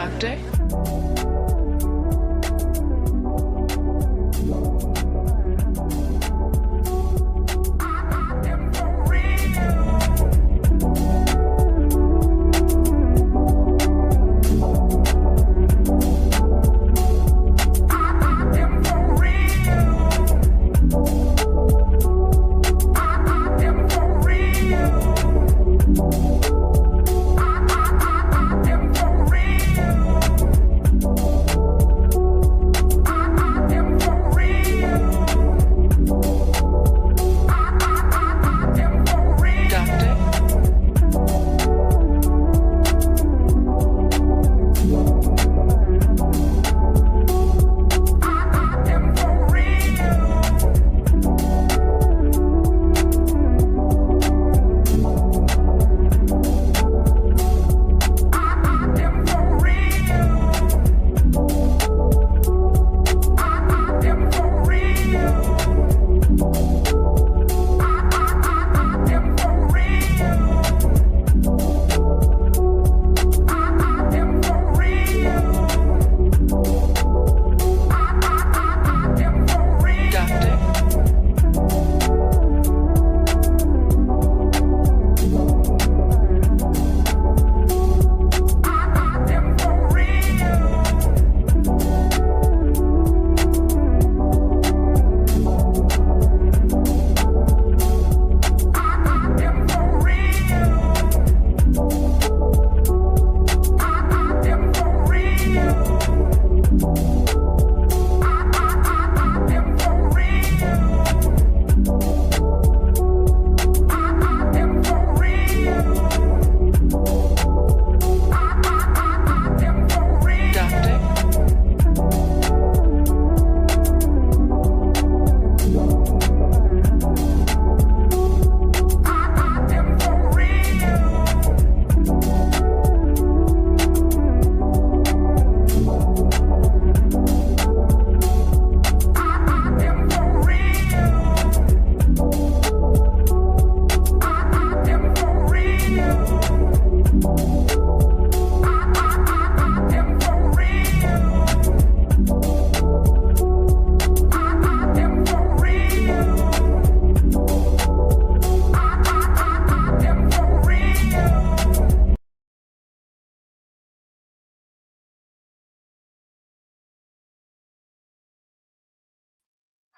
Doctor?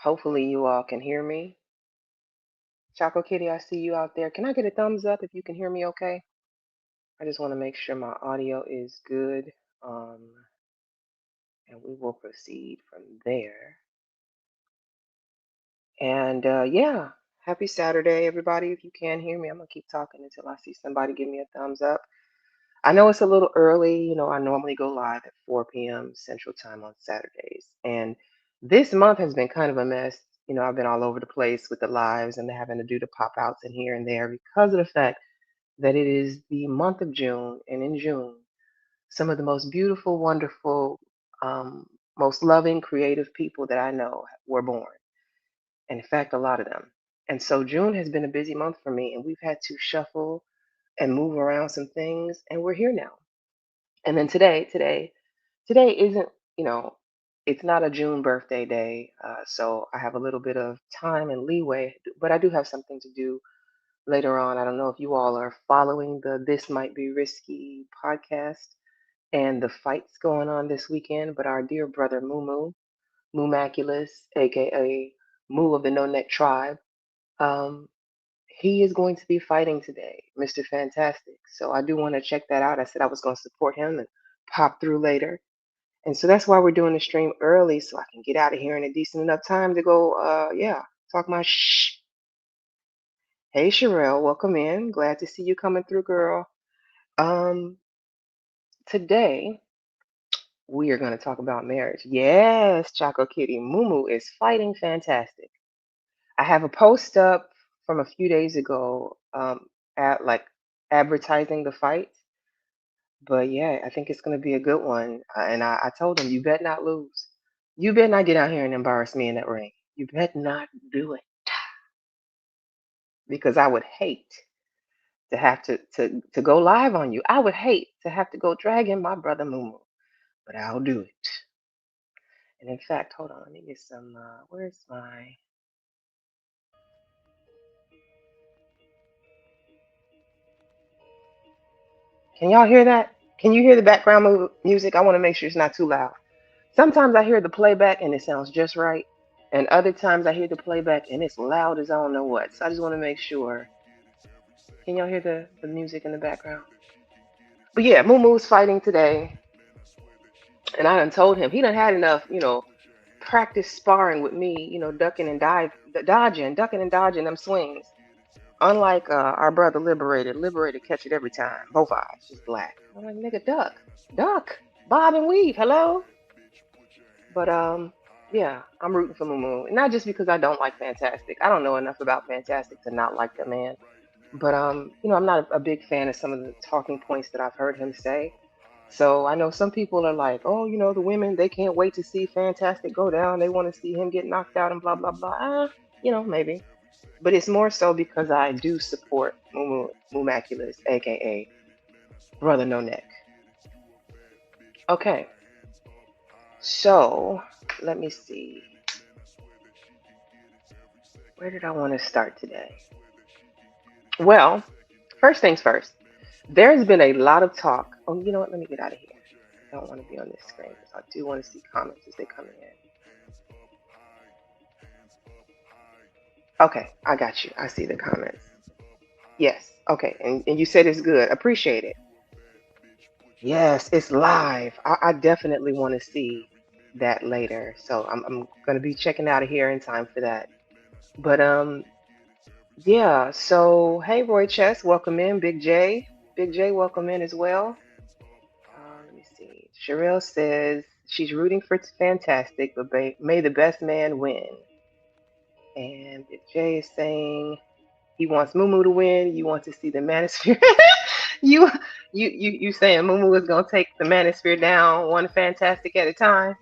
Hopefully you all can hear me. Choco Kitty, I see you out there. Can I get a thumbs up if you can hear me okay? I just want to make sure my audio is good. Um, and we will proceed from there. And yeah, happy Saturday, everybody. If you can hear me, I'm going to keep talking until I see somebody give me a thumbs up. I know it's a little early. I normally go live at 4 p.m. Central Time on Saturdays. And this month has been kind of a mess. I've been all over the place with the lives and having to do the pop outs and here and there because of the fact that it is the month of June. And in June, some of the most beautiful, wonderful, um, most loving, creative people that I know were born. And in fact, a lot of them. And so June has been a busy month for me, and we've had to shuffle and move around some things, and we're here now. And then today isn't, you know, it's not a June birthday day, so I have a little bit of time and leeway, but I do have something to do later on. I don't know if you all are following the This Might Be Risky podcast and the fights going on this weekend, but our dear brother Moo Moomaculous, aka Moo of the No Neck Tribe, um, he is going to be fighting today, Mr. Fantastic. So I do want to check that out. I said I was going to support him and pop through later. And so that's why we're doing the stream early so I can get out of here in a decent enough time to go, yeah, talk my shh. Hey, Sherelle, welcome in. Glad to see you coming through, girl. Um, Today we are going to talk about marriage. Yes, Choco Kitty, Mumu is fighting fantastic. I have a post up from a few days ago, at like advertising the fight. But yeah, I think it's going to be a good one. And I told him, you bet not lose. You better not get out here and embarrass me in that ring. You better not do it because I would hate to have to go live on you. I would hate to have to go dragging my brother Mumu. but I'll do it. And in fact, hold on, let me get some. Where's my? Can y'all hear that? Can you hear the background music? I want to make sure it's not too loud. Sometimes I hear the playback and it sounds just right, and other times I hear the playback and it's loud as I don't know what. So I just want to make sure. Can y'all hear the music in the background? But yeah, Muumu's fighting today, and I done told him he done had enough, practice sparring with me, ducking and dodging, ducking and dodging them swings. Unlike our brother Liberated, Liberated catch it every time, both eyes just black. I'm like, nigga, duck, duck, bob and weave, hello. But yeah, I'm rooting for Mumu, not just because I don't like Fantastic. I don't know enough about Fantastic to not like the man. But I'm not a big fan of some of the talking points that I've heard him say. So I know some people are like, oh, the women, they can't wait to see Fantastic go down. They want to see him get knocked out and blah, blah, blah. Maybe. But it's more so because I do support Mumu Mumaculous, aka Brother No Neck. Okay, so let me see. Where did I want to start today? Well, first things first. There's been a lot of talk. Oh, you know what? Let me get out of here. I don't want to be on this screen because I do want to see comments as they come in. Okay, I got you. I see the comments. Yes. Okay, and you said it's good. Appreciate it. Yes, it's live. I definitely want to see that later. So I'm gonna be checking out of here in time for that. But yeah. So hey, Roy Chess, welcome in. Big J, Big J, welcome in as well. Let me see. Sherelle says she's rooting for Fantastic, but may the best man win. And Big J is saying he wants Mumu to win. You want to see the Manosphere. you, you saying Mumu is gonna take the Manosphere down one Fantastic at a time?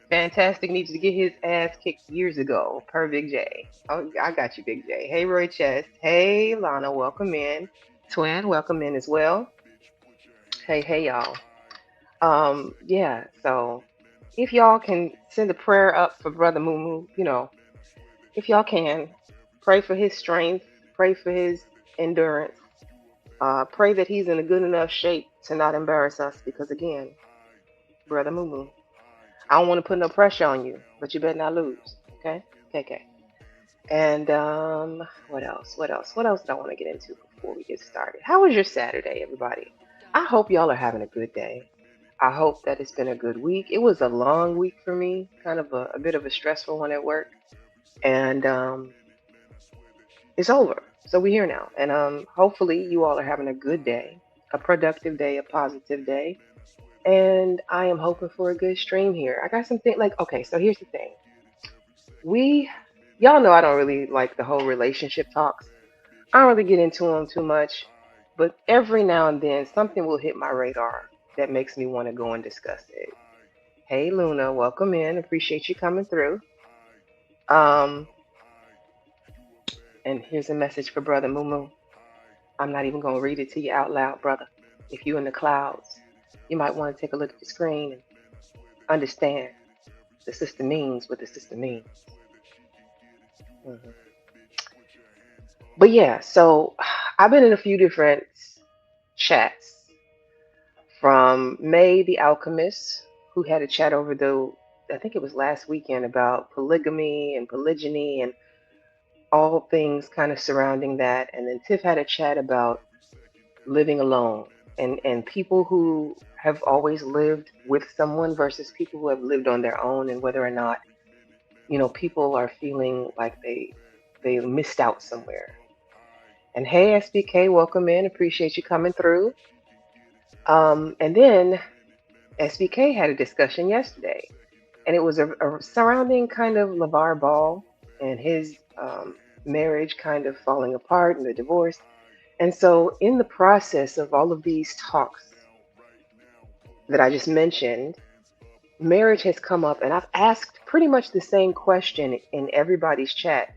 Fantastic needs to get his ass kicked years ago, per Big J. Oh, I got you, Big J. Hey, Roy Chest. Hey, Lana, welcome in. Twin, welcome in as well. Hey, y'all. Yeah, so if y'all can send a prayer up for Brother Mumu, if y'all can, pray for his strength, pray for his endurance, pray that he's in a good enough shape to not embarrass us because, again, Brother Mumu, I don't want to put no pressure on you, but you better not lose, okay? Okay. And what else? What else? What else did I want to get into before we get started? How was your Saturday, everybody? I hope y'all are having a good day. I hope that it's been a good week. It was a long week for me, kind of a bit of a stressful one at work, and it's over. So we're here now, and hopefully you all are having a good day, a productive day, a positive day, and I am hoping for a good stream here. I got something like okay. So here's the thing. We, y'all know I don't really like the whole relationship talks. I don't really get into them too much, but every now and then something will hit my radar that makes me want to go and discuss it. Hey Luna, welcome in. Appreciate you coming through. Um, and here's a message for Brother Mumu. I'm not even gonna read it to you out loud, brother. If you in the clouds, you might want to take a look at the screen and understand the sister means what the sister means. Hmm. But yeah, so I've been in a few different chats from May the Alchemist, who had a chat over I think it was last weekend about polygamy and polygyny and all things kind of surrounding that. And then Tiff had a chat about living alone and people who have always lived with someone versus people who have lived on their own and whether or not, people are feeling like they missed out somewhere. And hey SBK, welcome in. Appreciate you coming through. And then SBK had a discussion yesterday, and it was a surrounding kind of LeVar Ball and his marriage kind of falling apart and the divorce. And so, in the process of all of these talks that I just mentioned, marriage has come up, and I've asked pretty much the same question in everybody's chat.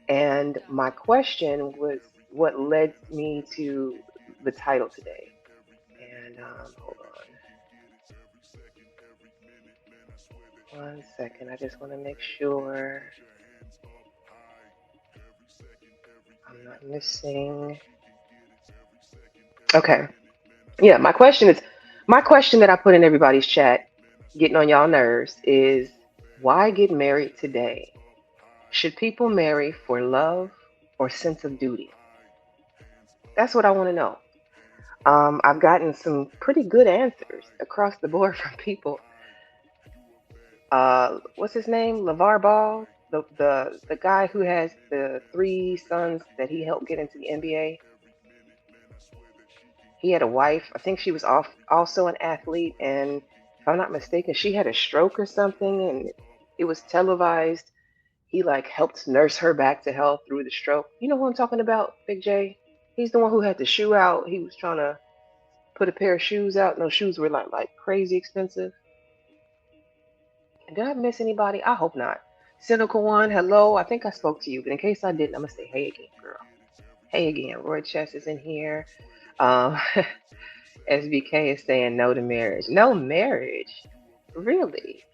And my question was what led me to the title today. And hold on. One second. I just want to make sure I'm not missing. Okay. Yeah, my question that I put in everybody's chat, getting on y'all nerves, is why get married today? Should people marry for love or sense of duty? That's what I want to know. I've gotten some pretty good answers across the board from people. What's his name? LeVar Ball, the guy who has the three sons that he helped get into the NBA. He had a wife. I think she was also an athlete, and if I'm not mistaken, she had a stroke or something, and it was televised. He like helped nurse her back to health through the stroke. You know who I'm talking about, Big J? He's the one who had the shoe out. He was trying to put a pair of shoes out, and those shoes were like crazy expensive. Did I miss anybody? I hope not. Cynical one, hello. I think I spoke to you, but in case I didn't, I'm gonna say hey again, girl. Hey again. Roy Chess is in here. Um, SBK is saying no to marriage. No marriage? Really?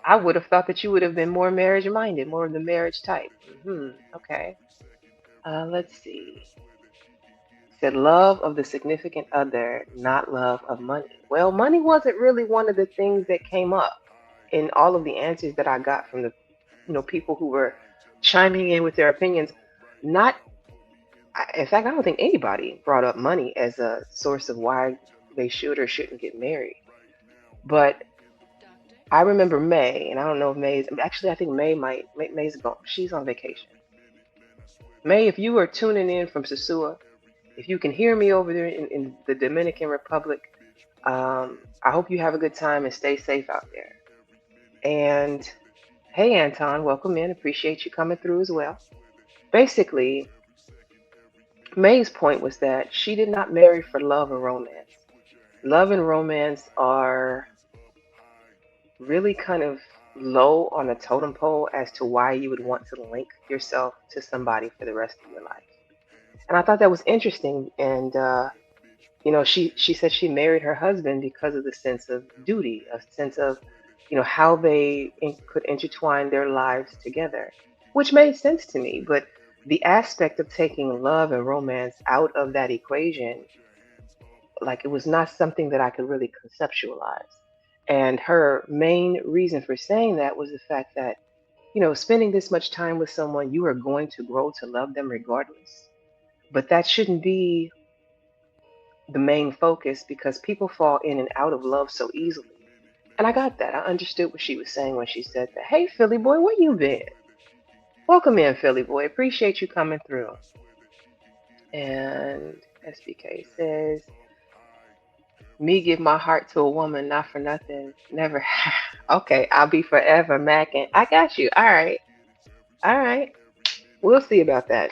I would have thought that you would have been more marriage minded, more of the marriage type. Okay. Let's see. Said love of the significant other, not love of money. Well, money wasn't really one of the things that came up in all of the answers that I got from the people who were chiming in with their opinions. Not, in fact, I don't think anybody brought up money as a source of why they should or shouldn't get married. But I remember May, and I don't know if May's actually. I think May's gone. She's on vacation. May, if you are tuning in from Sosua, if you can hear me over there in the Dominican Republic, I hope you have a good time and stay safe out there. And hey, Anton, welcome in. Appreciate you coming through as well. Basically, May's point was that she did not marry for love or romance. Love and romance are really kind of low on the totem pole as to why you would want to link yourself to somebody for the rest of your life. And I thought that was interesting. And she said she married her husband because of the sense of duty, a sense of how they could intertwine their lives together, which made sense to me. But the aspect of taking love and romance out of that equation, like it was not something that I could really conceptualize. And her main reason for saying that was the fact that, spending this much time with someone, you are going to grow to love them regardless. But that shouldn't be the main focus because people fall in and out of love so easily. And I got that. I understood what she was saying when she said that. Hey, Philly boy, where you been? Welcome in, Philly boy. Appreciate you coming through. And SBK says, me give my heart to a woman, not for nothing. Never. Okay, I'll be forever macking. I got you. All right. All right. We'll see about that.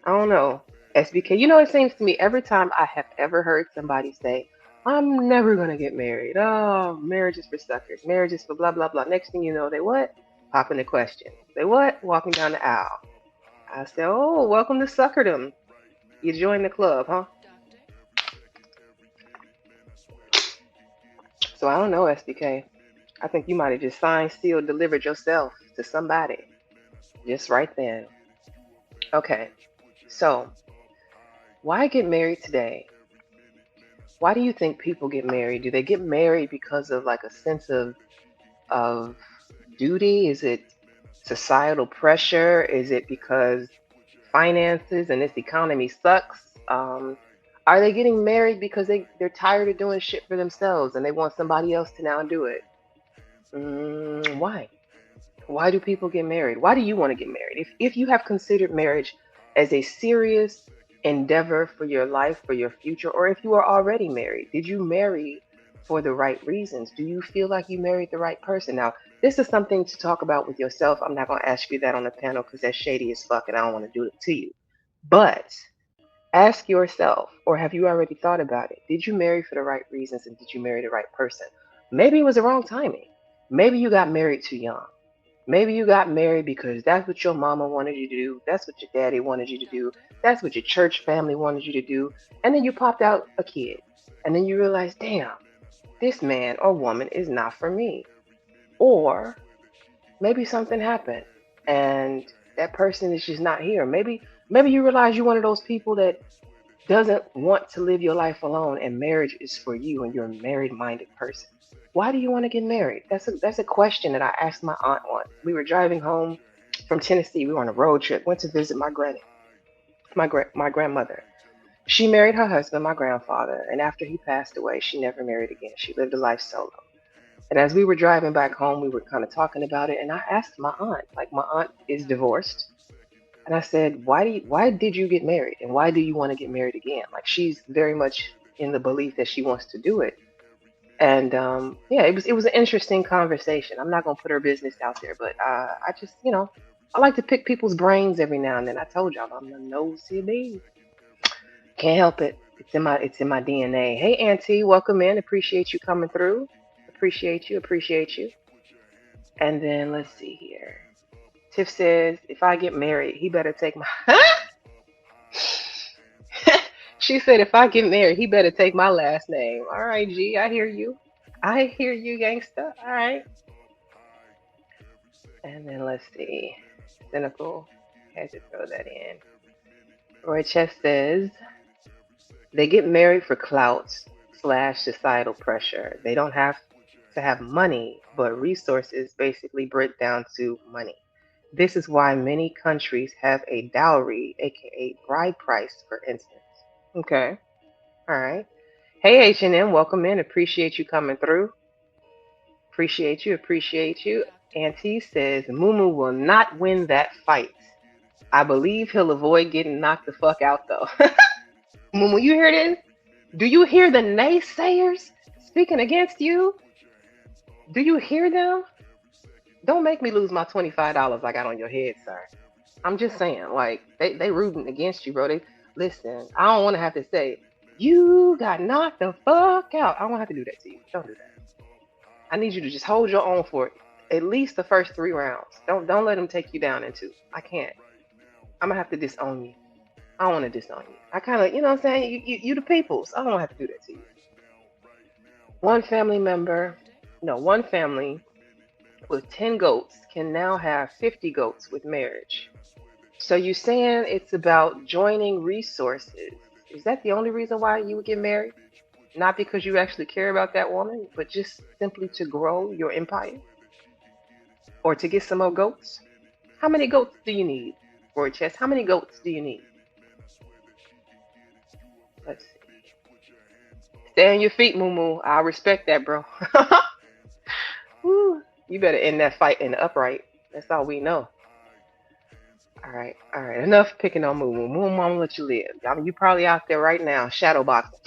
I don't know. SBK, it seems to me every time I have ever heard somebody say, I'm never going to get married. Oh, marriage is for suckers. Marriage is for blah, blah, blah. Next thing you know, they what? Popping the question. They what? Walking down the aisle. I say, oh, welcome to suckerdom. You joined the club, huh? So I don't know, SBK. I think you might have just signed, sealed, delivered yourself to somebody. Just right then. Okay. So, why get married today? Why do you think people get married? Do they get married because of like a sense of duty? Is it societal pressure? Is it because finances and this economy sucks? Are they getting married because they're tired of doing shit for themselves and they want somebody else to now do it? Why? Why do people get married? Why do you want to get married? If you have considered marriage as a serious endeavor for your life, for your future, or if you are already married, did you marry for the right reasons? Do you feel like you married the right person? Now, this is something to talk about with yourself. I'm not going to ask you that on the panel because that's shady as fuck and I don't want to do it to you. But ask yourself, or have you already thought about it? Did you marry for the right reasons and did you marry the right person? Maybe it was the wrong timing. Maybe you got married too young. Maybe you got married because that's what your mama wanted you to do. That's what your daddy wanted you to do. That's what your church family wanted you to do. And then you popped out a kid. And then you realize, damn, this man or woman is not for me. or maybe something happened and that person is just not here. Maybe you realize you're one of those people that doesn't want to live your life alone and marriage is for you and you're a married minded person. Why do you want to get married? That's a question that I asked my aunt once. We were driving home from Tennessee. We were on a road trip, went to visit my granny, my grandmother. She married her husband, my grandfather, and after he passed away, she never married again. She lived a life solo. And as we were driving back home, we were kind of talking about it, and I asked my aunt, like my aunt is divorced, and I said, why did you get married, and why do you want to get married again? Like she's very much in the belief that she wants to do it. And yeah, it was an interesting conversation. I'm not gonna put her business out there, but I just I like to pick people's brains every now and then. I told y'all I'm a nosy bee. Can't help it. It's in my DNA. Hey Auntie, welcome in. Appreciate you coming through. Appreciate you. Appreciate you. And then let's see here. Tiff says, if I get married, he better take my. She said, if I get married, he better take my last name. All right, G, I hear you. I hear you, gangsta. All right. And then let's see. Cynical had to throw that in. Roy Chess says, they get married for clout slash societal pressure. They don't have to have money, but resources basically break down to money. This is why many countries have a dowry, aka bride price, for instance. Okay, all right. Hey H&M, welcome in. Appreciate you coming through. Appreciate you. Appreciate you. Auntie says Mumu will not win that fight. I believe he'll avoid getting knocked the fuck out though. Mumu, you hear this? Do you hear the naysayers speaking against you? Do you hear them? Don't make me lose my $25 I got on your head, sir. I'm just saying, like they rooting against you, bro. They listen. I don't want to have to say you got knocked the fuck out. I don't want to have to do that to you. Don't do that. I need you to just hold your own for at least the first 3 rounds. Don't let them take you down in two. I can't. I'm gonna have to disown you. I don't want to disown you. I kind of, you know what I'm saying? You the peoples. I don't want to have to do that to you. One family member, no, one family with 10 goats can now have 50 goats with marriage. So you're saying it's about joining resources. Is that the only reason why you would get married? Not because you actually care about that woman, but just simply to grow your empire or to get some more goats? How many goats do you need, Roy Chess? How many goats do you need? Let's see. Stay on your feet, Moo Moo. I respect that, bro. Woo. You better end that fight in the upright. That's all we know. All right. Enough picking on Moo Moo. Moo Moo, I'm gonna let you live. I mean, you probably out there right now, shadow boxing.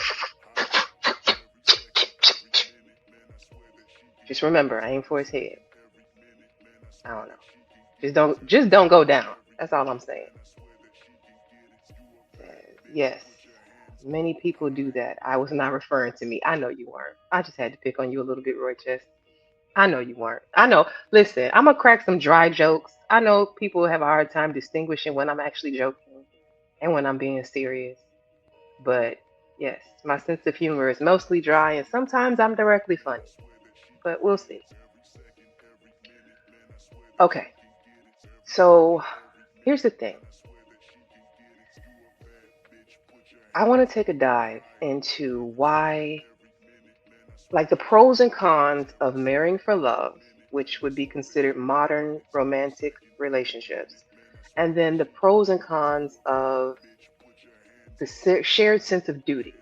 Just remember, aim for his head. I don't know. Just don't go down. That's all I'm saying. Yes, many people do that. I was not referring to me. I know you weren't. I just had to pick on you a little bit, Roy Chess. I know you weren't. I know. Listen, I'm gonna crack some dry jokes. I know people have a hard time distinguishing when I'm actually joking and when I'm being serious. But yes, my sense of humor is mostly dry and sometimes I'm directly funny. But we'll see. Okay, so here's the thing. I want to take a dive into why, like the pros and cons of marrying for love, which would be considered modern romantic relationships, and then the pros and cons of the shared sense of duty,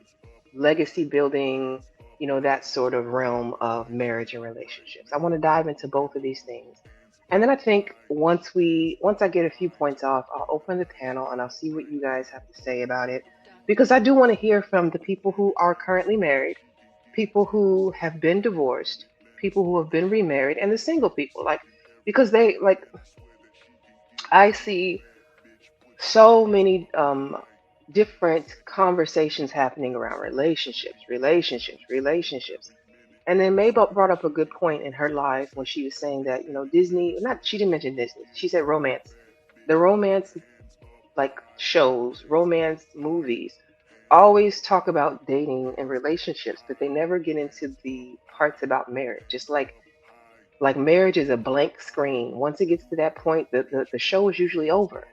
legacy building, that sort of realm of marriage and relationships. I want to dive into both of these things. And then I think once I get a few points off, I'll open the panel and I'll see what you guys have to say about it. Because I do want to hear from the people who are currently married, people who have been divorced, people who have been remarried, and the single people. Like, because they like I see so many different conversations happening around relationships. And then May brought up a good point in her live when she was saying that, Disney, not, she didn't mention Disney, she said romance. The romance, like shows, romance movies, always talk about dating and relationships, but they never get into the parts about marriage. Just like Like marriage is a blank screen. Once it gets to that point, the show is usually over.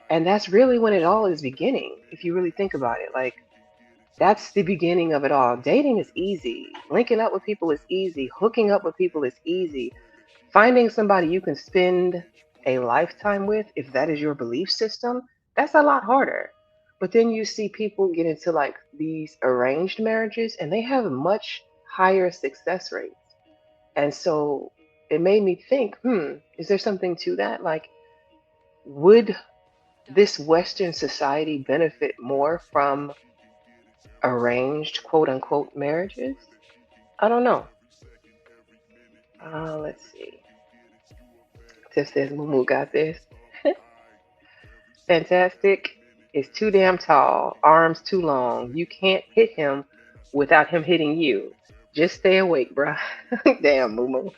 And that's really when it all is beginning, if you really think about it. Like, that's the beginning of it all. Dating is easy. Linking up with people is easy. Hooking up with people is easy. Finding somebody you can spend a lifetime with, if that is your belief system, that's a lot harder. But then you see people get into like these arranged marriages and they have much higher success rates. And so it made me think, is there something to that? Like, would this Western society benefit more from arranged quote unquote marriages? I don't know. Let's see. Tiff says Mumu got this. Fantastic is too damn tall, arms too long. You can't hit him without him hitting you. Just stay awake, bruh. Damn, Mumu.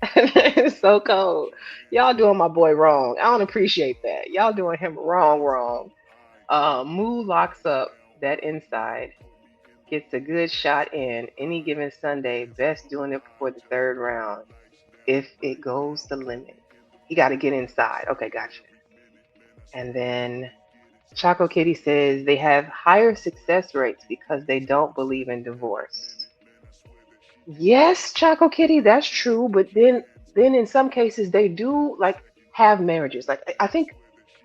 It's so cold. Y'all doing my boy wrong. I don't appreciate that. Y'all doing him wrong, wrong. Moo locks up that inside, gets a good shot in any given Sunday, best doing it before the third round. If it goes the limit, he got to get inside. Okay, gotcha. And then Choco Kitty says they have higher success rates because they don't believe in divorce. Yes, Choco Kitty, that's true. But then in some cases they do like have marriages. Like I think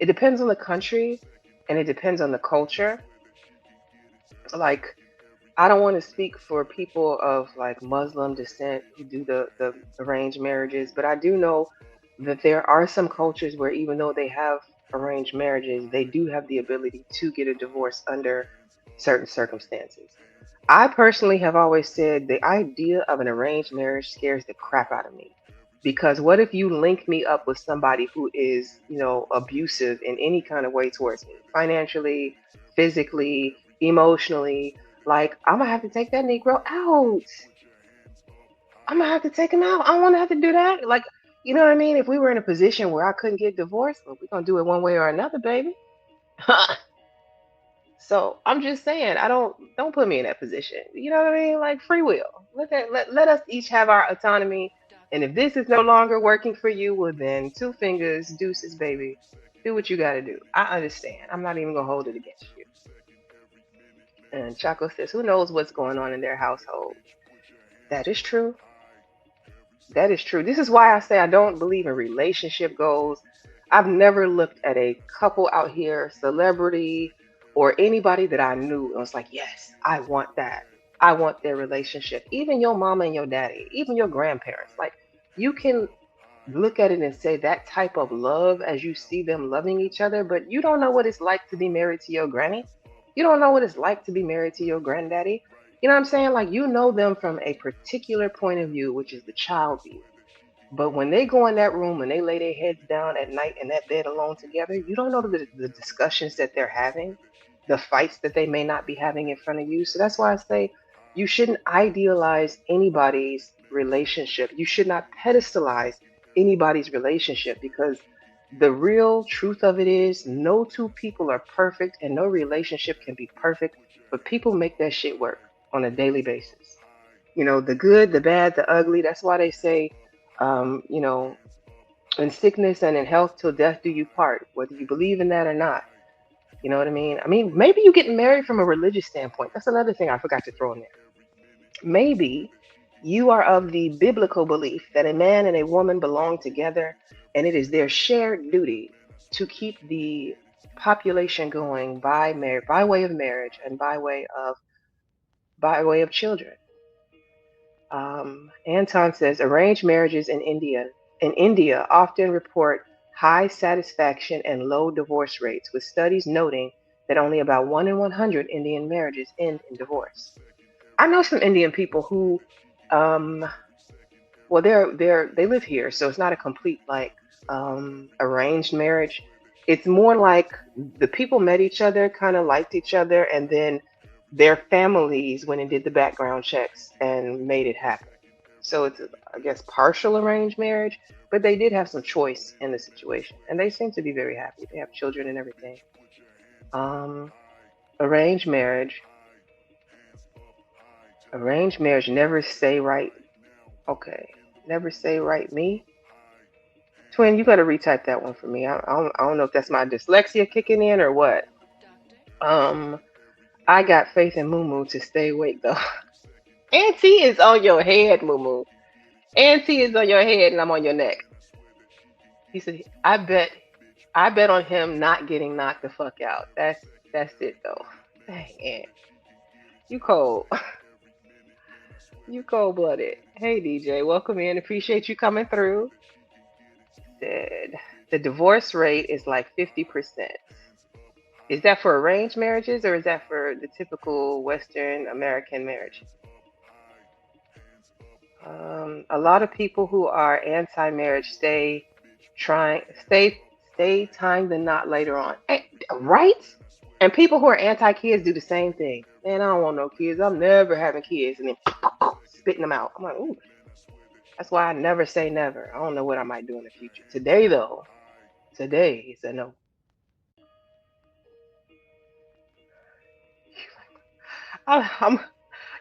it depends on the country and it depends on the culture. Like I don't want to speak for people of like Muslim descent who do the arranged marriages, but I do know that there are some cultures where even though they have arranged marriages, they do have the ability to get a divorce under certain circumstances. I personally have always said the idea of an arranged marriage scares the crap out of me. Because what if you link me up with somebody who is, abusive in any kind of way towards me, financially, physically, emotionally? Like, I'm gonna have to take that Negro out. I'm gonna have to take him out. I don't wanna have to do that. Like, you know what I mean? If we were in a position where I couldn't get divorced, well, we're gonna do it one way or another, baby. So I'm just saying, don't put me in that position. You know what I mean? Like free will. Let us each have our autonomy. And if this is no longer working for you, well then two fingers, deuces, baby. Do what you gotta do. I understand. I'm not even gonna hold it against you. And Chaco says, who knows what's going on in their household? That is true. That is true. This is why I say I don't believe in relationship goals. I've never looked at a couple out here, celebrity or anybody that I knew and was like, yes, I want that. I want their relationship. Even your mama and your daddy, even your grandparents. Like, you can look at it and say that type of love as you see them loving each other, but you don't know what it's like to be married to your granny. You don't know what it's like to be married to your granddaddy. You know what I'm saying? Like, you know them from a particular point of view, which is the child view. But when they go in that room and they lay their heads down at night in that bed alone together, you don't know the discussions that they're having, the fights that they may not be having in front of you. So that's why I say you shouldn't idealize anybody's relationship. You should not pedestalize anybody's relationship because the real truth of it is no two people are perfect and no relationship can be perfect, but people make that shit work on a daily basis. The good, the bad, the ugly. That's why they say, um, you know, in sickness and in health till death do you part, whether you believe in that or not. You know what I mean? I mean, maybe you getting married from a religious standpoint. That's another thing I forgot to throw in there. Maybe you are of the biblical belief that a man and a woman belong together and it is their shared duty to keep the population going by way of marriage and by way of children. Anton says arranged marriages in India often report high satisfaction and low divorce rates, with studies noting that only about 1 in 100 Indian marriages end in divorce. I know some Indian people who, um, well, they live here, so it's not a complete like arranged marriage. It's more like the people met each other, kind of liked each other, and then their families went and did the background checks and made it happen. So it's, I guess, partial arranged marriage, but they did have some choice in the situation, and they seem to be very happy. They have children and everything. Um, arranged marriage, arranged marriage never say right. Okay. Never say right me. Twin, you gotta retype that one for me. I don't know if that's my dyslexia kicking in or what. Um, I got faith in Moo to stay awake though. Auntie is on your head, Moo. Auntie is on your head and I'm on your neck. He said, I bet on him not getting knocked the fuck out. That's it though. Dang, Aunt. You cold. You cold blooded. Hey DJ, welcome in. Appreciate you coming through. Said the divorce rate is like 50%. Is that for arranged marriages or is that for the typical Western American marriage? A lot of people who are anti-marriage stay tying the knot later on. Right? And people who are anti-kids do the same thing. Man, I don't want no kids. I'm never having kids, and then spitting them out. I'm like, ooh, that's why I never say never. I don't know what I might do in the future. Today, though, today is a no. I'm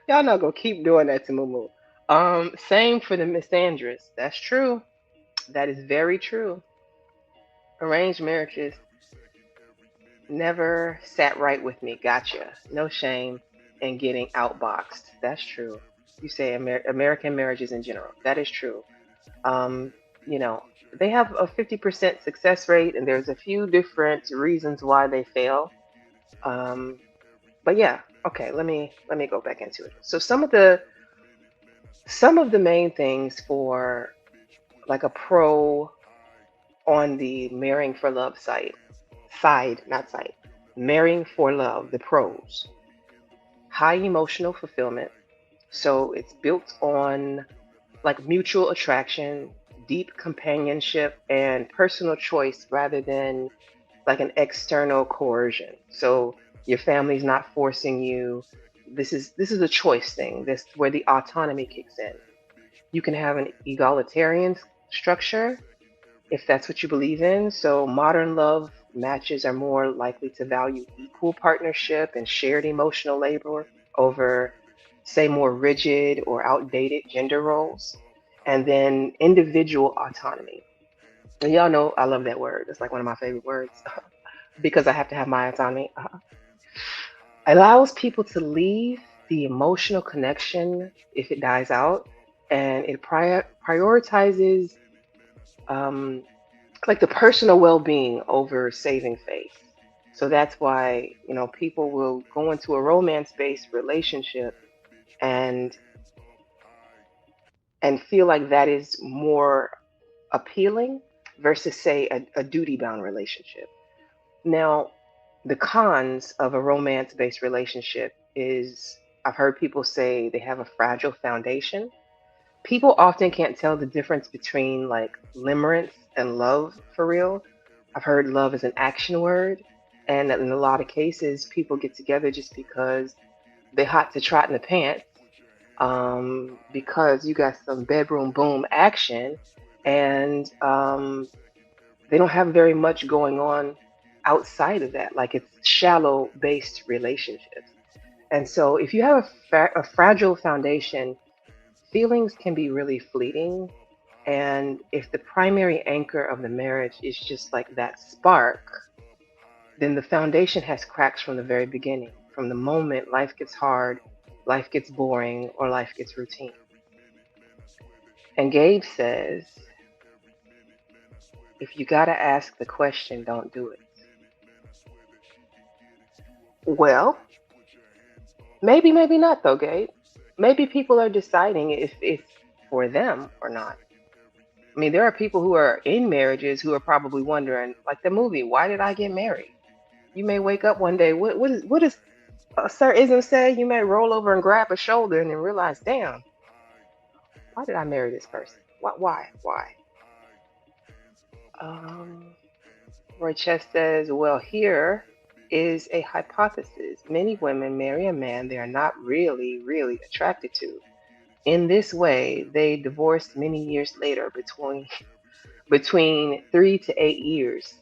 y'all not gonna keep doing that to Mumu. Same for the Miss Andress. That's true. That is very true. Arranged marriages never sat right with me. Gotcha. No shame in getting outboxed. That's true. You say American marriages in general. That is true. Um, you know, they have a 50% success rate, and there's a few different reasons why they fail. Um, but yeah, okay. Let me go back into it. So some of the main things for like a pro on the Marrying for Love side, not site, Marrying for Love, the pros. High emotional fulfillment. So it's built on like mutual attraction, deep companionship, and personal choice rather than like an external coercion. So your family's not forcing you. This is a choice thing. This is where the autonomy kicks in. You can have an egalitarian structure if that's what you believe in. So modern love matches are more likely to value equal partnership and shared emotional labor over, say, more rigid or outdated gender roles. And then individual autonomy. And y'all know I love that word. It's like one of my favorite words because I have to have my autonomy. Allows people to leave the emotional connection if it dies out, and it prioritizes um, like the personal well-being over saving face. So that's why, people will go into a romance-based relationship and feel like that is more appealing versus say a duty-bound relationship. Now, the cons of a romance-based relationship is I've heard people say they have a fragile foundation. People often can't tell the difference between like limerence and love for real. I've heard love is an action word, and in a lot of cases, people get together just because they're hot to trot in the pants, because you got some bedroom boom action, and they don't have very much going on outside of that. Like it's shallow based relationships. And so, if you have a fragile foundation, feelings can be really fleeting. And if the primary anchor of the marriage is just like that spark, then the foundation has cracks from the very beginning. From the moment life gets hard, life gets boring, or life gets routine. And Gabe says, if you got to ask the question, don't do it. Well, maybe, maybe not, though, Gabe. Maybe people are deciding if it's for them or not. I mean, there are people who are in marriages who are probably wondering, like the movie, why did I get married? You may wake up one day. What is Sir Ism say? You may roll over and grab a shoulder and then realize, damn, why did I marry this person? Why? Um, Roy Chess says, well, here is a hypothesis. Many women marry a man they are not really, really attracted to. In this way, they divorced many years later, between 3 to 8 years.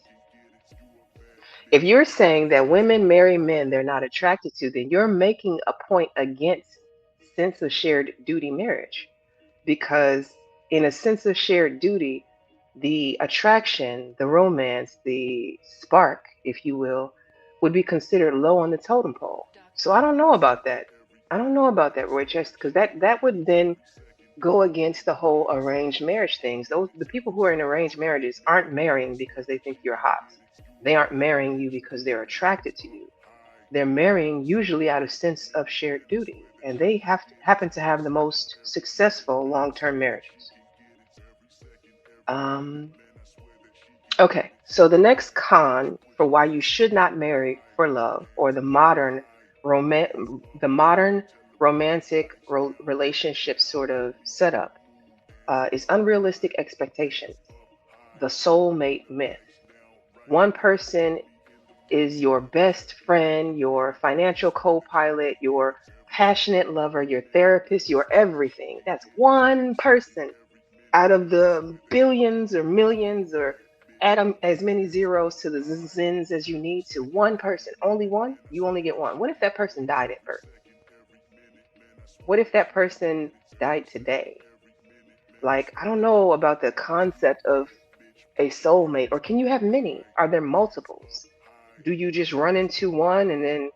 If you're saying that women marry men they're not attracted to, then you're making a point against sense of shared duty marriage because in a sense of shared duty, the attraction, the romance, the spark, if you will, would be considered low on the totem pole. So I don't know about that. I don't know about that, Roy Chester, because that would then go against the whole arranged marriage things. Those the people who are in arranged marriages aren't marrying because they think you're hot. They aren't marrying you because they're attracted to you. They're marrying usually out of sense of shared duty, and they happen to have the most successful long-term marriages. Um, okay, so the next con for why you should not marry for love, or the modern romantic relationship sort of setup, is unrealistic expectations. The soulmate myth. One person is your best friend, your financial co pilot, your passionate lover, your therapist, your everything. That's one person out of the billions or millions, or add as many zeros to the zins as you need to one person. Only one? You only get one. What if that person died at birth? What if that person died today? Like, I don't know about the concept of a soulmate, or can you have many? Are there multiples? Do you just run into one and then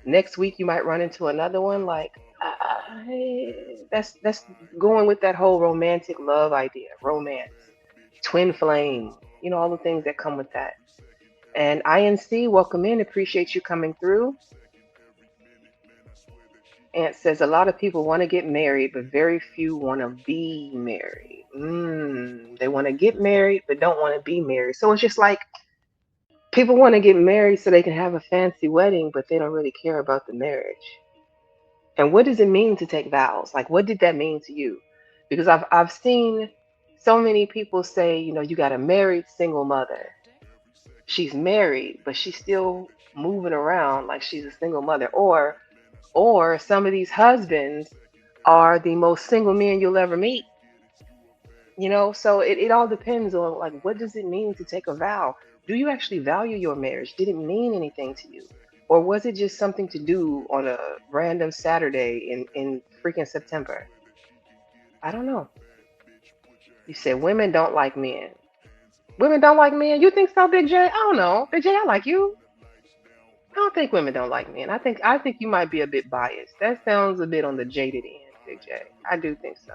next week you might run into another one? Like, that's going with that whole romantic love idea, romance, twin flame, all the things that come with that. And INC, welcome in, appreciate you coming through. Ant says a lot of people want to get married, but very few want to be married. They want to get married, but don't want to be married. So it's just like people want to get married so they can have a fancy wedding, but they don't really care about the marriage. And what does it mean to take vows? Like, what did that mean to you? Because I've seen so many people say, you got a married single mother. She's married, but she's still moving around like she's a single mother. Or some of these husbands are the most single men you'll ever meet. So it all depends on, like, what does it mean to take a vow? Do you actually value your marriage? Did it mean anything to you? Or was it just something to do on a random Saturday in freaking September? I don't know. You said women don't like men. Women don't like men? You think so, Big J? I don't know. Big J, I like you. I don't think women don't like men. I think you might be a bit biased. That sounds a bit on the jaded end, Big J. I do think so.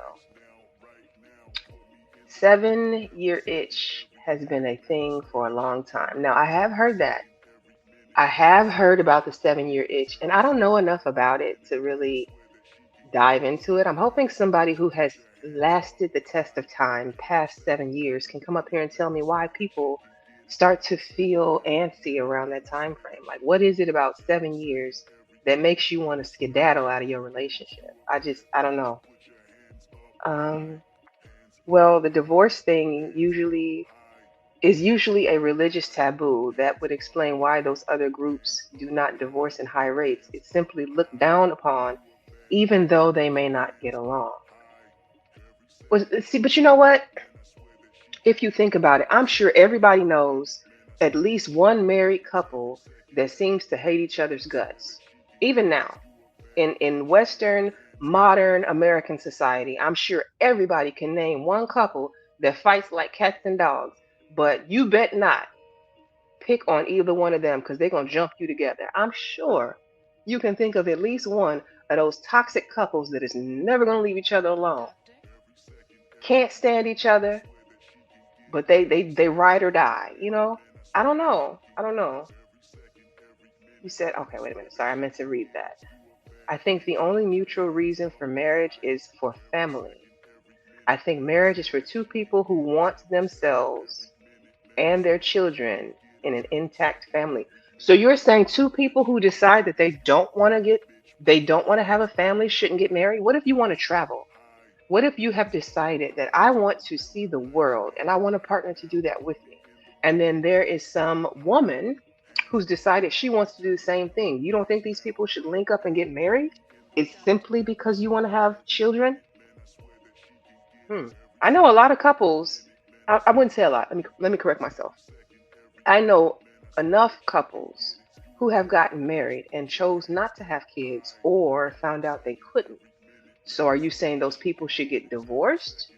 7-year itch has been a thing for a long time. Now, I have heard that. I have heard about the 7-year itch, and I don't know enough about it to really dive into it. I'm hoping somebody who has lasted the test of time past 7 years can come up here and tell me why people start to feel antsy around that time frame. Like, what is it about 7 years that makes you want to skedaddle out of your relationship? I don't know. Um, well, the divorce thing usually a religious taboo that would explain why those other groups do not divorce in high rates. It's simply looked down upon, even though they may not get along. See, but you know what? If you think about it, I'm sure everybody knows at least one married couple that seems to hate each other's guts. Even now, in Western modern American society, I'm sure everybody can name one couple that fights like cats and dogs. But you bet not pick on either one of them because they're going to jump you together. I'm sure you can think of at least one of those toxic couples that is never going to leave each other alone. Can't stand each other, but they ride or die, I don't know. I don't know. You said, okay, wait a minute. Sorry, I meant to read that. I think the only mutual reason for marriage is for family. I think marriage is for two people who want themselves and their children in an intact family. So you're saying two people who decide that they don't want to have a family shouldn't get married? What if you want to travel? What if you have decided that I want to see the world and I want a partner to do that with me? And then there is some woman who's decided she wants to do the same thing. You don't think these people should link up and get married? It's simply because you want to have children? Hmm. I know a lot of couples. I wouldn't say a lot. Let me correct myself. I know enough couples who have gotten married and chose not to have kids or found out they couldn't. So are you saying those people should get divorced?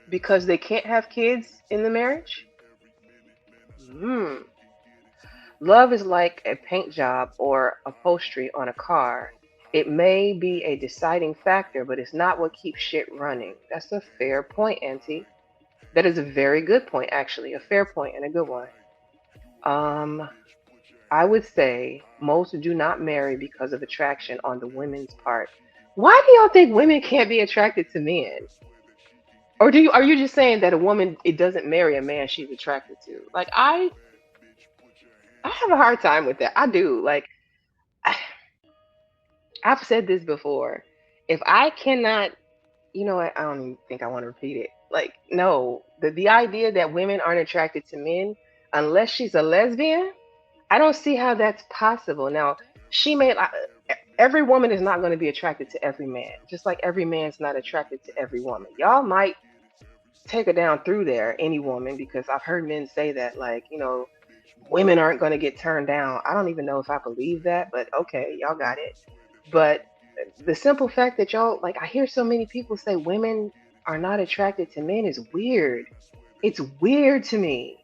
Because they can't have kids in the marriage? Hmm. Love is like a paint job or upholstery on a car. It may be a deciding factor, but it's not what keeps shit running. That's a fair point, Auntie. That is a very good point, actually. A fair point and a good one. Um, I would say most do not marry because of attraction on the women's part. Why do y'all think women can't be attracted to men? Or are you just saying that a woman it doesn't marry a man she's attracted to? Like I have a hard time with that. I do. Like I've said this before. If I cannot, you know what, I don't even think I want to repeat it. Like, no, the idea that women aren't attracted to men unless she's a lesbian, I don't see how that's possible. Now, she may, every woman is not going to be attracted to every man, just like every man's not attracted to every woman. Y'all might take her down through there, any woman, because I've heard men say that, like, women aren't going to get turned down. I don't even know if I believe that, but okay, y'all got it. But the simple fact that y'all, like, I hear so many people say women are not attracted to men is weird. It's weird to me.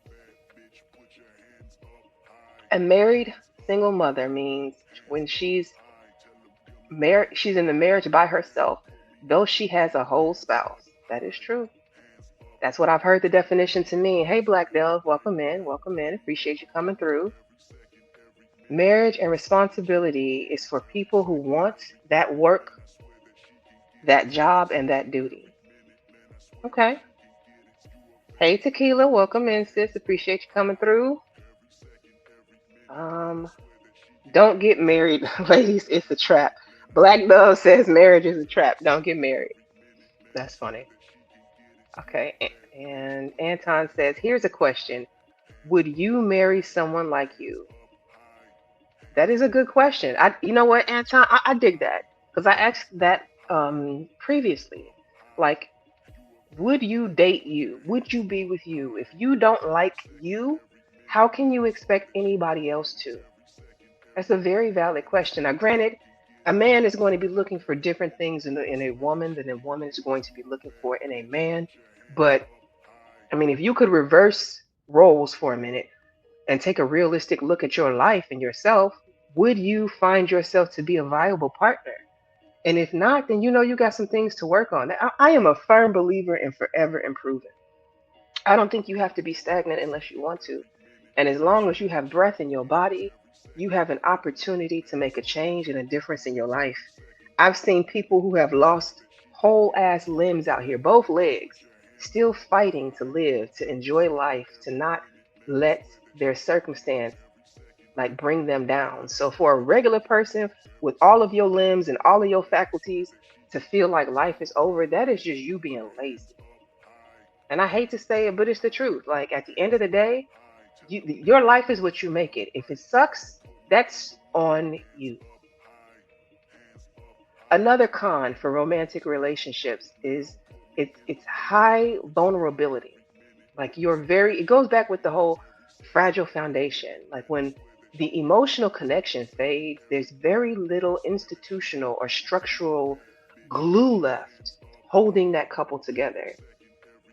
A married single mother means when she's married, she's in the marriage by herself, though she has a whole spouse. That is true. That's what I've heard the definition to mean. Hey, Black Dells, welcome in. Welcome in. Appreciate you coming through. Marriage and responsibility is for people who want that work, that job, and that duty. Okay. Hey, Tequila, welcome in, sis. Appreciate you coming through. Um, don't get married, ladies. It's a trap. Black Dove says marriage is a trap. Don't get married. That's funny. Okay. And Anton says, here's a question. Would you marry someone like you? That is a good question. You know what, Anton? I dig that because I asked that previously. Like, would you date you? Would you be with you? If you don't like you, how can you expect anybody else to? That's a very valid question. Now, granted, a man is going to be looking for different things in a woman than a woman is going to be looking for in a man. But I mean, if you could reverse roles for a minute and take a realistic look at your life and yourself, would you find yourself to be a viable partner? And if not, then you know you got some things to work on. I am a firm believer in forever improving. I don't think you have to be stagnant unless you want to. And as long as you have breath in your body, you have an opportunity to make a change and a difference in your life. I've seen people who have lost whole ass limbs out here, both legs, still fighting to live, to enjoy life, to not let their circumstance like bring them down. So for a regular person with all of your limbs and all of your faculties to feel like life is over, that is just you being lazy. And I hate to say it, but it's the truth. Like at the end of the day, your life is what you make it. If it sucks, that's on you. Another con for romantic relationships is it's high vulnerability. Like it goes back with the whole fragile foundation. Like when the emotional connection fades, there's very little institutional or structural glue left holding that couple together.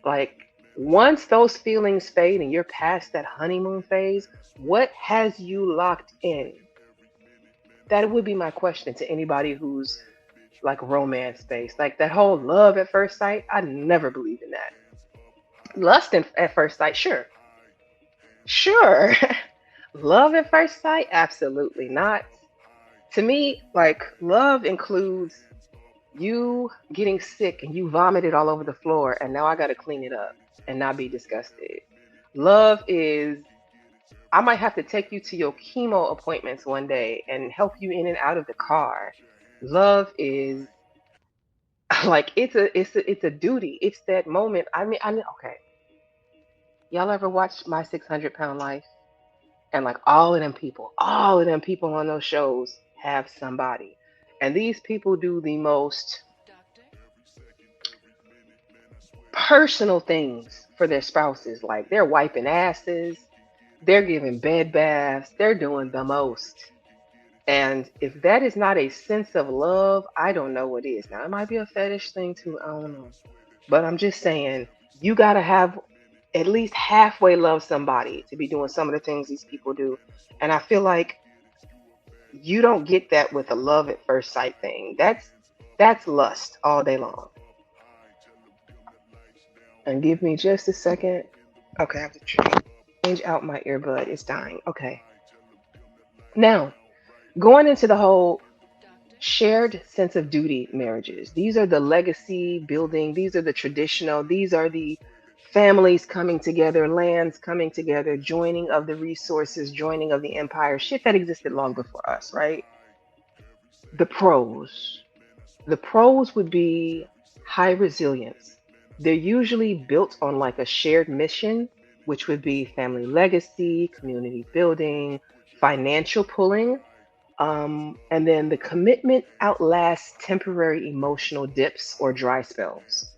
Like once those feelings fade and you're past that honeymoon phase, what has you locked in? That would be my question to anybody who's like romance based. Like that whole love at first sight, I never believed in that. At first sight, sure. Sure. Love at first sight, absolutely not. To me, like love includes you getting sick and you vomited all over the floor and now I got to clean it up and not be disgusted. Love is I might have to take you to your chemo appointments one day and help you in and out of the car. Love is like it's a duty. It's that moment. I mean okay. Y'all ever watch My 600 Pound Life? And like all of them people on those shows have somebody. And these people do the most personal things for their spouses. Like they're wiping asses, they're giving bed baths, they're doing the most. And if that is not a sense of love, I don't know what is. Now, it might be a fetish thing too. I don't know. But I'm just saying, You got to have at least halfway love somebody to be doing some of the things these people do. And I feel like you don't get that with a love at first sight thing. That's lust all day long. And give me just a second. Okay, I have to change out my earbud. It's dying. Okay. Now, going into the whole shared sense of duty marriages. These are the legacy building, these are the traditional, these are the families coming together, lands coming together, joining of the resources, joining of the empire, shit that existed long before us, right? The pros. The pros would be high resilience. They're usually built on like a shared mission, which would be family legacy, community building, financial pulling, and then the commitment outlasts temporary emotional dips or dry spells.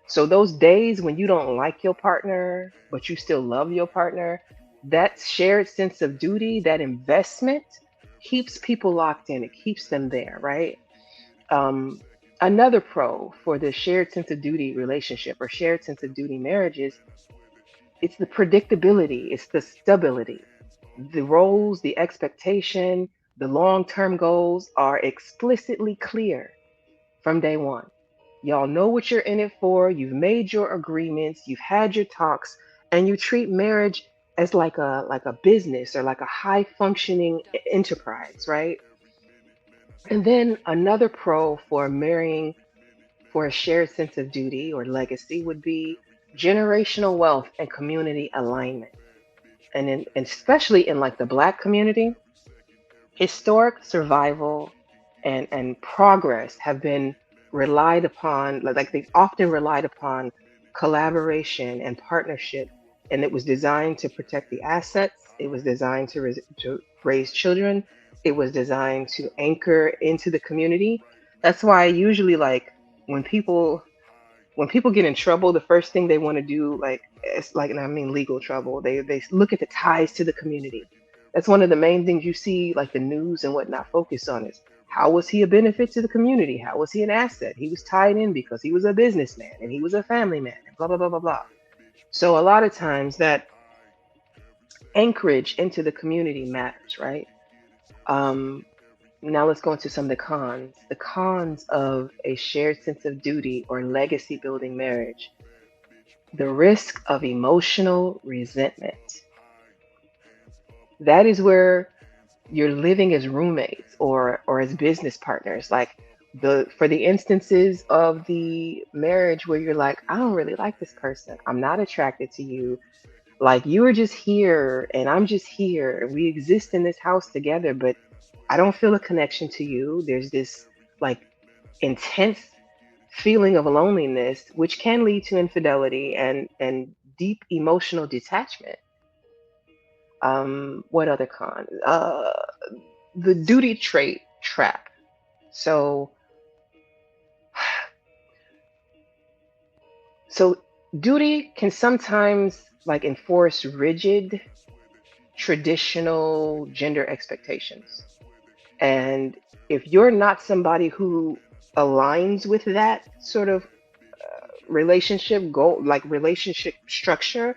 So those days when you don't like your partner, but you still love your partner, that shared sense of duty, that investment keeps people locked in. It keeps them there, right? Um, Another pro for the shared sense of duty relationship or shared sense of duty marriages, it's the predictability, it's the stability. The roles, the expectation, the long term goals are explicitly clear from day one. Y'all know what you're in it for, you've made your agreements, you've had your talks, and you treat marriage as like a business or like a high functioning enterprise, right? And then another pro for marrying for a shared sense of duty or legacy would be generational wealth and community alignment. And especially in like the black community, historic survival and progress have been relied upon, like they've often relied upon collaboration and partnership. And it was designed to protect the assets, it was designed to raise children, it was designed to anchor into the community. That's why usually like when people when people get in trouble, the first thing they want to do, like it's like, and I mean legal trouble, they look at the ties to the community. That's one of the main things you see, like the news and whatnot, focus on is how was he a benefit to the community? How was he an asset? He was tied in because he was a businessman and he was a family man, and blah blah blah blah blah. So a lot of times that anchorage into the community matters, right? Um, Now let's go into some of the cons. The cons of a shared sense of duty or legacy building marriage. The risk of emotional resentment. That is where you're living as roommates or as business partners. Like the for the instances of the marriage where you're like, I don't really like this person. I'm not attracted to you. Like you are just here and I'm just here. We exist in this house together, but I don't feel a connection to you. There's this like intense feeling of loneliness, which can lead to infidelity and deep emotional detachment. What other con? The duty trait trap. So, so duty can sometimes like enforce rigid, traditional gender expectations. And if you're not somebody who aligns with that sort of relationship goal, like relationship structure,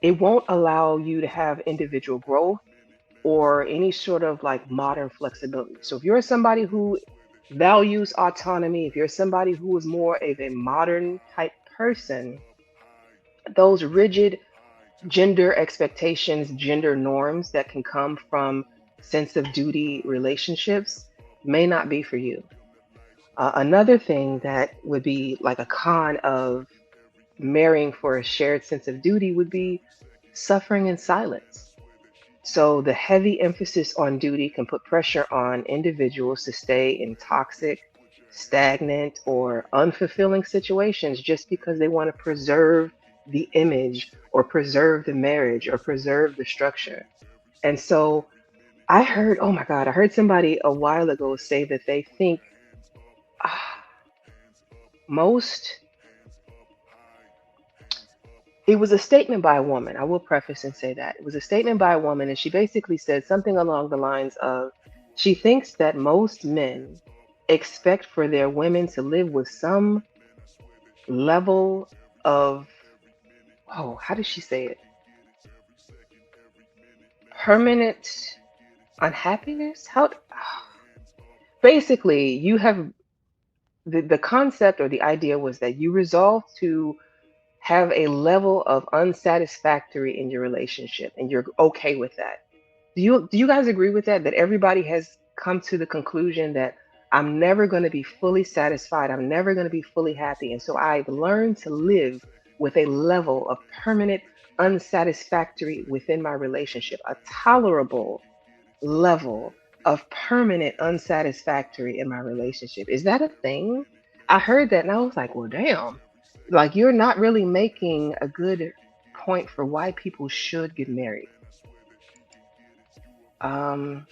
it won't allow you to have individual growth or any sort of like modern flexibility. So if you're somebody who values autonomy, if you're somebody who is more of a modern type person, those rigid gender expectations, gender norms that can come from sense of duty relationships may not be for you. Another thing that would be like a con of marrying for a shared sense of duty would be suffering in silence. So the heavy emphasis on duty can put pressure on individuals to stay in toxic, stagnant, or unfulfilling situations just because they want to preserve the image or preserve the marriage or preserve the structure. And so I heard, oh my God, I heard somebody a while ago say that they think ah, most, it was a statement by a woman. I will preface and say that. It was a statement by a woman, and she basically said something along the lines of she thinks that most men expect for their women to live with some level of, oh, how does she say it? Permanent unhappiness? How basically you have the concept or the idea was that you resolve to have a level of unsatisfactory in your relationship and you're okay with that. Do you guys agree with that? That everybody has come to the conclusion that I'm never going to be fully satisfied. I'm never going to be fully happy. And so I've learned to live with a level of permanent unsatisfactory within my relationship, a tolerable level of permanent unsatisfactory in my relationship. Is that a thing? I heard that and I was like, well, damn. Like, you're not really making a good point for why people should get married. Um,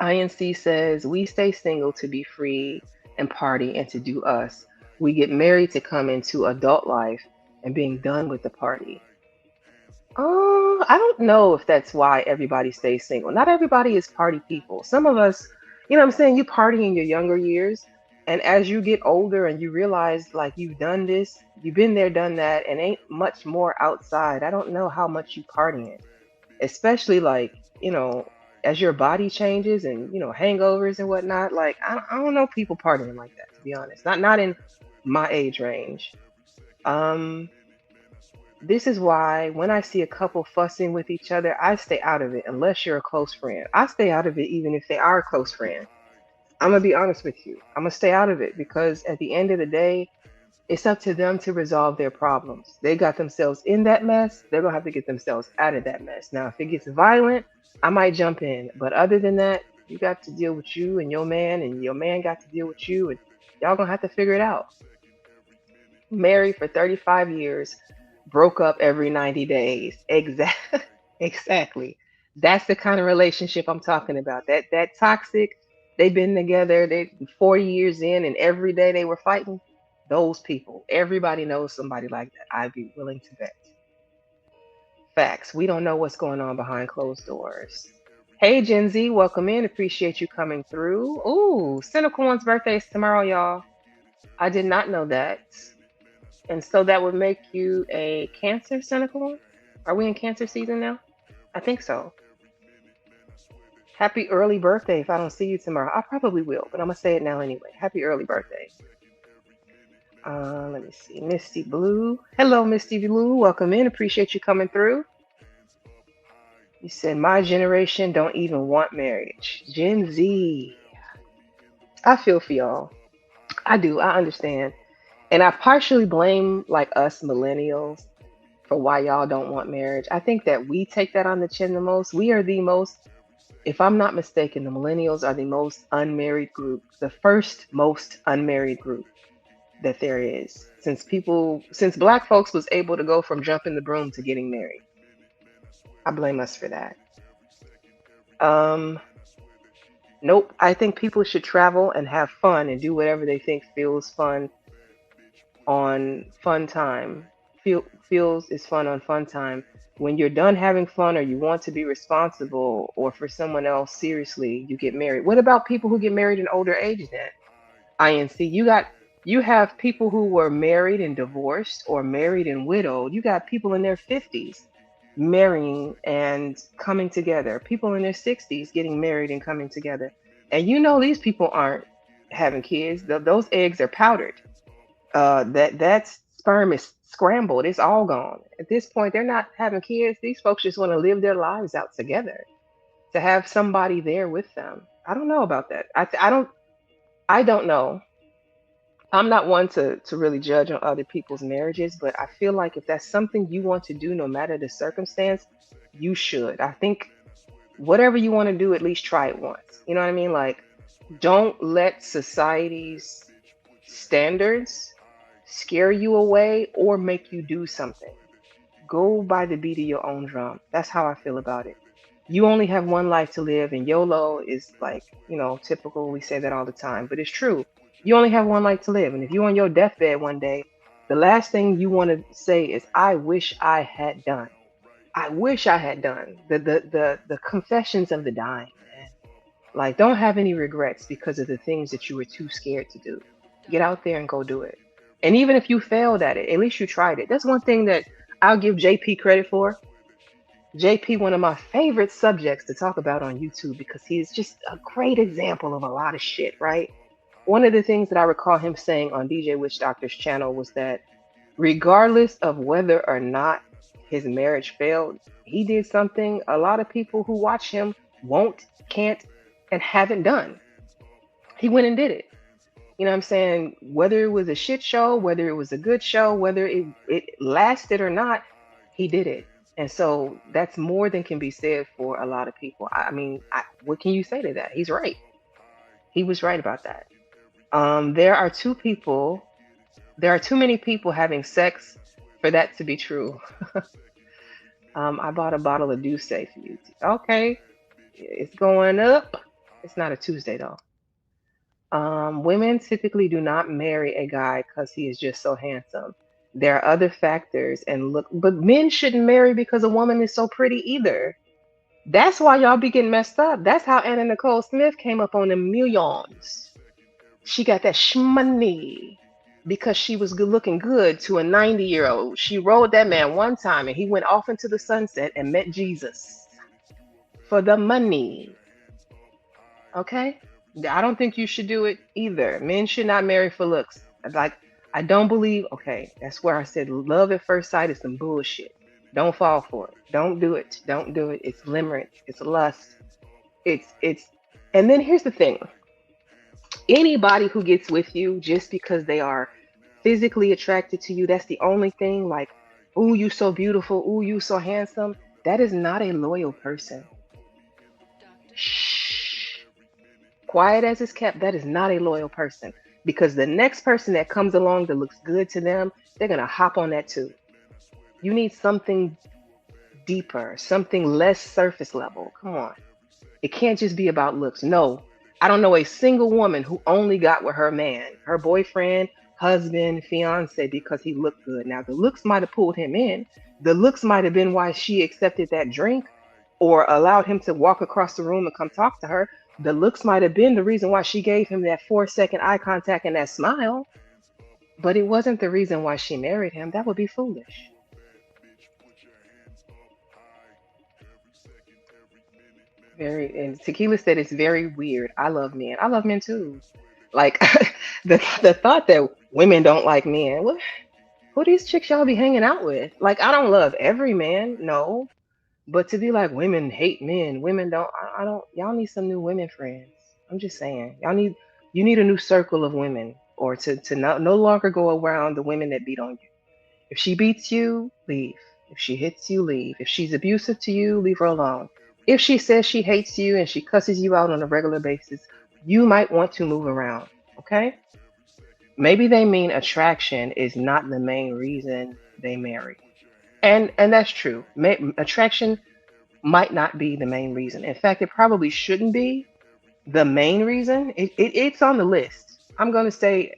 INC says, we stay single to be free and party and to do us. We get married to come into adult life and being done with the party. I don't know if that's why everybody stays single. Not everybody is party people. Some of us, you know what I'm saying, you party in your younger years, and as you get older and you realize like you've done this, you've been there, done that, and ain't much more outside. I don't know how much you partying, especially like, you know, as your body changes and, hangovers and whatnot. Like, I don't know people partying like that, to be honest. Not in my age range. Um, this is why when I see a couple fussing with each other, I stay out of it unless you're a close friend. I stay out of it even if they are a close friend. I'm gonna be honest with you. I'm gonna stay out of it because at the end of the day, it's up to them to resolve their problems. They got themselves in that mess. They're gonna have to get themselves out of that mess. Now, if it gets violent, I might jump in. But other than that, you got to deal with you and your man got to deal with you, and y'all gonna have to figure it out. Married for 35 years, broke up every 90 days. Exactly. Exactly. That's the kind of relationship I'm talking about. That toxic, they've been together, they 40 years in and every day they were fighting. Those people. Everybody knows somebody like that. I'd be willing to bet. Facts. We don't know what's going on behind closed doors. Hey Gen Z, welcome in. Appreciate you coming through. Ooh, Cynical One's birthday is tomorrow, y'all. I did not know that. And so that would make you a Cancer Cynical One? Are we in Cancer season now? I think so. Happy early birthday if I don't see you tomorrow. I probably will, but I'm going to say it now anyway. Happy early birthday. Let me see. Misty Blue. Hello, Misty Blue. Welcome in. Appreciate you coming through. You said, my generation don't even want marriage. Gen Z. I feel for y'all. I do. I understand. And I partially blame like us millennials for why y'all don't want marriage. I think that we take that on the chin the most. We are the most, if I'm not mistaken, the millennials are the most unmarried group, the first most unmarried group that there is. Since black folks was able to go from jumping the broom to getting married. I blame us for that. Um, nope. I think people should travel and have fun and do whatever they think feels fun on fun time. Feels is fun on fun time. When you're done having fun or you want to be responsible or for someone else seriously, you get married. What about people who get married in older ages then? INC, you have people who were married and divorced or married and widowed. You got people in their 50s marrying and coming together. People in their 60s getting married and coming together. And you know these people aren't having kids. Those eggs are powdered. That sperm is scrambled. It's all gone. At this point, they're not having kids. These folks just want to live their lives out together. To have somebody there with them. I don't know about that. I don't know. I'm not one to really judge on other people's marriages, but I feel like if that's something you want to do, no matter the circumstance, you should. I think whatever you want to do, at least try it once. You know what I mean? Like, don't let society's standards scare you away or make you do something. Go by the beat of your own drum. That's how I feel about it. You only have one life to live, and YOLO is like, typical. We say that all the time, but it's true. You only have one life to live. And if you're on your deathbed one day, the last thing you want to say is, I wish I had done. I wish I had done. The confessions of the dying, man. Like, don't have any regrets because of the things that you were too scared to do. Get out there and go do it. And even if you failed at it, at least you tried it. That's one thing that I'll give JP credit for. JP, one of my favorite subjects to talk about on YouTube because he is just a great example of a lot of shit, right? One of the things that I recall him saying on DJ Witch Doctor's channel was that regardless of whether or not his marriage failed, he did something a lot of people who watch him won't, can't, and haven't done. He went and did it. You know what I'm saying? Whether it was a shit show, whether it was a good show, whether it lasted or not, he did it. And so that's more than can be said for a lot of people. I mean, what can you say to that? He's right. He was right about that. There are two people, there are too many people having sex for that to be true. I bought a bottle of Douce for you. Okay, it's going up. It's not a Tuesday though. Women typically do not marry a guy because he is just so handsome. There are other factors and look, but men shouldn't marry because a woman is so pretty either. That's why y'all be getting messed up. That's how Anna Nicole Smith came up on the millions. She got that shmoney because she was good looking good to a 90-year-old. She rode that man one time and he went off into the sunset and met Jesus for the money. Okay? I don't think you should do it either. Men should not marry for looks. Like, I don't believe, okay, that's where I said love at first sight is some bullshit. Don't fall for it. Don't do it. Don't do it. It's limerence. It's lust. It's and then here's the thing. Anybody who gets with you just because they are physically attracted to you, that's the only thing, like, ooh, you so beautiful, ooh, you so handsome. That is not a loyal person. Shh. Quiet as it's kept, that is not a loyal person. Because the next person that comes along that looks good to them, they're going to hop on that too. You need something deeper, something less surface level. Come on. It can't just be about looks. No, I don't know a single woman who only got with her man, her boyfriend, husband, fiance, because he looked good. Now, the looks might have pulled him in. The looks might have been why she accepted that drink or allowed him to walk across the room and come talk to her. The looks might have been the reason why she gave him that 4-second eye contact and that smile, but it wasn't the reason why she married him. That would be foolish. Very, and Tequila said it's very weird. I love men. I love men too. Like the thought that women don't like men. What who these chicks y'all be hanging out with? Like I don't love every man, no. But to be like women hate men, women don't. I don't. Y'all need some new women friends. I'm just saying. You need a new circle of women, or to no longer go around the women that beat on you. If she beats you, leave. If she hits you, leave. If she's abusive to you, leave her alone. If she says she hates you and she cusses you out on a regular basis, you might want to move around. Okay? Maybe they mean attraction is not the main reason they marry. And that's true. Attraction might not be the main reason. In fact, it probably shouldn't be the main reason. It's on the list. I'm going to say,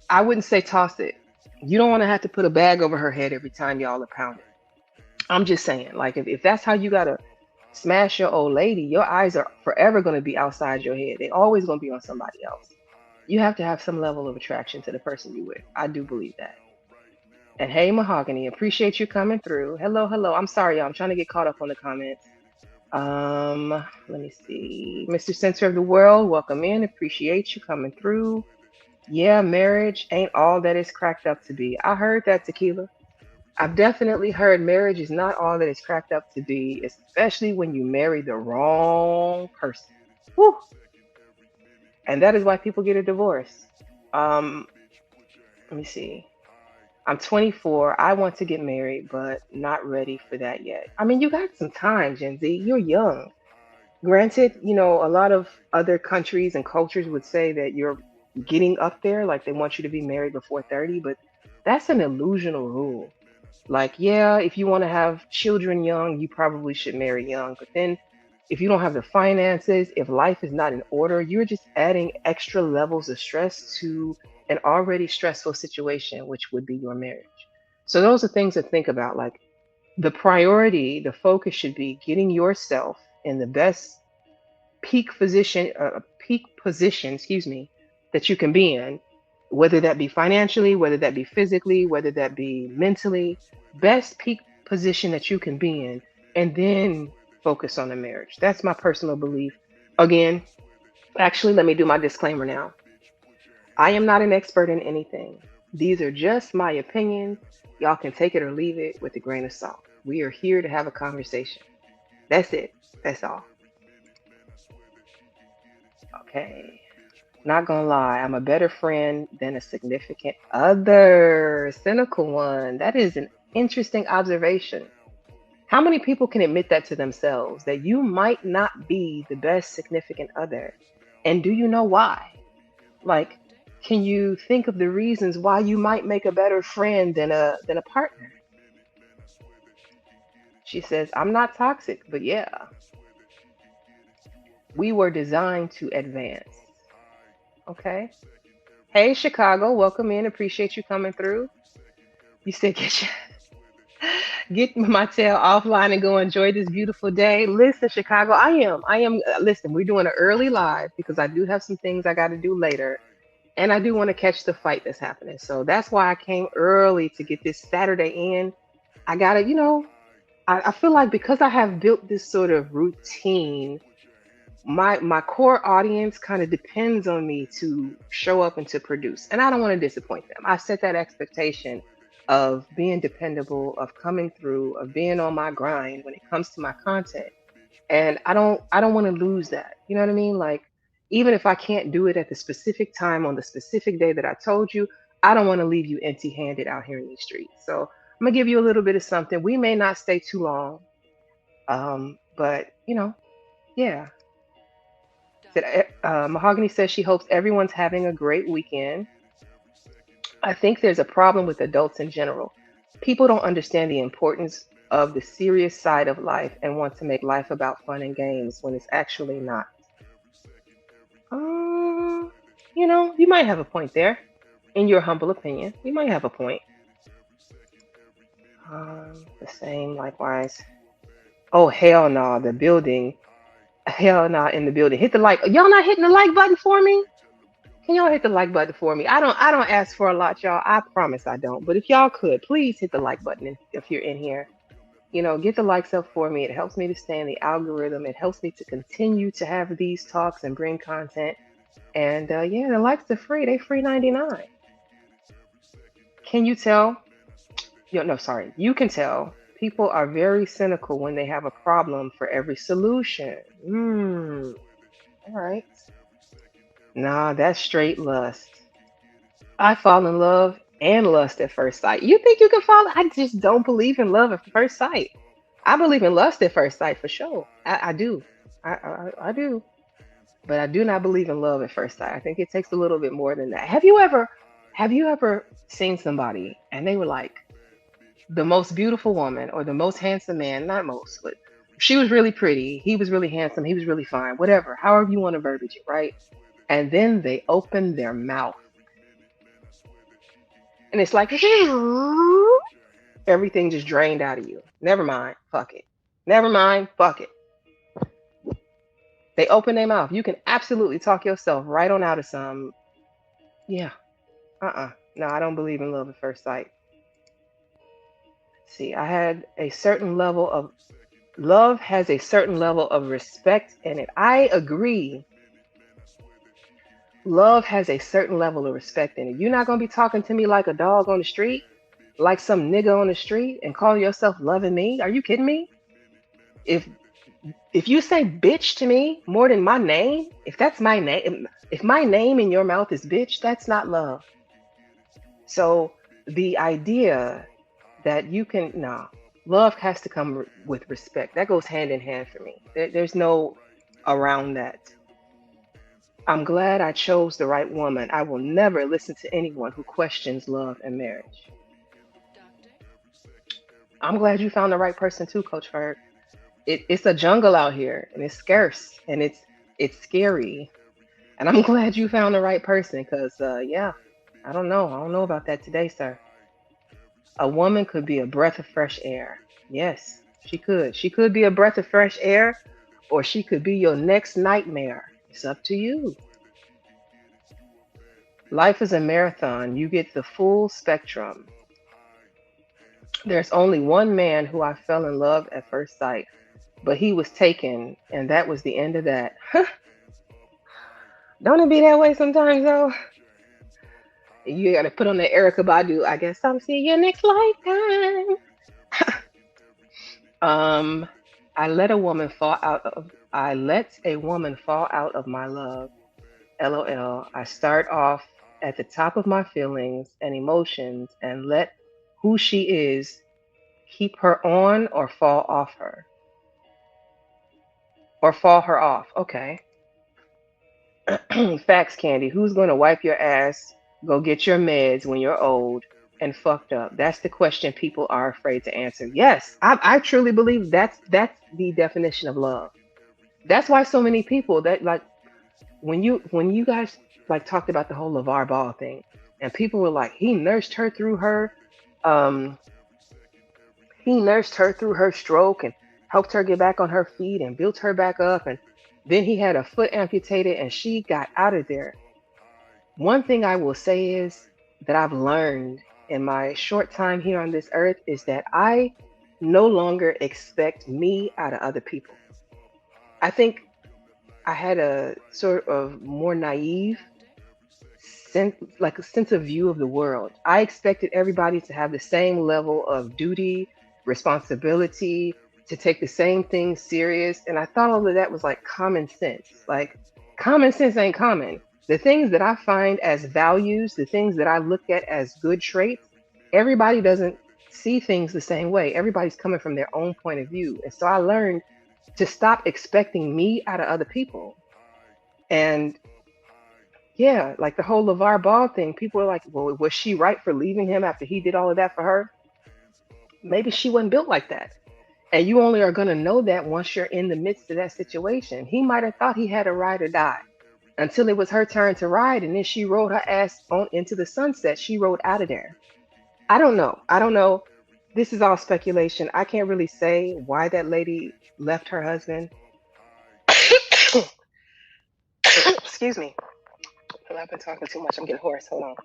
I wouldn't say toss it. You don't want to have to put a bag over her head every time y'all are pounding. I'm just saying, like, if that's how you got to smash your old lady, your eyes are forever going to be outside your head. They always going to be on somebody else. You have to have some level of attraction to the person you with. I do believe that. And hey, Mahogany, appreciate you coming through. Hello, hello. I'm sorry, y'all. I'm trying to get caught up on the comments. Let me see. Mr. Center of the World, welcome in. Appreciate you coming through. Yeah, marriage ain't all that it's cracked up to be. I heard that, Tequila. I've definitely heard marriage is not all that it's cracked up to be, especially when you marry the wrong person. Woo! And that is why people get a divorce. Um, Let me see. I'm 24. I want to get married, but not ready for that yet. I mean, you got some time, Gen Z. You're young. Granted, a lot of other countries and cultures would say that you're getting up there, like they want you to be married before 30, but that's an illusional rule. Like, yeah, if you want to have children young, you probably should marry young. But then if you don't have the finances, if life is not in order, you're just adding extra levels of stress to an already stressful situation, which would be your marriage. So those are things to think about. Like the priority, the focus should be getting yourself in the best peak position, excuse me, that you can be in. whether that be financially, whether that be physically, whether that be mentally, best peak position that you can be in, and then focus on the marriage. That's my personal belief. Again, actually, let me do my disclaimer now. I am not an expert in anything. These are just my opinions. Y'all can take it or leave it with a grain of salt. We are here to have a conversation. That's it. That's all. Okay. Not gonna lie, I'm a better friend than a significant other. Cynical one. That is an interesting observation. How many people can admit that to themselves that you might not be the best significant other? And do you know why? Like, can you think of the reasons why you might make a better friend than a partner? She says, I'm not toxic, but yeah, we were designed to advance. Okay. Hey, Chicago, welcome in. Appreciate you coming through. You said get my tail offline and go enjoy this beautiful day. Listen, Chicago, I am. Listen, we're doing an early live because I do have some things I got to do later, and I do want to catch the fight that's happening. So that's why I came early to get this Saturday in. I gotta, I feel like because I have built this sort of routine, my core audience kind of depends on me to show up and to produce, and I don't want to disappoint them. I set that expectation of being dependable, of coming through, of being on my grind when it comes to my content, and I don't want to lose that. You know what I mean? Like, even if I can't do it at the specific time on the specific day that I told you, I don't want to leave you empty handed out here in these streets. So I'm gonna give you a little bit of something. We may not stay too long, but yeah. Mahogany says she hopes everyone's having a great weekend. I think there's a problem with adults in general. People don't understand the importance of the serious side of life and want to make life about fun and games when it's actually not. Um, you might have a point there. In your humble opinion, you might have a point. The same, likewise. Oh, hell no, the building. Hell no, in the building. Hit the like. Y'all not hitting the like button for me? Can y'all hit the like button for me? I don't ask for a lot, y'all. I promise I don't. But if y'all could, please hit the like button if you're in here. Get the likes up for me. It helps me to stay in the algorithm. It helps me to continue to have these talks and bring content. And yeah, the likes are free. They free 99. Can you tell? No, sorry. You can tell. People are very cynical when they have a problem for every solution. All right. Nah, that's straight lust. I fall in love and lust at first sight. You think you can fall? I just don't believe in love at first sight. I believe in lust at first sight for sure. I do. I do. But I do not believe in love at first sight. I think it takes a little bit more than that. Have you ever seen somebody and they were like the most beautiful woman or the most handsome man? Not most, but she was really pretty. He was really handsome. He was really fine. Whatever. However you want to verbiage it, right? And then they open their mouth and it's like everything just drained out of you. Never mind. Fuck it. Never mind. Fuck it. They open their mouth. You can absolutely talk yourself right on out of some. Yeah. No, I don't believe in love at first sight. See, I had a certain level of love has a certain level of respect in it. I agree. Love has a certain level of respect in it. You're not gonna be talking to me like a dog on the street, like some nigga on the street, and call yourself loving me. Are you kidding me? If if you say bitch to me more than my name, if that's my name, if my name in your mouth is bitch, that's not love. So the idea that you can, no, love has to come with respect. That goes hand in hand for me. There's no around that. I'm glad I chose the right woman. I will never listen to anyone who questions love and marriage. I'm glad you found the right person too, Coach Ferg. It's a jungle out here and it's scarce and it's scary. And I'm glad you found the right person because yeah, I don't know. I don't know about that today, sir. A woman could be a breath of fresh air. Yes, she could. She could be a breath of fresh air, or she could be your next nightmare. It's up to you. Life is a marathon. You get the full spectrum. There's only one man who I fell in love at first sight, but he was taken, and that was the end of that. Don't it be that way sometimes, though? You got to put on the Erica Badu. I guess I'll see you next lifetime. Um, I let a woman fall out of. I let a woman fall out of my love. LOL. I start off at the top of my feelings and emotions and let who she is keep her on or fall off her or fall her off. Okay. Facts, Candy. Who's going to wipe your ass, go get your meds when you're old and fucked up? That's the question people are afraid to answer. Yes, I truly believe that's the definition of love. That's why so many people that like when you guys like talked about the whole LeVar Ball thing, and people were like, um he nursed her through her stroke and helped her get back on her feet and built her back up, and then he had a foot amputated and she got out of there. One thing I will say is that I've learned in my short time here on this earth is that I no longer expect me out of other people. I think I had a sort of more naive sense, like a sense of view of the world. I expected everybody to have the same level of duty, responsibility, to take the same thing serious. And I thought all of that was like common sense. Like, common sense ain't common. The things that I find as values, the things that I look at as good traits, everybody doesn't see things the same way. Everybody's coming from their own point of view. And so I learned to stop expecting me out of other people. And yeah, like the whole LeVar Ball thing, people are like, well, was she right for leaving him after he did all of that for her? Maybe she wasn't built like that. And you only are going to know that once you're in the midst of that situation. He might have thought he had a ride or die until it was her turn to ride. And then she rode her ass on into the sunset. She rode out of there. I don't know. I don't know. This is all speculation. I can't really say why that lady left her husband. Excuse me. Well, I've been talking too much. I'm getting hoarse. Hold on.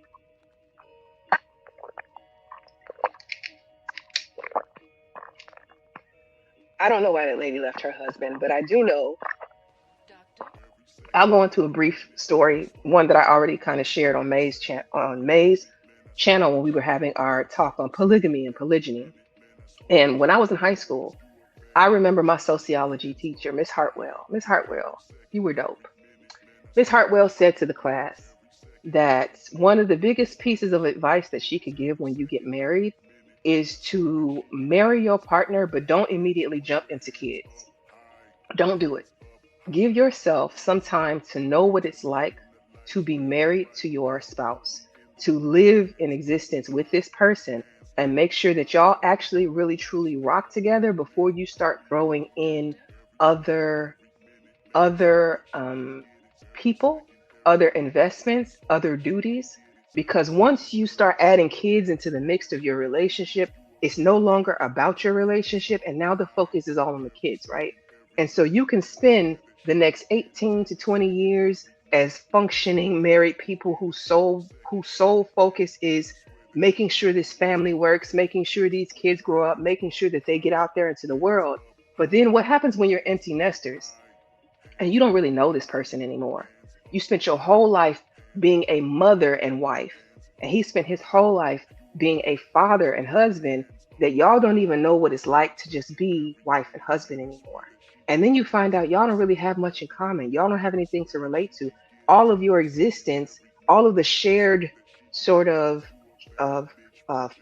I don't know why that lady left her husband, but I do know. I'll go into a brief story, one that I already kind of shared on May's channel when we were having our talk on polygamy and polygyny. And when I was in high school, I remember my sociology teacher, Miss Hartwell. Miss Hartwell, you were dope. Miss Hartwell said to the class that one of the biggest pieces of advice that she could give when you get married is to marry your partner, but don't immediately jump into kids. Don't do it. Give yourself some time to know what it's like to be married to your spouse, to live in existence with this person, and make sure that y'all actually really truly rock together before you start throwing in other other people, other investments, other duties. Because once you start adding kids into the mix of your relationship, it's no longer about your relationship. And now the focus is all on the kids, right? And so you can spend the next 18 to 20 years as functioning married people whose sole focus is making sure this family works, making sure these kids grow up, making sure that they get out there into the world. But then what happens when you're empty nesters? And you don't really know this person anymore. You spent your whole life being a mother and wife, and he spent his whole life being a father and husband, that y'all don't even know what it's like to just be wife and husband anymore. And then you find out y'all don't really have much in common. Y'all don't have anything to relate to. All of your existence, all of the shared sort of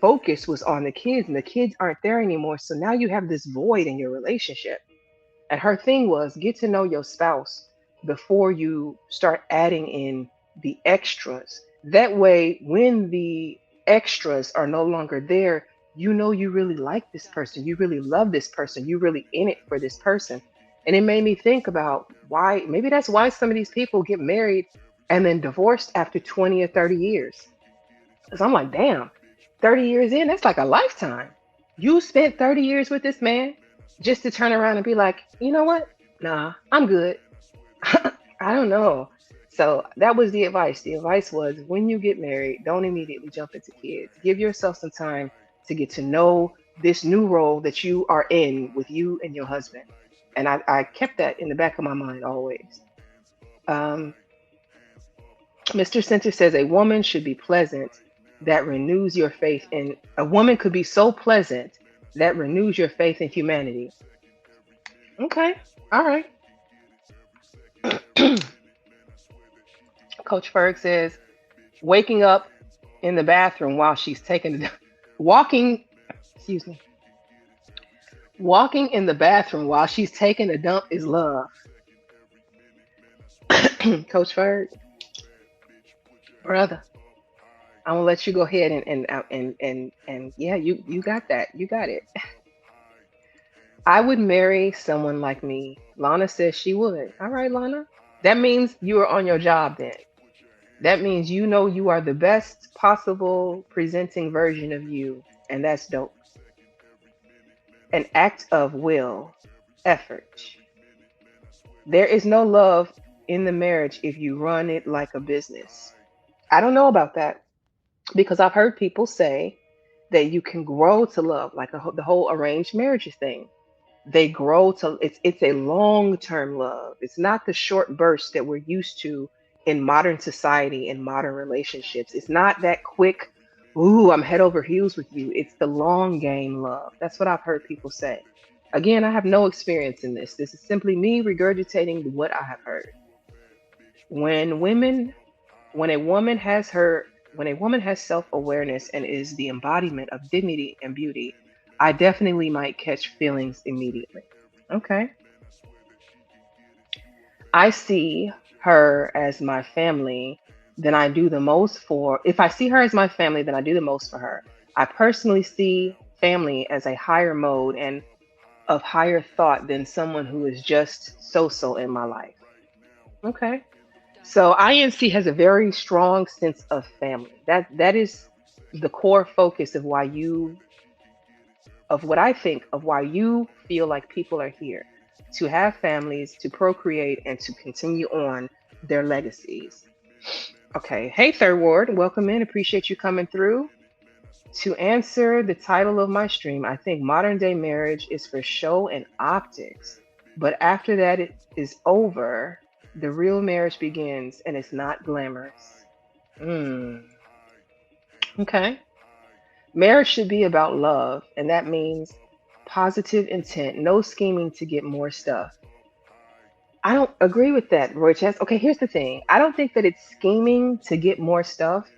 focus was on the kids, and the kids aren't there anymore. So now you have this void in your relationship. And her thing was get to know your spouse before you start adding in the extras. That way, when the extras are no longer there, you know you really like this person, you really love this person, you're really in it for this person. And it made me think about why, maybe that's why some of these people get married and then divorced after 20 or 30 years. Because I'm like, damn, 30 years in, that's like a lifetime. You spent 30 years with this man just to turn around and be like, you know what? Nah, I'm good. I don't know. So that was the advice. The advice was when you get married, don't immediately jump into kids. Give yourself some time to get to know this new role that you are in with you and your husband. And I kept that in the back of my mind always. Um, Mr. Center says a woman should be pleasant that renews your faith in a woman could be so pleasant that renews your faith in humanity. Okay. All right. Coach Ferg says waking up in the bathroom while she's taking the walking, excuse me, walking in the bathroom while she's taking a dump is love. Coach Ferg, brother, I'm gonna let you go ahead and yeah, you got that. You got it. I would marry someone like me. Lana says she would. All right, Lana. That means you are on your job then. That means you know you are the best possible presenting version of you, and that's dope. An act of will, effort. There is no love in the marriage if you run it like a business. I don't know about that because I've heard people say that you can grow to love, like the whole arranged marriages thing. They grow to it's a long-term love. It's not the short burst that we're used to in modern society and modern relationships. It's not that quick, ooh, I'm head over heels with you. It's the long game love. That's what I've heard people say. Again, I have no experience in this. This is simply me regurgitating what I have heard. When women, when a woman has her, when a woman has self-awareness and is the embodiment of dignity and beauty, I definitely might catch feelings immediately. Okay. I see her as my family, then I do the most for, if I see her as my family, then I do the most for her. I personally see family as a higher mode and of higher thought than someone who is just so in my life. Okay. So INC has a very strong sense of family. That is the core focus of why you of what I think of why you feel like people are here to have families, to procreate, and to continue on their legacies. Okay. Hey, Third Ward, welcome in. Appreciate you coming through. To answer the title of my stream, I think modern day marriage is for show and optics. But after that it is over, the real marriage begins and it's not glamorous. Mm, okay. Marriage should be about love, and that means positive intent, no scheming to get more stuff. I don't agree with that, Roy Chess. Okay, here's the thing. I don't think that it's scheming to get more stuff.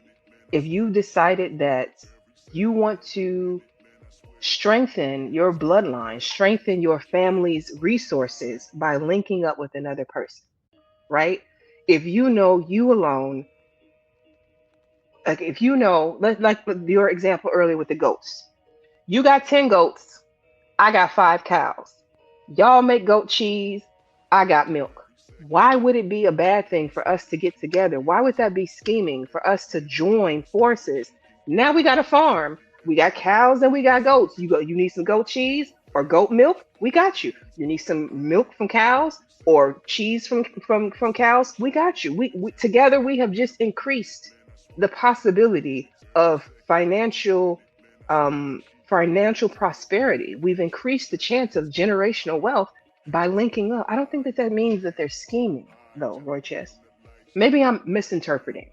If you've decided that you want to strengthen your bloodline, strengthen your family's resources by linking up with another person, right? If you know you alone, like if you know, like with your example earlier with the goats, you got 10 goats, I got 5 cows. Y'all make goat cheese, I got milk. Why would it be a bad thing for us to get together? Why would that be scheming for us to join forces? Now we got a farm. We got cows and we got goats. You need some goat cheese or goat milk? We got you. You need some milk from cows or cheese from cows? We got you. We together we have just increased the possibility of financial prosperity. We've increased the chance of generational wealth by linking up. I don't think that that means that they're scheming, though, Roy Chess. Maybe I'm misinterpreting.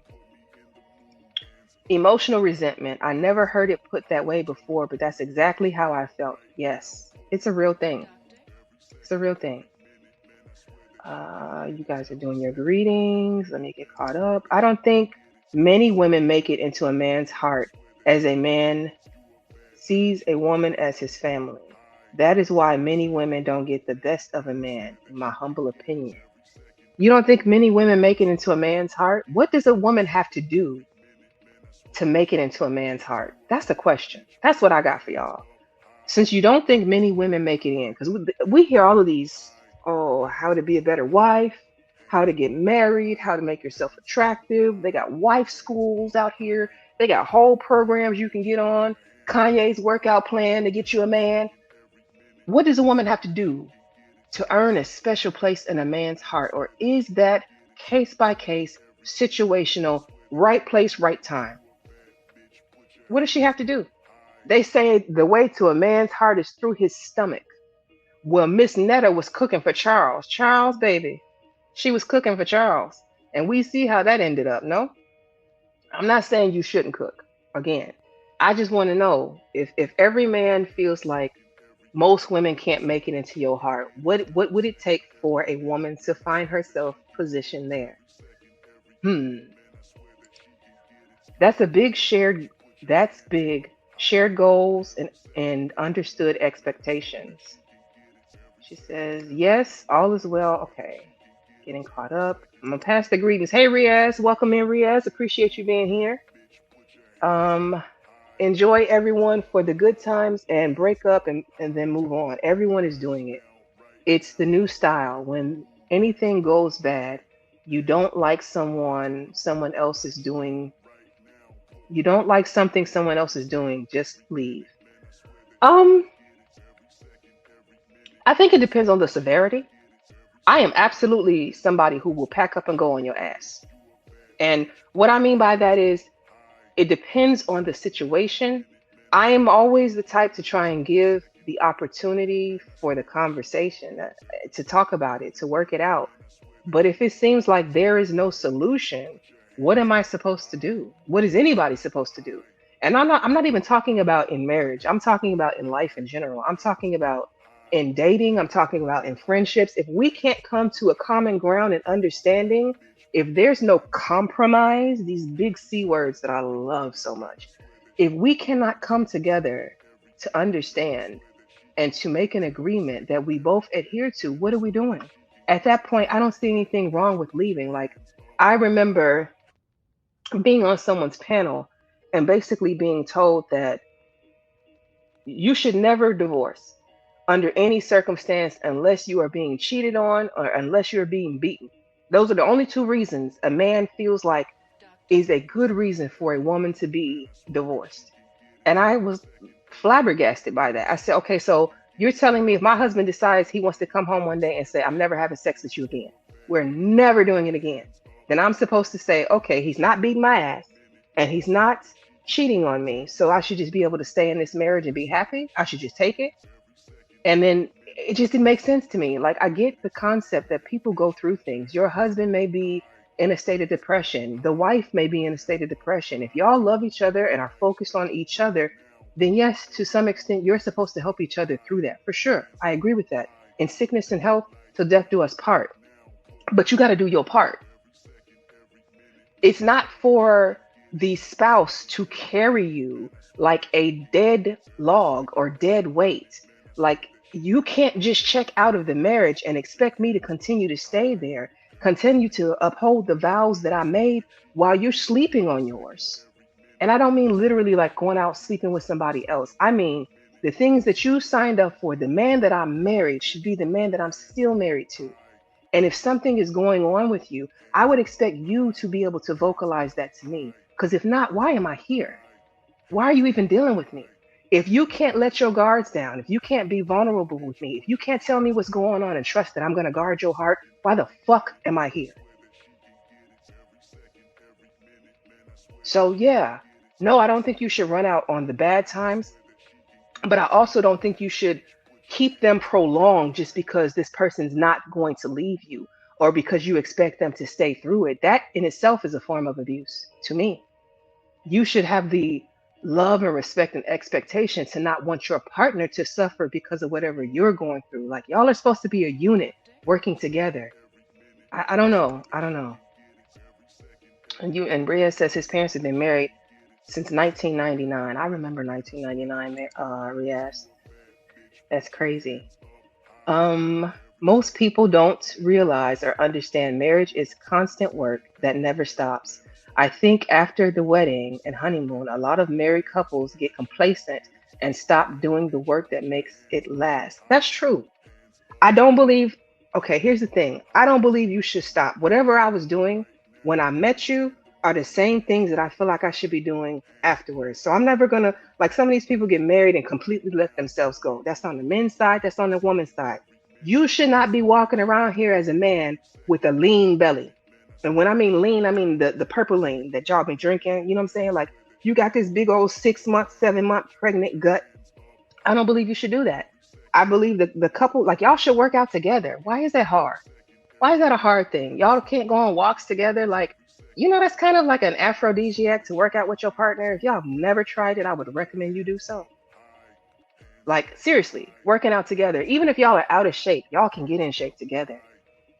Emotional resentment. I never heard it put that way before, but that's exactly how I felt. Yes, it's a real thing. It's a real thing. You guys are doing your greetings. Let me get caught up. I don't think many women make it into a man's heart as a man sees a woman as his family. That is why many women don't get the best of a man, in my humble opinion. You don't think many women make it into a man's heart? What does a woman have to do to make it into a man's heart? That's the question. That's what I got for y'all. Since you don't think many women make it in, because we hear all of these, oh, how to be a better wife, how to get married, how to make yourself attractive. They got wife schools out here. They got whole programs you can get on. Kanye's workout plan to get you a man. What does a woman have to do to earn a special place in a man's heart? Or is that case by case, situational, right place, right time. What does she have to do? They say the way to a man's heart is through his stomach. Well, Miss Netta was cooking for Charles. Charles, baby. She was cooking for Charles. And we see how that ended up, no? I'm not saying you shouldn't cook. Again, I just want to know if every man feels like most women can't make it into your heart, what would it take for a woman to find herself positioned there? Hmm. That's a big shared that's big. Shared goals and understood expectations. She says, yes, all is well. Okay. Getting caught up. I'm gonna pass the greetings. Hey Riaz, welcome in Riaz. Appreciate you being here. Um, enjoy everyone for the good times and break up and then move on. Everyone is doing it. It's the new style. When anything goes bad, you don't like someone else is doing, you don't like something someone else is doing, just leave. Um, I think it depends on the severity. I am absolutely somebody who will pack up and go on your ass. And what I mean by that is it depends on the situation. I am always the type to try and give the opportunity for the conversation to talk about it, to work it out. But if it seems like there is no solution, what am I supposed to do? What is anybody supposed to do? And I'm not even talking about in marriage. I'm talking about in life in general. I'm talking about in dating, I'm talking about in friendships. If we can't come to a common ground and understanding, if there's no compromise, these big C words that I love so much, if we cannot come together to understand and to make an agreement that we both adhere to, what are we doing? At that point, I don't see anything wrong with leaving. Like, I remember being on someone's panel and basically being told that you should never divorce under any circumstance unless you are being cheated on or unless you're being beaten. Those are the only two reasons a man feels like is a good reason for a woman to be divorced. And I was flabbergasted by that. I said, okay, so you're telling me if my husband decides he wants to come home one day and say, I'm never having sex with you again, we're never doing it again, then I'm supposed to say, okay, he's not beating my ass and he's not cheating on me. So I should just be able to stay in this marriage and be happy. I should just take it. And then it just didn't make sense to me. Like, I get the concept that people go through things. Your husband may be in a state of depression, the wife may be in a state of depression. If y'all love each other and are focused on each other, then yes, to some extent, you're supposed to help each other through that. For sure. I agree with that. In sickness and health, till death do us part. But you got to do your part. It's not for the spouse to carry you like a dead log or dead weight. Like, you can't just check out of the marriage and expect me to continue to stay there, continue to uphold the vows that I made while you're sleeping on yours. And I don't mean literally like going out sleeping with somebody else. I mean, the things that you signed up for, the man that I married should be the man that I'm still married to. And if something is going on with you, I would expect you to be able to vocalize that to me. Because if not, why am I here? Why are you even dealing with me? If you can't let your guards down, if you can't be vulnerable with me, if you can't tell me what's going on and trust that I'm going to guard your heart, why the fuck am I here? So, yeah, no, I don't think you should run out on the bad times, but I also don't think you should keep them prolonged just because this person's not going to leave you or because you expect them to stay through it. That in itself is a form of abuse to me. You should have the love and respect and expectation to not want your partner to suffer because of whatever you're going through. Like, y'all are supposed to be a unit working together. I don't know. I don't know. And Bria says his parents have been married since 1999. I remember 1999, Riaz. That's crazy. Most people don't realize or understand marriage is constant work that never stops. I think after the wedding and honeymoon, a lot of married couples get complacent and stop doing the work that makes it last. That's true. I don't believe, okay, here's the thing. I don't believe you should stop. Whatever I was doing when I met you are the same things that I feel like I should be doing afterwards. So I'm never gonna, like, some of these people get married and completely let themselves go. That's on the men's side, that's on the woman's side. You should not be walking around here as a man with a lean belly. And when I mean lean, I mean the purple lean that y'all been drinking. You know what I'm saying? Like you got this big old 6 month, 7 month pregnant gut. I don't believe you should do that. I believe that the couple, like y'all should work out together. Why is that hard? Why is that a hard thing? Y'all can't go on walks together. Like, that's kind of like an aphrodisiac to work out with your partner. If y'all have never tried it, I would recommend you do so. Like, seriously, working out together. Even if y'all are out of shape, y'all can get in shape together.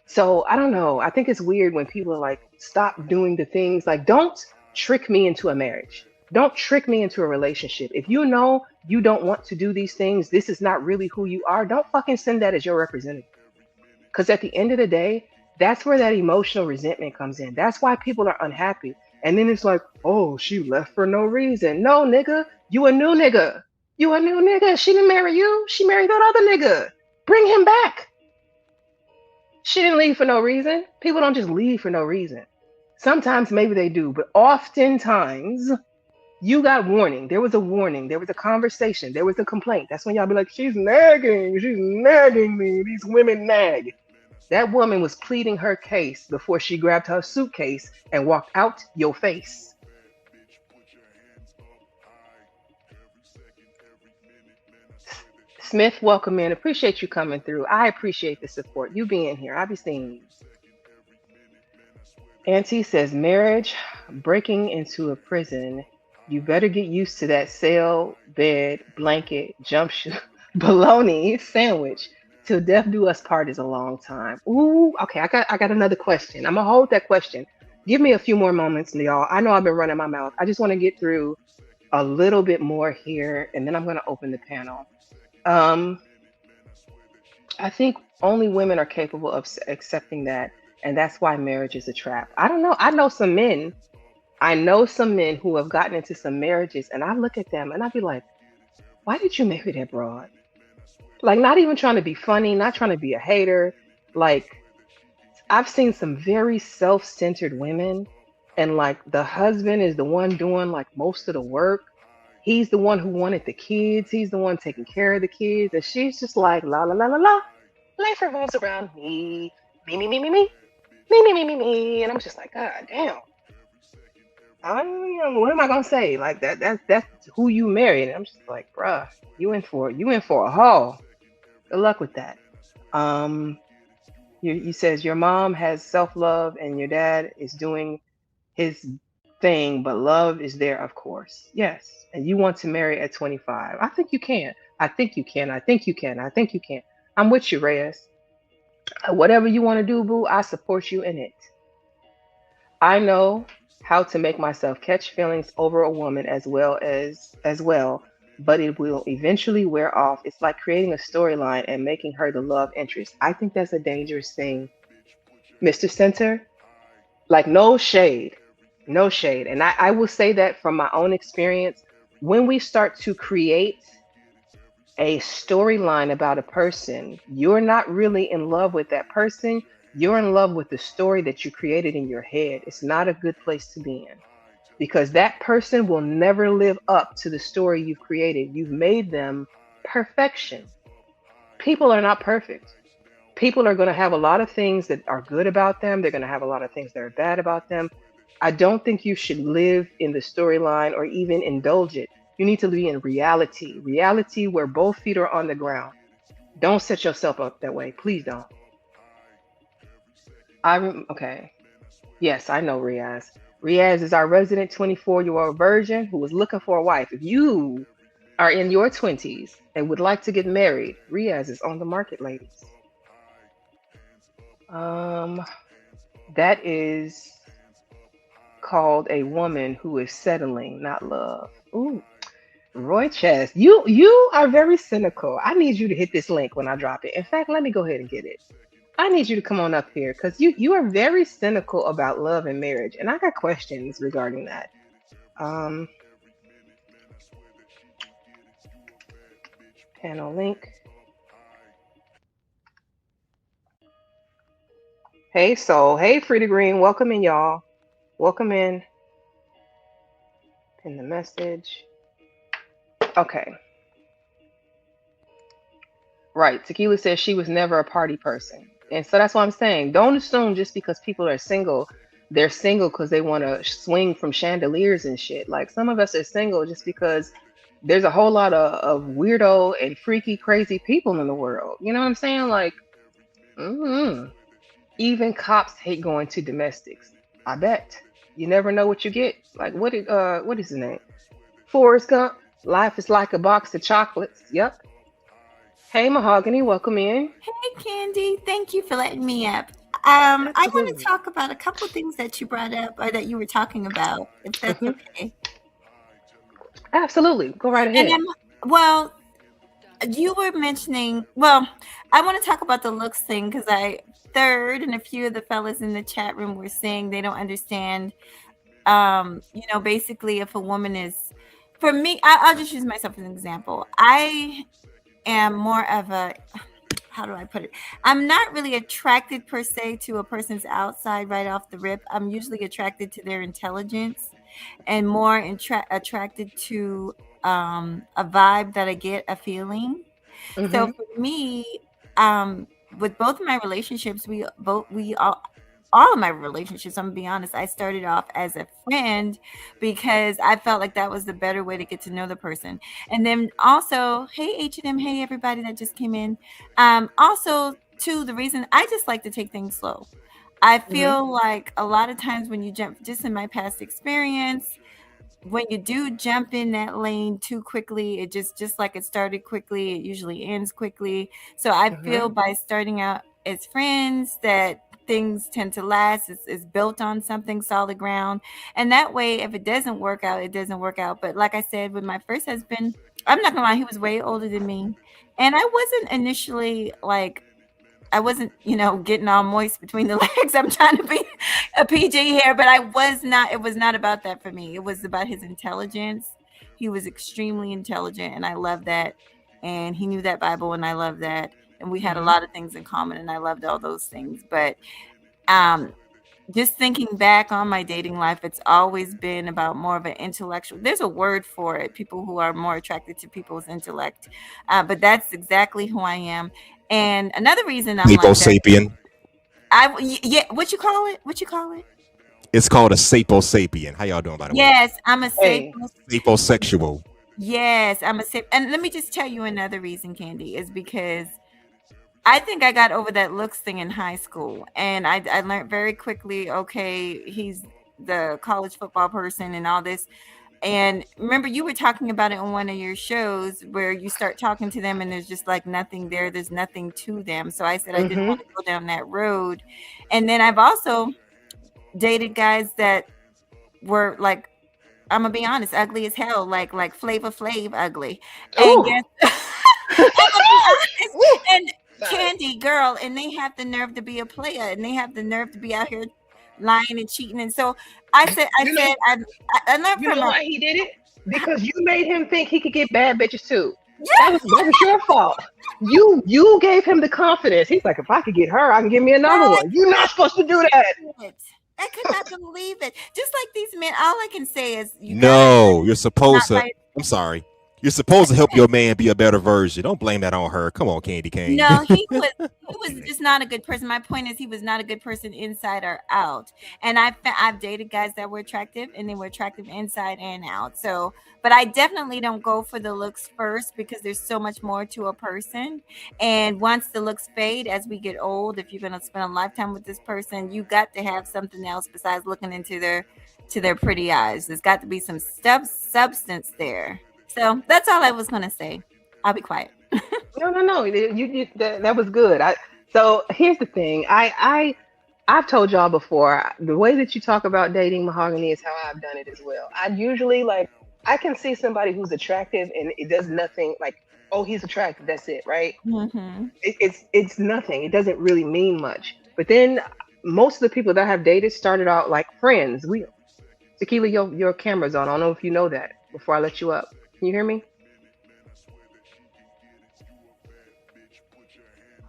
So I don't know. I think it's weird when people are like, stop doing the things. Like, don't trick me into a marriage. Don't trick me into a relationship. If you know you don't want to do these things, this is not really who you are, don't fucking send that as your representative. Because at the end of the day, that's where that emotional resentment comes in. That's why people are unhappy. And then it's like, oh, she left for no reason. No, nigga, you a new nigga. You a new nigga. She didn't marry you. She married that other nigga. Bring him back. She didn't leave for no reason. People don't just leave for no reason. Sometimes maybe they do, but oftentimes you got warning. There was a warning. There was a conversation. There was a complaint. That's when y'all be like, she's nagging. She's nagging me. These women nag. That woman was pleading her case before she grabbed her suitcase and walked out your face. Smith, welcome in. Appreciate you coming through. I appreciate the support. You being here. I be seeing you. Auntie says marriage, breaking into a prison. You better get used to that cell, bed, blanket, jump shoe, bologna sandwich. Till death do us part is a long time. Ooh, okay. I got another question. I'm gonna hold that question. Give me a few more moments, y'all. I know I've been running my mouth. I just want to get through a little bit more here, and then I'm gonna open the panel. Um, I think only women are capable of accepting that, and that's why marriage is a trap. I don't know. I know some men. I know some men who have gotten into some marriages, and I look at them and I be like, "Why did you marry that broad?" Like, not even trying to be funny, not trying to be a hater. Like, I've seen some very self-centered women, and like the husband is the one doing like most of the work. He's the one who wanted the kids. He's the one taking care of the kids, and she's just like la la la la la. Life revolves around me, me, me, me, me, me, me, me, me, me, me, and I'm just like, God damn. What am I gonna say? Like that? That's who you married. And I'm just like, bruh, you in for a haul. Good luck with that. Um, you says your mom has self love and your dad is doing his thing, but love is there, of course. Yes, and you want to marry at 25. I think you can. I think you can. I think you can. I think you can. I'm with you, Reyes. Whatever you want to do, boo, I support you in it. I know how to make myself catch feelings over a woman as well, but it will eventually wear off. It's like creating a storyline and making her the love interest. I think that's a dangerous thing, Mr. Center. Like no shade, no shade. And I will say that from my own experience, when we start to create a storyline about a person, you're not really in love with that person. You're in love with the story that you created in your head. It's not a good place to be in because that person will never live up to the story you've created. You've made them perfection. People are not perfect. People are going to have a lot of things that are good about them. They're going to have a lot of things that are bad about them. I don't think you should live in the storyline or even indulge it. You need to be in reality where both feet are on the ground. Don't set yourself up that way. Please don't. Okay. Yes, I know Riaz. Riaz is our resident 24-year-old virgin who is looking for a wife. If you are in your 20s and would like to get married, Riaz is on the market, ladies. Um, that is called a woman who is settling, not love. Ooh, Roy Chess, you are very cynical. I need you to hit this link when I drop it. In fact, let me go ahead and get it. I need you to come on up here because you are very cynical about love and marriage, and I got questions regarding that. Um, Panel link. Hey Soul, hey Frida Green, welcome in y'all. Welcome in. Pin the message. Okay. Right. Tequila says she was never a party person. And so that's what I'm saying. Don't assume just because people are single they're single because they want to swing from chandeliers and shit. Like some of us are single just because there's a whole lot of weirdo and freaky, crazy people in the world. You know what I'm saying? Like, mm even cops hate going to domestics. I bet. You never know what you get. Like, what is his name? Forrest Gump. Life is like a box of chocolates. Yep. Hey, Mahogany, welcome in. Hey, Candy. Thank you for letting me up. I want to Absolutely. talk about a couple of things that you brought up or that you were talking about, if that's hmm okay. Absolutely. Go right And ahead. well, you were mentioning, well, I want to talk about the looks thing because Third and a few of the fellas in the chat room were saying they don't understand, basically if a woman is, for me, I'll just use myself as an example. I am more of a, how do I put it? I'm not really attracted per se to a person's outside right off the rip. I'm usually attracted to their intelligence and more attracted to a vibe that I get, a feeling. So hmm for me, um, with both of my relationships, we all of my relationships, I'm gonna be honest, I started off as a friend because I felt like that was the better way to get to know the person. And then also, hey H&M, hey everybody that just came in. Also, too, the reason I just like to take things slow. I hmm feel like a lot of times when you jump, just in my past experience, when you do jump in that lane too quickly, it just like it started quickly, it usually ends quickly. So I hmm feel by starting out as friends that things tend to last. It's built on something solid ground. And that way, if it doesn't work out, it doesn't work out. But like I said, with my first husband, I'm not gonna lie, he was way older than me. And I wasn't initially like, I wasn't, getting all moist between the legs. I'm trying to be a PG here, but I was not. It was not about that for me. It was about his intelligence. He was extremely intelligent, and I love that. And he knew that Bible, and I love that. And we had a hmm lot of things in common, and I loved all those things. But um, just thinking back on my dating life, it's always been about more of an intellectual. There's a word for it. People who are more attracted to people's intellect, but that's exactly who I am. And another reason I'm Sapo like that, sapien. yeah, what you call it? What you call it? It's called a sapo sapien. How y'all doing, by the way? Yes, I'm a Hey. sapos. Saposexual. Yes, I'm a sap. And let me just tell you another reason, Candy, is because I think I got over that looks thing in high school, and I learned very quickly. Okay, he's the college football person and all this. And remember, you were talking about it on one of your shows where you start talking to them and there's just like nothing there. There's nothing to them. So I said I didn't hmm want to go down that road. And then I've also dated guys that were like, I'm gonna be honest, ugly as hell, like Flavor Flav ugly. And Ooh. guess I'm gonna be honest. Ooh. And Sorry. Candy girl, and they have the nerve to be a player, and they have the nerve to be out here lying and cheating. And so I You said know, I learned you from know her. why he did it? Because you made him think he could get bad bitches too. That was your fault. You gave him the confidence. He's like, if I could get her, I can get me another I one. You're not supposed to do that. believe it. I could not believe it. Just like these men, all I can say is you gotta No, you're supposed not to. buy. I'm sorry. You're supposed to help your man be a better version. Don't blame that on her. Come on, Candy Cane. No, he was just not a good person. My point is he was not a good person inside or out. And I've dated guys that were attractive and they were attractive inside and out. So, but I definitely don't go for the looks first because there's so much more to a person. And once the looks fade as we get old, if you're going to spend a lifetime with this person, you got to have something else besides looking into their pretty eyes. There's got to be some substance there. So, that's all I was going to say. I'll be quiet. No, no, no. That was good. So here's the thing. I've told y'all before. The way that you talk about dating Mahogany is how I've done it as well. I usually like I can see somebody who's attractive and it does nothing. Like, oh, he's attractive. That's it, right? Mhm. It's nothing. It doesn't really mean much. But then most of the people that I have dated started out like friends. We Tequila, your camera's on. I don't know if you know that. Before I let you up, can you hear me?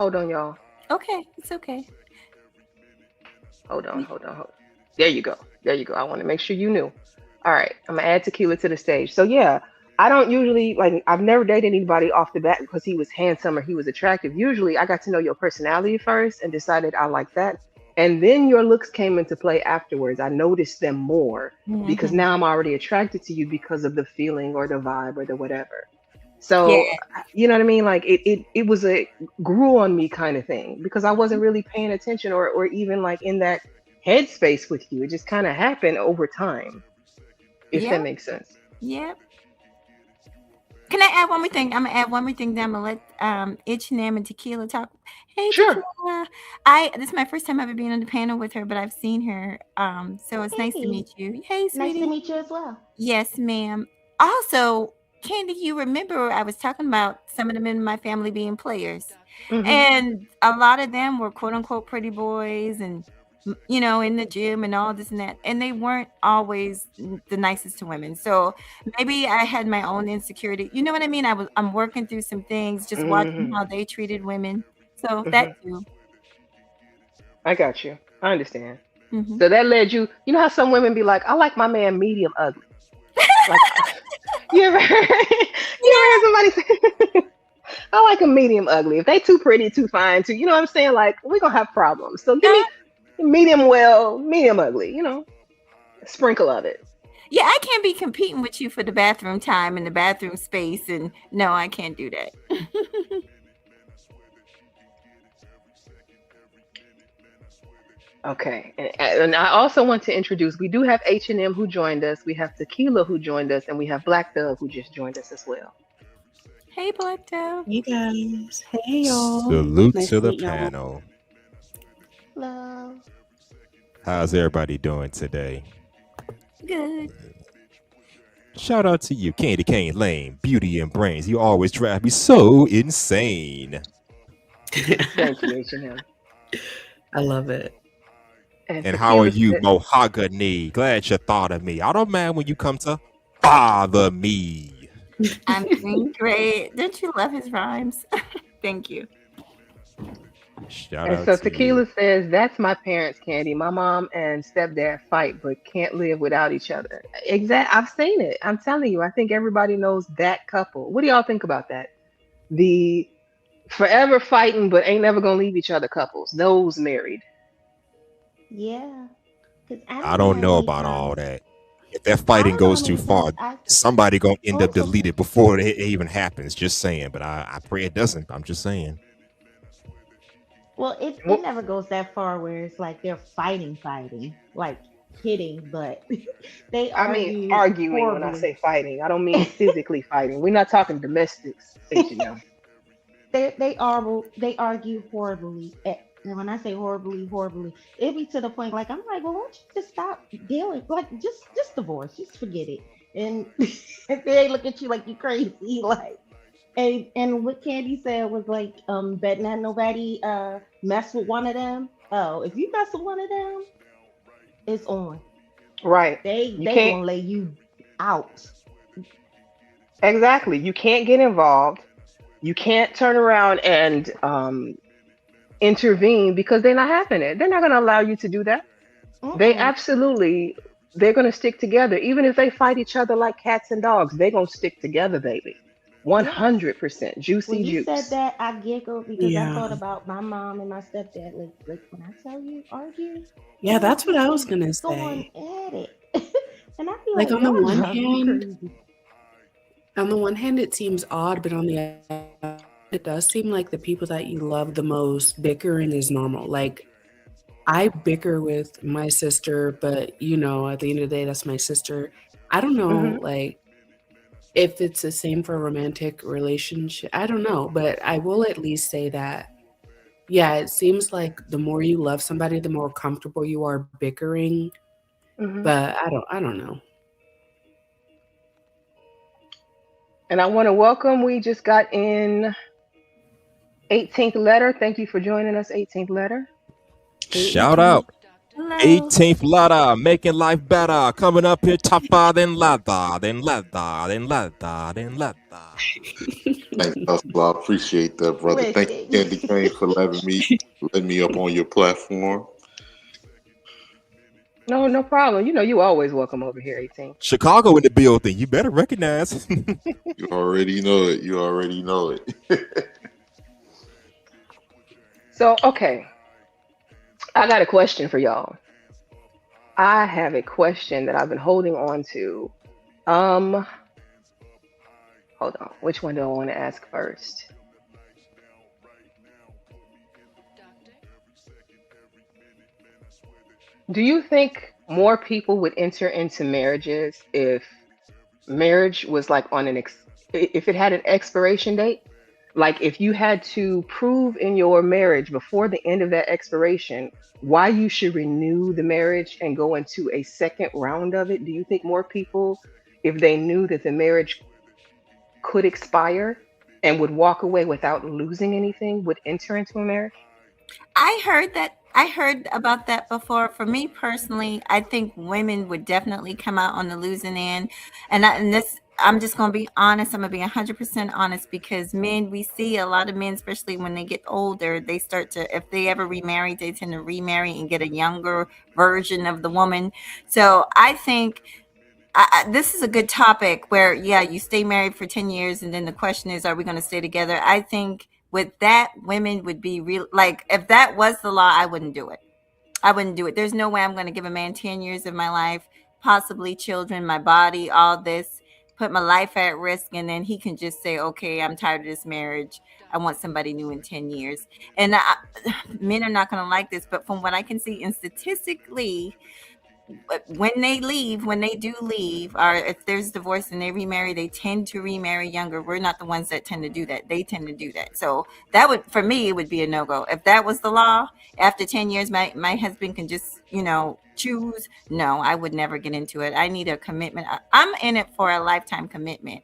Hold on, y'all. Okay, it's okay. Hold on, hold on, hold on. There you go. There you go. I want to make sure you knew. All right, I'm gonna add Tequila to the stage. So yeah, I don't usually like. I've never dated anybody off the bat because he was handsome or he was attractive. Usually, I got to know your personality first and decided I like that, And then your looks came into play afterwards. I noticed them more because Mhm. now I'm already attracted to you because of the feeling or the vibe or the whatever. Yeah. So, you know what I mean? Like it was a grew on me kind of thing because I wasn't really paying attention or even like in that headspace with you. It just kind of happened over time, if Yeah. that makes sense. Yeah. Can I add one more thing? I'm gonna add one more thing. Then I'm gonna let H&M and Tequila talk. Hey, Sure. Tequila. This is my first time ever being on the panel with her, but I've seen her. So it's nice to Hey, meet you. Hey, nice to sweetie. meet you as well. Yes, ma'am. Also, Candy, you remember I was talking about some of them in my family being players, Hmm. and a lot of them were quote unquote pretty boys and in the gym and all this and that, and they weren't always the nicest to women. So maybe I had my own insecurity. You know what I mean? I'm working through some things, just watching Hmm. how they treated women. So that Hmm. too. I got you. I understand. Hmm. So that led you. You know how some women be like, "I like my man medium ugly." Like, you ever you ever heard somebody say, "I like a medium ugly"? If they too pretty, too fine, too, you know what I'm saying? Like, we're gonna have problems. So give Yeah. me medium well, medium ugly. A sprinkle of it. Yeah, I can't be competing with you for the bathroom time and the bathroom space. And no, I can't do that. Okay, and I also want to introduce. We do have H&M who joined us. We have Tequila who joined us, and we have Black Dove who just joined us as well. Hey, Black Dove. Hey guys. Hey y'all. Salute Nice to to the meet y'all. panel. Hello. How's everybody doing today? Good. Shout out to you, Candy Cane Lane, Beauty and Brains. You always drive me so insane. Thank you, H&M. I love it. And And how are Tequila you, said, Mahogany? Glad you thought of me. I don't mind when you come to bother me. I'm doing great. Don't you love his rhymes? Thank you. Shout and out so to you. Tequila says, "That's my parents' Candy. My mom and stepdad fight, but can't live without each other." Exact. I've seen it. I'm telling you. I think everybody knows that couple. What do y'all think about that? The forever fighting, but ain't never gonna leave each other couples. Those married. Yeah, because I I don't know don't how know many about all times. that. If that I fighting don't know how goes too many times far, I. somebody gonna end Oh, up it's okay. deleted before it even happens. Just saying. But I pray it doesn't. I'm just saying. Well, it Well, never goes that far where it's like they're fighting, like hitting, but they I mean, argue arguing when I horribly. say fighting, I don't mean physically fighting. We're not talking domestics, H&M. They argue horribly. And when I say horribly, it be to the point like I'm like, well, won't you just stop dealing? Like, just divorce, just forget it. And if they look at you like you crazy, like, and what Candy said was like, betting that nobody mess with one of them. Oh, if you mess with one of them, it's on. Right. They You they can't gonna lay you out. exactly. You can't get involved. You can't turn around and intervene because they're not having it. They're not going to allow you to do that. They Mm-mm. absolutely they're going to stick together even if they fight each other like cats and dogs. They're going to stick together, baby. Yes. 100% When juicy you said juice. that, I giggled because I Yeah. thought about my mom and my stepdad. Like when I tell you argue, Yeah, they that's what just I was be gonna going say. at it, and I be Like like, y'all drive me crazy. on the one hand it seems odd, but on the other, it does seem like the people that you love the most bickering is normal. Like I bicker with my sister, but at the end of the day, that's my sister. I don't know, Hmm. like if it's the same for a romantic relationship. I don't know, but I will at least say that yeah, it seems like the more you love somebody, the more comfortable you are bickering. Hmm. But I don't know. And I want to welcome. We just got in 18th letter. Thank you for joining us, 18th letter. Shout 18. out. Hello. 18th ladder, making life better. Coming up here tougher than leather, than leather, than leather, than leather. Thanks, Hustle. I appreciate that, brother. Thank you, Listen, Candy Cane, for letting me up on your platform. No, no problem. You always welcome over here, 18. Chicago in the building. You better recognize. You already know it. You already know it. So, okay. I got a question for y'all. I have a question that I've been holding on to. Um, Hold on. Which one do I want to ask first? Do you think more people would enter into marriages if marriage was like on if it had an expiration date? Like if you had to prove in your marriage before the end of that expiration why you should renew the marriage and go into a second round of it, do you think more people, if they knew that the marriage could expire and would walk away without losing anything, would enter into a marriage? I heard about that before. For me personally, I think women would definitely come out on the losing end. And this, I'm just going to be honest. I'm going to be 100% honest, because men, we see a lot of men, especially when they get older, they start to, if they ever remarry, they tend to remarry and get a younger version of the woman. So I think this is a good topic where, yeah, you stay married for 10 years and then the question is, are we going to stay together? I think with that, women would be real. Like, if that was the law, I wouldn't do it. I wouldn't do it. There's no way I'm going to give a man 10 years of my life, possibly children, my body, all this, put my life at risk. And then he can just say, okay, I'm tired of this marriage. I want somebody new in 10 years. And men are not going to like this. But from what I can see, and statistically, when they do leave, or if there's divorce and they remarry, they tend to remarry younger. We're not the ones that tend to do that. They tend to do that. So that would, for me, it would be a no-go. If that was the law, after 10 years, my husband can just, choose. No, I would never get into it. I need a commitment. I'm in it for a lifetime commitment.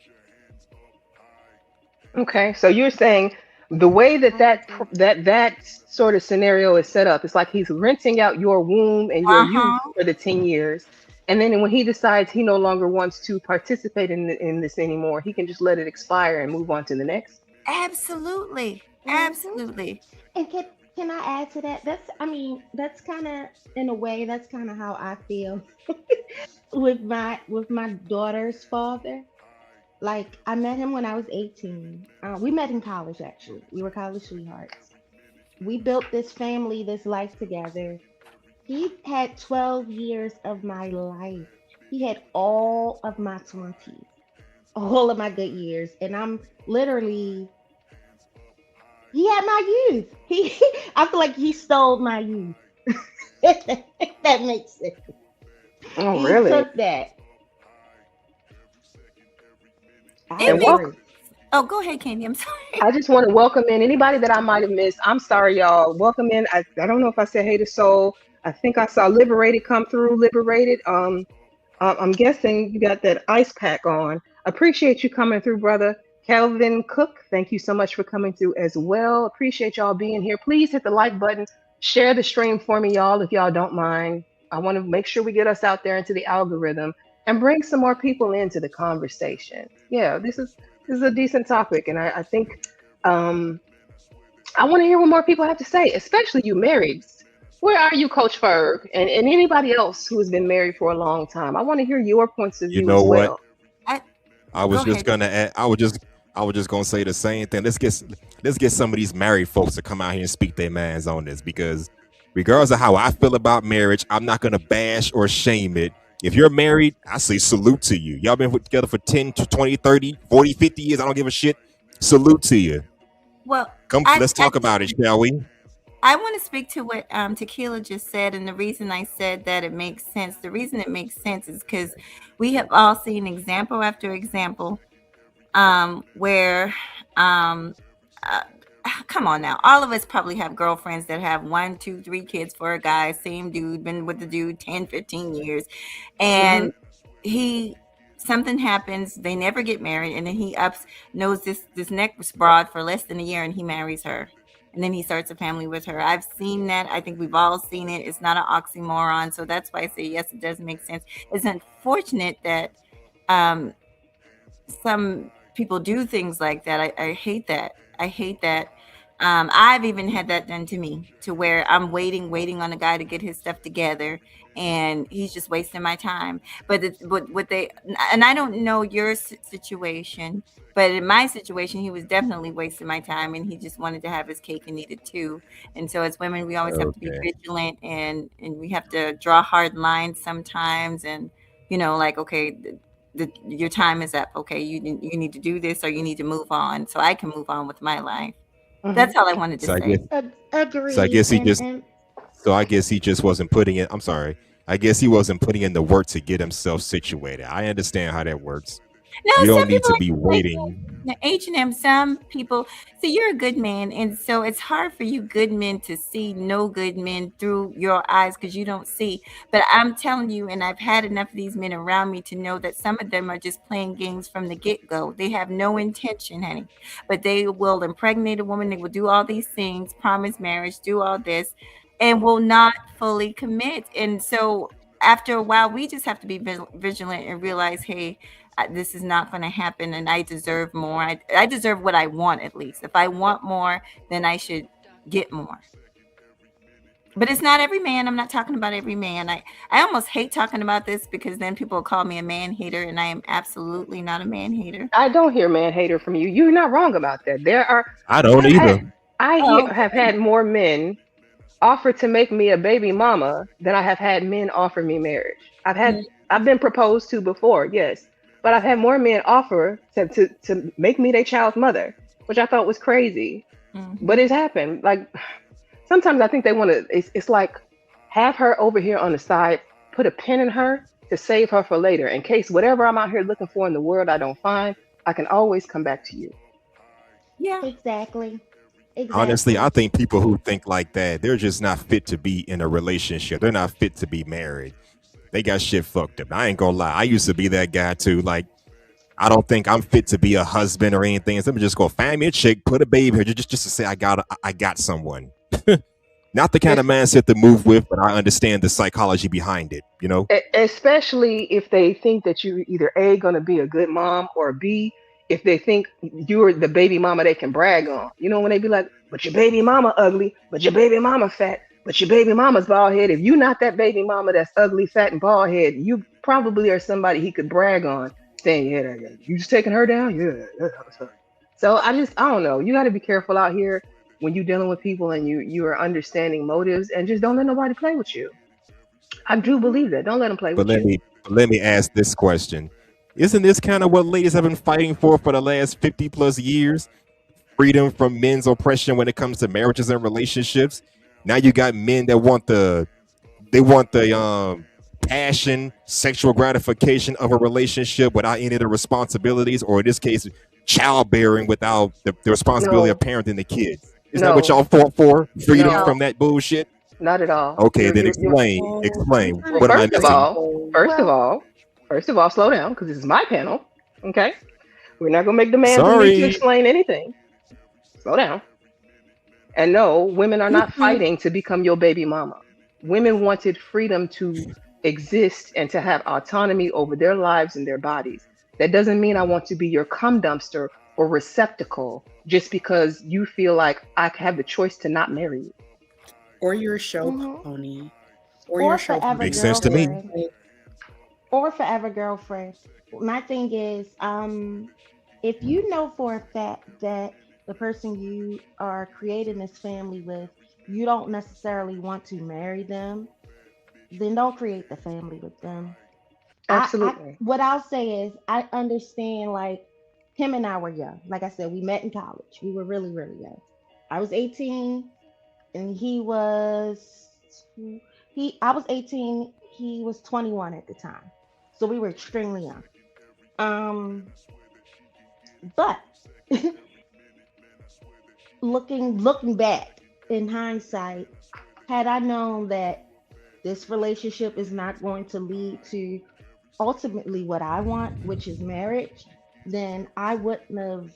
Okay, so you're saying the way that sort of scenario is set up, it's like he's renting out your womb and your youth Uh-huh. for the 10 years. And then when he decides he no longer wants to participate in this anymore, he can just let it expire and move on to the next. Absolutely. Mhm. Absolutely. And can I add to that? That's kind of, in a way, that's kind of how I feel with my daughter's father. Like, I met him when I was 18. We met in college, actually. We were college sweethearts. We built this family, this life together. He had 12 years of my life. He had all of my 20s, all of my good years. And I'm literally, he had my youth. I feel like he stole my youth. If that makes sense. Oh, He really? took that. I It And makes, welcome. agree. oh, go ahead, Candy. I'm sorry. I just want to welcome in anybody that I might have missed. I'm sorry, y'all. Welcome in. I don't know if I said hey to Soul. I think I saw Liberated come through. Liberated. I'm guessing you got that ice pack on. Appreciate you coming through, brother. Calvin Cook, thank you so much for coming through as well. Appreciate y'all being here. Please hit the like button. Share the stream for me, y'all, if y'all don't mind. I want to make sure we get us out there into the algorithm and bring some more people into the conversation. Yeah, this is a decent topic, and I think um, I want to hear what more people have to say, especially you marrieds. Where are you, Coach Ferg, and anybody else who has been married for a long time? I want to hear your points of You view know as what? well. I I was Go just ahead. gonna add, I was just gonna say the same thing. Let's get some of these married folks to come out here and speak their minds on this, because regardless of how I feel about marriage, I'm not gonna bash or shame it. If you're married, I say salute to you. Y'all been together for 10 to 20, 30, 40, 50 years. I don't give a shit. Salute to you. Well, Come, I, let's I talk about it, shall we? I want to speak to what Tequila just said, and the reason I said that it makes sense. The reason it makes sense is because we have all seen example after example, where, um, uh, come on now, all of us probably have girlfriends that have 1, 2, 3 kids for a guy, same dude, been with the dude 10, 15 years, Hmm. and he something happens, they never get married, and then he knows this next broad for less than a year, and he marries her, and then he starts a family with her. I've seen that. I think we've all seen it. It's not an oxymoron. So that's why I say yes, it does make sense. It's unfortunate that um some people do things like that. I hate that. I hate that. I've even had that done to me, to where I'm waiting on a guy to get his stuff together, and he's just wasting my time. But what they, and I don't know your situation, but in my situation, he was definitely wasting my time, and he just wanted to have his cake and eat it too. And so, as women, we always have to be Okay. vigilant, and we have to draw hard lines sometimes, and like, okay. Your time is up. Okay, you need to do this, or you need to move on, so I can move on with my life. Hmm. That's all I wanted to So I guess say. so I Agreed. guess he just so I guess he just wasn't putting in I'm sorry. I guess he wasn't putting in the work to get himself situated. I understand how that works. No, You don't some need people to like be to play waiting. the H&M. Some people, so you're a good man, and so it's hard for you good men to see no good men through your eyes because you don't see. But I'm telling you, and I've had enough of these men around me to know that some of them are just playing games from the get-go. They have no intention, honey, but they will impregnate a woman. They will do all these things, promise marriage, do all this, and will not fully commit. And so after a while, we just have to be vigilant and realize, hey, this is not going to happen, and I deserve more. I deserve what I want. At least if I want more, then I should get more. But it's not every man. I'm not talking about every man. I almost hate talking about this because then people call me a man hater, and I am absolutely not a man hater. I don't hear man hater from you. You're not wrong about that. There are, I don't I've had, either. Oh, have had more men offer to make me a baby mama than I have had men offer me marriage. I've been proposed to before, yes, but I've had more men offer to make me their child's mother, which I thought was crazy. But mm-hmm. it's happened. Like sometimes I think they want to. It's like have her over here on the side, put a pin in her to save her for later, in case whatever I'm out here looking for in the world I don't find. I can always come back to you. Yeah. Exactly. Honestly, I Exactly. think people who think like that, they're just not fit to be in a relationship. They're not fit to be married. They got shit fucked up. I ain't gonna lie. I used to be that guy too. Like, I don't think I'm fit to be a husband or anything. So let me just go find me a chick, put a baby here, just to say I got someone. Not the kind of It's mindset to move with, but I understand the psychology behind it. You know. especially if they think that you're either A, going to be a good mom, or B, if they think you're the baby mama they can brag on. You know, when they be like, but your baby mama ugly, but your baby mama fat, but your baby mama's bald head. If you're not that baby mama that's ugly, fat, and bald head, you probably are somebody he could brag on, saying, yeah, you just taking her down? Yeah, that's her. So I don't know. You got to be careful out here when you're dealing with people and you are understanding motives, and just don't let nobody play with you. I do believe that. Don't let them play But with you. let me ask this question: isn't this kind of what ladies have been fighting for the last 50 plus years? Freedom from men's oppression when it comes to marriages and relationships. Now you got men that want the passion, sexual gratification of a relationship without any of the responsibilities, or in this case, childbearing without the responsibility of No, parenting the kids. Isn't that what no, y'all fought for? Freedom no, No. from that bullshit? not at all. Okay, then You're explain. Oh, I'm Explain. kind well, of What am I first of missing? all, confused. first of Well, all, first of all, slow down because this is my panel. Okay. We're not gonna make demands on me to Sorry. explain anything. Slow down. And no, women are not Mm-mm. fighting to become your baby mama. Women wanted freedom to exist and to have autonomy over their lives and their bodies. That doesn't mean I want to be your cum dumpster or receptacle just because you feel like I have the choice to not marry you. Or you're a show hmm pony. Or you're a or show forever pony. Makes sense to Like, me. girlfriend, or forever girlfriend. My thing is, if you know for a fact that the person you are creating this family with, you don't necessarily want to marry them, then don't create the family with them. I Absolutely. what I'll say is I understand, like, him and I were young. Like I said, we met in college. We were really, really young. I was 18 and I was 18, he was 21 at the time. So we were extremely young. Um but looking back in hindsight, had I known that this relationship is not going to lead to ultimately what I want, which is marriage, then I wouldn't have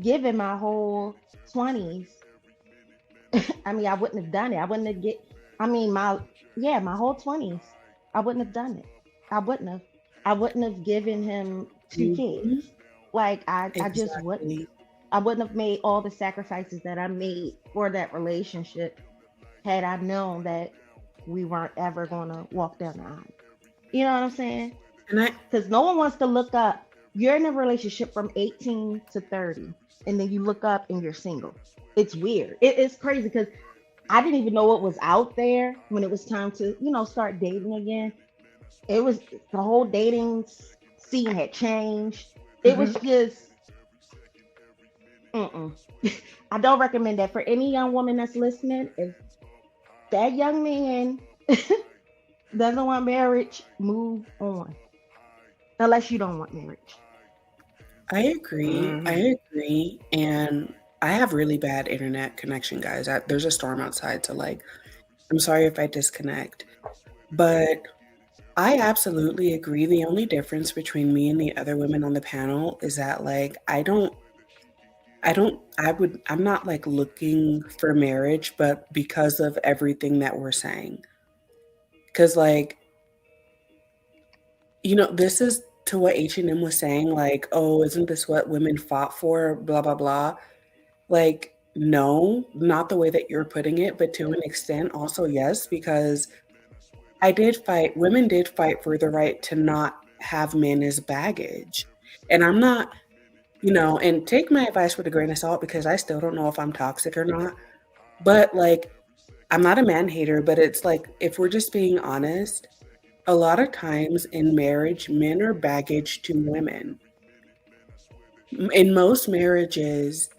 given my whole 20s. I mean, I wouldn't have done it. I wouldn't have get I mean my yeah, my whole 20s. I wouldn't have done it. I wouldn't have. I wouldn't have given him two mhm, kids. Like I just wouldn't. exactly. I wouldn't have made all the sacrifices that I made for that relationship had I known that we weren't ever gonna walk down the aisle. You know what I'm saying? And I Because no one wants to look up. You're in a relationship from 18 to 30, and then you look up and you're single. It's weird. It's crazy because I didn't even know what was out there when it was time to, start dating again. It was the whole dating scene had changed. It was just, mm-mm. I don't recommend that for any young woman that's listening. If that young man doesn't want marriage, move on. Unless you don't want marriage. I agree. I agree. And I have really bad internet connection, guys. There's a storm outside, so like, I'm sorry if I disconnect. But I absolutely agree. The only difference between me and the other women on the panel is that like I'm not like looking for marriage, but because of everything that we're saying. Because like, this is to what H&M was saying, like, oh, isn't this what women fought for? Blah, blah, blah. Like, no, not the way that you're putting it, but to an extent also yes, because women did fight for the right to not have men as baggage. And I'm not, and take my advice with a grain of salt because I still don't know if I'm toxic or not. But like, I'm not a man hater, but it's like, if we're just being honest, a lot of times in marriage, men are baggage to women. In most marriages,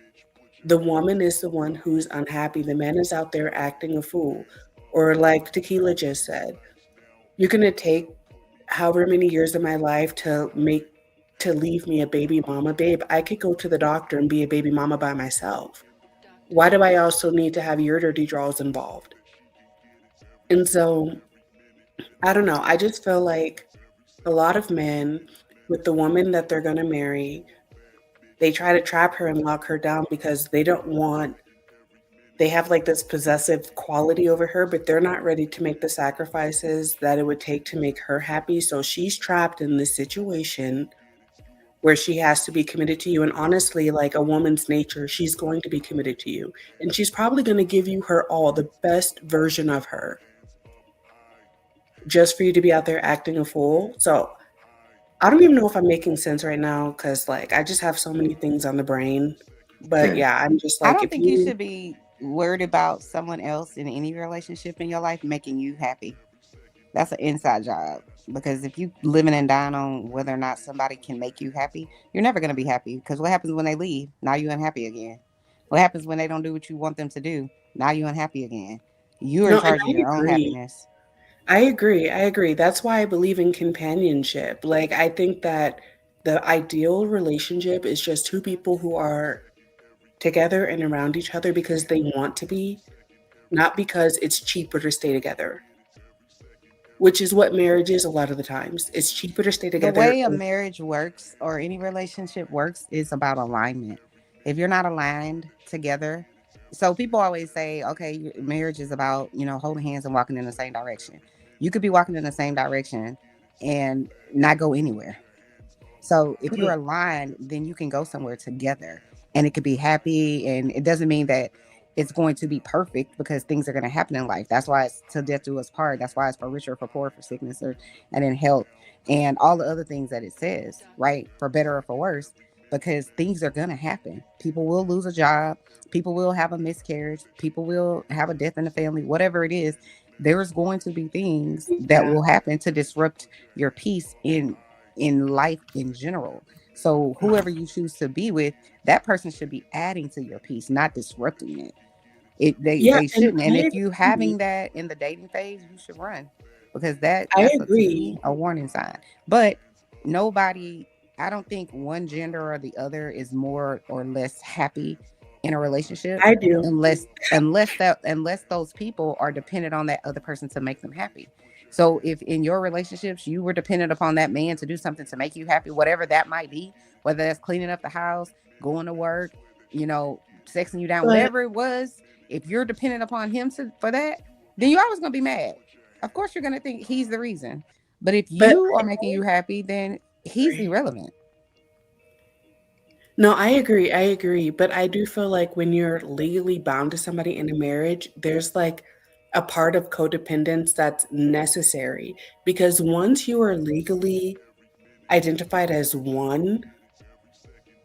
the woman is the one who's unhappy. The man is out there acting a fool. Or like Tequila just said, you're going to take however many years of my life to leave me a baby mama. Babe, I could go to the doctor and be a baby mama by myself. Why do I also need to have your dirty draws involved? And so, I don't know. I just feel like a lot of men with the woman that they're going to marry, they try to trap her and lock her down because they have like this possessive quality over her, but they're not ready to make the sacrifices that it would take to make her happy. So she's trapped in this situation where she has to be committed to you. And honestly, like a woman's nature, she's going to be committed to you. And she's probably going to give you her all, the best version of her, just for you to be out there acting a fool. So I don't even know if I'm making sense right now because like I just have so many things on the brain. But yeah, I'm just I like, don't think you should be worried about someone else in any relationship in your life making you happy. That's an inside job. Because if you living and dying on whether or not somebody can make you happy, you're never going to be happy. Because what happens when they leave? Now you're unhappy again. What happens when they don't do what you want them to do? Now you're unhappy again. You're in charge of your own happiness. I agree. That's why I believe in companionship. Like, I think that the ideal relationship is just two people who are together and around each other because they want to be, not because it's cheaper to stay together. Which is what marriage is a lot of the times. It's cheaper to stay together. The way a marriage works or any relationship works is about alignment. If you're not aligned together, so people always say, okay, marriage is about, holding hands and walking in the same direction. You could be walking in the same direction and not go anywhere. So if you're aligned, then you can go somewhere together and it could be happy. And it doesn't mean that it's going to be perfect because things are going to happen in life. That's why it's till death do us part. That's why it's for richer, for poor, for sickness, and in health, and all the other things that it says, right? For better or for worse, because things are going to happen. People will lose a job. People will have a miscarriage. People will have a death in the family, whatever it is. There's going to be things that will happen to disrupt your peace in life in general. So whoever you choose to be with, that person should be adding to your peace, not disrupting it. They shouldn't. And if you having that in the dating phase, you should run, because that's a warning sign. But I don't think one gender or the other is more or less happy in a relationship. I do. Unless those people are dependent on that other person to make them happy. So if in your relationships you were dependent upon that man to do something to make you happy, whatever that might be, whether that's cleaning up the house, going to work, sexing you down, whatever it was, if you're dependent upon him for that, then you're always going to be mad. Of course, you're going to think he's the reason. But if you are making you happy, then he's irrelevant. No, I agree. I agree. But I do feel like when you're legally bound to somebody in a marriage, there's like a part of codependence that's necessary because once you are legally identified as one,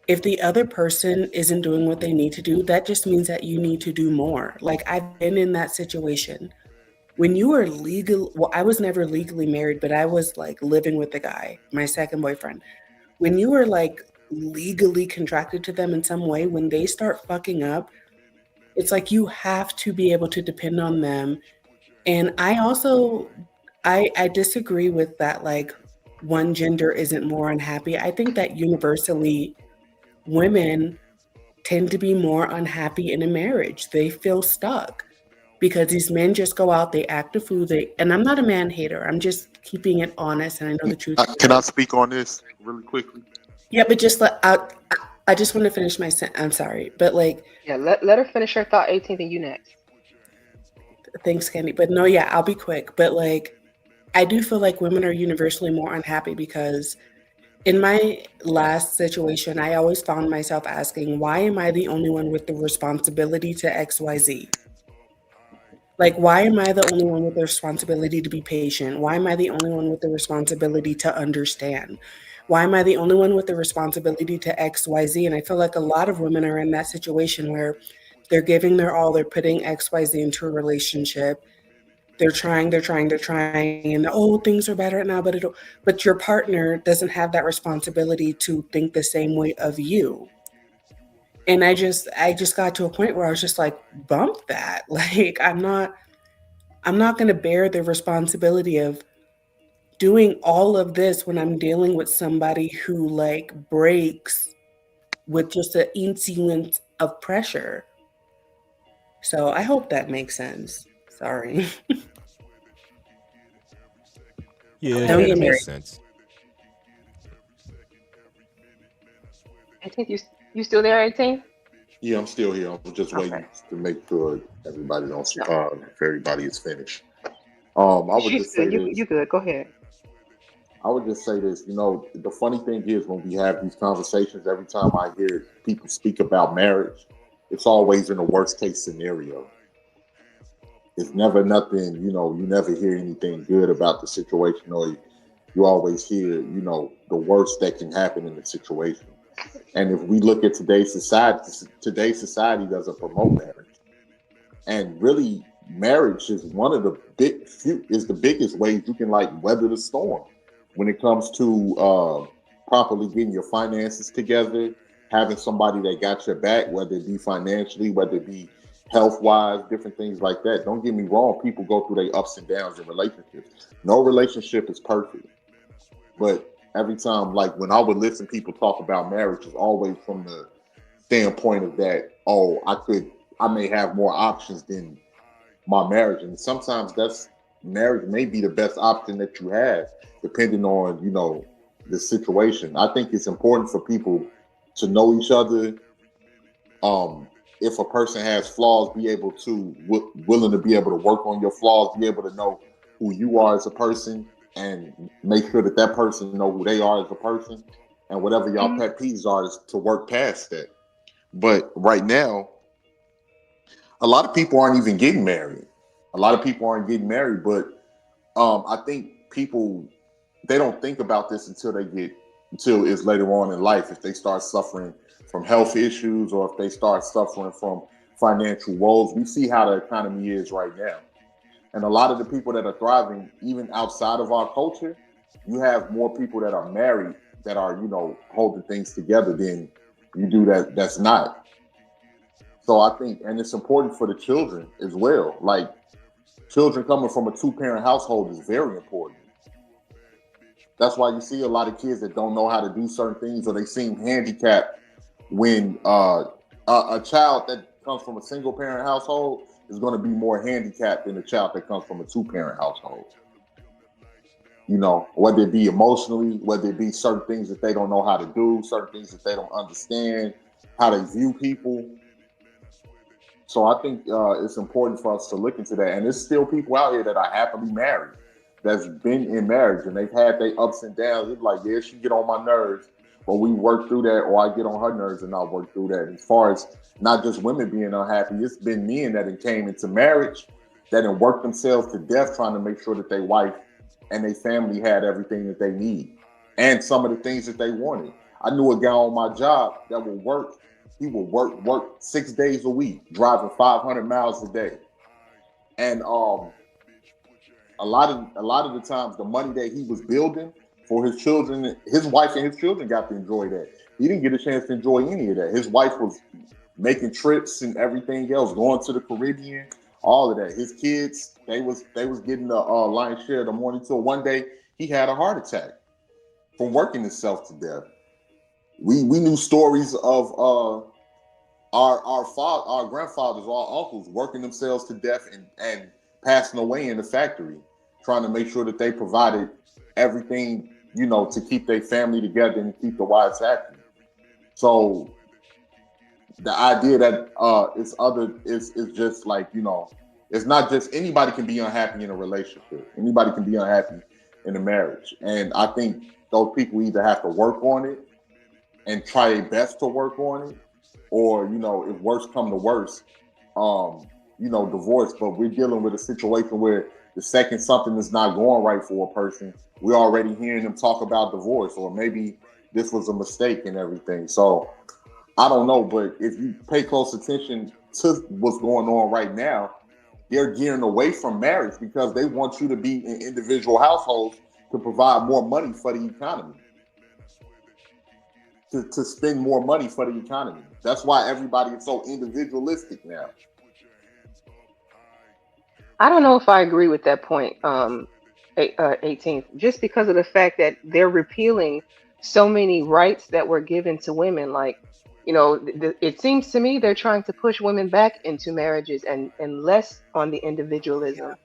if the other person isn't doing what they need to do, that just means that you need to do more. Like I've been in that situation. When you are legal, well, I was never legally married, but I was like living with the guy, my second boyfriend. When you are like legally contracted to them in some way, when they start fucking up, it's like you have to be able to depend on them. And I also I disagree with that like one gender isn't more unhappy. I think that universally women tend to be more unhappy in a marriage. They feel stuck because these men just go out, they act a fool. And I'm not a man hater. I'm just keeping it honest, and I know the truth Can I hurts. speak on this really quickly? Yeah, but just I just want to finish my sentence. I'm sorry, but like, Yeah, let her finish her thought. 18th, and you next. thanks, Candy. But no, yeah, I'll be quick. But like, I do feel like women are universally more unhappy because in my last situation, I always found myself asking, why am I the only one with the responsibility to XYZ? Like, why am I the only one with the responsibility to be patient? Why am I the only one with the responsibility to understand? Why am I the only one with the responsibility to XYZ? And I feel like a lot of women are in that situation where they're giving their all, they're putting XYZ into a relationship. They're trying, and oh, things are better now, but your partner doesn't have that responsibility to think the same way of you. And I just got to a point where I was just like, bump that. Like I'm not going to bear the responsibility of doing all of this when I'm dealing with somebody who like breaks with just an incident of pressure. So I hope that makes sense. Sorry. Yeah, Okay, Don't yeah, get that makes 18th. married. sense. 18th, you still there, 18th? Yeah, I'm still here. I'm just Okay. waiting to make sure everybody don't No, if everybody is finished. I would she's just good. say You this. good. Go ahead. I would just say this. The funny thing is when we have these conversations, every time I hear people speak about marriage, it's always in a worst case scenario. It's never nothing. You never hear anything good about the situation, or you always hear, the worst that can happen in the situation. And if we look at today's society doesn't promote marriage. And really, marriage is one of the is the biggest ways you can like weather the storm when it comes to properly getting your finances together, having somebody that got your back, whether it be financially, whether it be health wise, different things like that. Don't get me wrong, people go through their ups and downs in relationships. No relationship is perfect. But every time, like when I would listen to people talk about marriage, it's always from the standpoint of that, oh, I may have more options than my marriage. And sometimes marriage may be the best option that you have, depending on, the situation. I think it's important for people to know each other. Um, if a person has flaws, be able to, willing to be able to work on your flaws, be able to know who you are as a person and make sure that that person know who they are as a person and whatever y'all Mhm. pet peeves are is to work past that. But right now, a lot of people aren't even getting married. A lot of people aren't getting married, but I think people they don't think about this until it's later on in life. If they start suffering from health issues or if they start suffering from financial woes, we see how the economy is right now. And a lot of the people that are thriving, even outside of our culture, you have more people that are married that are, holding things together than you do that's not. So I think, and it's important for the children as well. Like children coming from a two-parent household is very important. That's why you see a lot of kids that don't know how to do certain things or they seem handicapped when a child that comes from a single-parent household is going to be more handicapped than a child that comes from a two-parent household. Whether it be emotionally, whether it be certain things that they don't know how to do, certain things that they don't understand, how they view people. So I think it's important for us to look into that. And there's still people out here that are happily married, that's been in marriage, and they've had their ups and downs. It's like, yeah, she get on my nerves, but we work through that, or I get on her nerves and I work through that. As far as not just women being unhappy, it's been men that came into marriage that have worked themselves to death trying to make sure that their wife and their family had everything that they need and some of the things that they wanted. I knew a guy on my job that would work. He would work 6 days a week, driving 500 miles a day, and a lot of the times the money that he was building for his children, his wife and his children got to enjoy that. He didn't get a chance to enjoy any of that. His wife was making trips and everything else, going to the Caribbean, all of that. His kids, they was getting the lion's share of the morning till one day he had a heart attack from working himself to death. We knew stories of our grandfathers, our uncles working themselves to death and passing away in the factory, trying to make sure that they provided everything, to keep their family together and keep the wives happy. So the idea that it's just like, it's not just anybody can be unhappy in a relationship. Anybody can be unhappy in a marriage. And I think those people either have to work on it and try their best to work on it, or, if worse come to worse, divorce. But we're dealing with a situation where the second something is not going right for a person, we're already hearing them talk about divorce, or maybe this was a mistake and everything. So I don't know, but if you pay close attention to what's going on right now, they're gearing away from marriage because they want you to be in individual households to provide more money for the economy, to spend more money for the economy. That's why everybody is so individualistic now. I don't know if I agree with that point, 18th, just because of the fact that they're repealing so many rights that were given to women. Like, it seems to me they're trying to push women back into marriages and less on the individualism.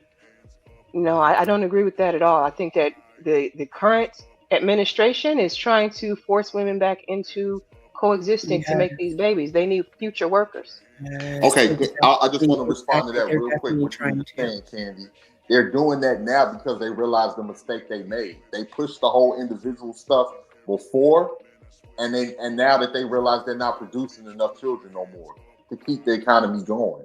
I don't agree with that at all. I think that the current administration is trying to force women back into coexisting to make these babies. They need future workers. Okay, I just want to respond to that real quick. What you were saying, Candy. They're doing that now because they realize the mistake they made. They pushed the whole individual stuff before, and now that they realize they're not producing enough children no more to keep the economy going,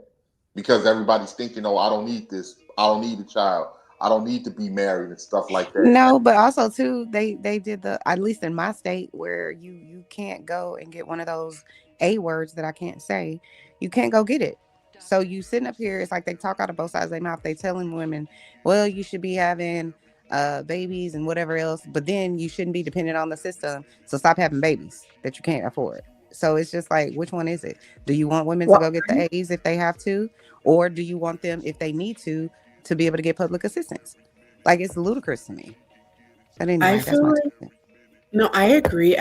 because everybody's thinking, "Oh, I don't need this. I don't need a child. I don't need to be married and stuff like that." No, but also too, they did at least in my state where you can't go and get one of those A words that I can't say. You can't go get it. So you sitting up here, it's like they talk out of both sides of their mouth. They telling women, well, you should be having babies and whatever else, but then you shouldn't be dependent on the system. So stop having babies that you can't afford. So it's just like, which one is it? Do you want women to go get the A's if they have to? Or do you want them, if they need to be able to get public assistance? Like, it's ludicrous to me. But anyway, that's my take. No, I agree.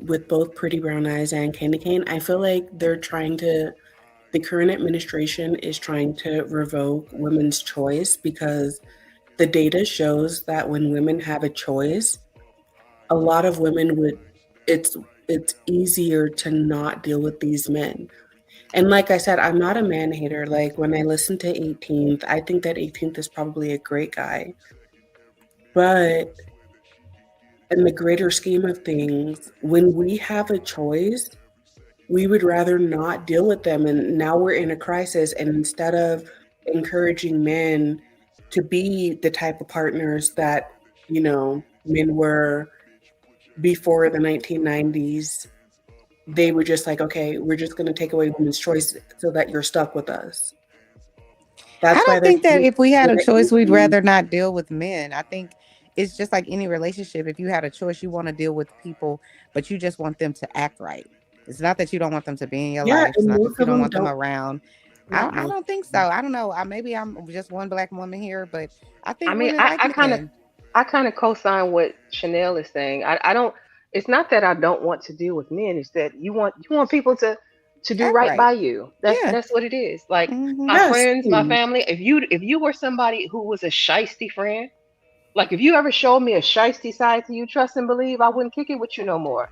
With both Pretty Brown Eyes and Candy Cane. I feel like the current administration is trying to revoke women's choice because the data shows that when women have a choice, a lot of women it's easier to not deal with these men. And like I said, I'm not a man hater. Like, when I listen to 18th, I think that 18th is probably a great guy. But in the greater scheme of things, when we have a choice, we would rather not deal with them. And now we're in a crisis. And instead of encouraging men to be the type of partners that, men were before the 1990s, they were just like, okay, we're just going to take away women's choice so that you're stuck with us. I don't think that if we had a choice, we'd rather not deal with men. I think it's just like any relationship. If you had a choice, you want to deal with people, but you just want them to act right. It's not that you don't want them to be in your life. It's not that you don't want them around. I don't think so. I don't know. Maybe I'm just one black woman here, but I think I kind of co-sign what Chanel is saying. I don't. It's not that I don't want to deal with men. It's that you want people to do right by you. That's what it is. Like, my friends, my family. If you were somebody who was a shiesty friend, like if you ever showed me a shiesty side to you, trust and believe, I wouldn't kick it with you no more.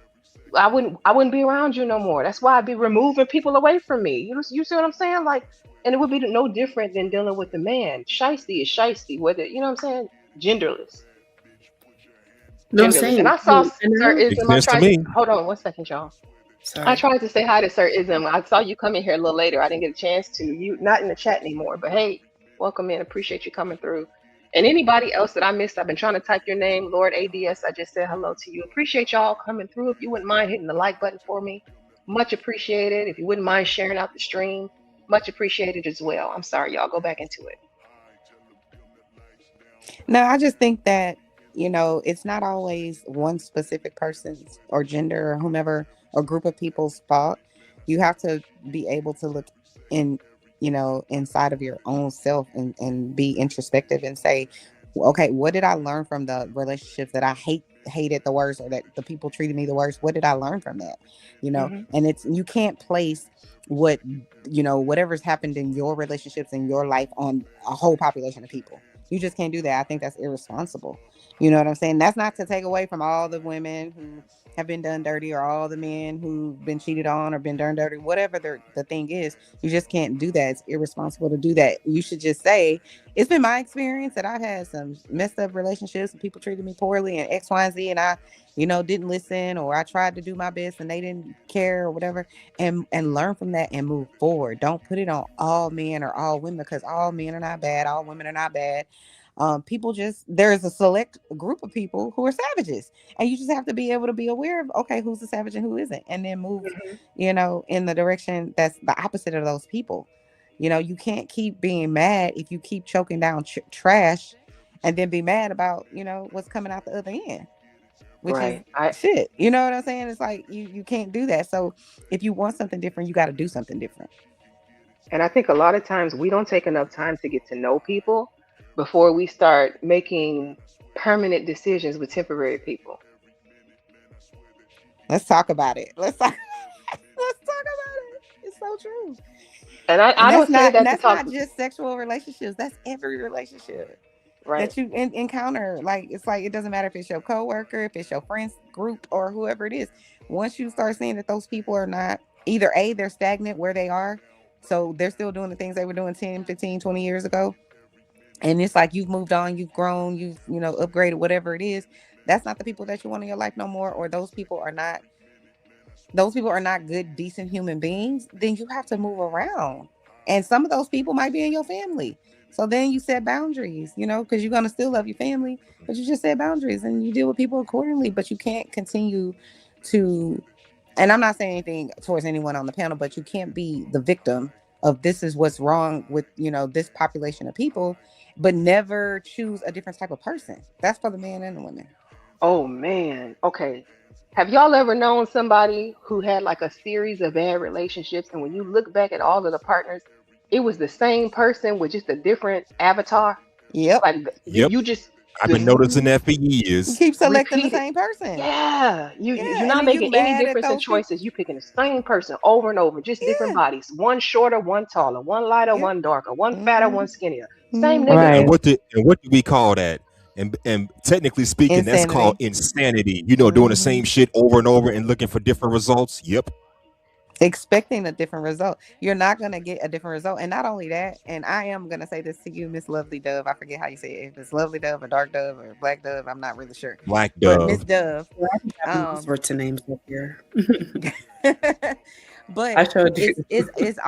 I wouldn't be around you no more. That's why I'd be removing people away from me. You see what I'm saying? Like, and it would be no different than dealing with the man. Shiesty is shiesty, whether, you know what I'm saying, genderless. No, genderless. And same. I saw Sir And Makes Ism. I sense to tried to me. hold on 1 second, y'all. I sorry. tried to say hi to Sir Ism. I saw you come in here a little later. I didn't get a chance to. You not in the chat anymore, but hey, welcome in. Appreciate you coming through. And anybody else that I missed, I've been trying to type your name, Lord ADS. I just said hello to you. Appreciate y'all coming through. If you wouldn't mind hitting the like button for me, much appreciated. If you wouldn't mind sharing out the stream, much appreciated as well. I'm sorry, y'all. Go back into it. No, I just think that, it's not always one specific person's or gender or whomever or group of people's fault. You have to be able to look in, inside of your own self and be introspective and say, okay, what did I learn from the relationships that I hated the worst, or that the people treated me the worst? What did I learn from that? Hmm. And you can't place what, whatever's happened in your relationships in your life on a whole population of people. You just can't do that. I think that's irresponsible. You know what I'm saying? That's not to take away from all the women who have been done dirty, or all the men who've been cheated on or been done dirty, whatever the thing is. You just can't do that. It's irresponsible to do that. You should just say, it's been my experience that I've had some messed up relationships and people treated me poorly and X, Y, and Z, and I, didn't listen, or I tried to do my best and they didn't care or whatever, and learn from that and move forward. Don't put it on all men or all women, because all men are not bad, all women are not bad. People just, there's a select group of people who are savages, and you just have to be able to be aware of, okay, who's a savage and who isn't, and then move, Hmm. in the direction that's the opposite of those people. You can't keep being mad if you keep choking down trash, and then be mad about, what's coming out the other end, which is Right. I shit. You know what I'm saying? It's like you can't do that. So if you want something different, you got to do something different. and I think a lot of times we don't take enough time to get to know people before we start making permanent decisions with temporary people. Let's talk about it. Let's talk. Let's talk about it. It's so true. And I And don't say that to that's talk not just sexual relationships. That's every relationship right. that you encounter. Like, it's like, it doesn't matter if it's your coworker, if it's your friends group, or whoever it is. Once you start seeing that those people are not, either A, they're stagnant where they are, so they're still doing the things they were doing 10, 15, 20 years ago, and it's like you've moved on, you've grown, you've, upgraded, whatever it is. That's not the people that you want in your life no more, or those people are not good, decent human beings. Then you have to move around. And some of those people might be in your family. So then you set boundaries, because you're going to still love your family, but you just set boundaries and you deal with people accordingly. But you can't continue to, and I'm not saying anything towards anyone on the panel, but you can't be the victim of, this is what's wrong with, this population of people, but never choose a different type of person. That's for the men and the women. Oh man. Okay. Have y'all ever known somebody who had like a series of bad relationships, and when you look back at all of the partners, it was the same person with just a different avatar? Yep. Like Yep. you just I've been the noticing that for You years. keep selecting the repeated. same person. Yeah, you're Yeah. And not then you making any mad at difference in those people. choices. You picking the same person over and over, just different Yeah. bodies. One shorter, one taller, one lighter, Yep. one darker, one fatter, Mm-hmm. one skinnier. Same Mm-hmm. nigga. And And Right. what do we call that? And technically speaking, that's called Insanity. insanity. Doing the Mm-hmm. same shit over and over and looking for different results. Yep. Expecting a different result. You're not going to get a different result. And not only that, and I am going to say this to you, Miss Lovely Dove. I forget how you say it. If it's Lovely Dove or Dark Dove or Black Dove, I'm not really sure. Black But Miss Dove. Dove, Well, I think I have all um, sorts of names up here. but I showed you. it's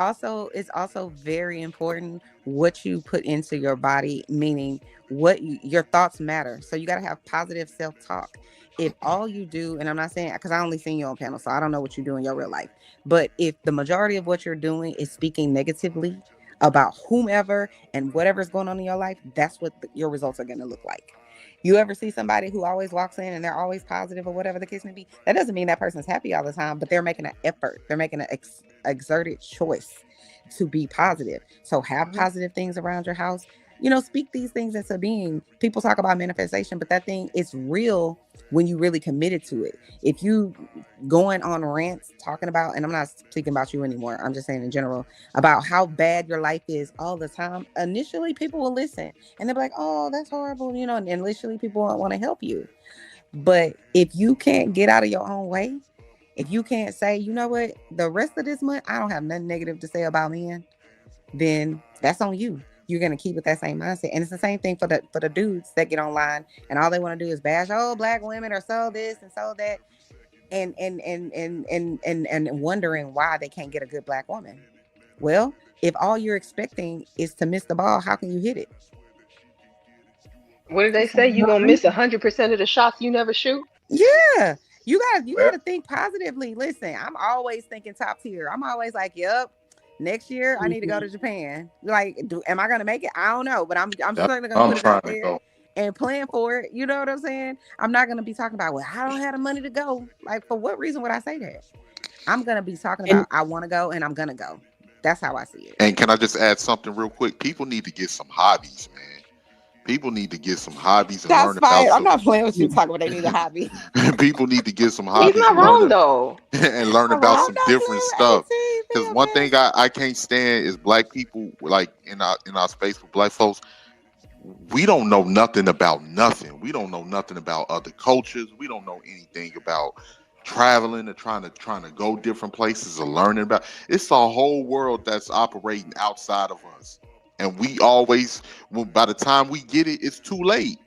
also very important what you put into your body, meaning your thoughts matter. So you got to have positive self-talk. If all you do, and I'm not saying, because I only seen you on panel, so I don't know what you do in your real life, but if the majority of what you're doing is speaking negatively about whomever and whatever's going on in your life, that's what your results are going to look like. You ever see somebody who always walks in and they're always positive or whatever the case may be? That doesn't mean that person's happy all the time, but they're making an effort. They're making an exerted choice to be positive. So have Mhm. positive things around your house. Speak these things into being. People talk about manifestation, but that thing is real when you really committed to it. If you going on rants talking about, and I'm not speaking about you anymore, I'm just saying in general, about how bad your life is all the time, initially people will listen and they'll be like, oh, that's horrible, and initially people won't want to help you. But if you can't get out of your own way, if you can't say, you know what, the rest of this month I don't have nothing negative to say about men, then that's on you. you're gonna keep with that same mindset. And it's the same thing for the dudes that get online and all they want to do is bash, oh, black women are so this and so that, and wondering why they can't get a good black woman. Well, if all you're expecting is to miss the ball, how can you hit it? What did they say? You gonna miss 100% of the shots you never shoot? Yeah. You Well, gotta think positively. Listen, I'm always thinking top tier. I'm always like, yep, next year I need to go to Japan. Like, am I gonna make it? I don't know, but I'm that's certainly what gonna I'm put it trying out to there go. and plan for it. You know what I'm saying? I'm not gonna be talking about, well, I don't have the money to go. Like, for what reason would I say that? I'm gonna be talking And about I want to go and I'm gonna go. That's how I see it. And can I just add something real quick? People need to get some hobbies, man. People need to get some hobbies and That's learn fine. about I'm some. not playing with you talking about they need a hobby. People need to get some He's hobbies not and learn wrong though. and learn Not about wrong. I'm some not different playing with stuff. Because anything, one okay? thing I can't stand is black people, like in our space with black folks. We don't know nothing about nothing. We don't know nothing about other cultures. We don't know anything about traveling and trying to go different places or learning about. It's a whole world that's operating outside of us, and we always, well, by the time we get it, it's too late.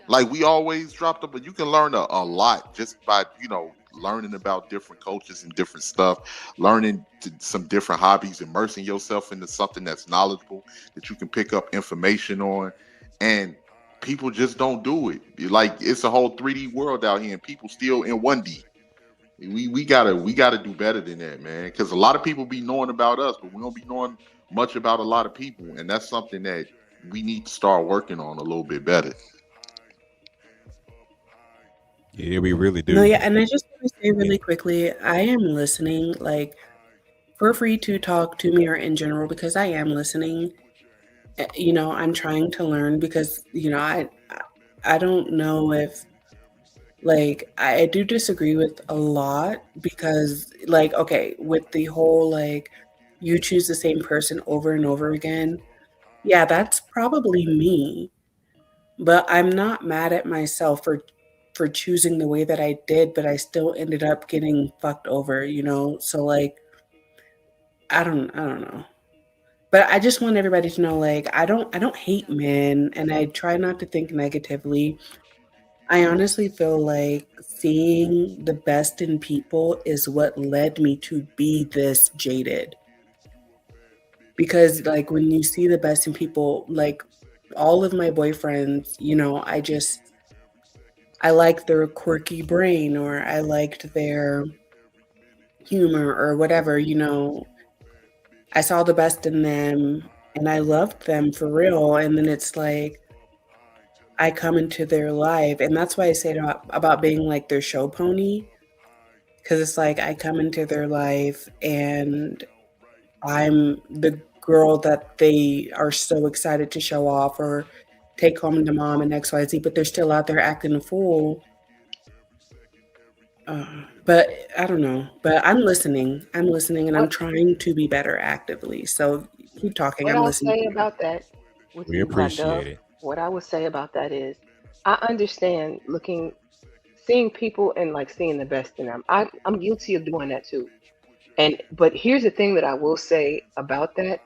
Like we always dropped up, but you can learn a lot just by learning about different cultures and different stuff, learning some different hobbies, immersing yourself into something that's knowledgeable that you can pick up information on, and people just don't do it. Like it's a whole 3D world out here, and people still in 1D. We gotta do better than that, man. Because a lot of people be knowing about us, but we don't be knowing much about a lot of people, and that's something that we need to start working on a little bit better. Yeah, we really No, do. yeah, and I just want to say Yeah. really quickly, I am listening. Like, feel free to talk to me or in general because I am listening. I'm trying to learn because I don't know if like I do disagree with a lot because like okay with the whole like you choose the same person over and over again. Yeah, that's probably me, but I'm not mad at myself for choosing the way that I did, but I still ended up getting fucked over. So like I don't know. But I just want everybody to know like I don't hate men and I try not to think negatively. I honestly feel like seeing the best in people is what led me to be this jaded. Because like when you see the best in people, like all of my boyfriends, I liked their quirky brain or I liked their humor or whatever. I saw the best in them and I loved them for real. And then it's like I come into their life. And that's why I say about being like their show pony. Because it's like I come into their life and I'm the girl that they are so excited to show off or take home to mom and XYZ, but they're still out there acting a fool. But I don't know. But I'm listening. I'm listening and I'm What trying to be better actively. So keep talking. what I'm I'll listening say to you. about that with We you, Black appreciate Dove, it. what I would say about that is I understand seeing people and like seeing the best in them. I'm guilty of doing that too. But here's the thing that I will say about that.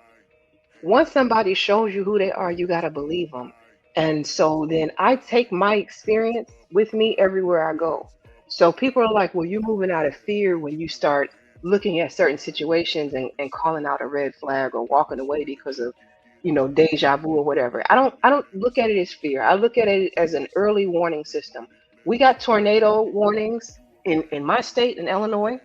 Once somebody shows you who they are, you got to believe them. And so then I take my experience with me everywhere I go. So people are like, well, you're moving out of fear when you start looking at certain situations and calling out a red flag or walking away because of, deja vu or whatever. I don't look at it as fear. I look at it as an early warning system. We got tornado warnings in my state in Illinois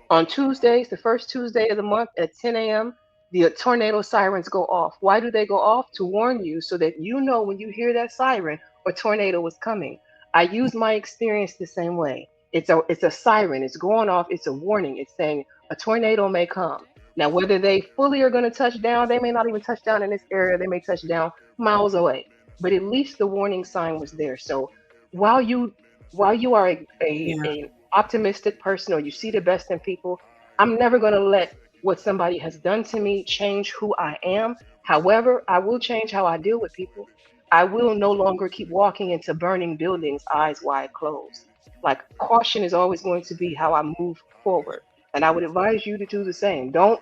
on Tuesdays, the first Tuesday of the month at 10 a.m. The tornado sirens go off. Why do they go off? To warn you so that you know when you hear that siren a tornado is coming. I use my experience the same way. It's a siren. It's going off. It's a warning. It's saying a tornado may come. Now, whether they fully are going to touch down, they may not even touch down in this area. They may touch down miles away. But at least the warning sign was there. So while you while you are Yeah. an optimistic person or you see the best in people, I'm never going to let what somebody has done to me change who I am. However, I will change how I deal with people. I will no longer keep walking into burning buildings eyes wide closed. Like caution is always going to be how I move forward. And I would advise you to do the same. Don't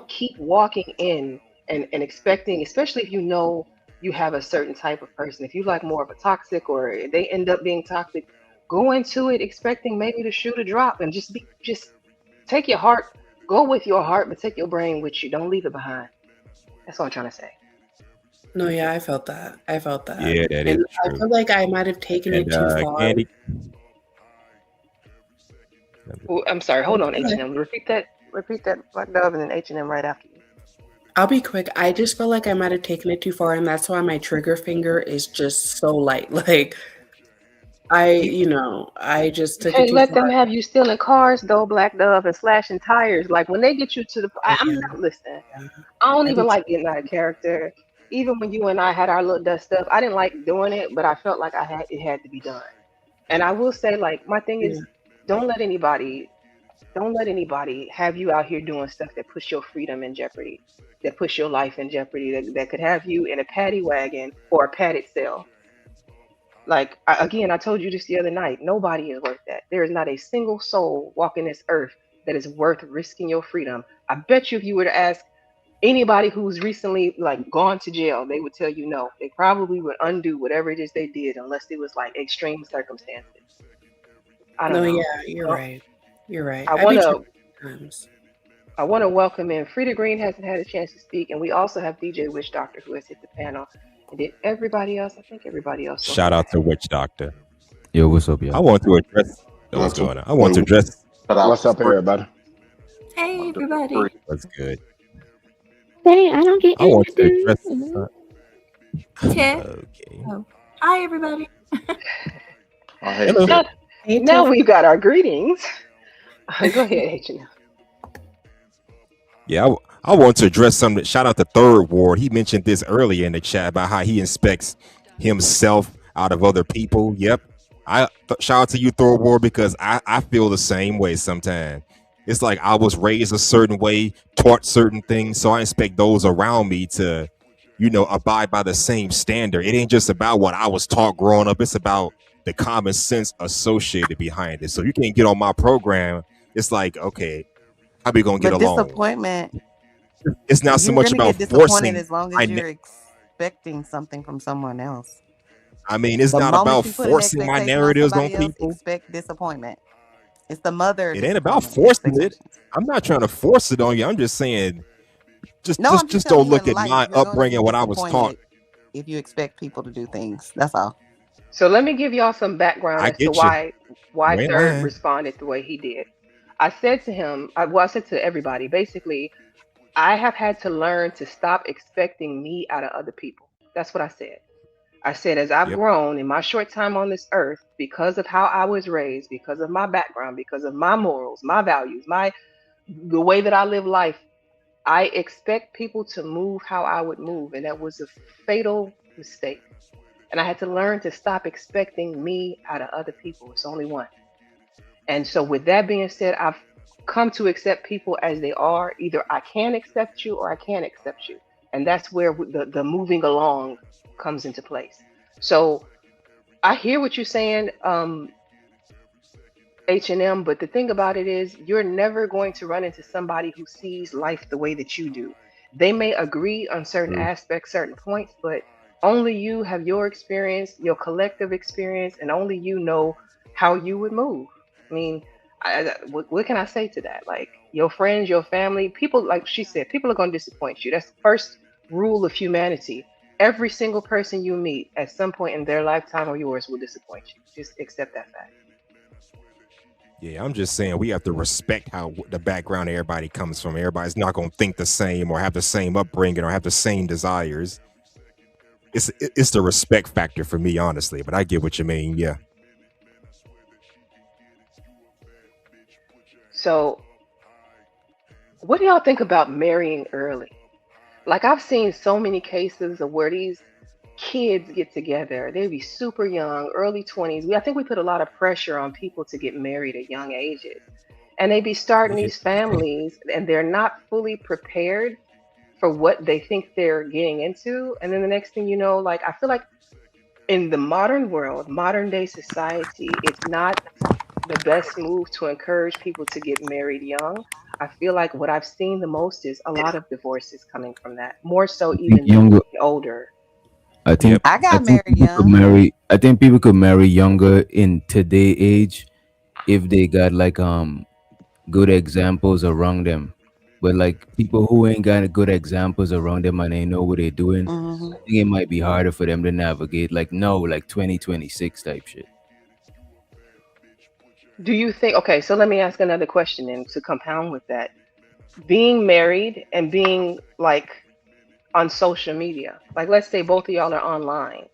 keep walking in and expecting, especially if you know you have a certain type of person. If you like more of a toxic, or they end up being toxic, go into it expecting maybe to shoot a drop, and just take your heart, go with your heart, but take your brain with you. Don't leave it behind. That's what I'm trying to say. No, yeah, I felt that. I felt that. Yeah, that is And I true. feel like I might have taken it And too far. Candy, Oh, I'm sorry. Hold on, H&M. Repeat that. Repeat that, Black Dove, and then H&M right after you. I'll be quick. I just feel like I might have taken it too far, and that's why my trigger finger is just so light. Like I just took it Can't too let them far. have you stealing cars, though, Black Dove, and slashing tires. Like when they get you to the, I'm Yeah, not listening. yeah. I don't I even did like getting out of character. Even when you and I had our little dust stuff, I didn't like doing it, but I felt like it had to be done. And I will say, like, my thing yeah. is, don't let anybody, don't let anybody have you out here doing stuff that puts your freedom in jeopardy, that puts your life in jeopardy, that could have you in a paddy wagon or a padded cell. Like, again, I told you this the other night. Nobody is worth that. There is not a single soul walking this earth that is worth risking your freedom. I bet you, if you were to ask anybody who's recently like gone to jail, they would tell you no. They probably would undo whatever it is they did, unless it was like extreme circumstances. I don't No, know. yeah, you're Well, right. You're right. I I want be to tripping sometimes. I want to welcome in Frida Green, hasn't had a chance to speak, and we also have DJ Witch Doctor, who has hit the panel. And did everybody else? I think everybody else saw shout his out to hand. Witch Doctor. Yo, what's up, I y'all? want to address what's That's going on. I want to what address cut out What's up, everybody? Hey, everybody. what's good. Dang, I don't get I want to introduced. address. Tiff. Okay. Oh, hi, everybody. I had Hello. Now, Hey, now Tiff. we've got our greetings. Go ahead, H&M. Yeah, I want to address something. Shout out to Third Ward. He mentioned this earlier in the chat about how he inspects himself out of other people. Yep. Shout out to you, Third Ward, because I feel the same way sometimes. It's like I was raised a certain way, taught certain things, so I expect those around me to, abide by the same standard. It ain't just about what I was taught growing up. It's about the common sense associated behind it. So you can't get on my program. It's like, okay, how we gonna get But along? disappointment, It's not so you're much gonna about get disappointed forcing. as long I as ne- you're expecting something from someone else. I mean, it's The not moment about you put an forcing my expectation on narratives on somebody else, people. expect disappointment. It's the mother It ain't about disappointment forcing it. expectations. I'm not trying to force it on you. I'm just saying, No, I'm just just telling don't you in look at life, my you're going to be upbringing, what I was taught. disappointed if you expect people to do things. That's all. So let me give y'all some background I as to get you. why You ain't Third lying. responded the way he did. I said to him, I said to everybody, basically, I have had to learn to stop expecting me out of other people. That's what I said. I said, as I've Yep. grown in my short time on this earth, because of how I was raised, because of my background, because of my morals, my values, the way that I live life, I expect people to move how I would move, and that was a fatal mistake. And I had to learn to stop expecting me out of other people. It's only one. And so, with that being said, I've come to accept people as they are. Either I can accept you or I can't accept you. And that's where the moving along comes into place. So, I hear what you're saying, H&M, but the thing about it is, you're never going to run into somebody who sees life the way that you do. They may agree on certain True. aspects, certain points, but only you have your experience, your collective experience, and only you know how you would move. I mean, what can I say to that? Like, your friends, your family, people, like she said, people are going to disappoint you. That's the first rule of humanity. Every single person you meet at some point in their lifetime or yours will disappoint you. Just accept that fact. Yeah, I'm just saying we have to respect how the background everybody comes from. Everybody's not going to think the same or have the same upbringing or have the same desires. It's the respect factor for me, honestly. But I get what you mean. Yeah. So, what do y'all think about marrying early? Like, I've seen so many cases of where these kids get together. They be super young, early 20s. I think we put a lot of pressure on people to get married at young ages. And they be starting Yeah. these families and they're not fully prepared for what they think they're getting into. And then the next thing you know, like, I feel like in the modern world, modern day society, it's not the best move to encourage people to get married young? I feel like what I've seen the most is a lot of divorces coming from that, more so I think even than younger. the older. I Yep. think I I got think married people could young. marry. I think people could marry younger in today age if they got like good examples around them. But like people who ain't got good examples around them and they know what they're doing, Hmm. I think it might be harder for them to navigate. Like no, like 2026 type shit. Do you think, okay, so let me ask another question then to compound with that. Being married and being like on social media, like let's say both of y'all are online,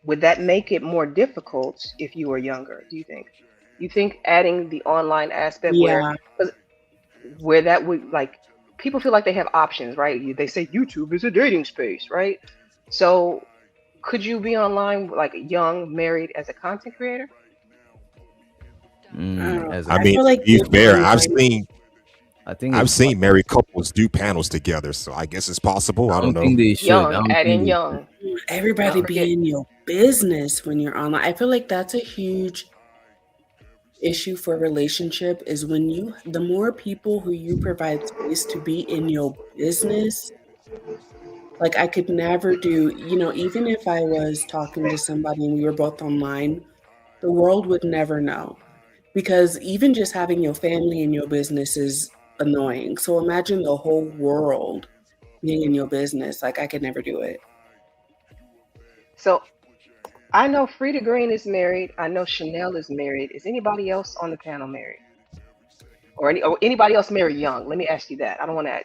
would that make it more difficult if you were younger, do you think? You think adding the online aspect where, Yeah. 'cause where that would like people feel like they have options, right? They say YouTube is a dating space, right? So could you be online like young, married as a content creator? As a I I mean, feel man, to like be being fair, online. I think I've it's seen possible. married couples do panels together, so I guess it's possible. I I don't don't know. think they should. I Young, don't add think in they should. young, Everybody not Um, forget. be in your business when you're online. I feel like that's a huge issue for a relationship is when the more people who you provide space to be in your business, like I could never do, even if I was talking to somebody and we were both online, the world would never know. Because even just having your family in your business is annoying. So imagine the whole world being in your business. Like I could never do it. So I know Frida Green is married. I know Chanel is married. Is anybody else on the panel married? Or anybody else married young? Let me ask you that. I don't want to.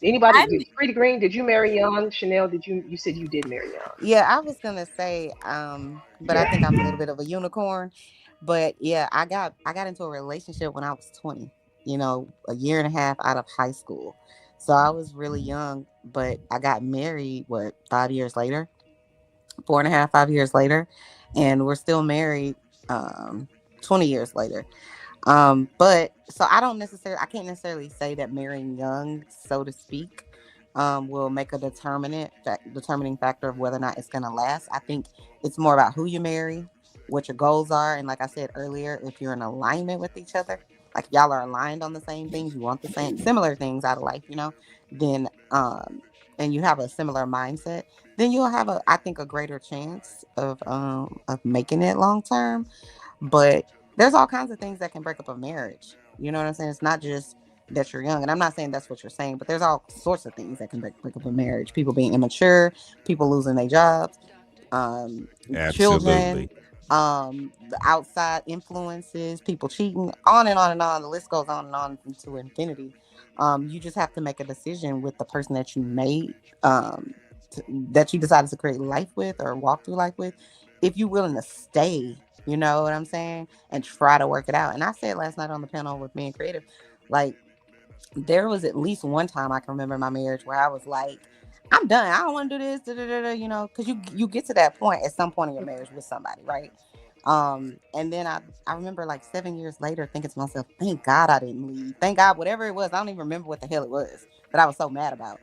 Anybody? I Did Frida Green? Did you marry young? Chanel? Did you? You said you did marry young. Yeah, I was gonna say, but I think I'm a little bit of a unicorn. But yeah, I got into a relationship when I was 20, a year and a half out of high school. So I was really young, but I got married, 5 years later, 4.5, 5 years later, and we're still married, um, 20 years later. But so I can't necessarily say that marrying young, so to speak, will make a determining factor of whether or not it's gonna last. I think it's more about who you marry, what your goals are, and like I said earlier, if you're in alignment with each other, like y'all are aligned on the same things, you want the same similar things out of life, then and you have a similar mindset, then you'll have I think a greater chance of making it long term. But there's all kinds of things that can break up a marriage. You know what I'm saying? It's not just that you're young. And I'm not saying that's what you're saying, but there's all sorts of things that can break up a marriage. People being immature, people losing their jobs, um, children, Absolutely. the outside influences, people cheating, on and on and on. The list goes on and on into infinity. You just have to make a decision with the person that you made, that you decided to create life with or walk through life with. If you're willing to stay, you know what I'm saying, and try to work it out. And I said last night on the panel with being creative, like there was at least one time I can remember in my marriage where I was like, I'm done. I don't want to do this, because you get to that point at some point in your marriage with somebody, right? And then I remember like 7 years later thinking to myself, thank God I didn't leave. Thank God, whatever it was, I don't even remember what the hell it was that I was so mad about.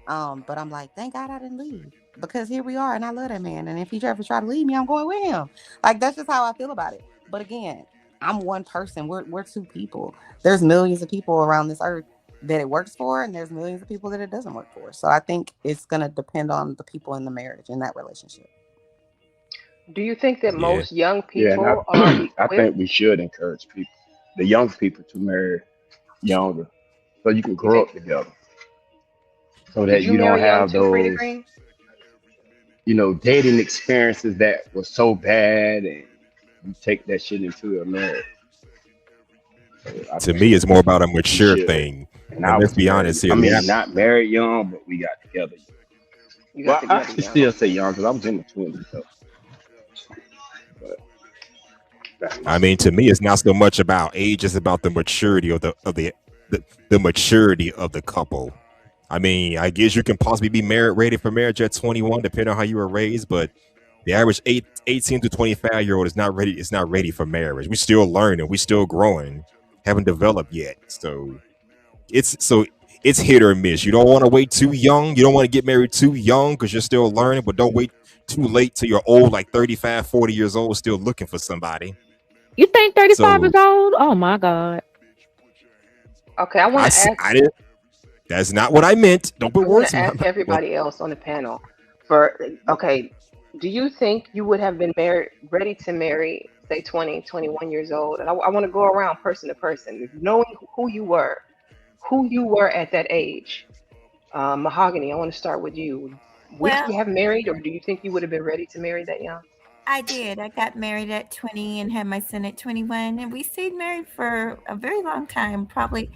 But I'm like, thank God I didn't leave because here we are, and I love that man. And if he ever try to leave me, I'm going with him. Like that's just how I feel about it. But again, I'm one person. We're two people. There's millions of people around this earth that it works for, and there's millions of people that it doesn't work for. So I think it's gonna depend on the people in the marriage in that relationship. Do you think that Yeah. most young Yeah, and people are I equipped? think we should encourage people, the young people, to marry younger, so you can You grow think? up together, so Did that you you don't marry young have too, Frida those, Green? dating experiences that was so bad, and you take that shit into a marriage. So I To think me, it's more about a we mature should. thing. And I And let's was be married. honest I here. mean, not married young, but we got together. You got Well, I together can young. still say Okay. young because I was in the 20s, so, but that's my I mean, to me, it's not so much about age; it's about the maturity the maturity of the couple. I mean, I guess you can possibly be married ready for marriage at 21, depending on how you were raised, but the average 18 to 25-year-old is not ready. It's not ready for marriage. We still learning. We still growing. Haven't developed yet. So it's hit or miss. You don't want to wait too young. You don't want to get married too young because you're still learning, but don't wait too late till you're old, like 35, 40 years old, still looking for somebody. You think 35 So is old? Oh my God. Okay, I want to ask. I didn't. That's not what I meant. Don't I put want words to in my ask mouth. Well, everybody else on the panel. Okay, do you think you would have been ready to marry, say 20, 21 years old? And I want to go around person to person, knowing who you were at that age. Mahogany, I want to start with you. Would Well, you have married, or do you think you would have been ready to marry that young? I did. I got married at 20 and had my son at 21, and we stayed married for a very long time. Probably,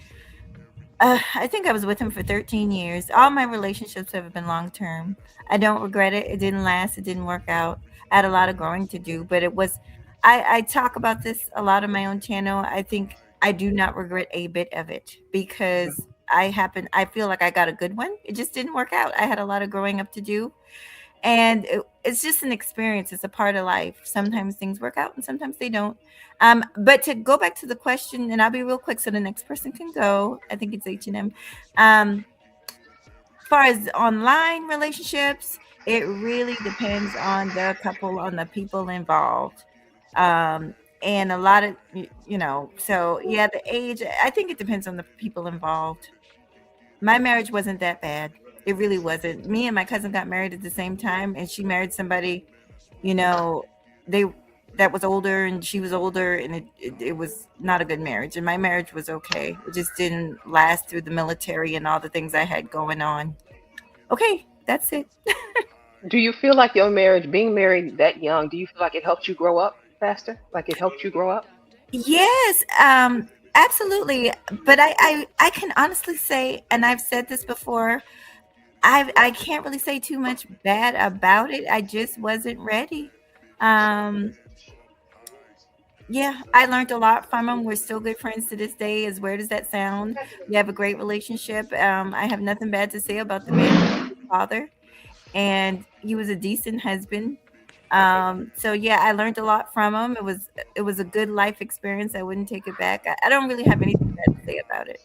I think I was with him for 13 years. All my relationships have been long term. I don't regret it. It didn't last. It didn't work out. I had a lot of growing to do, but it was. I talk about this a lot on my own channel. I think I do not regret a bit of it because I feel like I got a good one. It just didn't work out. I had a lot of growing up to do, and it's just an experience. It's a part of life. Sometimes things work out and sometimes they don't. But to go back to the question, and I'll be real quick so the next person can go. I think it's H&M. As far as online relationships, it really depends on the couple, on the people involved. And a lot of, so yeah, the age, I think it depends on the people involved. My marriage wasn't that bad. It really wasn't. Me and my cousin got married at the same time, and she married somebody, you know, they that was older, and she was older, and it was not a good marriage. And my marriage was okay. It just didn't last through the military and all the things I had going on. Okay, that's it. Do you feel like your marriage, being married that young, do you feel like it helped you grow up faster? Like it helped you grow up? Yes, absolutely. But I can honestly say, and I've said this before, I can't really say too much bad about it. I just wasn't ready. Um, yeah, I learned a lot from him. We're still good friends to this day. As weird as that sound, we have a great relationship. I have nothing bad to say about the man, his father, and he was a decent husband. So yeah, I learned a lot from him. It was a good life experience. I wouldn't take it back. I don't really have anything bad to say about it.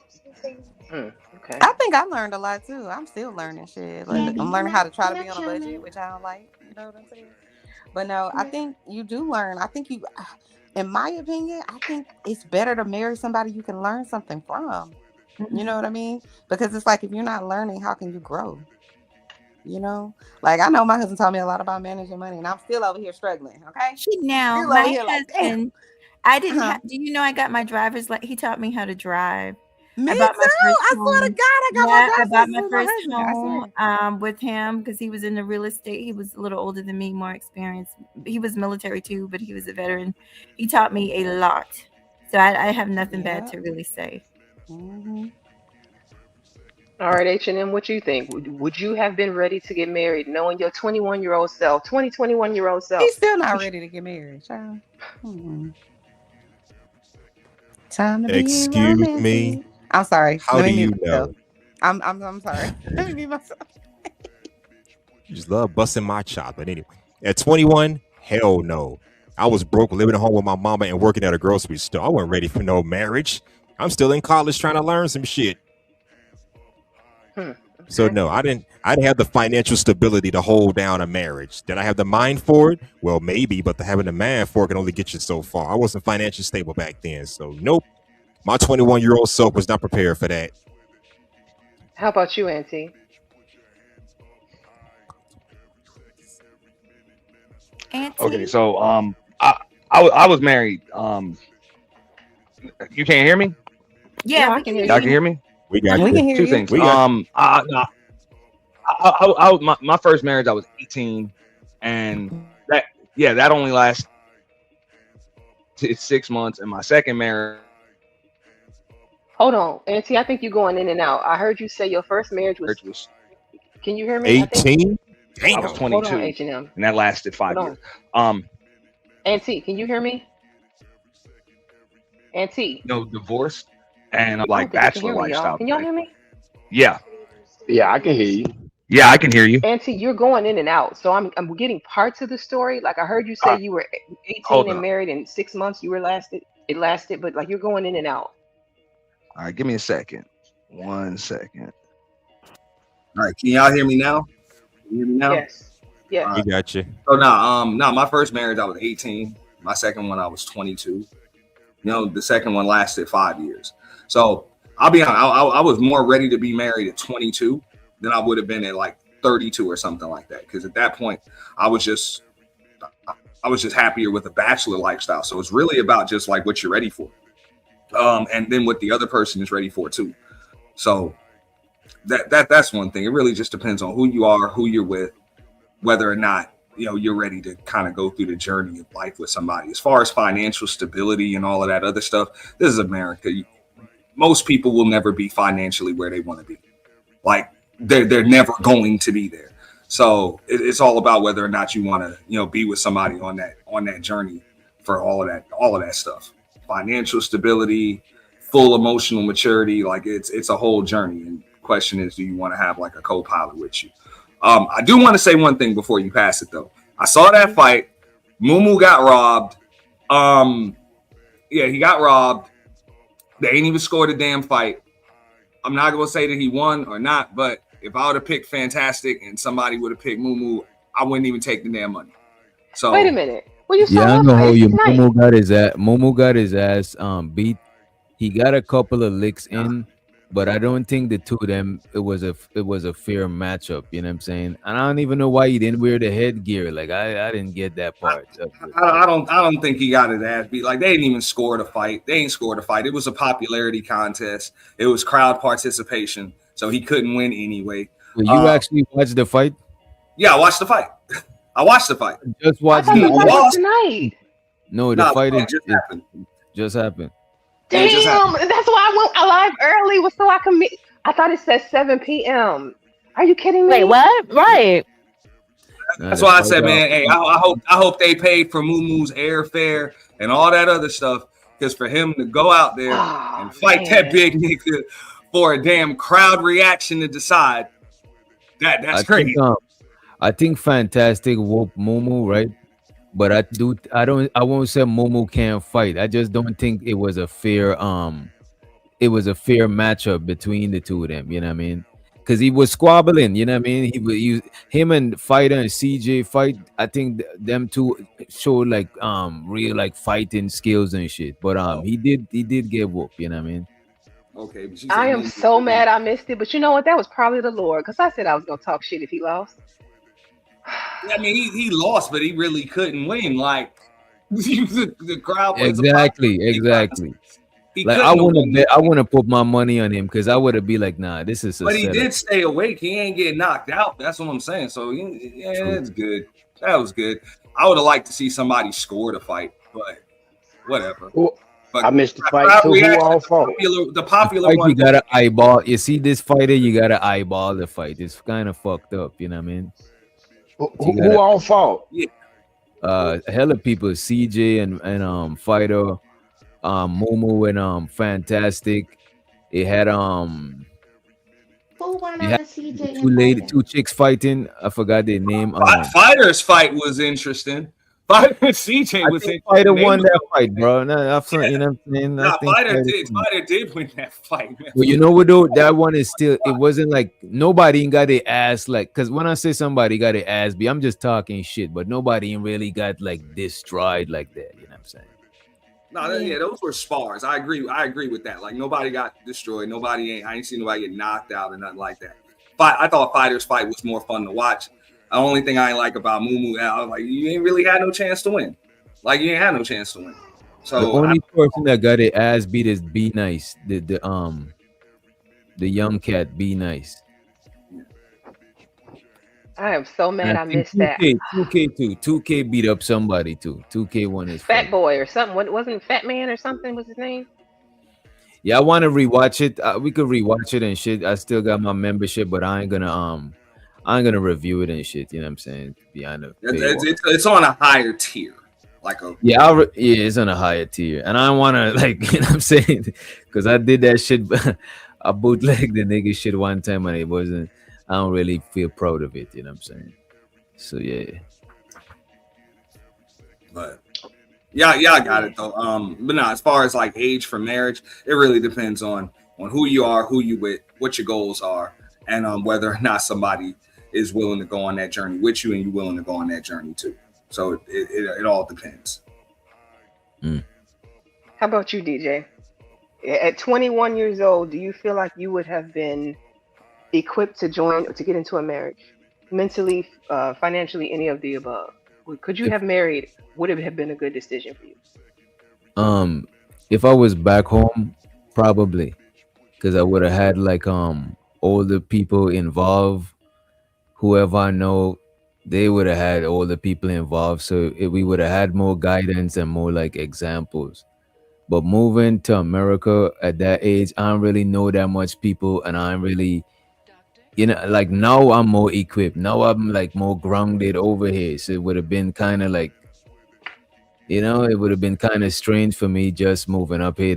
Okay. I think I learned a lot too. I'm still learning shit. Like, Candy, I'm learning how to try to can I be on a chime budget, in? which I don't like. You know what I'm saying? But no, I think you do learn. I think you, in my opinion, I think it's better to marry somebody you can learn something from. You know what I mean? Because it's like if you're not learning, how can you grow? You know, like I know my husband taught me a lot about managing money, and I'm still over here struggling. Okay, Now, still over my here like, damn. husband, I didn't Uh-huh. have. Do you know I got my driver's he taught me how to drive. Me I bought my too. first I swear to home. God, I got my Yeah, I driver's bought license my with my first husband. I home swear. with him because he was in the real estate. He was a little older than me, more experienced. He was military too, but he was a veteran. He taught me a lot. So I have nothing bad Yeah. to really say. Mm-hmm. All right, H&M, what you think? Would you have been ready to get married knowing your 21-year-old self, 21-year-old self? He's still not ready to get married, child. Time to be excuse me. romantic. I'm sorry. How Let do me you mute myself. know? I'm sorry. Let me mute myself. You just love busting my chop. But anyway, at 21, hell no. I was broke, living at home with my mama and working at a grocery store. I wasn't ready for no marriage. I'm still in college trying to learn some shit. So Okay. no, I didn't have the financial stability to hold down a marriage. Did I have the mind for it? Well, maybe, but having the mind for it can only get you so far. I wasn't financially stable back then. So nope. My 21-year-old self was not prepared for that. How about you, Auntie? Auntie? Okay, so I was married. You can't hear me? Yeah, No, I we can can hear hear Y'all you. can you. hear me? We got We you. can hear Two you. things. We got My first marriage, I was 18, and that only lasted 6 months, and my second marriage Hold on, Auntie, I think you're going in and out. I heard you say your first marriage was. was Can you hear me? I think. 18. I was Damn. Hold on, 22, H&M. and that lasted 5 Hold years. on. Auntie, can you hear me? Auntie. Divorced and I don't like think you can bachelor hear me, y'all. lifestyle. Can y'all hear me? Yeah, Yeah, I can hear you. I can hear you. Auntie, you're going in and out. So I'm getting parts of the story. Like I heard you say you were 18 Hold and on. married in 6 months. It lasted, but like you're going in and out. All right, give me a second. 1 second. All right, can y'all hear me now? Can you hear me now? Yes. Yes. We got you. So now, my first marriage I was 18. My second one I was 22. You know, the second one lasted 5 years. So I'll be honest, I was more ready to be married at 22 than I would have been at like 32 or something like that. Because at that point, I was just happier with a bachelor lifestyle. So it's really about just like what you're ready for, and then what the other person is ready for too. So that's one thing. It really just depends on who you are, who you're with, whether or not you're ready to kind of go through the journey of life with somebody. As far as financial stability and all of that other stuff, this is America. Most people will never be financially where they want to be. Like they're never going to be there. So it's all about whether or not you want to, be with somebody on that journey for all of that stuff. Financial stability, full emotional maturity, like it's a whole journey. And the question is, do you want to have like a co-pilot with you? I do want to say one thing before you pass it though. I saw that fight. Mumu got robbed. He got robbed. They ain't even scored a damn fight. I'm not gonna say that he won or not, but if I would have picked Fantastic and somebody would have picked Mumu, I wouldn't even take the damn money. So wait a minute. Well, you Yeah, saw I'm that gonna hold fight you. tonight. Momo got his ass beat. He got a couple of licks in, but I don't think the two of them it was a fair matchup. You know what I'm saying? And I don't even know why he didn't wear the headgear. Like I didn't get that part. I don't think he got his ass beat. Like they didn't even score the fight. They ain't scored a fight. It was a popularity contest. It was crowd participation, so he couldn't win anyway. Well, you actually watched the fight? Yeah, I watched the fight. I watched the fight. Just I watch thought the the fight was tonight. No, the Nah, fight it just happened. just happened. Yeah, it just Damn, happened. that's why I went live early so I can meet. I thought it said 7 p.m. Are you kidding me? Wait, what? Right. That's why I said, man, hey, I hope they paid for Mumu's airfare and all that other stuff, because for him to go out there and fight that big nigga for a damn crowd reaction to decide that's crazy. I think Fantastic whooped Momo, right? But I won't say Momo can't fight. I just don't think it was a fair matchup between the two of them, you know what I mean? Because he was squabbling, you know what I mean? Him and Fighter and CJ fight. I think them two showed like real like fighting skills and shit. But he did get whooped, you know what I mean? Okay, but I am so mad I missed it, but you know what? That was probably the Lord, because I said I was gonna talk shit if he lost. I mean, he lost, but he really couldn't win. Like the crowd was Exactly. He Like I want to put my money on him because I would have be like, nah, this is. But he did stay awake. He ain't getting knocked out. That's what I'm saying. So it's good. That was good. I would have liked to see somebody score the fight, but whatever. But I missed the fight too. Who all fought? The popular one. You gotta eyeball. You see this fighter, you gotta eyeball the fight. It's kind of fucked up, you know what I mean? Who all fought? Yeah. Hella people, CJ and Fighter, Momo and Fantastic. It had Who won out had of CJ and Fighter? two chicks fighting. I forgot their name. Fighter's fight was interesting. Fighter CJ was interesting. Fighter won that fight, bro. You know what I'm saying? Fighter did win that fight, man. Well, you know what though? That one is still. It wasn't like nobody got their ass like. Cause when I say somebody got their ass beat, I'm just talking shit. But nobody really got like destroyed like that. You know what I'm saying? No, those were spars. I agree with that. Like nobody got destroyed. I ain't seen nobody get knocked out or nothing like that. But I thought Fighter's fight was more fun to watch. The only thing I ain't like about Mumu, I was like, you ain't really had no chance to win. Like you ain't had no chance to win. So the only person that got their ass beat is Be Nice. The young cat Be Nice. I am so mad I missed 2K, that. 2K too. 2K beat up somebody too. 2K won his Fat fight. Boy or something. Wasn't it Fat Man or something was his name? Yeah, I want to rewatch it. We could rewatch it and shit. I still got my membership, but I ain't gonna review it and shit. You know what I'm saying? Behind the paywall. it's on a higher tier. Yeah, it's on a higher tier, and I don't want to like, you know what I'm saying, because I did that shit. I bootlegged the nigga shit one time, and it wasn't. I don't really feel proud of it. You know what I'm saying? So yeah. But yeah, I got it though. But no, as far as like age for marriage, it really depends on who you are, who you with, what your goals are, and whether or not somebody is willing to go on that journey with you, and you willing to go on that journey too. So it all depends. How about you, DJ? At 21 years old, do you feel like you would have been equipped to join or to get into a marriage? Mentally, financially, any of the above? Could you If have married? Would it have been a good decision for you? um if I was back home, probably, because I would have had like older people involved. Whoever I know, they would have had older people involved, so we would have had more guidance and more like examples. But moving to America at that age, I don't really know that much people, and I don't really, like now I'm more equipped. Now I'm like more grounded over here. So it would have been kind of like, it would have been kind of strange for me just moving up here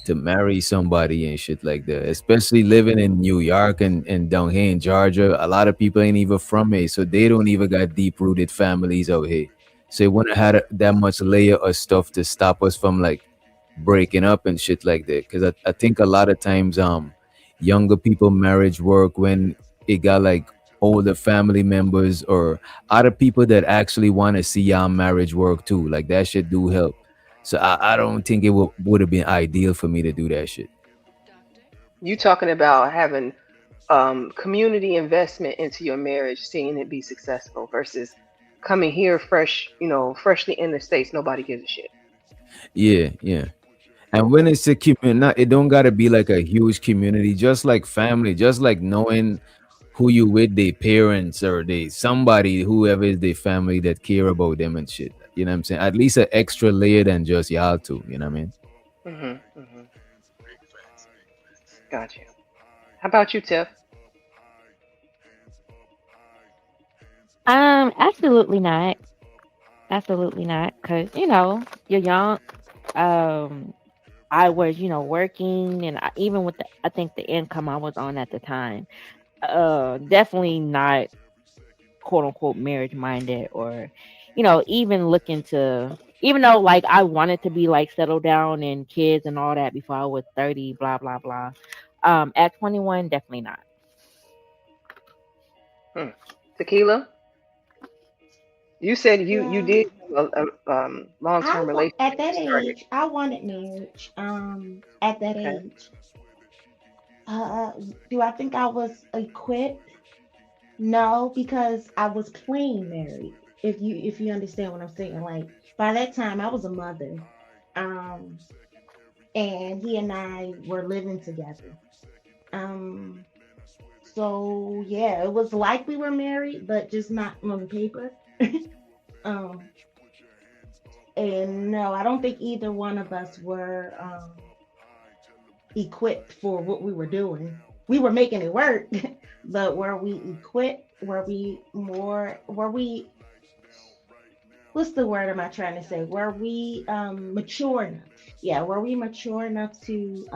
to marry somebody and shit like that. Especially living in New York and down here in Georgia, a lot of people ain't even from here, so they don't even got deep rooted families out here. So it wouldn't have had that much layer of stuff to stop us from like breaking up and shit like that. Because I think a lot of times younger people marriage work when it got like older family members or other people that actually want to see y'all marriage work too. Like that shit do help. So I don't think it would have been ideal for me to do that shit. You talking about having community investment into your marriage, seeing it be successful versus coming here fresh, freshly in the States, nobody gives a shit. Yeah, yeah. And when it's a community, it don't gotta be like a huge community, just like family, just like knowing who you with, their parents or they somebody, whoever is their family that care about them and shit. You know what I'm saying? At least an extra layer than just y'all two. You know what I mean? Mm-hmm. Gotcha. How about you, Tiff? Absolutely not. Absolutely not. Cause you're young. I was, working, and even with I think the income I was on at the time, definitely not quote unquote marriage minded, or even looking to, even though like I wanted to be like settled down and kids and all that before I was 30, blah blah blah. At 21, definitely not. Tequila? You said you Yeah. did have a long-term relationship At you that started. age, I wanted marriage. At that Okay. age, do I think I was equipped? No, because I was plain married. If you understand what I'm saying, like by that time I was a mother, um, and he and I were living together. Um, so yeah, it was like we were married, but just not on paper. Um, and no, I don't think either one of us were equipped for what we were doing. We were making it work, but were we equipped? Were we, what's the word am I trying to say? Were we mature enough? Yeah, were we mature enough to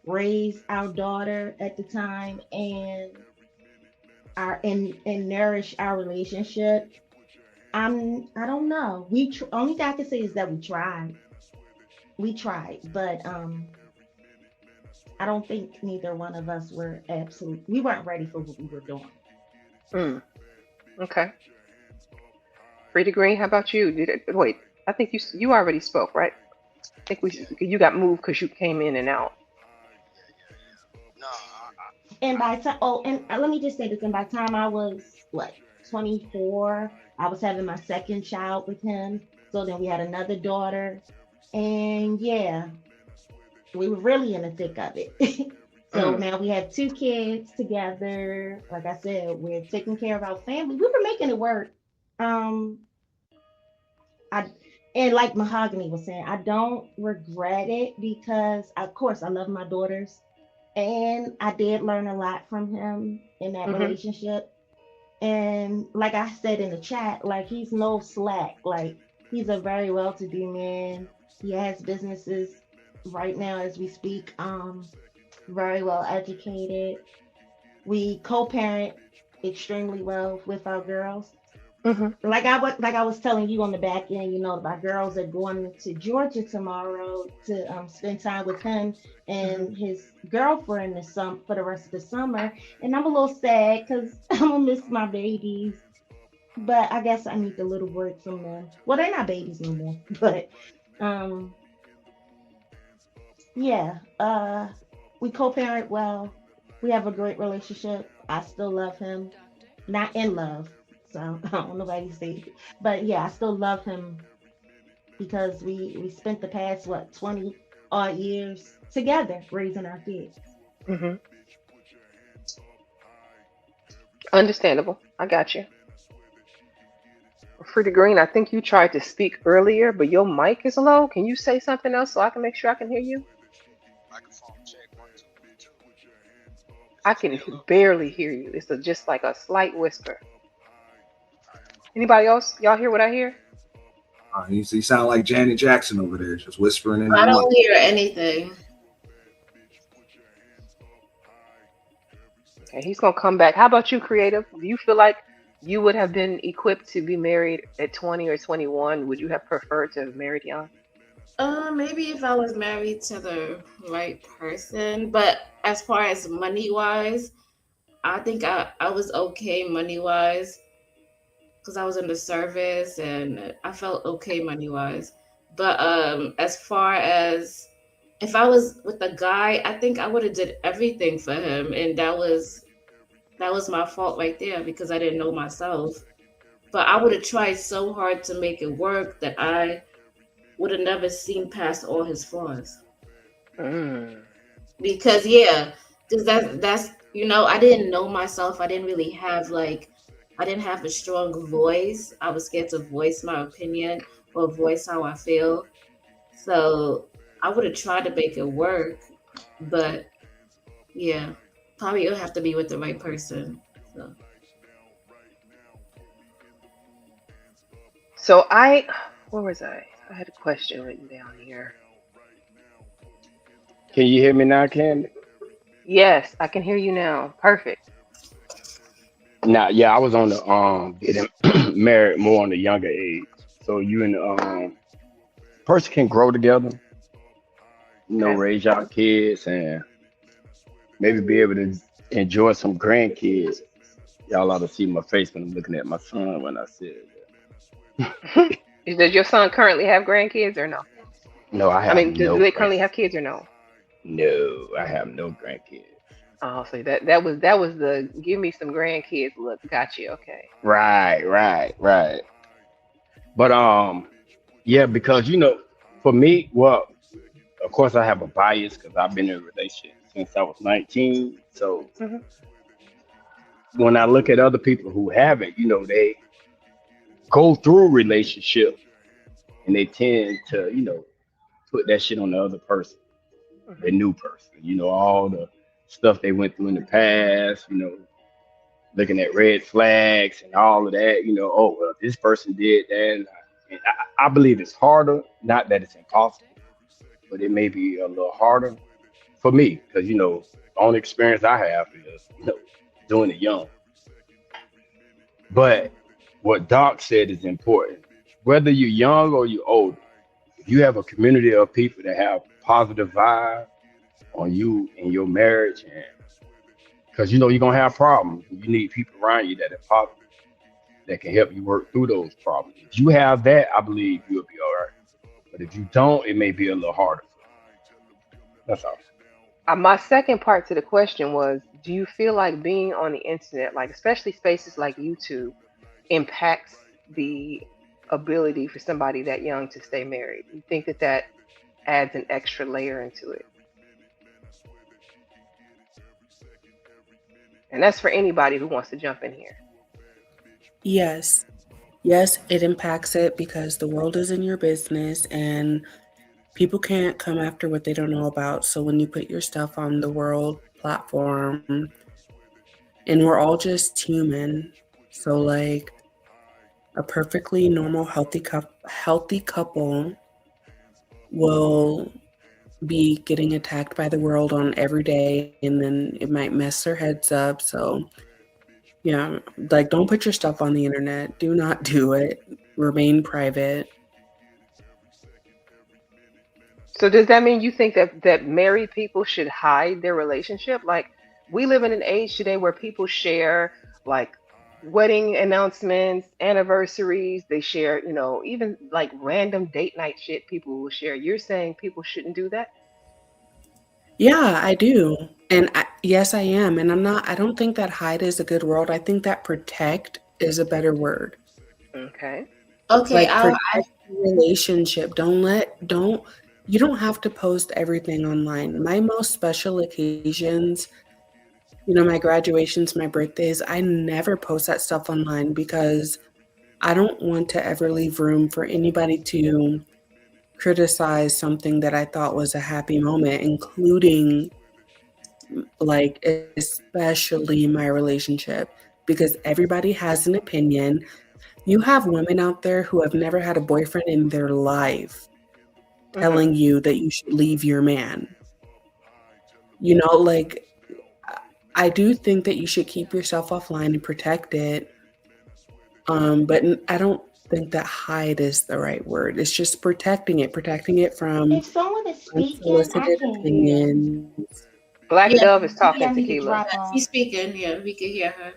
raise our daughter at the time and and nourish our relationship? I don't know. Only thing I can say is that we tried. We tried, but I don't think neither one of us were we weren't ready for what we were doing. Mm, okay. Frida Green, how about you? Wait, I think you already spoke, right? I think you got moved because you came in and out. And by time, oh, and let me just say this, and by the time I was what 24, I was having my second child with him. So then we had another daughter, and yeah, we were really in the thick of it. So Mm, now we have two kids together. Like I said, we're taking care of our family. We were making it work. Um, I and like Mahogany was saying, I don't regret it because of course I love my daughters and I did learn a lot from him in that mm-hmm. relationship. And like I said in the chat, like he's no slack. Like he's a very well-to-do man. He has businesses right now as we speak. Very well educated. We co-parent extremely well with our girls. Mm-hmm. Like I was telling you on the back end, my girls are going to Georgia tomorrow to spend time with him Mm-hmm. and his girlfriend for the rest of the summer. And I'm a little sad because I'm gonna miss my babies. But I guess I need a little break from them. Well, they're not babies no more. But um, Yeah. We co-parent well. We have a great relationship. I still love him. Not in love. So I don't know nobody say. But yeah, I still love him because we spent the past what 20 odd years together raising our kids. Hmm. Understandable. I got you. Pretty Green, I think you tried to speak earlier, but your mic is low. Can you say something else so I can make sure I can hear you? I can barely hear you. It's just like a slight whisper. Anybody else? Y'all hear what I hear? You sound like Janet Jackson over there, just whispering in I your mic. don't hear anything. Okay, he's gonna come back. How about you, Creative? Do you feel like you would have been equipped to be married at 20 or 21? Would you have preferred to have married young? Maybe if I was married to the right person, but as far as money wise, I think I was okay money wise because I was in the service and I felt okay money wise. But as far as if I was with a guy, I think I would have did everything for him, and that was my fault right there because I didn't know myself. But I would have tried so hard to make it work that I would have never seen past all his flaws. Mm. Because yeah, because that's I didn't know myself. I didn't really have like I didn't have a strong voice. I was scared to voice my opinion or voice how I feel. So I would have tried to make it work, but yeah, probably it'll have to be with the right person. So So where was I? I had a question written down here. Can you hear me now, Candy? Yes, I can hear you now. Perfect. Now, yeah, I was on the getting married more on the younger age. So you and person can grow together, Okay. raise y'all kids and maybe be able to enjoy some grandkids. Y'all ought to see my face when I'm looking at my son when I said that. Does your son currently have grandkids or no? No, I I have mean, do no they grand. currently have kids or no? No, I have no grandkids. Oh, so that was the give me some grandkids look. Got you. Okay. Right, right, right. But yeah, because for me, well, of course I have a bias because I've been in a relationship since I was 19. So Hmm. when I look at other people who haven't, they go through relationship and they tend to, put that shit on the other person, the Hmm. new person, all the stuff they went through in the past, looking at red flags and all of that, oh, well, this person did that. And I believe it's harder, not that it's impossible, but it may be a little harder for me because, the only experience I have is, doing it young. But what Doc said is important. Whether you're young or you're older, if you have a community of people that have positive vibe on you in your marriage, and because you're gonna have problems, you need people around you that are positive that can help you work through those problems. If you have that, I believe you'll be all right. But if you don't, it may be a little harder. That's all. My second part to the question was, do you feel like being on the internet, like especially spaces like YouTube, impacts the ability for somebody that young to stay married? You think that adds an extra layer into it? And that's for anybody who wants to jump in here. Yes. Yes, it impacts it because the world is in your business and people can't come after what they don't know about. So when you put your stuff on the world platform, and we're all just human, so like a perfectly normal, healthy couple will be getting attacked by the world on every day, and then it might mess their heads up. So yeah, like don't put your stuff on the internet. Do not do it. Remain private. So does that mean you think that married people should hide their relationship? Like we live in an age today where people share like wedding announcements, anniversaries, they share, even like random date night shit people will share. You're saying people shouldn't do that? Yeah, I do. And yes, I am. And I don't think that hide is a good word. I think that protect is a better word. Okay. Okay, Like protect the relationship. You don't have to post everything online. My most special occasions, my graduations, my birthdays, I never post that stuff online because I don't want to ever leave room for anybody to criticize something that I thought was a happy moment, including like especially my relationship, because everybody has an opinion. You have women out there who have never had a boyfriend in their life telling you that you should leave your man. Like I do think that you should keep yourself offline and protect it. But I don't think that hide is the right word. It's just protecting it from If someone is speaking, I unsolicited can hear. opinions. Black Yeah, Dove is Maybe talking, I need to Tequila. drop off. she's speaking. Yeah, we can hear her.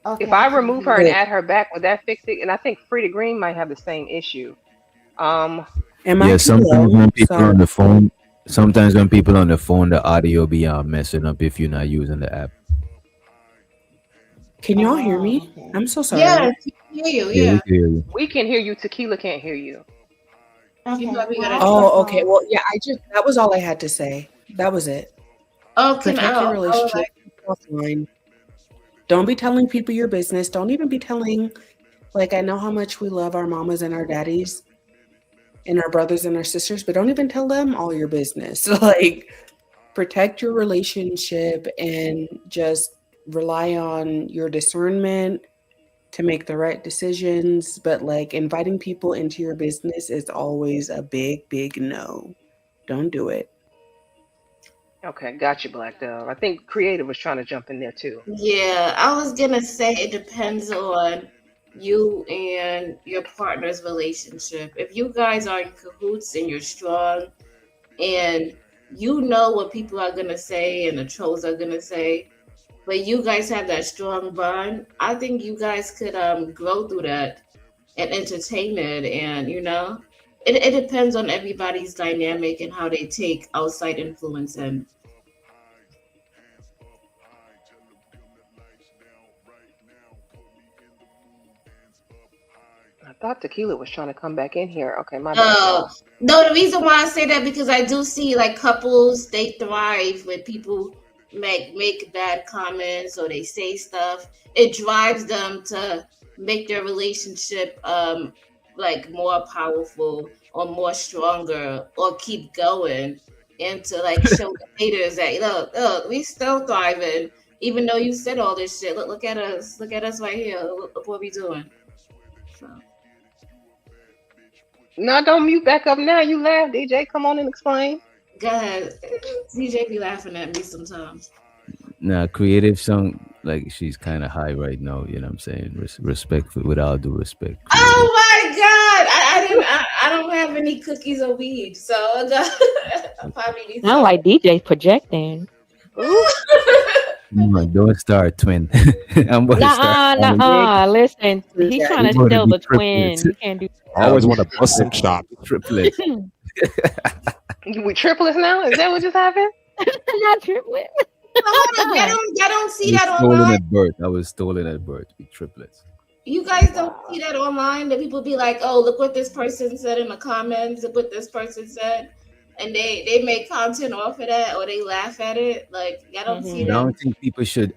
Okay, If I I can't remove her hear. and But add her back, would that fix it? And I think Frida Green might have the same issue. Um, am I Yeah, too sometimes low? when people Sorry. on the phone, the audio be messing up if you're not using the app. Can y'all hear Oh, me? okay. I'm so Yeah, sorry. she can hear you. Yeah, we Yeah, can hear you. we can hear you. Tequila can't hear you. she Okay. probably Well, got a I'll trouble. drop Oh, okay. off. Well, yeah, that was all I had to say. That was it. Oh, Protect your I was relationship, like, keep it offline. Don't be telling people your business. Don't even be telling, like, I know how much we love our mamas and our daddies and our brothers and our sisters, but don't even tell them all your business. Like, protect your relationship and just rely on your discernment to make the right decisions. But, like, inviting people into your business is always a big, big no. Don't do it. Okay, got you, Black Dove. I think Creative was trying to jump in there too. yeah, I was gonna say it depends on you and your partner's relationship. If you guys are in cahoots and you're strong and you know what people are gonna say and the trolls are gonna say, but you guys have that strong bond, I think you guys could grow through that and entertain it. And it depends on everybody's dynamic and how they take outside influence. And I thought Tequila was trying to come back in here. Okay, my bad, oh y'all. no, the reason why I say that because I do see like couples, they thrive when people make bad comments or they say stuff. It drives them to make their relationship like more powerful or more stronger or keep going, and to like show the haters that look, we still thriving even though you said all this shit. Look at us, right here. Look what we doing. So No, don't mute back up now. You laugh, DJ. Come on and explain. go ahead. DJ be laughing at me sometimes. Nah, creative song, like she's kind of high right now. You know what I'm saying? Respect, with all due respect. Creative. Oh my god! I don't have any cookies or weed, so I probably need Sound some. like DJ projecting. Ooh. Don't start, twin. I'm about to start. Nuh-uh. Listen, he's trying We're to going to steal be the twin. triplets. You can't do I always want to bust some chops. Triplets. We triplets now? Is that what just happened? not triplet. Hold on, y'all don't see that Stolen online. at birth. I was stolen at birth with triplets. You guys don't see that online. That people be like, "Oh, look what this person said in the comments. Look what this person said," and they make content off of that, or they laugh at it. Like y'all don't see I that. don't think people should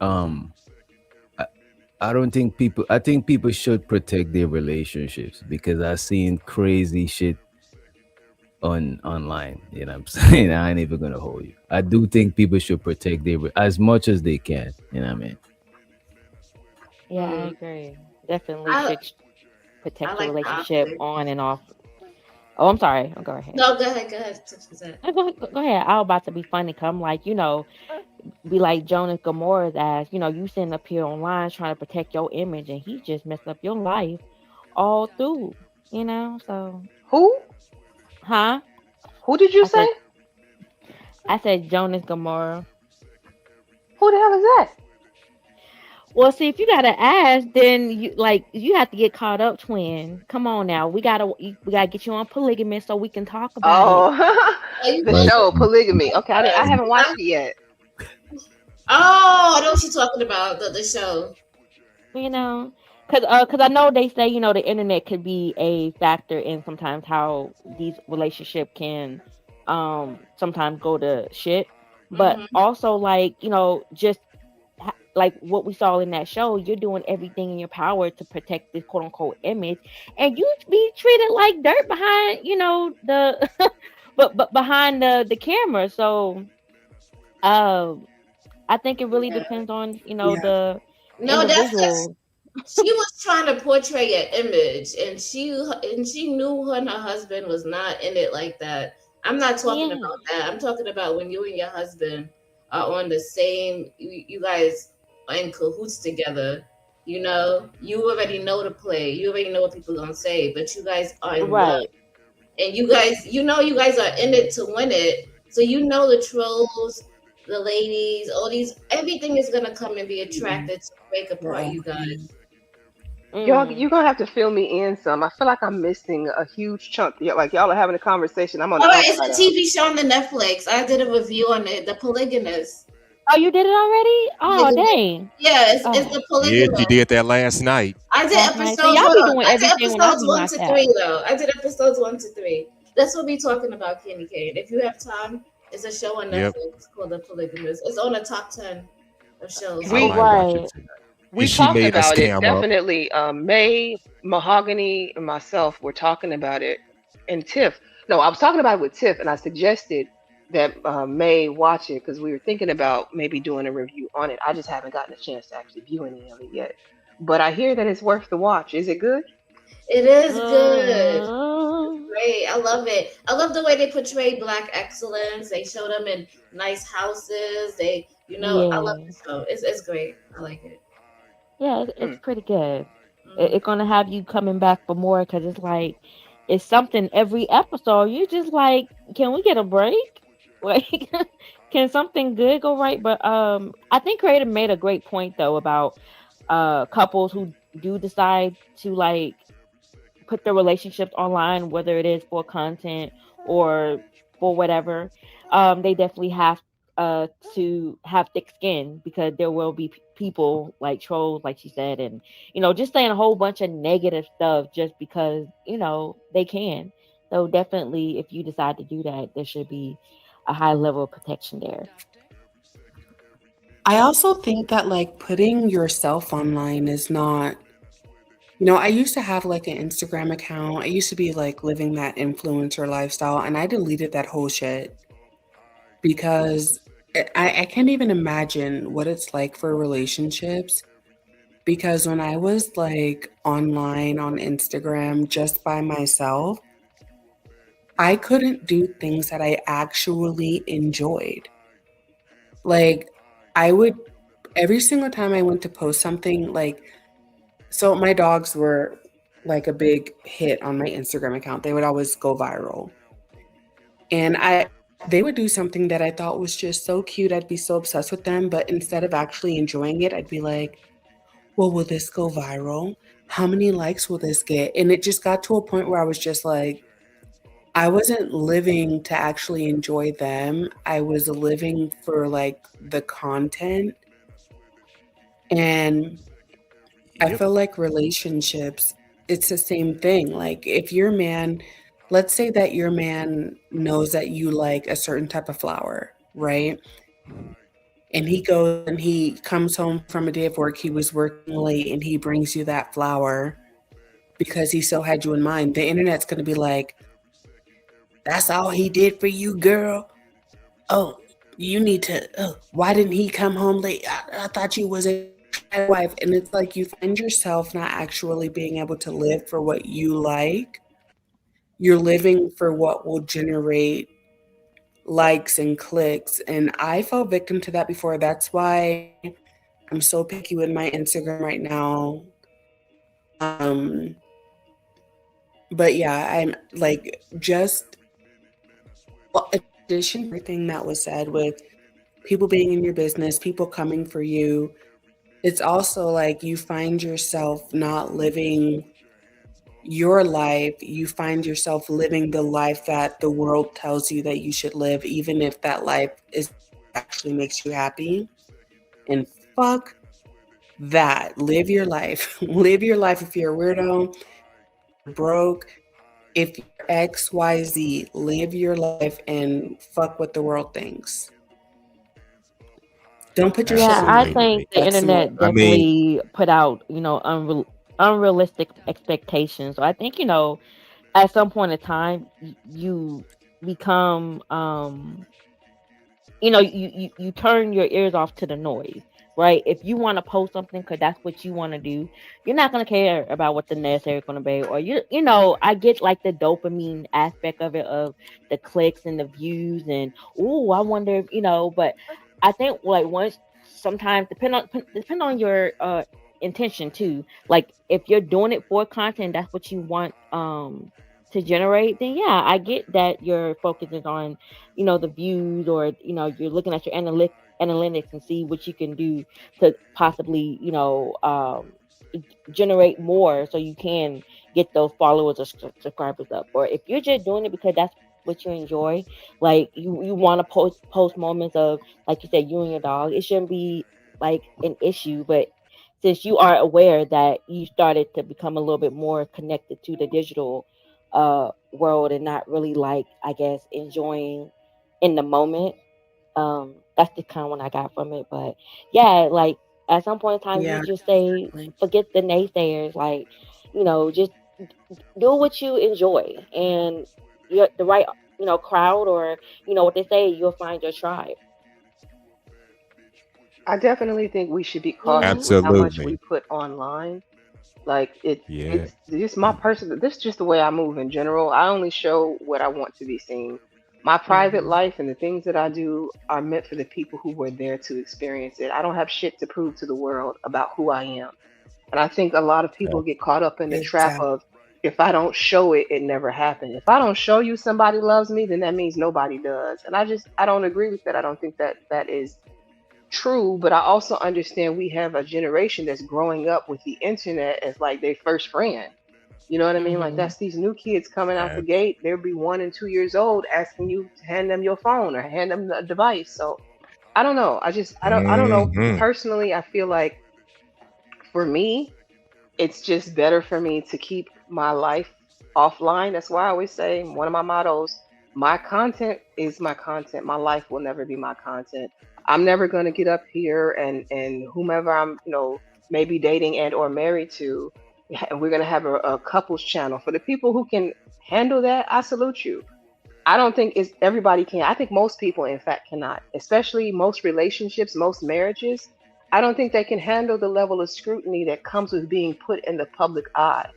I don't think people I think people should protect their relationships because I've seen crazy shit online. You know what I'm saying? I ain't even gonna hold you. I do think people should protect as much as they can. You know what I mean? Yeah, I agree. Definitely I should protect the like the relationship opposite. on and off. Oh, I'm sorry. Go ahead. No, go ahead. Go ahead. I was about to be funny. Come like, be like Jonas Gamora's ass. You sitting up here online trying to protect your image and he just messed up your life all through. So Who? huh? Who did you say? I said Jonas Gamora. Who the hell is that? Well, see, if you gotta ask, then you have to get caught up, twin. Come on now, we gotta get you on polygamy so we can talk about it. Oh, Are you the Right. show Polygamy. Okay, I haven't watched I'm- it yet. Oh, I know what you're talking about. The show. You know, cause I know they say the internet could be a factor in sometimes how these relationship can sometimes go to shit, but Hmm. also just like what we saw in that show, you're doing everything in your power to protect this quote unquote image, and you be treated like dirt behind the but behind the camera. So um I think it really Yeah. depends on Yeah. the No, that's because individual. she was trying to portray an image, and she knew her and her husband was not in it like that. I'm not talking Yeah. about that. I'm talking about when you and your husband are on the same. You guys are in cahoots together. You already know the play. You already know what people gonna say, but you guys are in love, Right. and you guys are in it to win it. So the trolls, the ladies, all these, everything is gonna come and be attracted to break apart you guys. Y'all, Mm. you're gonna have to fill me in some. I feel like I'm missing a huge chunk. Yeah, like y'all are having a conversation. I'm on All the right, it's outside a of. TV show on the Netflix. I did a review on it, The Polygamist. Oh, you did it already? Oh, dang. Yeah, it's Oh, The Yeah, she Polygamist. did that last night. I did last night. So episodes. y'all Hold be on. doing I did everything when I episodes be one knocked to out. three though. I did episodes 1 to 3. That's what we talking about, Candy Cane. If you have time, it's a show on Yep. Netflix called The Polygamist. It's on the top 10 of shows. I We might watch it Right. tonight. we And she talked made us about it cam up. definitely. May, Mahogany, and myself were talking about it, and Tiff. No, I was talking about it with Tiff, and I suggested that May watch it because we were thinking about maybe doing a review on it. I just haven't gotten a chance to actually view any of it yet. But I hear that it's worth the watch. Is it good? It is good. Mm, Great. I love it. I love the way they portray Black excellence. They show them in nice houses. I love yeah. the show. It's great. I like it. Yeah, Hmm. it's pretty good. Mhm. It's gonna have you coming back for more because it's something every episode. You just like, can we get a break? Like, can something good go right? But I think Creator made a great point though about couples who do decide to put their relationships online, whether it is for content or for whatever. They definitely have uh to have thick skin because there will be people like trolls, like she said, and just saying a whole bunch of negative stuff just because they can. So definitely, if you decide to do that, there should be a high level of protection there. I also think that putting yourself online is not. I used to have an Instagram account. I used to be living that influencer lifestyle, and I deleted that whole shit because I can't even imagine what it's like for relationships. Because when I was online on Instagram just by myself, I couldn't do things that I actually enjoyed. Like, I would, every single time I went to post something, so my dogs were a big hit on my Instagram account. They would always go viral. And they would do something that I thought was just so cute. I'd be so obsessed with them. But instead of actually enjoying it, I'd be like, well, will this go viral? How many likes will this get? And it just got to a point where I was just like, I wasn't living to actually enjoy them. I was living for the content. And I Yep. feel like relationships, it's the same thing. If your man, let's say that your man knows that you like a certain type of flower, right? And he goes and he comes home from a day of work, he was working late, and he brings you that flower because he still had you in mind. The internet's going to be like, that's all he did for you, girl. Oh, you need to, why didn't he come home late? I thought you was a wife. And it's like you find yourself not actually being able to live for what you like. You're living for what will generate likes and clicks. And I fell victim to that before. That's why I'm so picky with my Instagram right now. But yeah, I'm just in addition to everything that was said with people being in your business, people coming for you, It's also like you find yourself not living your life, you find yourself living the life that the world tells you that you should live, even if that life is actually makes you happy. And fuck that. Live your life. Live your life. If you're a weirdo, broke, if you're XYZ, live your life and fuck what the world thinks. Don't put your shit Yeah, I online. think the That's internet I mean, definitely put out, unrealistic expectations. So I think, at some point in time, you become, you turn your ears off to the noise, right? If you want to post something because that's what you want to do, you're not going to care about what the necessary is going to be. Or I get like the dopamine aspect of it, of the clicks and the views, and I wonder if but I think like once sometimes depend on your intention too. Like if you're doing it for content, that's what you want to generate, then yeah, I get that your focus is on the views, or you're looking at your analytics and see what you can do to possibly generate more so you can get those followers or subscribers up. Or if you're just doing it because that's what you enjoy, like you want to post moments of, like you said, you and your dog, it shouldn't be like an issue. But since you are aware that you started to become a little bit more connected to the digital world and not really, like, I guess, enjoying in the moment, that's the kind of one I got from it. But yeah, like at some point in time, you Yeah, just say, exactly. forget the naysayers. Like, just do what you enjoy, and you're the right crowd, or what they say, you'll find your tribe. I definitely think we should be Hmm. cautious with how much we absolutely. put online. Like Yeah. it's just my personal. This is just the way I move in general. I only show what I want to be seen. My private Hmm. life and the things that I do are meant for the people who were there to experience it. I don't have shit to prove to the world about who I am. And I think a lot of people get caught up in the trap Exactly. of, if I don't show it, it never happened. If I don't show you somebody loves me, then that means nobody does. And I don't agree with that. I don't think that that is true, but I also understand we have a generation that's growing up with the internet as like their first friend. You know what I mean? Like Hmm. that's these new kids coming out the Ab- gate. They'll be 1 and 2 years old asking you to hand them your phone or hand them a device. So I don't know. I don't know. mhm. Personally, I feel like for me, it's just better for me to keep my life offline. That's why I always say, one of my mottos, my content is my content. My life will never be my content. I'm never going to get up here and whomever I'm, maybe dating and or married to, and we're going to have a couples channel. For the people who can handle that, I salute you. I don't think it's everybody can. I think most people, in fact, cannot, especially most relationships, most marriages. I don't think they can handle the level of scrutiny that comes with being put in the public eye.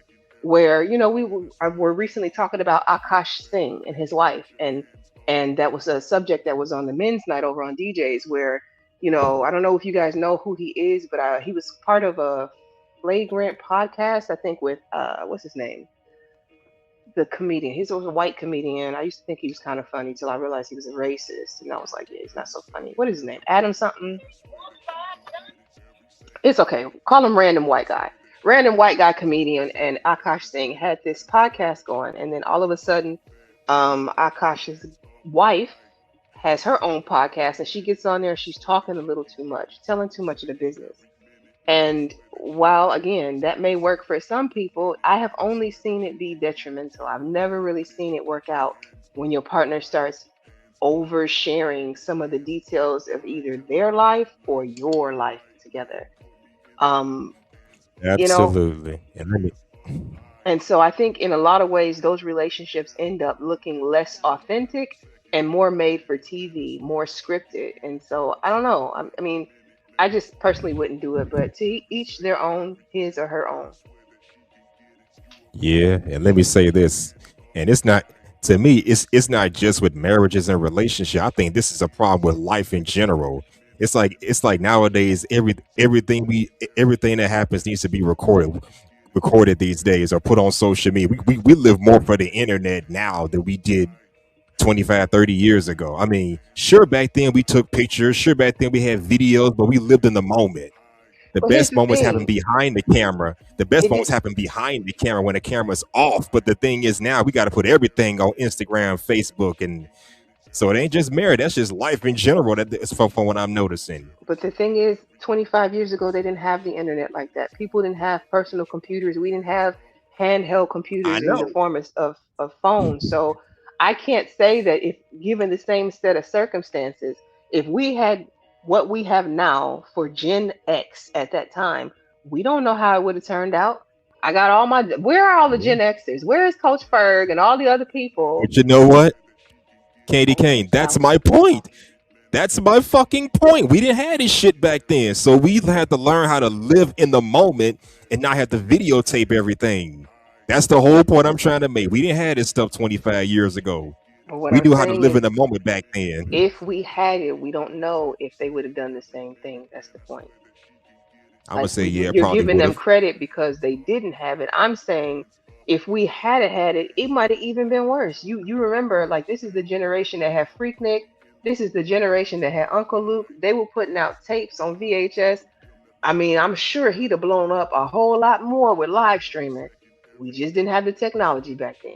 Where were recently talking about Akash Singh and his wife, and that was a subject that was on the men's night over on DJs. Where I don't know if you guys know who he is, but he was part of a flagrant podcast, I think, with what's his name, the comedian. He's a white comedian. I used to think he was kind of funny till I realized he was a racist, and I was like, yeah, he's not so funny. What is his name? Adam something. It's okay. Call him random white guy. Random white guy comedian and Akash Singh had this podcast going, and then all of a sudden, Akash's wife has her own podcast, and she gets on there. She's talking a little too much, telling too much of the business. And while again, that may work for some people, I have only seen it be detrimental. I've never really seen it work out when your partner starts oversharing some of the details of either their life or your life together. Um, you know, Absolutely. And let me. and so I think in a lot of ways, those relationships end up looking less authentic and more made for TV, more scripted. And so I don't know. I mean, I just personally wouldn't do it, but to each their own, his or her own. Yeah, and let me say this, and it's not, to me, it's not just with marriages and relationship. I think this is a problem with life in general. It's like nowadays everything that happens needs to be recorded these days or put on social media. We live more for the internet now than we did 25, 30 years ago. I mean, sure, back then we took pictures, sure, back then we had videos, but we lived in the moment. The Well, here's best the moments happen thing. behind the camera. The best It, moments happen behind the camera when the camera's off. But the thing is, now we got to put everything on Instagram, Facebook, and so it ain't just marriage. That's just life in general. That's from what I'm noticing. but the thing is, 25 years ago, they didn't have the internet like that. People didn't have personal computers. We didn't have handheld I computers in the know. form of phones. So I can't say that if given the same set of circumstances, if we had what we have now for Gen X at that time, we don't know how it would have turned out. I got all my, where are all the Gen Xers? Where is Coach Ferg and all the other people? But you know what, Katie Oh, Kane? That's child. my point. That's my fucking point. We didn't have this shit back then, so we had to learn how to live in the moment and not have to videotape everything. That's the whole point I'm trying to make. We didn't have this stuff 25 years ago. But what We I'm knew how to saying live is, in the moment back then. if we had it, we don't know if they would have done the same thing. That's the point. I'm gonna Like say, yeah, you're probably giving would them have. credit because they didn't have it. I'm saying if we had had it, it might have even been worse. You remember, like, this is the generation that had Freaknik. This is the generation that had Uncle Luke. They were putting out tapes on VHS. I mean, I'm sure he'd have blown up a whole lot more with live streaming. We just didn't have the technology back then.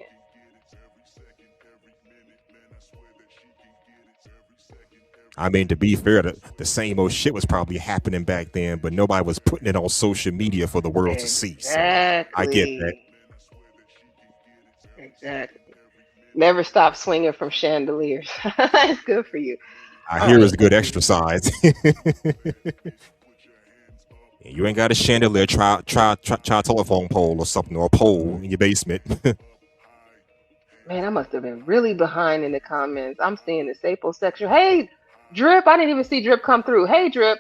I mean, to be fair, the same old shit was probably happening back then, but nobody was putting it on social media for the world to see. So I get that. Exactly. Never stop swinging from chandeliers. That's good for you. I All hear right. it's good exercise. You ain't got a chandelier. Try a telephone pole or something, or a pole in your basement. Man, I must have been really behind in the comments. I'm seeing the Staples section. Hey, Drip, I didn't even see Drip come through. Hey, Drip,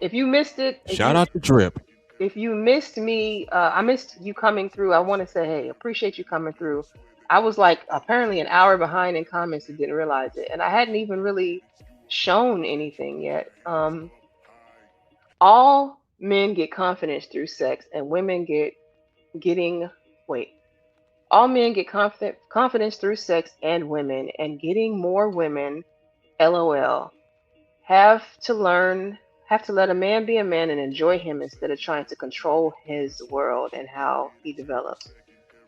if you missed it, Shout out to Drip. if you missed me, I missed you coming through. I want to say, hey, appreciate you coming through. I was like apparently an hour behind in comments and didn't realize it, and I hadn't even really shown anything yet. All men get confidence through sex, and women getting wait. All men get confidence through sex and women, and getting more women. LOL. Have to learn, have to let a man be a man and enjoy him instead of trying to control his world and how he develops.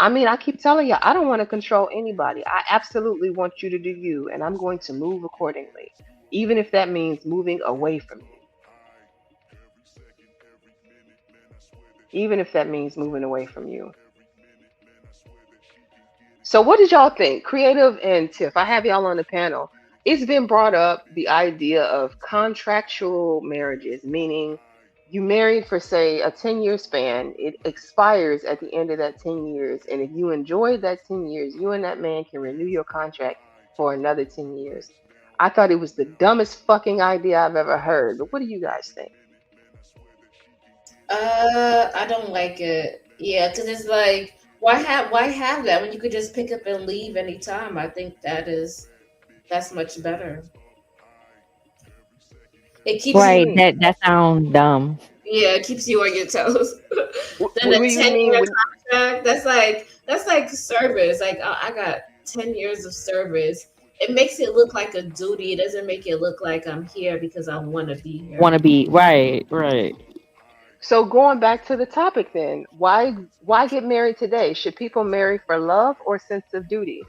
I mean, I keep telling you, I don't want to control anybody. I absolutely want you to do you, and I'm going to move accordingly, even if that means moving away from you. Even if that means moving away from you. So, what did y'all think? Creative and Tiff, I have y'all on the panel. It's been brought up the idea of contractual marriages, meaning you married for, say, a 10-year span. It expires at the end of that 10 years. And if you enjoyed that 10 years, you and that man can renew your contract for another 10 years. I thought it was the dumbest fucking idea I've ever heard. But what do you guys think? I don't like it. Yeah, because it's like, why have that when you could just pick up and leave anytime? I think that's much better. It keeps you, Right. That sounds dumb. yeah, it keeps you on your toes. What, Then what a do you 10 mean? year contract, that's like service. Like I got 10 years of service. It makes it look like a duty. It doesn't make it look like I'm here because I want to be here. Want to be right. So going back to the topic then, why get married today? Should people marry for love or sense of duty?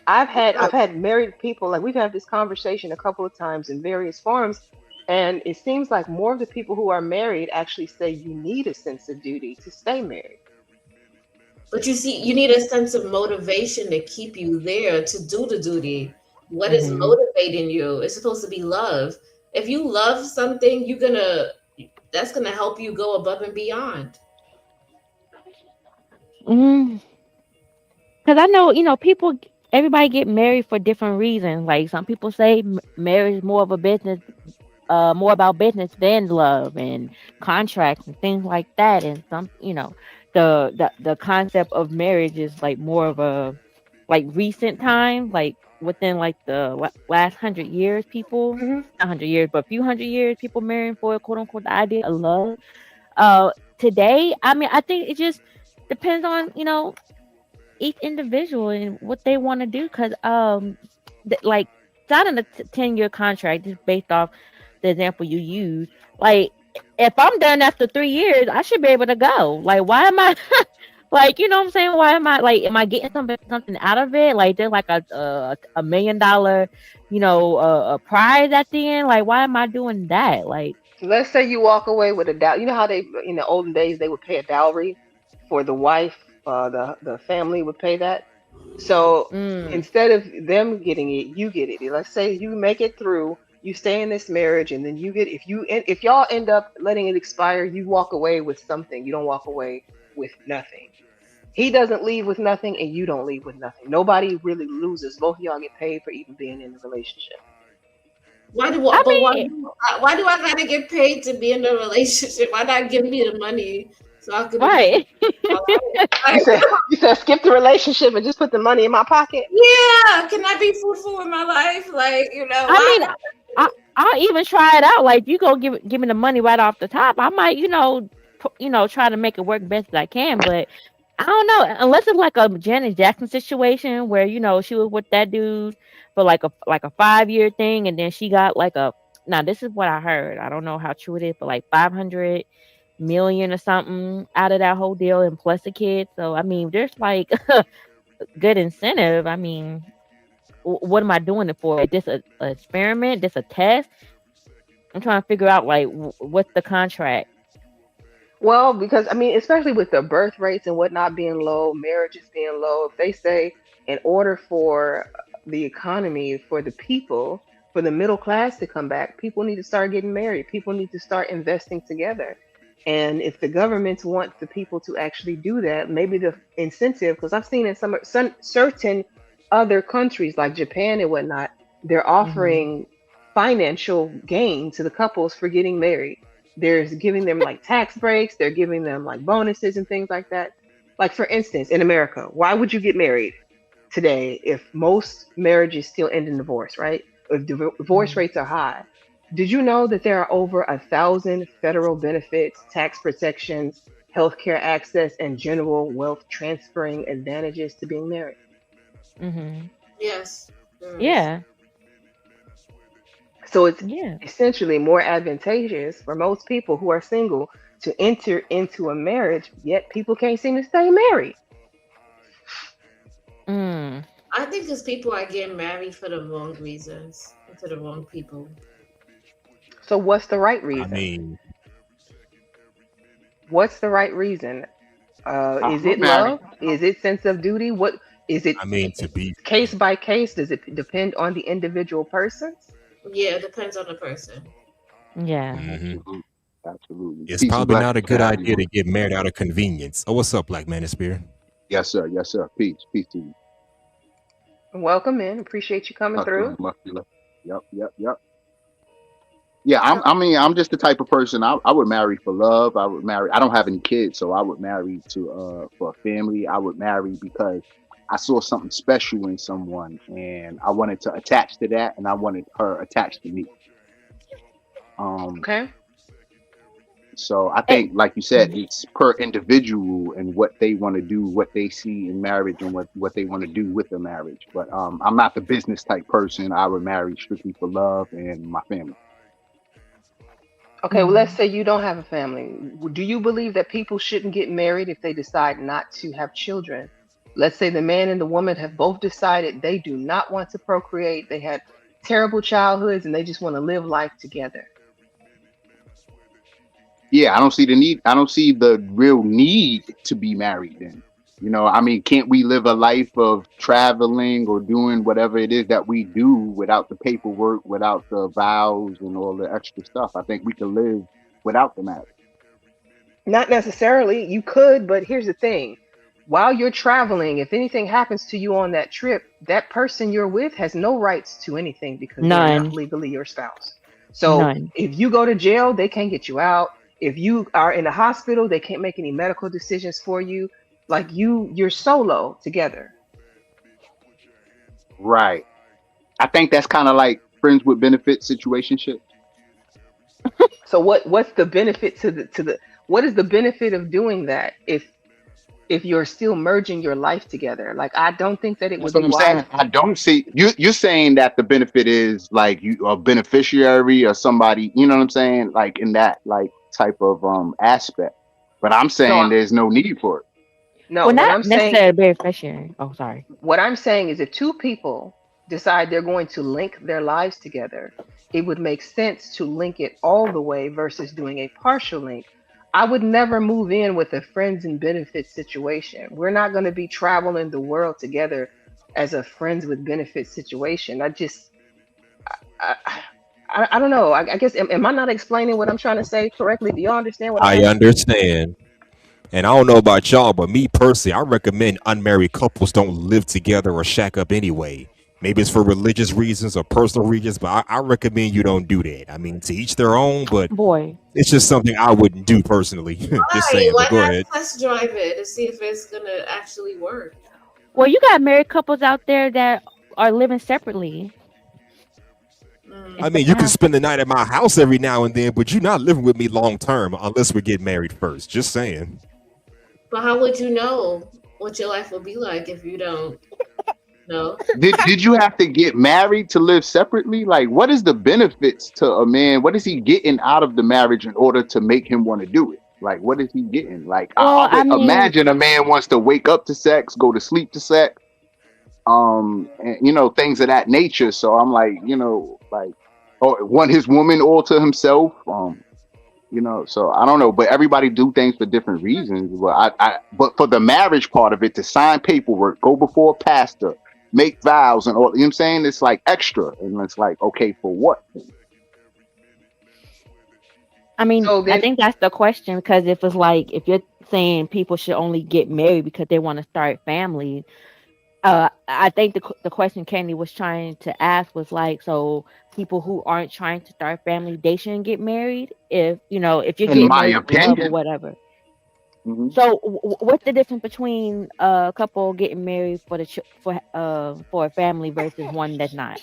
I've had married people, like we've had this conversation a couple of times in various forums, and it seems like more of the people who are married actually say you need a sense of duty to stay married. But you see, you need a sense of motivation to keep you there to do the duty. What is Hmm. motivating you? It's supposed to be love. If you love something, that's gonna help you go above and beyond. Because I know, people, everybody get married for different reasons. Like some people say marriage is more of a business, more about business than love and contracts and things like that. And some, the concept of marriage is like more of a like recent time, like within like the last 100 years, people, Hmm. not 100 years, but a few 100 years, people marrying for quote unquote the idea of love. Today, I mean, I think it just depends on each individual and what they want to do. Because like signing a 10-year contract just based off the example you use, like if I'm done after 3 years, I should be able to go. Like, why am I like, you know what I'm saying? Why am I like, am I getting something out of it? Like, there's like a $1 million, a prize at the end. Like, why am I doing that? Like, Let's say you walk away with a dowry. You know how they in the olden days they would pay a dowry for the wife. The family would pay that. So mm, instead of them getting it, you get it. Let's say you make it through, you stay in this marriage, and then you get if y'all end up letting it expire, you walk away with something. You don't walk away with nothing. He doesn't leave with nothing, and you don't leave with nothing. Nobody really loses. Both of y'all get paid for even being in the relationship. Why do I but mean, why do I gotta get paid to be in a relationship? Why not give me the money so I could be right. You said you said skip the relationship and just put the money in my pocket. Yeah, can I be fruitful in my life? Like, I why? mean, I'll even try it out. Like, you go give me the money right off the top. I might, try to make it work best as I can. But I don't know, unless it's like a Janet Jackson situation where she was with that dude for like a 5 year thing, and then she got like a. Now this is what I heard. I don't know how true it is, but like 500 million or something out of that whole deal, and plus a kid. So I mean, there's like good incentive. I mean, what am I doing it for? Is this a experiment? This a test? I'm trying to figure out like what's the contract. Well, because I mean, especially with the birth rates and whatnot being low, marriages being low, if they say in order for the economy, for the people, for the middle class to come back, people need to start getting married. People need to start investing together. And if the governments want the people to actually do that, maybe the incentive, because I've seen in some certain other countries like Japan and whatnot, they're Hmm. offering financial gain to the couples for getting married. There's giving them like tax breaks, they're giving them like bonuses and things like that. Like for instance, in America, why would you get married today if most marriages still end in divorce, right? If divorce Hmm. rates are high. Did you know that there are over 1,000 federal benefits, tax protections, healthcare access, and general wealth transferring advantages to being married? Hmm. Yes, there is. Yeah. So it's Yeah. essentially more advantageous for most people who are single to enter into a marriage, yet people can't seem to stay married. Mm. I think it's people are getting married for the wrong reasons and to the wrong people. So what's the right I reason? mean, What's the right reason? Is I'm it married. love? Is it sense of duty? What is it? I mean to be Case by case? Does it depend on the individual persons? Yeah, it depends on the person. Yeah. hmm Absolutely. Absolutely. It's Peace and probably not a blessings to good idea to everyone. get married out of convenience. Oh, what's up, Black Man Spear? Yes, sir. Yes, sir. Peace. Peace to you. Welcome in. Appreciate you coming through. Much love. Yep. Yep. Yep. Yeah, I'm just the type of person I would marry for love. I would marry. I don't have any kids, so I would marry to for a family. I would marry because I saw something special in someone, and I wanted to attach to that, and I wanted her attached to me. Um, Okay. so I Eh, think, like you said, it's per individual and what they want to do, what they see in marriage, and what they want to do with the marriage. But I'm not the business type person. I would marry strictly for love and my family. Okay, well, let's mhm. say you don't have a family. Do you believe that people shouldn't get married if they decide not to have children? Let's say the man and the woman have both decided they do not want to procreate. They had terrible childhoods and they just want to live life together. Yeah, I don't see the need. I don't see the real need to be married then. I mean, can't we live a life of traveling or doing whatever it is that we do without the paperwork, without the vows and all the extra stuff? I think we can live without the marriage. Not necessarily. You could, but here's the thing. While you're traveling, if anything happens to you on that trip, that person you're with has no rights to anything because they're not None. legally your spouse. So None. if you go to jail, they can't get you out. If you are in a hospital, they can't make any medical decisions for you. Like you're solo together. Right. I think that's kind of like friends with benefits situationship. So what's the benefit to the what is the benefit of doing that if you're still merging your life together? Like I don't think that it That's would what be I'm wise. saying. I don't see you. You're saying that the benefit is like you a beneficiary or somebody. You know what I'm saying? Like in that, like type of aspect. But I'm No, saying there's no need for it. no, Well, what not I'm saying, necessarily beneficiary. Oh, sorry. what I'm saying is if two people decide they're going to link their lives together, it would make sense to link it all the way versus doing a partial link. I would never move in with a friends and benefits situation. We're not going to be traveling the world together as a friends with benefits situation. I, I don't know. I guess, am I not explaining what I'm trying to say correctly? Do y'all understand what I'm I asking? understand. And I don't know about y'all, but me personally, I recommend unmarried couples don't live together or shack up anyway. Maybe it's for religious reasons or personal reasons, but I recommend you don't do that. I mean, to each their own, but Boy. it's just something I wouldn't do personally. Just Why? saying, Why but go not ahead. test drive it to see if it's gonna actually work? Well, you got married couples out there that are living separately. I mean, you can spend the night at my house every now and then, but you're not living with me long term unless we get married first. Just saying. But how would you know what your life will be like if you don't know? Did you have to get married to live separately? Like, what is the benefits to a man? What is he getting out of the marriage in order to make him want to do it? Like, what is he getting? Like, Well, I I would mean, imagine a man wants to wake up to sex, go to sleep to sex, and, things of that nature. So I'm like, or want his woman all to himself. So I don't know, but everybody do things for different reasons. But for the marriage part of it, to sign paperwork, go before a pastor, make vows and all, you know what I'm saying? It's like extra. And it's like, okay, for what? I mean, So I then, think that's the question, because if it's like, if you're saying people should only get married because they want to start families, I think the question Candy was trying to ask was like, so people who aren't trying to start family, they shouldn't get married if if you're In getting my married for love or opinion. whatever. Mhm. So what's the difference between a couple getting married for for a family versus one that's not?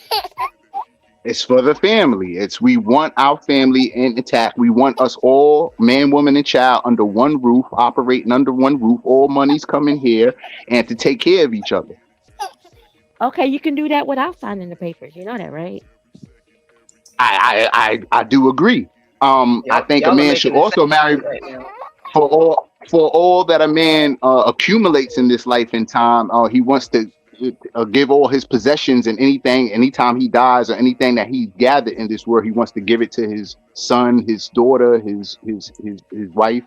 It's for the family. We want our family intact. We want us all, man, woman, and child, under one roof, operating under one roof. All money's coming here, and to take care of each other. Okay, you can do that without signing the papers. You know that, right? I do agree. I think a y'all are man should making the also same marry point right now. for all that a man accumulates in this life and time. He wants to give all his possessions and anytime he dies or anything that he's gathered in this world, he wants to give it to his son, his daughter, his wife,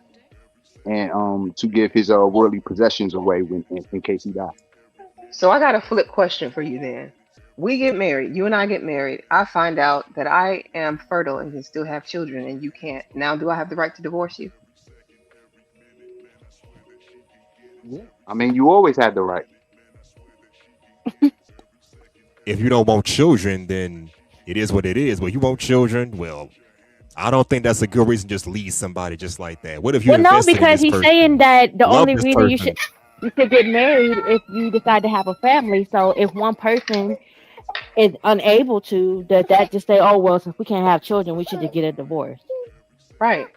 and to give his worldly possessions away in case he dies. So I got a flip question for you then. We get married, you and I get married. I find out that I am fertile and can still have children and you can't. Now, do I have the right to divorce you? I mean, you always had the right. If you don't want children, then it is what it is. But you want children, well, I don't think that's a good reason to just leave somebody just like that. What if you Well, no, invested in because this he's person, saying that the love only this reason you person? should get married if you decide to have a family. So if one person is unable to, that just say, oh well, since we can't have children, we should just get a divorce. Right.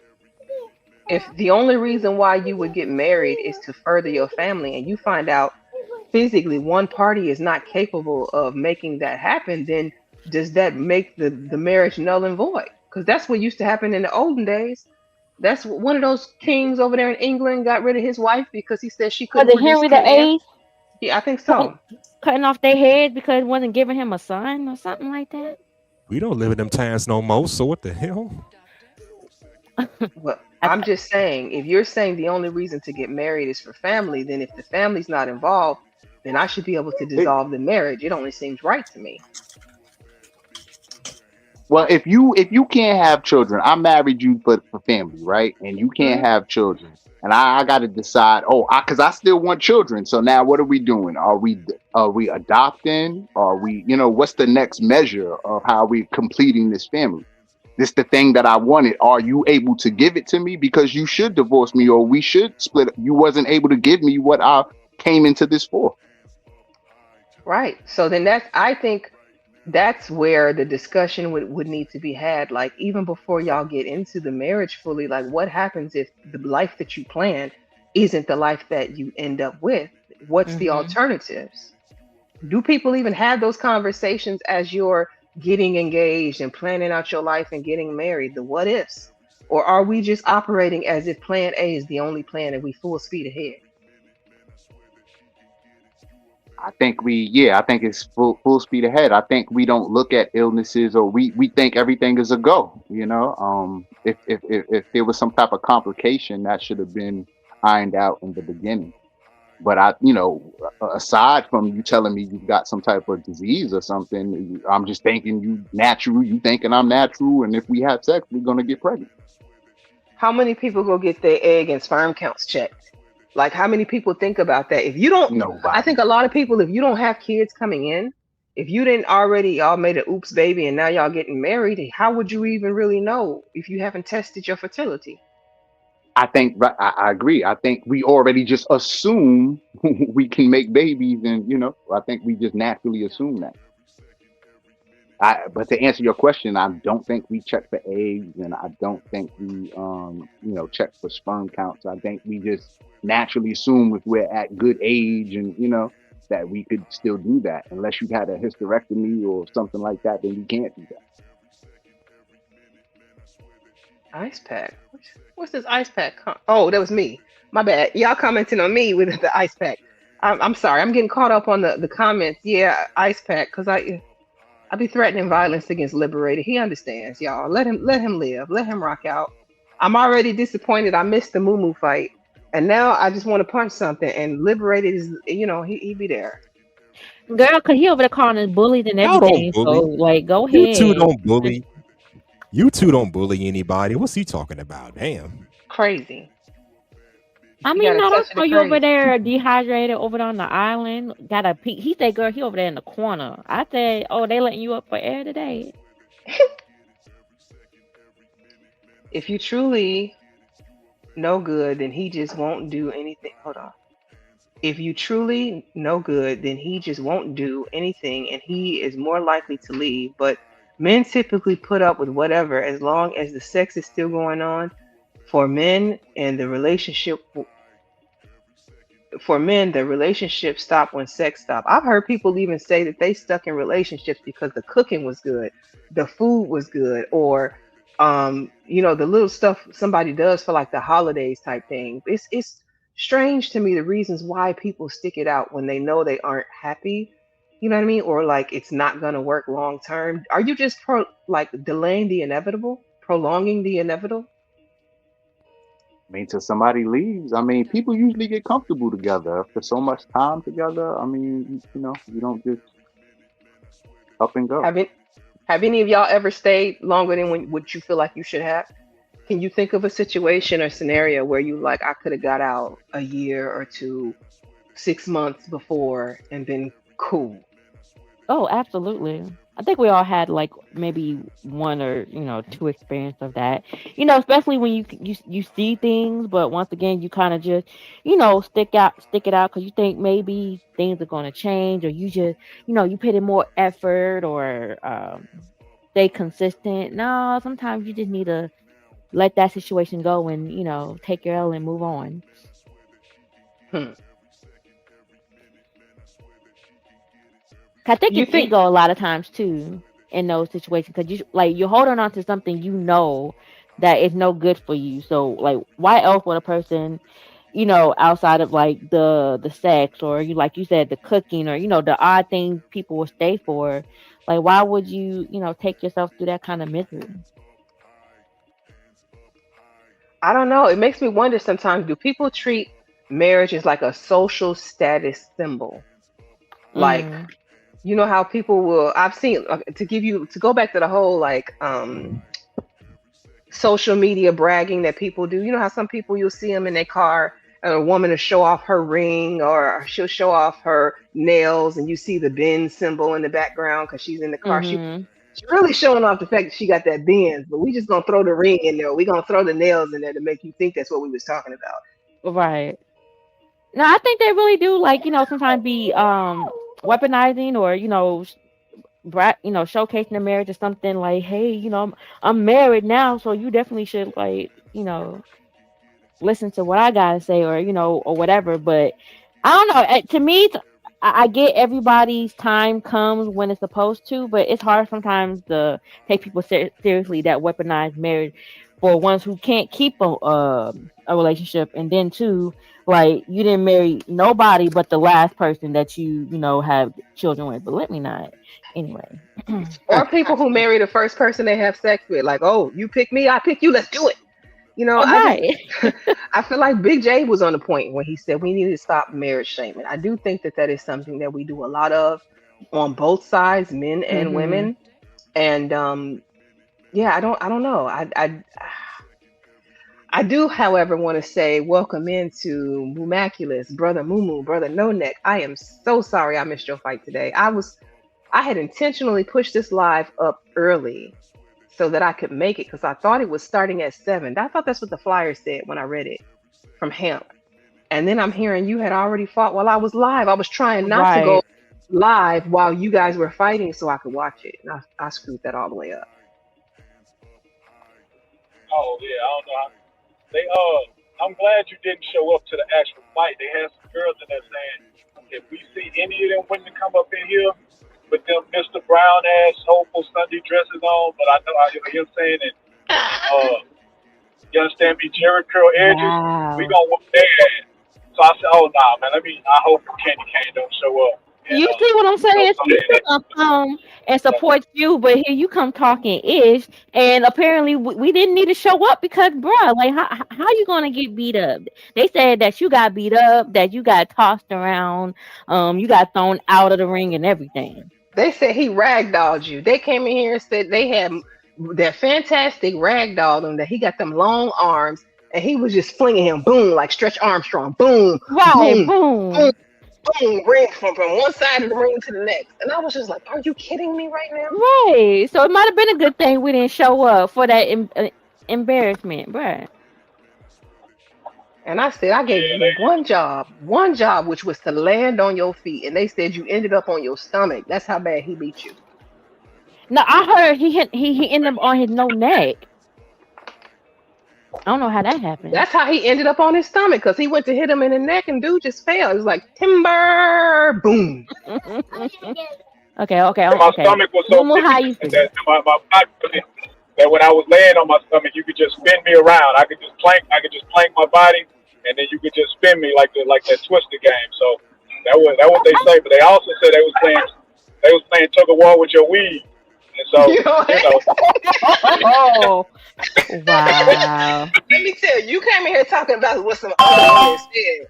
If the only reason why you would get married is to further your family and you find out physically one party is not capable of making that happen, then does that make the marriage null and void? Because that's what used to happen in the olden days. That's one of those kings over there in England got rid of his wife because he said she Was couldn't it produce Henry him an the heir. Eighth Yeah, I think so. cutting off their heads because it wasn't giving him a son or something like that? We don't live in them times no more. So what the hell? Well, I'm just saying, if you're saying the only reason to get married is for family, then if the family's not involved, then I should be able to dissolve the marriage. It only seems right to me. Well, if you can't have children, I married you for family, right? And you can't have children, and I got to decide. Because I still want children. So now, what are we doing? Are we adopting? Are we, what's the next measure of how we completing this family? This the thing that I wanted. Are you able to give it to me? Because you should divorce me, or we should split. You wasn't able to give me what I came into this for. Right. So then I think that's where the discussion would need to be had. Like, even before y'all get into the marriage fully, like, what happens if the life that you planned isn't the life that you end up with? What's the alternatives? Do people even have those conversations as you're getting engaged and planning out your life and getting married? The what ifs. Or are we just operating as if plan A is the only plan and we full speed ahead? I think I think it's full speed ahead. I think we don't look at illnesses, or we think everything is a go. You know, if there was some type of complication, that should have been ironed out in the beginning. But aside from you telling me you've got some type of disease or something, I'm just thinking you natural. You thinking I'm natural, and if we have sex, we're gonna get pregnant. How many people go get their egg and sperm counts checked? Like, how many people think about that? If you don't, I Nobody. think a lot of people, if you don't have kids coming in, if you didn't already, y'all made an oops baby and now y'all getting married, how would you even really know if you haven't tested your fertility? I think I agree. I think we already just assume we can make babies, and I think we just naturally assume that. But to answer your question, I don't think we check for eggs, and I don't think we check for sperm counts. I think we just naturally assume if we're at good age, and that we could still do that. Unless you've had a hysterectomy or something like that, then you can't do that. Ice pack. What's this ice pack? Oh, that was me. My bad. Y'all commenting on me with the ice pack. I'm sorry. I'm getting caught up on the comments. Yeah, ice pack, because I be threatening violence against Liberated. He understands, y'all. Let him live. Let him rock out. I'm already disappointed. I missed the Moo fight, and now I just want to punch something. And Liberated is, he be there. Girl, cause he over there calling us bullies and Y'all don't everything. So bully. like, go You two ahead. don't bully. You two don't bully anybody. What's he talking about? Damn. Crazy. I You mean, gotta no, touch don't it throw to you over crazy. there dehydrated over there on the island. Got a peek. He said, girl, he over there in the corner. I said, oh, they letting you up for air today. If you truly know good, then he just won't do anything. Hold on. If you truly know good, then he just won't do anything, and he is more likely to leave. But men typically put up with whatever as long as the sex is still going on. For men, and the relationship stop when sex stop. I've heard people even say that they stuck in relationships because the cooking was good, the food was good, or the little stuff somebody does for like the holidays type thing. It's strange to me the reasons why people stick it out when they know they aren't happy. You know what I mean? Or like it's not gonna work long term. Are you just delaying the inevitable, prolonging the inevitable? I mean, till somebody leaves. I mean, people usually get comfortable together after so much time together. I mean, you don't just up and go. Have any of y'all ever stayed longer than what you feel like you should have? Can you think of a situation or scenario where you like, I could have got out a year or two, 6 months before, and been cool? Oh, absolutely. I think we all had like maybe one or two experience of that. Especially when you see things, but once again you kind of just stick it out because you think maybe things are going to change, or you just you put in more effort, or stay consistent. No, sometimes you just need to let that situation go and take your L and move on. I think You it's think ego a lot of times too in those situations, because you're holding on to something that is no good for you. So like, why else would a person, outside of like the sex, or like you said, the cooking, or the odd things people will stay for, like why would you take yourself through that kind of misery? I don't know. It makes me wonder sometimes, do people treat marriage as like a social status symbol? Like, Mm. you know how people will, I've seen, to go back to the whole like social media bragging that people do. You know how some people, you'll see them in their car, and a woman will show off her ring, or she'll show off her nails, and you see the Benz symbol in the background because she's in the car. She's Mm-hmm. really showing off the fact that she got that Benz, but we just gonna throw the ring in there. We gonna throw the nails in there to make you think that's what we was talking about. Right. No, I think they really do, like, sometimes be weaponizing, or showcasing the marriage or something, like, hey, I'm married now, so you definitely should, like, listen to what I gotta say, or or whatever. But I don't know. To me, I get everybody's time comes when it's supposed to, but it's hard sometimes to take people seriously that weaponize marriage for ones who can't keep a relationship, and then two, like you didn't marry nobody but the last person that you know have children with. But let me not. Anyway. Or people who marry the first person they have sex with, like, oh, you pick me, I pick you, let's do it. You know, All I just right. I feel like Big J was on the point when he said we need to stop marriage shaming. I do think that that is something that we do a lot of on both sides, men and Mhm. women. And yeah, I don't know. I do, however, want to say welcome into Mumaculous, brother Mumu, brother No Neck. I am so sorry I missed your fight today. I had intentionally pushed this live up early so that I could make it because I thought it was starting at 7. I thought that's what the flyer said when I read it from Hemp. And then I'm hearing you had already fought while I was live. I was trying not to go Right. live while you guys were fighting so I could watch it. And I screwed that all the way up. Oh yeah, I don't know. They I'm glad you didn't show up to the actual fight. They had some girls in there saying if we see any of them women come up in here with them Mr. Brown ass hopeful Sunday dresses on, but I know you know what I'm saying, and you understand me, Jerry curl edges, we Wow. gonna whoop their ass. So I said, oh nah man, I hope Candy Cane don't show up. And You see what I'm you know, saying? so She still gonna come and support you, but here you come talking ish, and apparently we didn't need to show up because, bruh, like how you gonna get beat up? They said that you got beat up, that you got tossed around, you got thrown out of the ring and everything. They said he ragdolled you. They came in here and said they had that fantastic ragdoll them, that he got them long arms and he was just flinging him, boom, like Stretch Armstrong, boom, Right, boom, boom, boom. boom, ring from one side of the ring to the next. And I was just like, are you kidding me right now? Right. So it might have been a good thing we didn't show up for that embarrassment, bruh. And I said, I gave yeah, you one job, which was to land on your feet. And they said you ended up on your stomach. That's how bad he beat you. No, I heard he ended up on his no neck. I don't know how that happened. That's how he ended up on his stomach because he went to hit him in the neck and dude just fell. It was like timber, boom. Okay, okay, my okay. stomach was so Mumu, how you big feel? that my back that when I was laying on my stomach, you could just spin me around. I could just plank my body, and then you could just spin me like that Twister game. So that what they say. But they also said they was playing tug of war with your weed, and so You know you know. Oh, wow. Let me tell you, you came in here talking about what some other women said.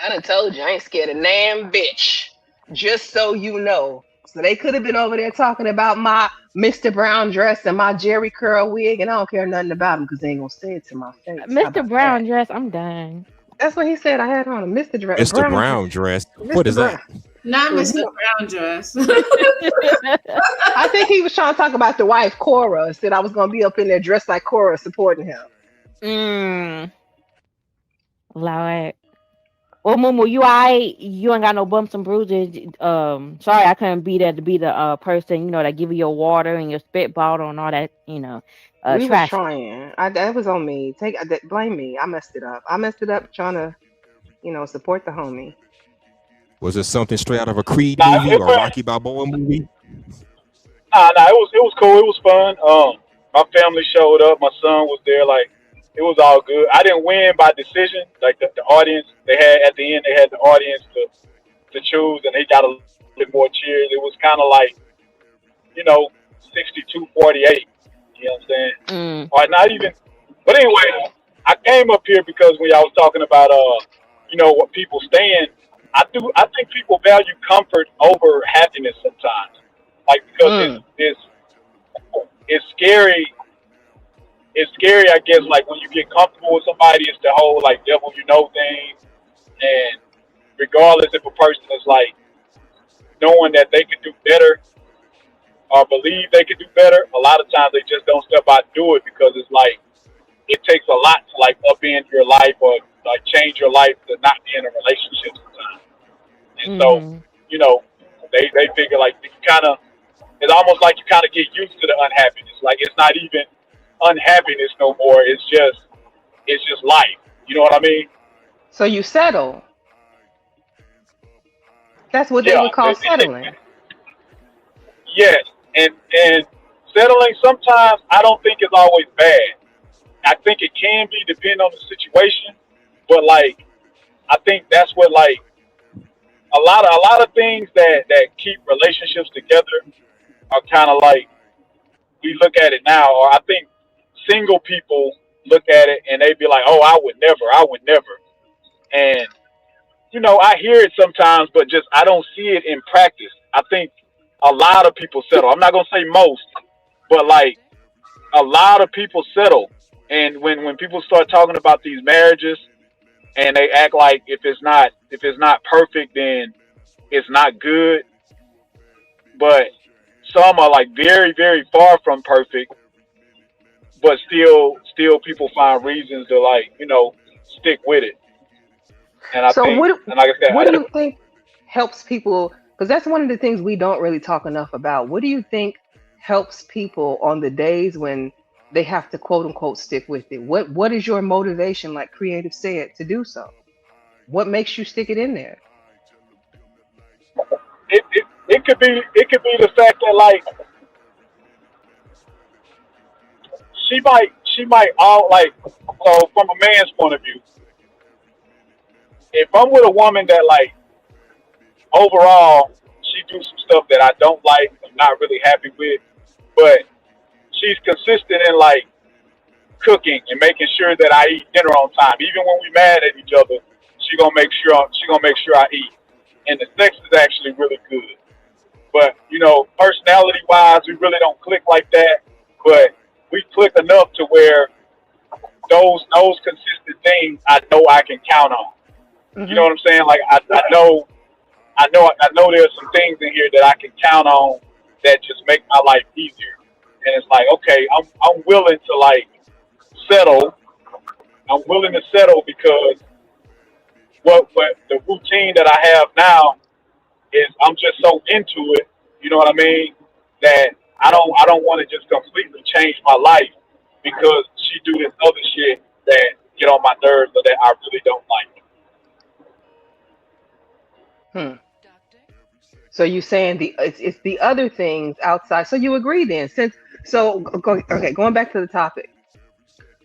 I done told you I ain't scared of damn bitch. Just so you know. So they could have been over there talking about my Mr. Brown dress and my Jerry curl wig, and I don't care nothing about them because they ain't gonna say it to my face. How Mr. about Brown that? dress, I'm done. That's what he said. I had on a Mr. Mr. Brown dress. Brown dress. What Mr. is Brown. that? Not Well, Mr. you know, Brown dress. I think he was trying to talk about the wife Cora. Said I was gonna be up in there dressed like Cora, supporting him. Mm, Lord. Well, Mumu, you alright? You ain't got no bumps and bruises. Sorry, I couldn't be there to be the person, that give you your water and your spit bottle and all that, We was trash. trying. That was on me. Blame me. I messed it up. I messed it up trying to, support the homie. Was it something straight out of a Creed Nah, movie or a Rocky Balboa movie? Nah, it was cool. It was fun. My family showed up. My son was there. Like, it was all good. I didn't win by decision. Like the audience, they had at the end, they had the audience to choose, and they got a little bit more cheers. It was kind of like, 62-48. You know what I'm saying? Mm. Or not even. But anyway, I came up here because when y'all was talking about what people stand. I think people value comfort over happiness sometimes. Like, because it's scary. It's scary, I guess, like when you get comfortable with somebody, it's the whole like devil you know thing. And regardless if a person is like knowing that they can do better or believe they can do better, a lot of times they just don't step out and do it because it's like it takes a lot to like upend your life or like change your life to not be in a relationship sometimes. And so, they figure like you kind of, it's almost like you kind of get used to the unhappiness. Like it's not even unhappiness no more. It's just life. You know what I mean? So you settle. That's what they would call settling. Yes, and settling sometimes I don't think is always bad. I think it can be depending on the situation, but like I think that's what like a lot of things that keep relationships together are kind of like we look at it now, or I think single people look at it and they be like, "Oh, I would never," and I hear it sometimes, but just I don't see it in practice. I think a lot of people settle. I'm not gonna say most, but like a lot of people settle. And when people start talking about these marriages and they act like if it's not perfect, then it's not good. But some are like very very far from perfect, but still people find reasons to like stick with it. And I So think, what and like I said, what do you think helps people? Because that's one of the things we don't really talk enough about. What do you think helps people on the days when they have to quote unquote stick with it? What is your motivation, like Creative said, to do so? What makes you stick it in there? it could be the fact that like she might all like, so from a man's point of view, if I'm with a woman that like overall she do some stuff that I don't like, I'm not really happy with, but she's consistent in like cooking and making sure that I eat dinner on time. Even when we mad at each other, she gonna make sure I eat. And the sex is actually really good. But personality wise, we really don't click like that. But we click enough to where those consistent things I know I can count on. You know Hmm. what I'm saying? Like I know there's some things in here that I can count on that just make my life easier. And it's like, okay, I'm willing to like settle. I'm willing to settle because what the routine that I have now is I'm just so into it. You know what I mean? That I don't want to just completely change my life because she do this other shit that get on my nerves or that I really don't like. Hmm. So you saying it's the other things outside. So you agree then? Okay, going back to the topic.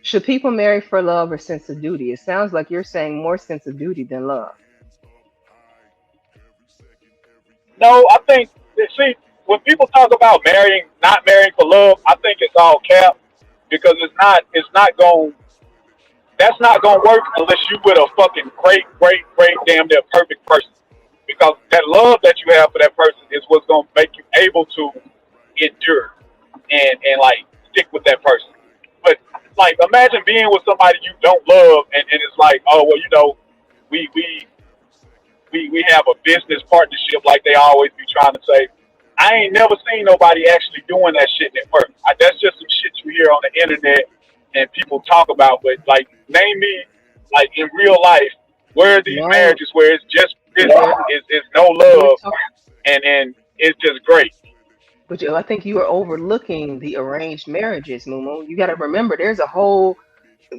Should people marry for love or sense of duty? It sounds like you're saying more sense of duty than love. No, I think see when people talk about not marrying for love, I think it's all cap because it's not going that's not gonna work unless you with a fucking great damn near perfect person. Because that love that you have for that person is what's gonna make you able to endure and like stick with that person. But like imagine being with somebody you don't love and it's like, oh well, we we we have a business partnership like they always be trying to say. I ain't never seen nobody actually doing that shit in work. That's just some shit you hear on the internet and people talk about. But like, name me like in real life where are these No, marriages where it's just business, we're is no we're love, talking, and it's just great. but I think you are overlooking the arranged marriages, Mumu. You got to remember, there's a whole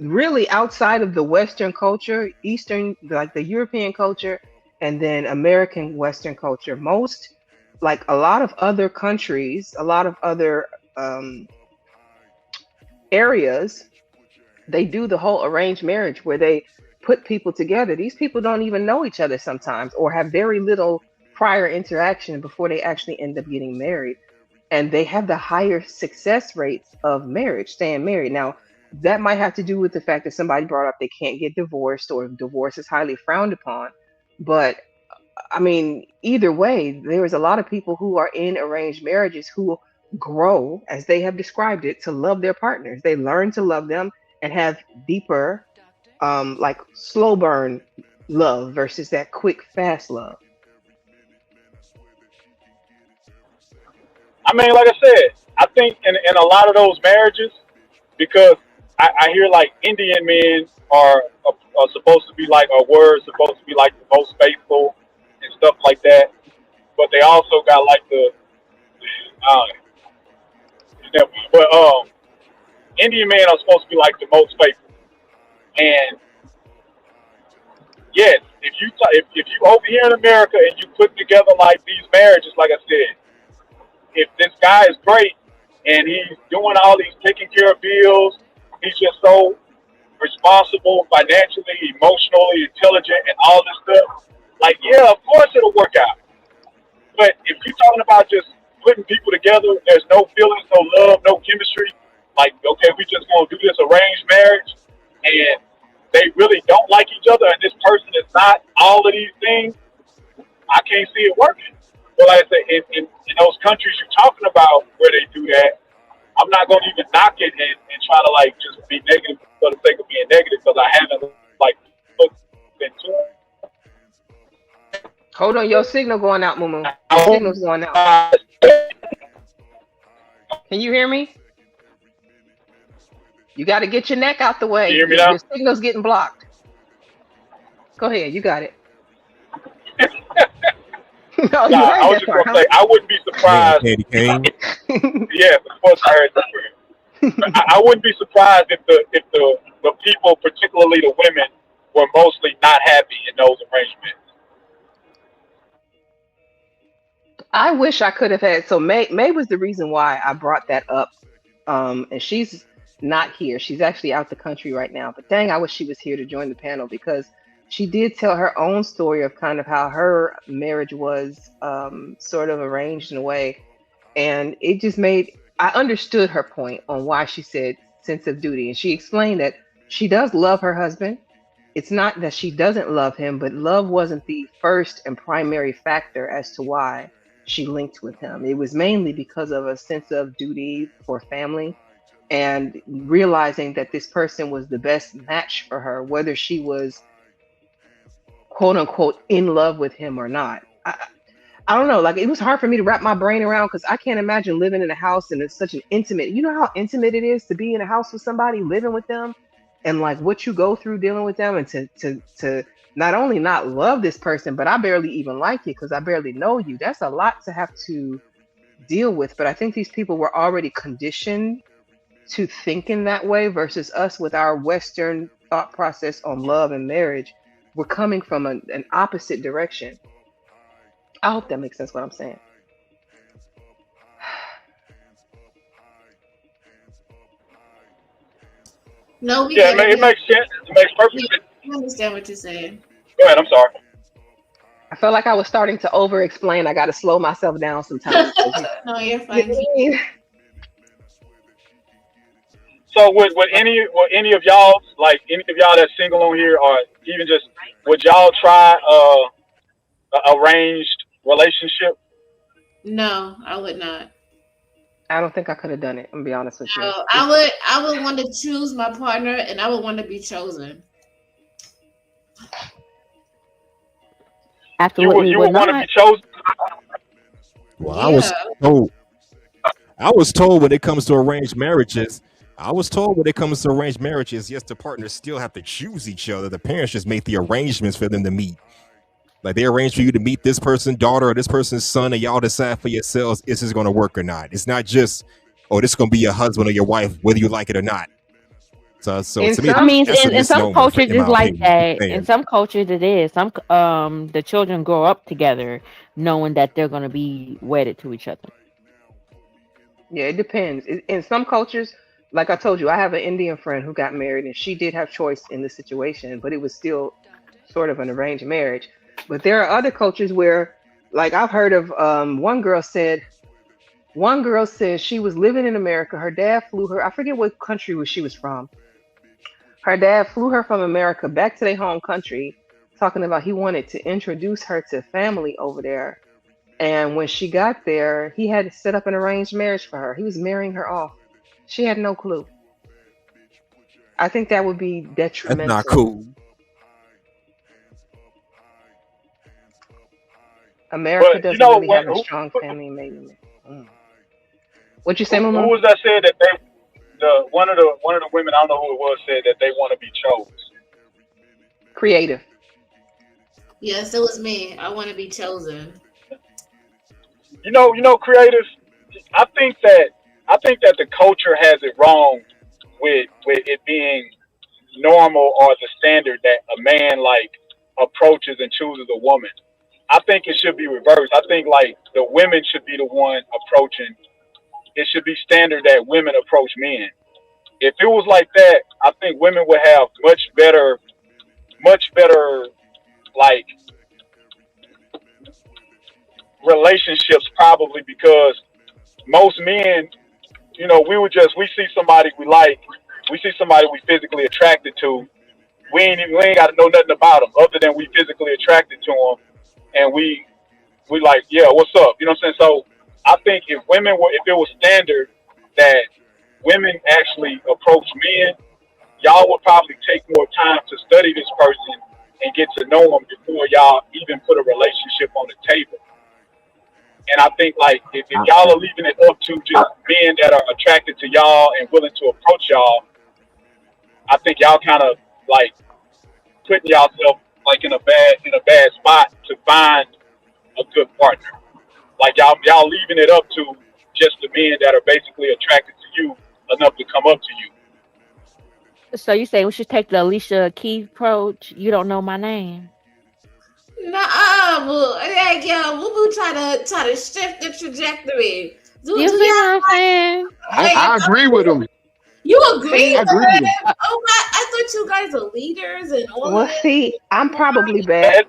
really outside of the Western culture, Eastern, like the European culture, and then American Western culture. Most, like a lot of other countries, a lot of other um, areas, they do the whole arranged marriage where they put people together. These people don't even know each other sometimes or have very little prior interaction before they actually end up getting married. And they have the higher success rates of marriage, staying married. Now, that might have to do with the fact that somebody brought up they can't get divorced or divorce is highly frowned upon. But I mean, either way, there is a lot of people who are in arranged marriages who grow, as they have described it, to love their partners. They learn to love them and have deeper, like slow burn love versus that quick, fast love. I mean, like I said, I think in a lot of those marriages, because I hear like Indian men are supposed to be like, or were supposed to be like the most faithful and stuff like that, but they also got like uh, but Indian men are supposed to be like the most faithful. And yes, if you over here in America and you put together like these marriages, like I said, if this guy is great and he's doing all these taking care of bills, he's just so responsible financially, emotionally, intelligent, and all this stuff. Like, yeah, of course it'll work out. But if you're talking about just putting people together, there's no feelings, no love, no chemistry. Like, okay, we just gonna do this arranged marriage, and they really don't like each other, and this person is not all of these things. I can't see it working. But like I said, in those countries you're talking about where they do that, I'm not going to even knock it and try to like just be negative for the sake of being negative because I haven't like looked into it. Hold on, your signal going out, Mumu. Your signal's going out. Can you hear me? You got to get your neck out the way. You hear me now? Your signal's getting blocked. Go ahead, you got it. No, you Nah, heard I was that just part, gonna say I wouldn't be surprised. Candy cane. Yeah, of course I heard that. But I wouldn't be surprised if the people, particularly the women, were mostly not happy in those arrangements. I wish I could have had. So May was the reason why I brought that up. And she's not here. She's actually out the country right now. But dang, I wish she was here to join the panel because she did tell her own story of kind of how her marriage was sort of arranged in a way. And it just I understood her point on why she said sense of duty. And she explained that she does love her husband. It's not that she doesn't love him, but love wasn't the first and primary factor as to why she linked with him. It was mainly because of a sense of duty for family and realizing that this person was the best match for her, whether she was quote unquote in love with him or not. I don't know, like it was hard for me to wrap my brain around because I can't imagine living in a house and it's such an intimate, you know how intimate it is to be in a house with somebody, living with them, and like what you go through dealing with them, and to not only not love this person, but I barely even like you because I barely know you. That's a lot to have to deal with. But I think these people were already conditioned to think in that way versus us with our Western thought process on love and marriage. We're coming from an opposite direction. I hope that makes sense what I'm saying. No, we Yeah, get it makes sense. It makes perfect sense. I understand what you're saying. Go ahead. I'm sorry. I felt like I was starting to over explain. I got to slow myself down sometimes. No, you're You know fine. what I mean? So would any of y'all, like any of y'all that's single on here, or even just would y'all try a arranged relationship? No, I would not. I don't think I could have done it. I'm gonna be honest with you. No, I would want to choose my partner, and I would want to be chosen. You Absolutely would would want to be not. chosen. Well, Yeah. I was told when it comes to arranged marriages, yes, the partners still have to choose each other. The parents just make the arrangements for them to meet. Like they arrange for you to meet this person's daughter or this person's son, and y'all decide for yourselves is this going to work or not. It's not just, oh, this is going to be your husband or your wife, whether you like it or not. So In to me, I mean, that's a in some misnomer, cultures in my it's like opinion. that. In Man, some cultures it is. Some the children grow up together knowing that they're going to be wedded to each other. Yeah, it depends. In some cultures, like I told you, I have an Indian friend who got married, and she did have choice in the situation, but it was still sort of an arranged marriage. But there are other cultures where, like I've heard of, one girl said she was living in America. Her dad flew her. I forget what country she was from. Her dad flew her from America back to their home country, talking about he wanted to introduce her to family over there. And when she got there, he had to set up an arranged marriage for her. He was marrying her off. She had no clue. I think that would be that's not detrimental. cool. America But you doesn't know really when have a strong family enablement. What'd you say, who Mama? was that said that one of the women, I don't know who it was, said that they want to be chosen. Creative. Yes, it was me. I want to be chosen. You know, creative. I think that the culture has it wrong with it being normal or the standard that a man like approaches and chooses a woman. I think it should be reversed. I think like the women should be the one approaching. It should be standard that women approach men. If it was like that, I think women would have much better like relationships probably because most men, we see somebody we like, we see somebody we physically attracted to. We ain't got to know nothing about them other than we physically attracted to them, and we like, yeah, what's up? You know what I'm saying? So I think if it was standard that women actually approach men, y'all would probably take more time to study this person and get to know them before y'all even put a relationship on the table. And I think like if y'all are leaving it up to just men that are attracted to y'all and willing to approach y'all, I think y'all kind of like putting yourself like in a bad spot to find a good partner. Like y'all leaving it up to just the men that are basically attracted to you enough to come up to you. So you say we should take the Alicia Keys approach? You don't know my name. Nah, boo. Like, yo, boo try to shift the trajectory. Do You see what I'm saying? I agree with him. You agree I with agree with him. him? Oh my! I thought you guys are leaders and all Well, of that. see, I'm probably bad.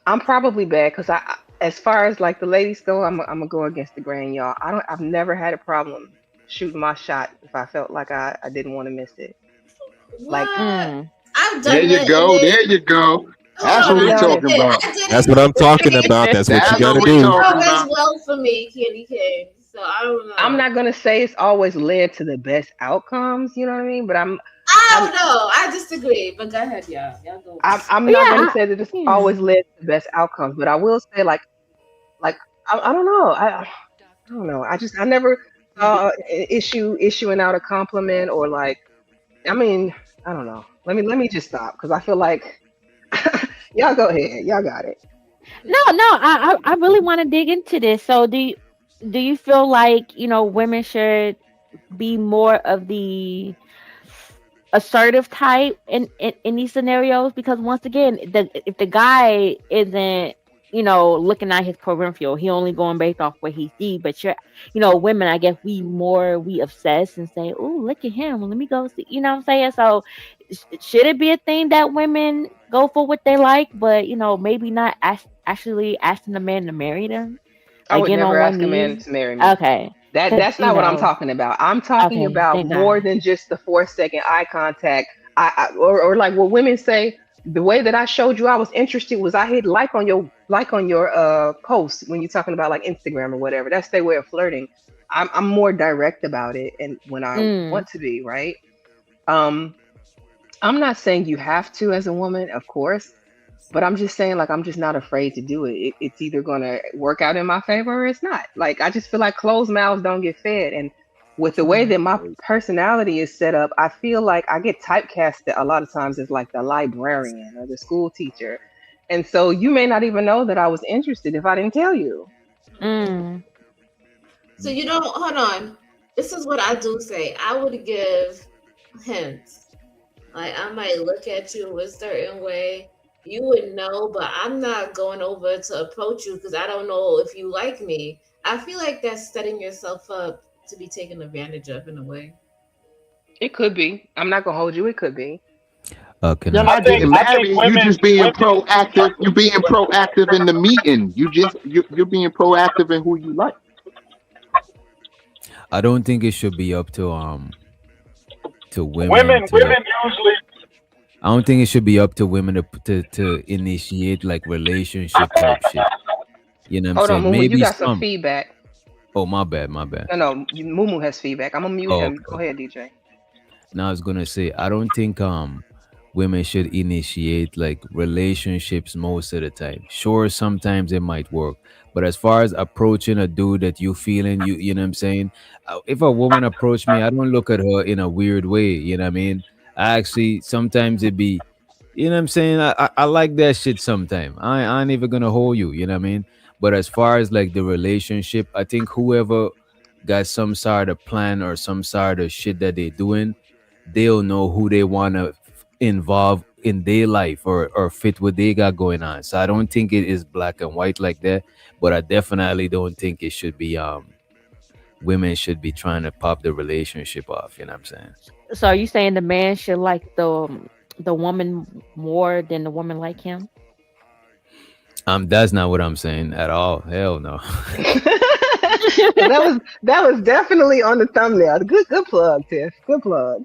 I'm probably bad because as far as like the ladies go, I'm gonna go against the grain, y'all. I've never had a problem shooting my shot if I felt like I didn't want to miss it. Like, Mm. I've There done you that. go. There you go. That's what Hold we on, talking about. I did That's it. what I'm talking about. That's what you That's gotta what we do. talking Always about. well for me, Candy Cane. So I don't know. I'm not gonna say it's always led to the best outcomes, you know what I mean? But I I'm don't know. I disagree. But go ahead, y'all. Y'all go. I'm But not gonna yeah, say that it's yeah. always led to the best outcomes, but I will say like I don't know. I don't know. I never saw issuing out a compliment or like I mean, I don't know. Let me just stop because I feel like y'all go ahead. Y'all got it. No, I really want to dig into this. So do you feel like women should be more of the assertive type in these scenarios? Because once again, if the guy isn't looking at his peripheral, he only going based off what he see. But women, I guess we obsess and say, oh, look at him, let me go see, what I'm saying? So should it be a thing that women go for what they like, but maybe not actually asking the man to marry them, I like would getting never on one ask a man knee? to marry me. Okay, because That's not what I'm talking about. I'm talking okay, about thank more God. than just the 4 second eye contact. Or like what women say. The way that I showed you I was interested was I hit like on your post when you're talking about like Instagram or whatever. That's their way of flirting. I'm more direct about it, and when I Mm, want to be right. Um, I'm not saying you have to as a woman, of course, but I'm just saying like I'm just not afraid to do it's either gonna work out in my favor or it's not. Like I just feel like closed mouths don't get fed, and with the way that my personality is set up, I feel like I get typecasted a lot of times as like the librarian or the school teacher, and so you may not even know that I was interested if I didn't tell you. mm. So you don't hold on. This is what I do say. I would give hints. Like I might look at you a certain way. You would know, but I'm not going over to approach you because I don't know if you like me. I feel like that's setting yourself up to be taken advantage of in a way. It could be. I'm not gonna hold you. It could be. Can You're I I not say think getting I something? think married. You women just being women proactive. You being proactive in the meeting. You're being proactive in who you like. I don't think it should be up to women women usually I don't think it should be up to women to initiate like relationship type shit. You know what I'm Hold on, saying? Mumu. You Maybe got some some. feedback. Oh, my bad, my bad. No, Mumu has feedback. I'm gonna mute Oh, him. okay, Go okay. ahead, DJ. Now I was gonna say I don't think women should initiate like relationships most of the time. Sure, sometimes it might work, but as far as approaching a dude that you feeling, you know what I'm saying. If a woman approach me, I don't look at her in a weird way. You know what I mean. I actually sometimes it be, you know what I'm saying. I like that shit. Sometimes I ain't even gonna hold you. You know what I mean. But as far as like the relationship, I think whoever got some sort of plan or some sort of shit that they doing, they'll know who they want to involve in their life or fit what they got going on. So I don't think it is black and white like that, but I definitely don't think it should be women should be trying to pop the relationship off. You know what I'm saying? So are you saying the man should like the woman more than the woman like him? That's not what I'm saying at all. Hell no. that was definitely on the thumbnail. Good plug, Tiff. Good plug.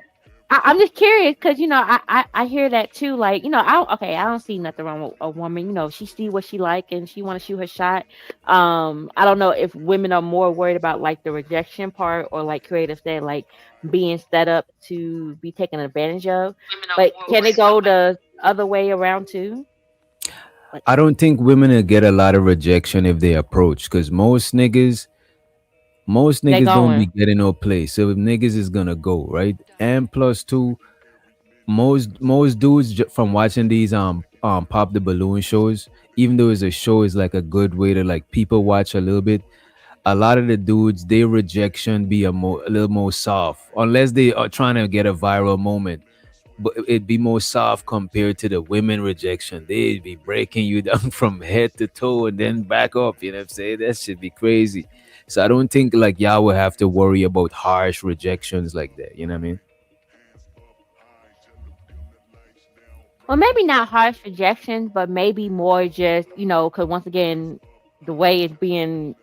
I'm just curious because I hear that too. Like I don't see nothing wrong with a woman. She see what she like and she want to shoot her shot. I don't know if women are more worried about like the rejection part or like creative said like being set up to be taken advantage of. But can it go the other way around too? I don't think women will get a lot of rejection if they approach, because most niggas They don't be going. getting no play. So if niggas is gonna go, right? And plus two, most dudes from watching these pop the balloon shows, even though it's a show, is like a good way to like people watch a little bit. A lot of the dudes, their rejection be a little more soft, unless they are trying to get a viral moment. But it'd be more soft compared to the women rejection. They'd be breaking you down from head to toe and then back up. You know what I'm saying? That should be crazy. So I don't think like y'all will have to worry about harsh rejections like that. You know what I mean? Well, maybe not harsh rejections, but maybe more just because once again, the way it's being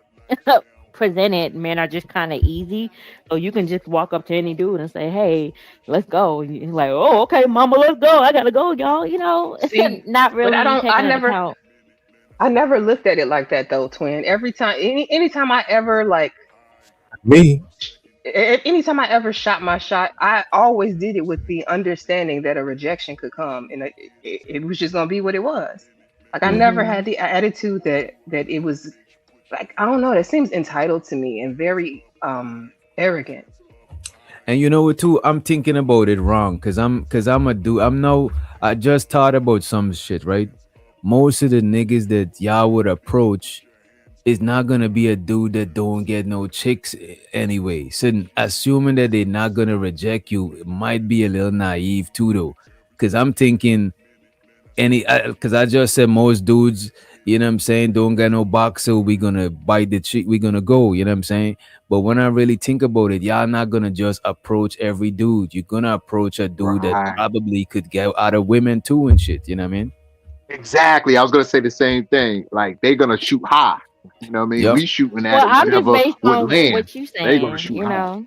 presented, men are just kind of easy. So you can just walk up to any dude and say, "Hey, let's go." And he's like, "Oh, okay, mama, let's go. I gotta go, y'all." See, Not but really I taking into never account. I never looked at it like that though, twin. Every time anytime I ever like Me, anytime I ever shot my shot, I always did it with the understanding that a rejection could come, and it was just gonna be what it was. Like I never Hmm. had the attitude that it was like I don't know. That seems entitled to me and very arrogant. And you know what too? I'm thinking about it wrong because I'm a dude. I just thought about some shit, right? Most of the niggas that y'all would approach is not gonna be a dude that don't get no chicks anyway. So assuming that they're not gonna reject you, it might be a little naive too though. Cause I'm thinking because I just said most dudes, you know what I'm saying, don't get no box, so we gonna bite the chick, we gonna go, you know what I'm saying? But when I really think about it, y'all not gonna just approach every dude. You're gonna approach a dude that Right. probably could get out of women too and shit, you know what I mean? Exactly. I was gonna say the same thing. Like they're gonna shoot high. You know what I mean? Yep. We shooting Well, at I'm just whatever based would on land. what you They gonna saying. shoot high.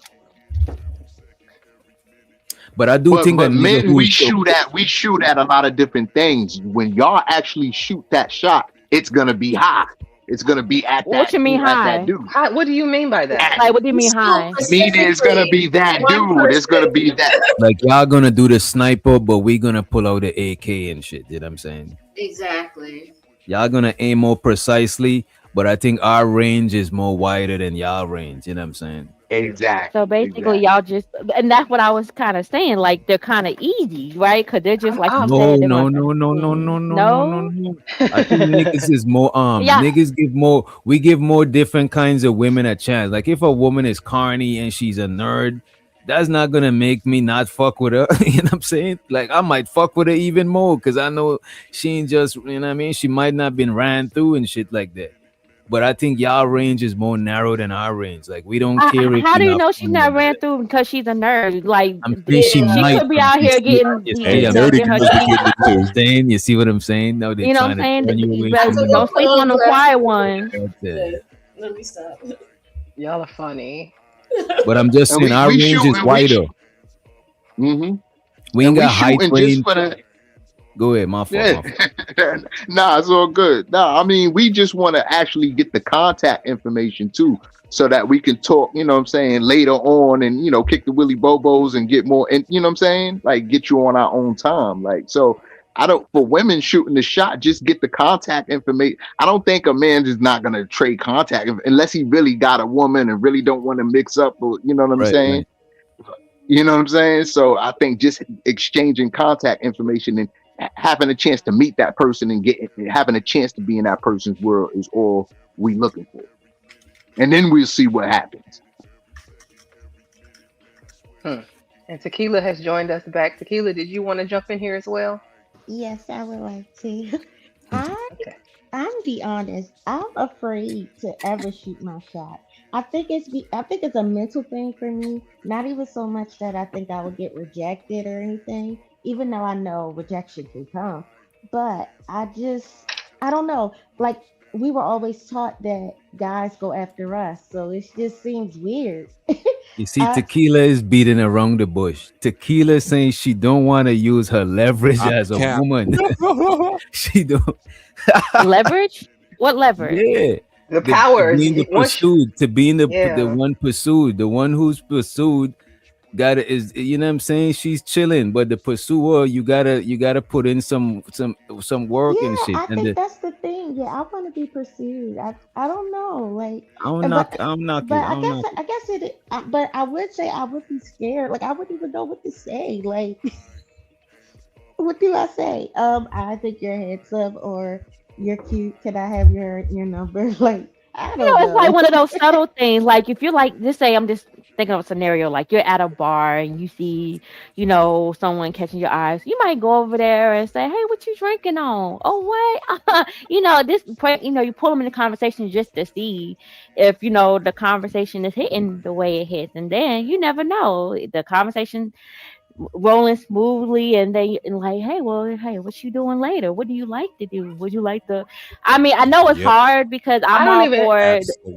But I do think a But nigga men, who's so we shoot at a lot of different things. When y'all actually shoot that shot, it's gonna be high. It's gonna be at What you mean that high? dude. What do you mean by that? Like, what do you mean So high? Meaning it's gonna specifically, be that one dude. It's gonna person. be that. like y'all gonna do the sniper, but we gonna pull out the AK and shit, you know what I'm saying? Exactly. Y'all gonna aim more precisely, but I think our range is more wider than y'all range, you know what I'm saying? So Exactly. basically, Exactly. y'all just, and that's what I was kind of saying. Like, they're kind of easy, right? Because they're just, like you I'm No, said, they're no, going to no, no, no, no, no, no, no, No? no. I think niggas is more Yeah. niggas we give more different kinds of women a chance. Like if a woman is carny and she's a nerd, that's not gonna make me not fuck with her. You know what I'm saying? Like I might fuck with her even more because I know she ain't just, you know what I mean? She might not been ran through and shit like that. But I think y'all range is more narrow than our range. Like we don't care if How do you're you not know she's funny or not none of ran that. through because she's a nerd? Like, I'm saying she she might could be be. out You here see, getting you hey, see, I'm stuck nerdy in her girls be cheeks. getting it too. saying, you see what I'm saying? Now they're You know what trying I'm to saying? turn you You away better from That's a me. don't good sleep on point, the quiet ones. That's it. Let me stop. Y'all are funny. But I'm just And saying our we range shoot is and wider. mm-hmm. We ain't And we got height shooting just range. for the Go ahead, my fault, my fault. nah, it's all good. Nah, I mean, we just want to actually get the contact information too, so that we can talk, you know what I'm saying, later on and, you know, kick the Willy Bobos and get more, and you know what I'm saying? Like get you on our own time. Like, so I don't, for women shooting the shot, just get the contact information. I don't think a man is not going to trade unless he really got a woman and really don't want to mix up, or, you know what I'm Right, saying? right. You know what I'm saying? So I think just exchanging contact information and having a chance to meet that person and having a chance to be in that person's world is all we looking for. And then we'll see what happens. And Tequila has joined us back. Tequila, did you want to jump in here as well? Yes, I would like to. I Okay. I'm be honest. I'm afraid to ever shoot my shot I think it's a mental thing for me. Not even so much that I think I would get rejected or anything, even though I know rejection can come. But I don't know. Like we were always taught that guys go after us, so it just seems weird. You see, I Tequila is beating around the bush. Tequila saying she don't want to use her leverage I as a cap. woman. She don't. Leverage? What leverage? Yeah, The the to powers. being the Once, pursued, to being the yeah. one pursued, the one who's pursued. Gotta is you know what I'm saying? She's chilling, but the pursuer, you gotta put in some work and Yeah, shit. I And think that's the thing. Yeah, I want to be pursued. I don't know, like, I don't knock but it. I don't knock it. I guess but I would say I would be scared. Like I wouldn't even know what to say. Like, what do I say? I think you're handsome or you're cute. Can I have your number? Like, I You know, don't it's like know. one of those subtle things. Like if you're like, just say, I'm just thinking of a scenario, like you're at a bar and you see, someone catching your eyes. You might go over there and say, "Hey, what you drinking on?" "Oh, what?" You pull them in the conversation just to see if the conversation is hitting the way it hits, and then you never know, the conversation rolling smoothly, and like, "Hey, well, hey, what you doing later? What do you like to do? Would you like to?" I mean, I know it's Yep, because because I I'm don't all even. for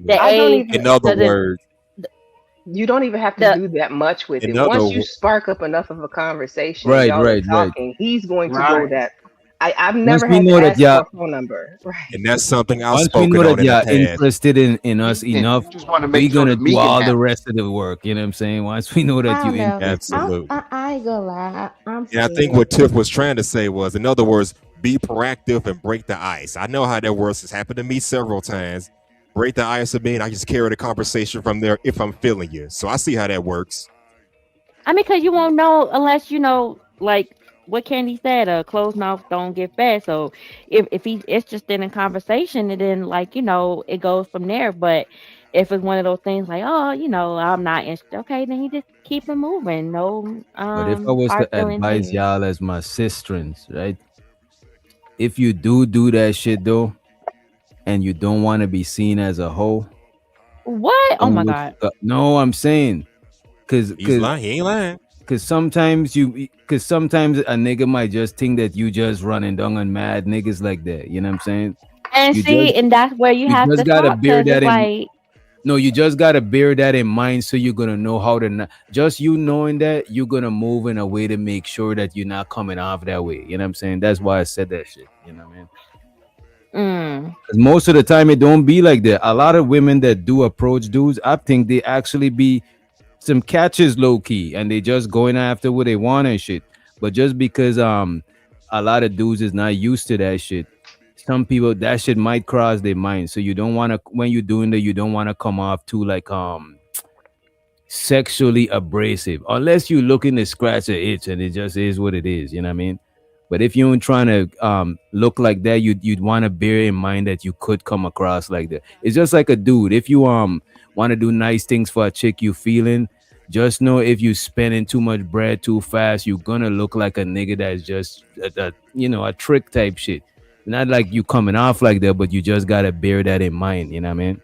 the I absolutely. don't age, even. In other the words, You don't even have to the do that much with in it. other Once you wo- spark up enough of a conversation and Right, y'all are right, right. talking, he's going to go Right. that. I've Once never we had to know that ask for y'all a phone number. Right. and that's something I've once we know spoken that on in the you're past. interested in us And enough, you just want to we're make sure the gonna do meeting all the happens. rest of the work. You know what I'm saying? Once we know that I you don't know. interested. Absolutely. I ain't gonna lie. I'm And I think scared. what Tiff was trying to say was, in other words, be proactive and break the ice. I know how that works. It's happened to me several times. Break the ice of me, and I just carry the conversation from there if I'm feeling you. So I see how that works. I mean, because you won't know unless like what Candy said, a closed mouth don't get fed. So if he's interested in conversation, and then like it goes from there. But if it's one of those things like, oh, I'm not interested, okay, then you just keep it moving. No But if I was to hard feelings advise here. y'all as my sisterins, right? If you do that shit though, and you don't want to be seen as a hoe, What? Oh don't my look. God. No, I'm saying, cause He's cause lying. He ain't lying. cause sometimes a nigga might just think that you just running down on mad niggas like that. You know what I'm saying? And You see, just and that's where you you have just to gotta talk, bear because that it's in. like, No, you just gotta bear that in mind, so you're gonna know how to. Just you knowing that, you're gonna move in a way to make sure that you're not coming off that way. You know what I'm saying? That's why I said that shit. You know what I mean? mm, Because most of the time it don't be like that. A lot of women that do approach dudes, I think they actually be some catches low key, and they just going after what they want and shit. But just because a lot of dudes is not used to that shit, some people that shit might cross their mind. So you don't want to, when you're doing that, you don't want to come off too like sexually abrasive, unless you're looking to scratch an itch, and it just is what it is. You know what I mean? But if you ain't trying to look like that, you'd want to bear in mind that you could come across like that. It's just like a dude. If you want to do nice things for a chick you feeling, just know if you spending too much bread too fast, you're gonna look like a nigga that's just a trick type shit. Not like you coming off like that, but you just gotta bear that in mind. You know what I mean?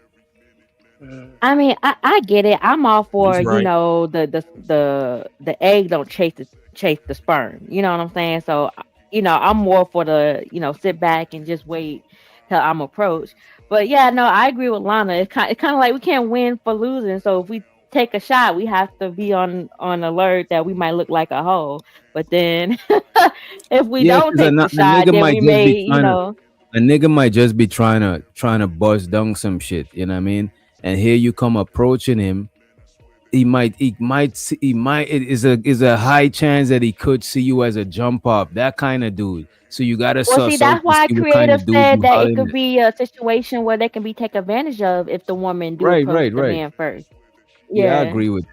Mm. I mean, I get it. I'm all for He's right. the egg don't chase the sperm. You know what I'm saying? So I'm more for the sit back and just wait till I'm approached. But yeah, no, I agree with Lana. It's kind of like we can't win for losing. So if we take a shot, we have to be on alert that we might look like a hoe. But then if we Yeah, don't because take the a shot, nigga then might we just be may trying to a nigga might just be trying to bust down some shit. You know what I mean? And here you come approaching him. It is a high chance that he could see you as a jump off, that kind of dude. So you gotta Well, see, suss out that's to why see what kind creative of dude said you that it hollering could at. be a situation where they can be taken advantage of if the woman do Right, approach right, the right. man first. Yeah, I Yeah. agree with.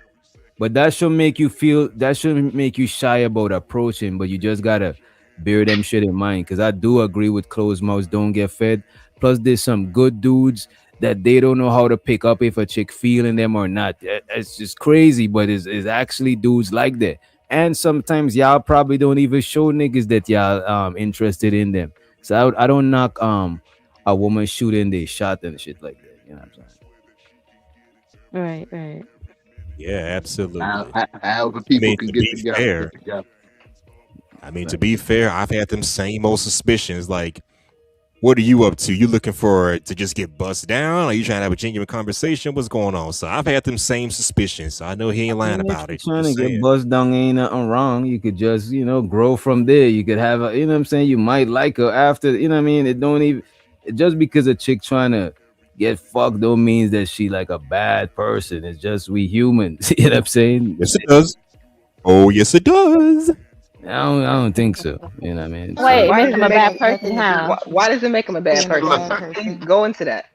But that shouldn't make you shy about approaching, but you just gotta bear them shit in mind. Cause I do agree with closed mouths don't get fed. Plus, there's some good dudes that they don't know how to pick up if a chick feeling them or not. It's just crazy, but it's actually dudes like that. And sometimes y'all probably don't even show niggas that y'all interested in them. So I don't knock a woman shooting their shot and shit like that. You know what I'm saying? Right, right. Yeah, absolutely. However I people mean, can to get be together, fair, get together. to be fair, I've had them same old suspicions. Like, what are you up to? You looking for to just get bust down? Are you trying to have a genuine conversation? What's going on? So I've had them same suspicions. So I know he ain't lying If about you're it. trying to Just get saying. buzzed down, ain't nothing wrong. You could just, grow from there. You could have a, I'm saying? You might like her after, what I mean? It don't even, just because a chick trying to get fucked don't means that she like a bad person. It's just we humans. You know what I'm saying? Yes, it does. Oh, yes, it does. I don't think so. You know what I mean? Wait, it Why makes does him it a make bad person, Nothing to do how? with why does it make him a bad being a person? bad Please person. go into that.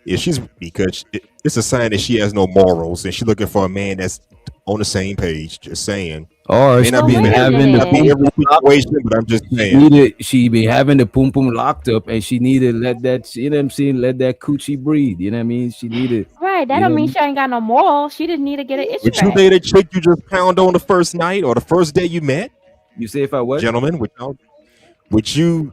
Yeah, because it's a sign that she has no morals and she's looking for a man that's on the same page. Just saying. Or May she not Well, be in be wait a having the every minute. pum pum situation, but I'm just saying. she be having the pum pum locked up, and she need to let that, you know what I'm saying, let that coochie breathe. You know what I mean? She need to, Right, that you know don't what I mean mean? she ain't got no morals. She just need to get an itch Would you back. date a chick you just pound on the first night or the first day you met? You say if I what? Gentlemen, would you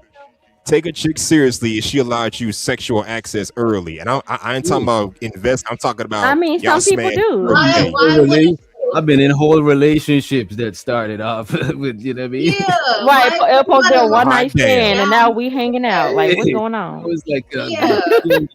take a chick seriously if she allowed you sexual access early? And I ain't talking about invest. I'm talking I about mean, y'all some people smash do. first Yeah, date. I've been in whole relationships that started off with, you know what I mean? Yeah, Right, why it supposed to be a one Hot night damn. stand, and now we hanging out. Like, what's going I on? was like Yeah. good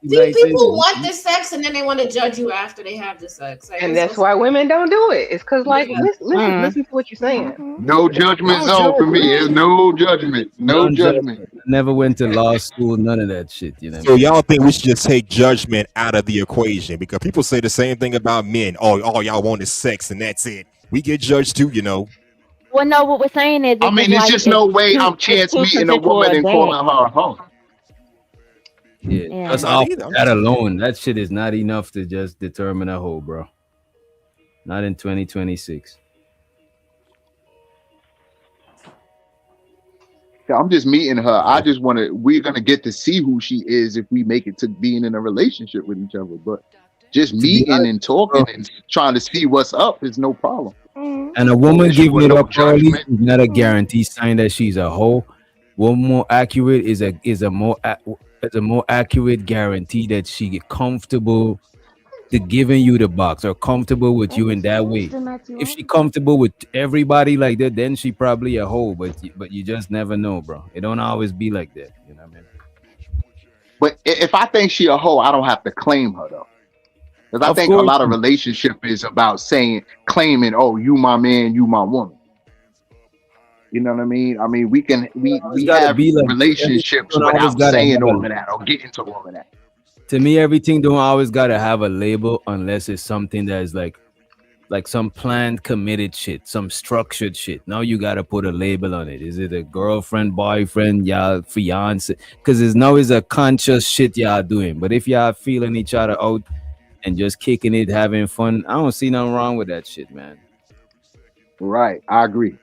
See, nights people in. want the sex and then they want to judge you after they have the sex. Like, And it's that's so why women don't do it. It's because, like, yeah. listen to what you're saying. no judgment No zone for me. judgment. There's no judgment. No judgment. Non-judgment. Never went to law school, none of that shit, you know what I So mean? y'all think we should just take judgment out of the equation because people say the same thing about men. Oh, all y'all want is sex and that's it. We get judged too, you know. Well, no, what we're saying is I it's just mean, there's like just no way I'm it's chance too meeting a consensual woman a and calling dance. her a hoe. Yeah, Yeah. just Not off either. I'm that just saying. alone, that shit is not enough to just determine a hoe, bro. Not in 2026. I'm just meeting her. I just want to. We're gonna get to see who she is if we make it to being in a relationship with each other. But just To be meeting honest, and talking bro, and trying to see what's up is no problem. and a woman Unless you giving want it no up early judgment. is not a guarantee sign that she's a hoe. One more accurate is a more accurate guarantee that she get comfortable to giving you the box or comfortable with you in that way. If she comfortable with everybody like that, then she probably a hoe. But you just never know, bro. It don't always be like that. You know what I mean? But if I think she a hoe, I don't have to claim her though. Because I Of think a course, lot of relationship is about claiming, oh, you my man, you my woman. You know what I mean? I mean, it's we gotta have be like everything relationships don't always without gotta saying have all a of that or getting to all of that. to me, everything don't always gotta have a label unless it's something that is like some planned committed shit, some structured shit. Now you gotta put a label on it. Is it a girlfriend, boyfriend, y'all fiance? Because it's now is a conscious shit y'all doing. But if y'all feeling each other out and just kicking it, having fun, I don't see nothing wrong with that shit, man. Right. I agree.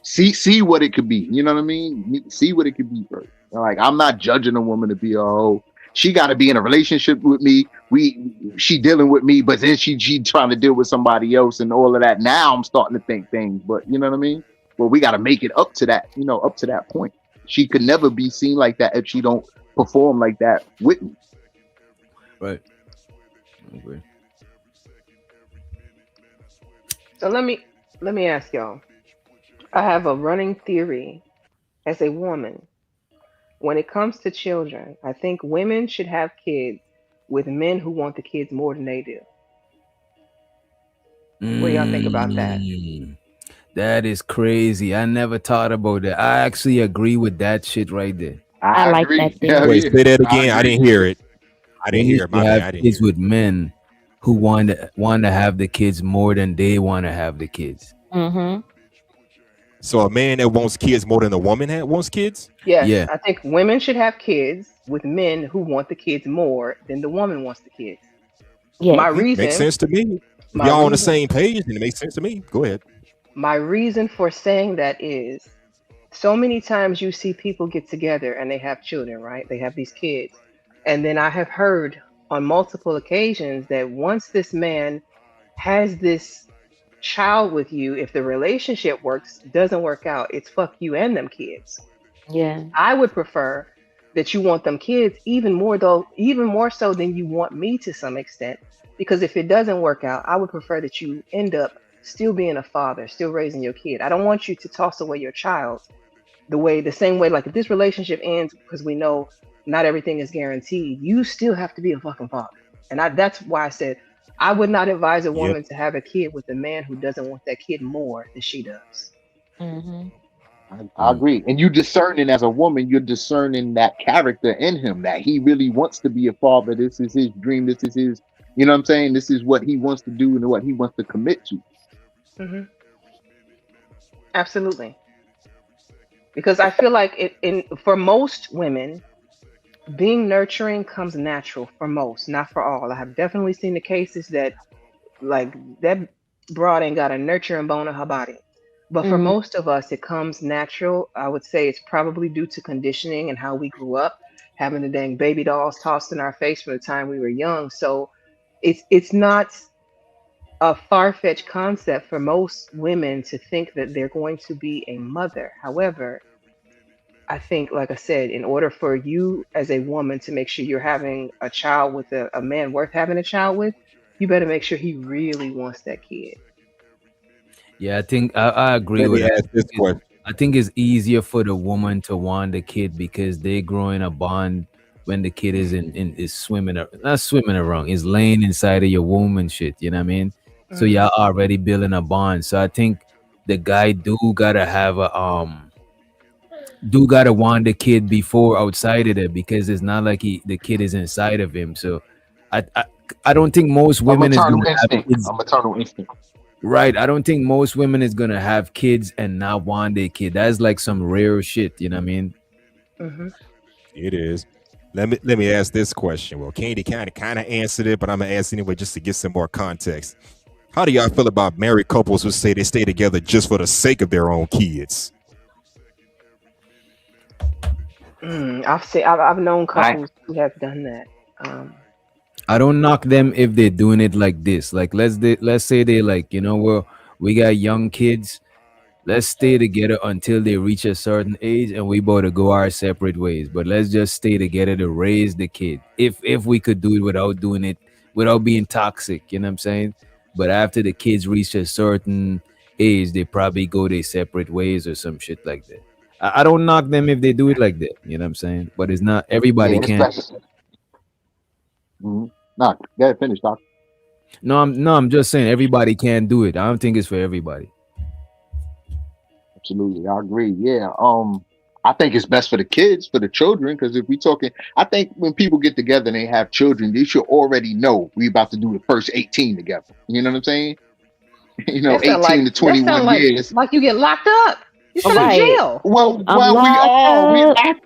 See what it could be. You know what I mean? See what it could be first. Like, I'm not judging a woman to be a hoe. She got to be in a relationship with me. She dealing with me, but then she trying to deal with somebody else and all of that. Now I'm starting to think things, but you know what I mean? Well, we got to make it up to that, up to that point. She could never be seen like that if she don't perform like that with me. Right. Okay. So let me ask y'all. I have a running theory as a woman. When it comes to children, I think women should have kids with men who want the kids more than they do. What do y'all think about that? That is crazy. I never thought about that. I actually agree with that shit right there. I like that theory. Wait, say that again. I didn't hear it. I didn't Women hear it. My should bad. have I didn't kids hear it. with men who want to have the kids more than they want to have the kids. Mm-hmm. So a man that wants kids more than a woman that wants kids? Yes, Yeah. I think women should have kids with men who want the kids more than the woman wants the kids. Yes. My Makes reason, sense to me. If my y'all on the reason, same page, then it makes sense to me. Go ahead. my reason for saying that is so many times you see people get together and they have children, right? They have these kids. And then I have heard on multiple occasions that once this man has this child with you, if the relationship doesn't work out, it's fuck you and them kids. Yeah. I would prefer that you want them kids, even more so than you want me to some extent. Because if it doesn't work out, I would prefer that you end up still being a father, still raising your kid. I don't want you to toss away your child the same way, like if this relationship ends, because we know not everything is guaranteed, you still have to be a fucking father. And that's why I said I would not advise a Yep. woman to have a kid with a man who doesn't want that kid more than she does. Mm-hmm. I agree. And you discerning as a woman, you're discerning that character in him, that he really wants to be a father. This is his dream. This is his, you know what I'm saying? This is what he wants to do and what he wants to commit to. Hmm. Absolutely. Because I feel like for most women, being nurturing comes natural for most, not for all. I have definitely seen the cases that like that broad ain't got a nurturing bone in her body. But for Mm-hmm. most of us, it comes natural. I would say it's probably due to conditioning and how we grew up, having the dang baby dolls tossed in our face from the time we were young. So it's not a far-fetched concept for most women to think that they're going to be a mother. However, I think, like I said, in order for you as a woman to make sure you're having a child with a man worth having a child with, you better make sure he really wants that kid. Yeah, I think I agree Let with me that. ask this question. I think it's easier for the woman to want the kid because they grow in a bond when the kid is is swimming, not swimming around, is laying inside of your womb and shit. You know what I mean? So Hmm. y'all already building a bond. So I think the guy do gotta want the kid before outside of it because it's not like the kid is inside of him. So I I, I don't think most A women is maternal gonna have instinct. kids. A maternal instinct. Right. I don't think most women is gonna have kids and not want their kid. That's like some rare shit, you know what I mean? Hmm. It is. Let me ask this question. Well, Candy kind of answered it, but I'm gonna ask anyway just to get some more context. How do y'all feel about married couples who say they stay together just for the sake of their own kids? I've known I couples who have done that. Um, I don't knock them if they're doing it like this. Like let's say they like, you know, we got young kids. Let's stay together until they reach a certain age and we both to go our separate ways. But let's just stay together to raise the kid. If we could do it without doing it without being toxic, you know what I'm saying? But after the kids reach a certain age, they probably go their separate ways or some shit like that. I don't knock them if they do it like that, you know what I'm saying? But it's not yeah, everybody it's can. best. No, go ahead, finish, Doc. No, I'm just saying everybody can't do it. I don't think it's for everybody. Absolutely, I agree. Yeah. I think it's best for the kids, for the children, because if we talking, I think when people get together and they have children, they should already know we about to do the first 18 together. You know what I'm saying? that sound 18 to like that sound 21 like years. like you get locked up. You All send to right. jail. Well, I'm we locked are. up.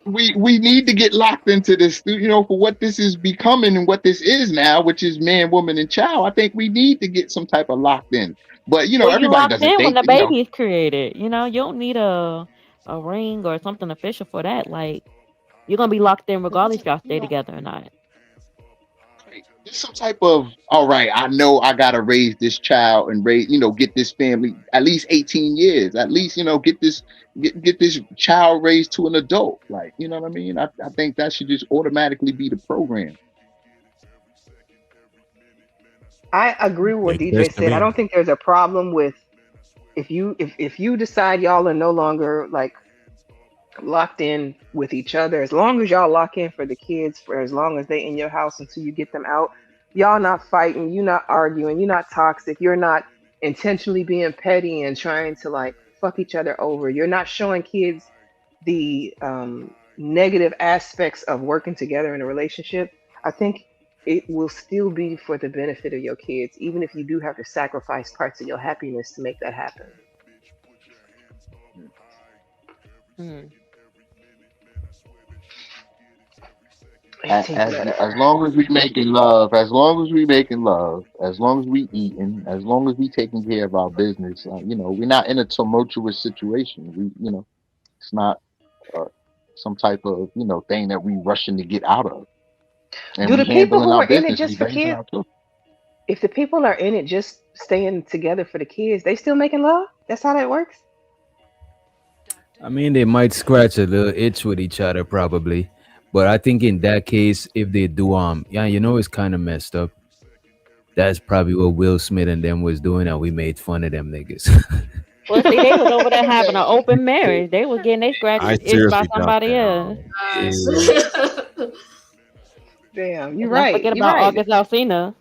We need to get locked into this, for what this is becoming and what this is now, which is man, woman, and child. I think we need to get some type of locked in. But Well, you everybody locked doesn't in when think the that, baby is created. You know, you don't need a ring or something official for that. Like you're gonna be locked in regardless if y'all stay together or not. there's some type of, all right, I know I gotta raise this child and get this family at least 18 years, at least, get this child raised to an adult. Like, you know what I mean? I think that should just automatically be the program. I agree with what Makes sense DJ to said. I me. don't think there's a problem with if you decide y'all are no longer like locked in with each other, as long as y'all lock in for the kids for as long as they in your house until you get them out, y'all not fighting, you not arguing, you're not toxic, you're not intentionally being petty and trying to like fuck each other over. You're not showing kids the negative aspects of working together in a relationship. I think it will still be for the benefit of your kids, even if you do have to sacrifice parts of your happiness to make that happen. Mm. 18 As letter. long as we making love, as long as we making love, as long as we eating, as long as we taking care of our business, we're not in a tumultuous situation. It's not uh, some type of thing that we rushing to get out of, and Do we the people handling who our are in it business. We just for raising kids? our children. If the people are in it just staying together for the kids, they still making love? That's how that works? I mean, they might scratch a little itch with each other, probably. But I think in that case, if they do, yeah, it's kind of messed up. That's probably what Will Smith and them was doing, and we made fun of them niggas. Well, see, they was over there having an open marriage. They was getting their scratches I itched by seriously doubt somebody that. else. Yeah, Damn, you're Let's not right. forget You're about right. August Alsina.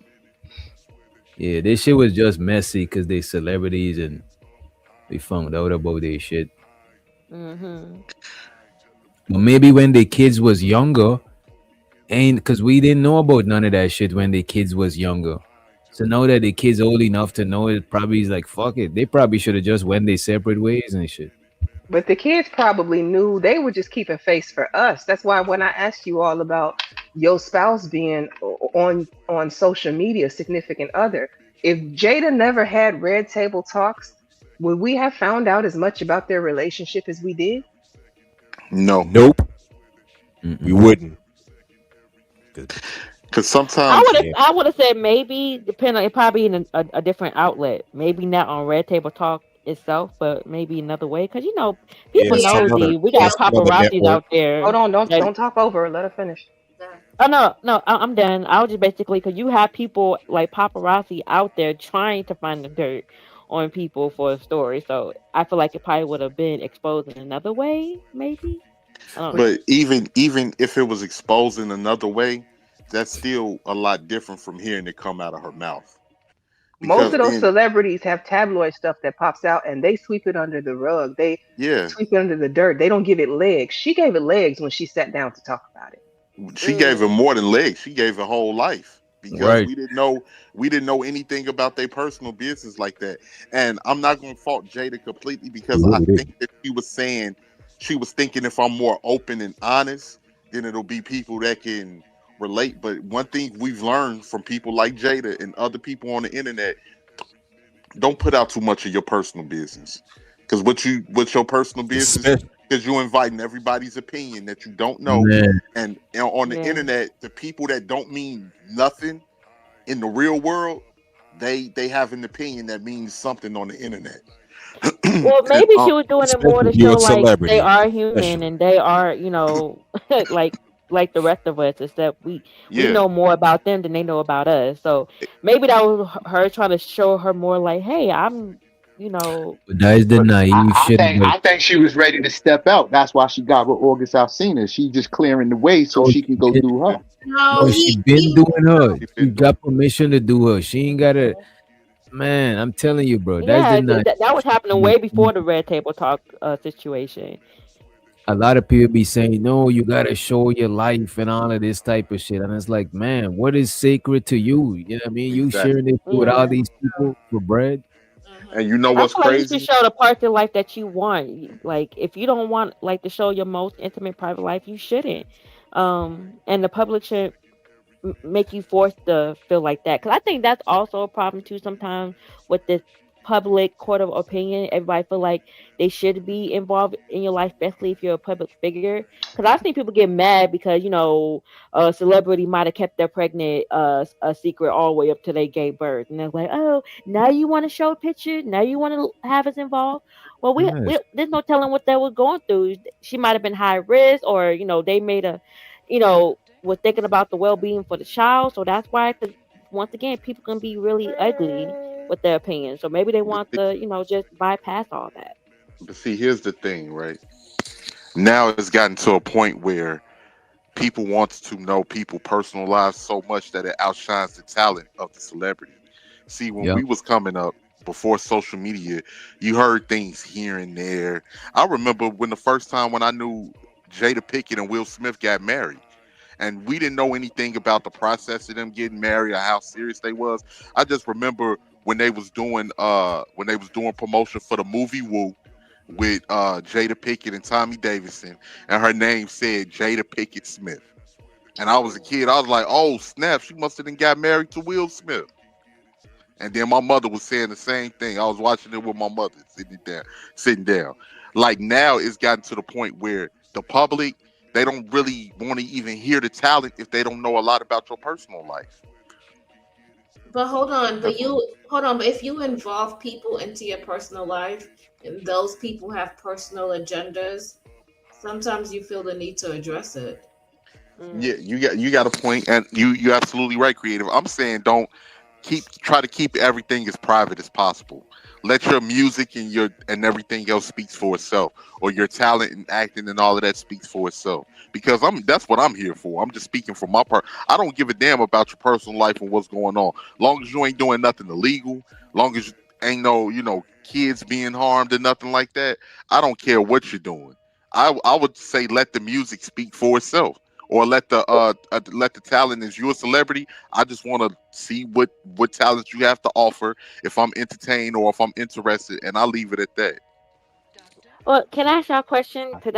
yeah, this shit was just messy because they celebrities and we found out about their shit. Hmm. But maybe when the kids was younger, ain't because we didn't know about none of that shit when the kids was younger. So now that the kids old enough to know it, probably is like fuck it. They probably should have just went their separate ways and shit. But the kids probably knew they were just keeping face for us. That's why when I asked you all about your spouse being on social media, significant other, if Jada never had Red Table Talks, would we have found out as much about their relationship as we did? No, Nope, we Mm-mm. wouldn't. because sometimes Yeah. I would have said maybe depending on it probably in a different outlet. Maybe not on Red Table Talk itself, but maybe another way. Because people Yeah, some other nosy. We yeah, got some other paparazzis network. out there. Hold on, That don't talk over her. Let her finish. oh no, I'm done. I was just basically because you have people like paparazzi out there trying to find the dirt on people for a story. So I feel like it probably would have been exposed in another way. Maybe I don't But know. but even if it was exposed in another way, that's still a lot different from hearing it come out of her mouth. most Because of those then, celebrities have tabloid stuff that pops out and they sweep it under the rug. They yeah, sweep it under the dirt. They don't give it legs. She gave it legs when she sat down to talk about it. she gave her Mm. more than legs. She gave her whole life because Right. we didn't know anything about their personal business like that. And I'm not gonna fault Jada completely because We I really think didn't. that she was thinking if I'm more open and honest, then it'll be people that can relate. But one thing we've learned from people like Jada and other people on the internet, don't put out too much of your personal business. Because what your personal business, Especially, because you're inviting everybody's opinion that you don't know. Man, And on the Yeah. internet, the people that don't mean nothing in the real world, they have an opinion that means something on the internet. Well, And, maybe she was doing it more especially to if you're show a like they celebrity. are human Especially. and they are, like the rest of us, except we yeah, know more about them than they know about us. So maybe that was her trying to show her more like, hey, I'm, you know, but that is the But naive I shit think about. I think she was ready to step out. That's why she got with August Alsina. She just clearing the way so No, she can go she do her. No, no, she he been doing her. she She been doing. got permission to do her. She ain't gotta. Man, I'm telling you, bro. That's the yeah, naive that was happening way shit. before the Red Table Talk situation. A lot of people be saying, no, you gotta show your life and all of this type of shit. And it's like, man, what is sacred to you? You know what I mean? You Exactly. sharing this shit with all Yeah. these people for bread. And you know I what's feel like you should crazy? show the parts of life that you want. Like if you don't want like to show your most intimate private life, you shouldn't. And the public should make you forced to feel like that. Because I think that's also a problem too. Sometimes with this public court of opinion, everybody feel like they should be involved in your life, especially if you're a public figure. Because I've seen people get mad because a celebrity might have kept their pregnant a secret all the way up to they gave birth, and they're like, oh, now you want to show a picture, now you want to have us involved. Well, Yes. there's no telling what they were going through. She might have been high risk, or they made was thinking about the well-being for the child. So that's why, because once again, people can be really ugly with their opinions. So maybe they But want see, to, just bypass all that. but see, here's the thing, right? Now it's gotten to a point where people want to know people' personal lives so much that it outshines the talent of the celebrity. See, when Yep. we was coming up before social media, you heard things here and there. I remember when the first time when I knew Jada Pinkett and Will Smith got married. And we didn't know anything about the process of them getting married or how serious they was. I just remember when they was doing promotion for the movie Woo with Jada Pinkett and Tommy Davidson, and her name said Jada Pinkett Smith. And I was a kid. I was like, "Oh snap! She must have then got married to Will Smith." And then my mother was saying the same thing. I was watching it with my mother, sitting down. Like now, it's gotten to the point where the public they don't really want to even hear the talent if they don't know a lot about your personal life. But hold on, That's what, but if you involve people into your personal life and those people have personal agendas, sometimes you feel the need to address it. Yeah, you got a point, and you absolutely right, creative. I'm saying don't try to keep everything as private as possible. Let your music and everything else speaks for itself, or your talent and acting and all of that speaks for itself. Because that's what I'm here for. I'm just speaking for my part. I don't give a damn about your personal life and what's going on. Long as you ain't doing nothing illegal, long as you ain't no kids being harmed or nothing like that. I don't care what you're doing. I would say let the music speak for itself, or let the talent. Is you a celebrity? I just want to see what talent you have to offer. If I'm entertained or if I'm interested, and I'll leave it at that. Well, can I ask y'all a question? Cause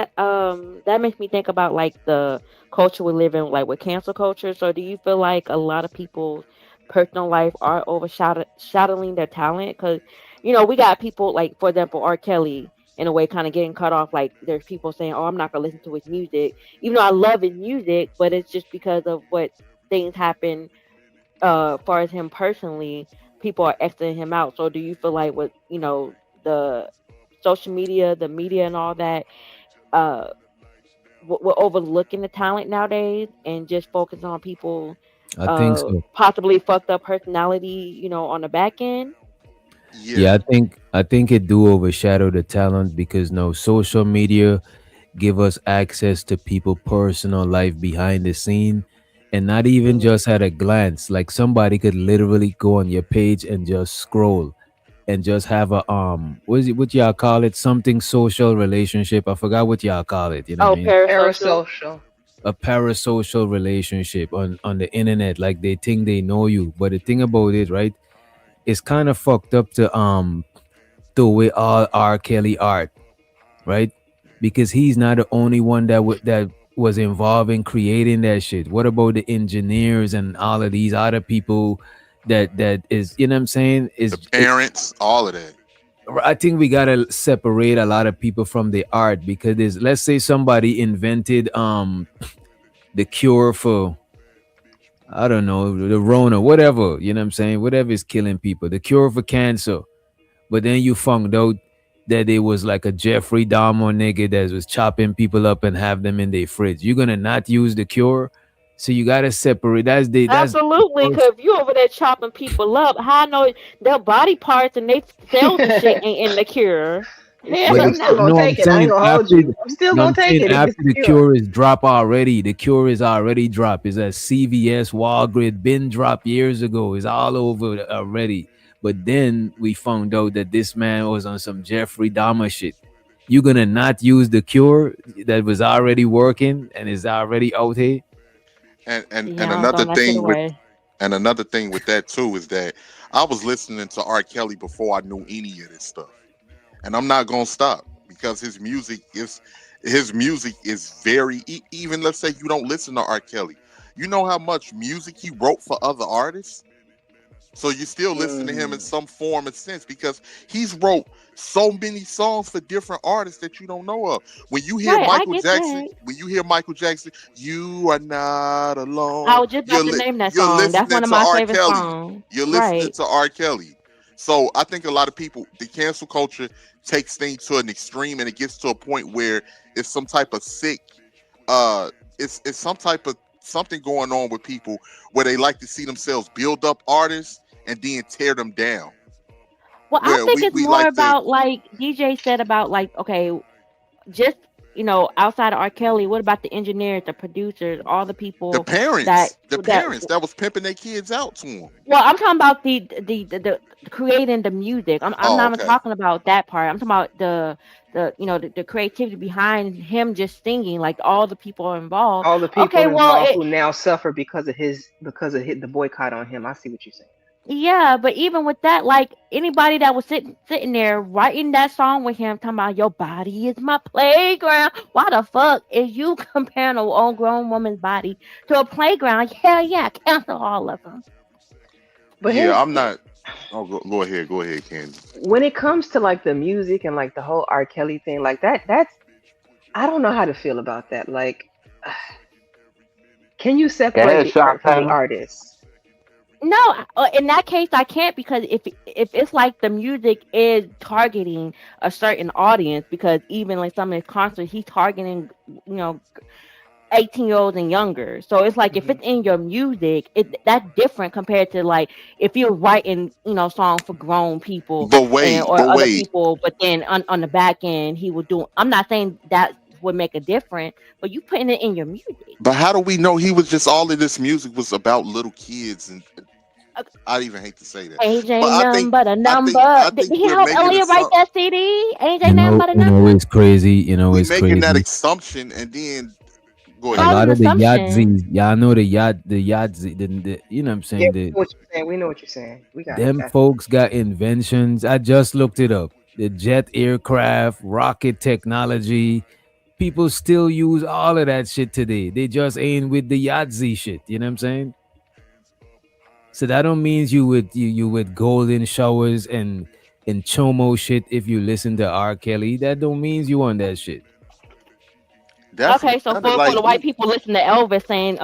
that makes me think about like the culture we live in, like with cancel culture. So, do you feel like a lot of people's personal life are overshadowing their talent? Because we got people like, for example, R. Kelly in a way, kind of getting cut off. Like, there's people saying, "Oh, I'm not gonna listen to his music," even though I love his music, but it's just because of what things happen. Far as him personally, people are exiting him out. So, do you feel like with the social media, the media, and all that, uh, we're overlooking the talent nowadays and just focus on people, I think so. possibly fucked up personality, on the back end? Yeah, I think it do overshadow the talent because no social media give us access to people personal life behind the scene, and not even just at a glance. Like somebody could literally go on your page and just scroll and just have a what y'all call it, something social relationship. I forgot what y'all call it, you know what Oh, I mean? parasocial. Parasocial. A parasocial relationship on the internet. Like they think they know you, but the thing about it, right, it's kind of fucked up to throw away all R. Kelly art, right? Because he's not the only one that was involved in creating that shit. What about the engineers and all of these other people that is, you know what I'm saying? Parents, all of that. I think we gotta separate a lot of people from the art because let's say somebody invented the cure for, I don't know, the Rona, whatever, you know what I'm saying? Whatever is killing people, the cure for cancer. But then you found out that it was like a Jeffrey Dahmer nigga that was chopping people up and have them in their fridge. You're gonna not use the cure, so you gotta separate. That's the Absolutely, first. because if you over there chopping people up, how I know their body parts and they cells and shit ain't in the cure? Shit, But Hell I'm still no. gonna no, I'm take it. I ain't saying gonna hold after. you. I'm still No, gonna I'm take saying it if it's after the the cure. cure is drop already. The cure is already dropped. It's at CVS, Walgreens, been dropped years ago. It's all over already. But then we found out that this man was on some Jeffrey Dahmer shit. You're gonna not use the cure that was already working and is already out here. And Yeah, I'm another throwing that shit thing with away. that too is that I was listening to R. Kelly before I knew any of this stuff, and I'm not gonna stop because his music is very even. Let's say you don't listen to R. Kelly, you know how much music he wrote for other artists. So you still listen to him in Mm. some form and sense because he's wrote so many songs for different artists that you don't know of. When you hear Right, I Michael get Jackson, that. you are not I alone. was just about to name that You're song. That's listening one of to my R. favorite Kelly. songs. You're listening Right. to R. Kelly. So I think a lot of people, the cancel culture takes things to an extreme, and it gets to a point where it's some type of sick uh it's some type of something going on with people where they like to see themselves build up artists and then tear them down. Well, I Where think it's we more like to about like DJ said about like, okay, just outside of R. Kelly, what about the engineers, the producers, all the the people that parents, the that parents that was pimping their kids out to them. well, I'm talking about the creating the music. I'm Oh, not even okay. talking about that part. I'm talking about the creativity behind him just singing, like all the people involved. All the people Okay, well, involved who now suffer because of the boycott on him. I see what you're saying. yeah, but even with that, like anybody that was sitting there writing that song with him, talking about your body is my playground. Why the fuck is you comparing an old grown woman's body to a playground? Hell yeah, cancel all of them. But Yeah, here's I'm not. Oh, go ahead, Candy. when it comes to like the music and like the whole R. Kelly thing, like that's I don't know how to feel about that. Like, can you Go separate ahead, the art Shot from the Town. artist? No, in that case, I can't because if it's like the music is targeting a certain audience, because even like some of his concerts, he's targeting you know 18-year-olds and younger. So it's like if Mhm. it's in your music, that's different compared to like if you're writing, songs for grown people But and wait, or but other wait. people, but then on the back end he would do. I'm not saying that would make a difference, but you putting it in your music. But how do we know he was just all of this music was about little kids? And I even hate to say that, Age but ain't nothing but a number. I Did think he we're help making Elliot write assumptions. that CD? Age ain't nothing but a You know, number. it's crazy. You know, We it's making that crazy. assumption, and then go A ahead. Call it lot an of the assumption. Yahtzee, y'all know the Yahtzee, you know what I'm Yeah, saying? we know what you're saying. We know what you're saying. We got it. Them folks got inventions. I just looked it up. The jet aircraft, rocket technology. People still use all of that shit today. They just ain't with the Yahtzee shit. You know what I'm saying? So that don't means you with golden showers and chomo shit if you listen to R. Kelly. That don't means you on that shit. Okay, so Definitely. for the white people listen to Elvis saying,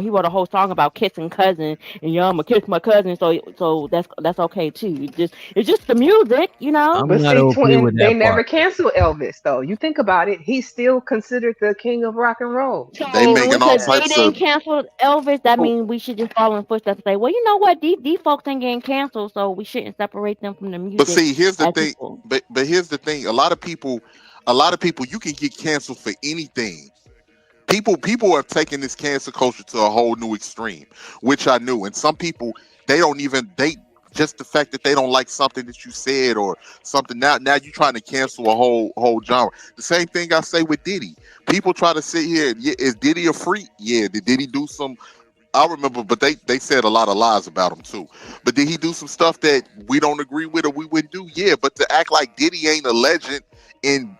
he wrote a whole song about kissing cousin, and I'ma kiss my cousin, so that's okay too. It's just the music, I'm But not see, okay twin, with they that never part. canceled Elvis, though. You think about it, he's still considered the king of rock and roll. They So making all because they types didn't of. cancel Elvis, that Oh, means we should just follow in footsteps and say, well, you know what, these folks ain't getting canceled, so we shouldn't separate them from the but music see, here's the as thing. people. But here's the thing. A lot of people, you can get canceled for anything. People are taking this cancel culture to a whole new extreme, which I knew. And some people, they just the fact that they don't like something that you said or something. Now you trying to cancel a whole genre. The same thing I say with Diddy. People try to sit here. Yeah, is Diddy a freak? Yeah. Did Diddy do some? I remember, but they said a lot of lies about him too. But did he do some stuff that we don't agree with or we wouldn't do? Yeah. But to act like Diddy ain't a legend in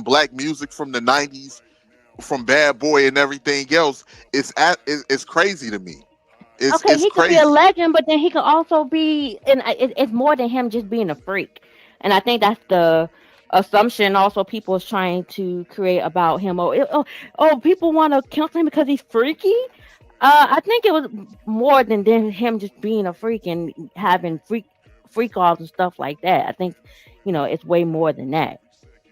black music from the '90s, from Bad Boy and everything else, it's crazy to me. Okay, It's he could be a crazy. legend, but then he could also be, and it's more than him just being a freak. And I think that's the assumption also people is trying to create about him. People want to cancel him because he's freaky. I think it was more than him just being a freak and having freak offs and stuff like that. I think, it's way more than that.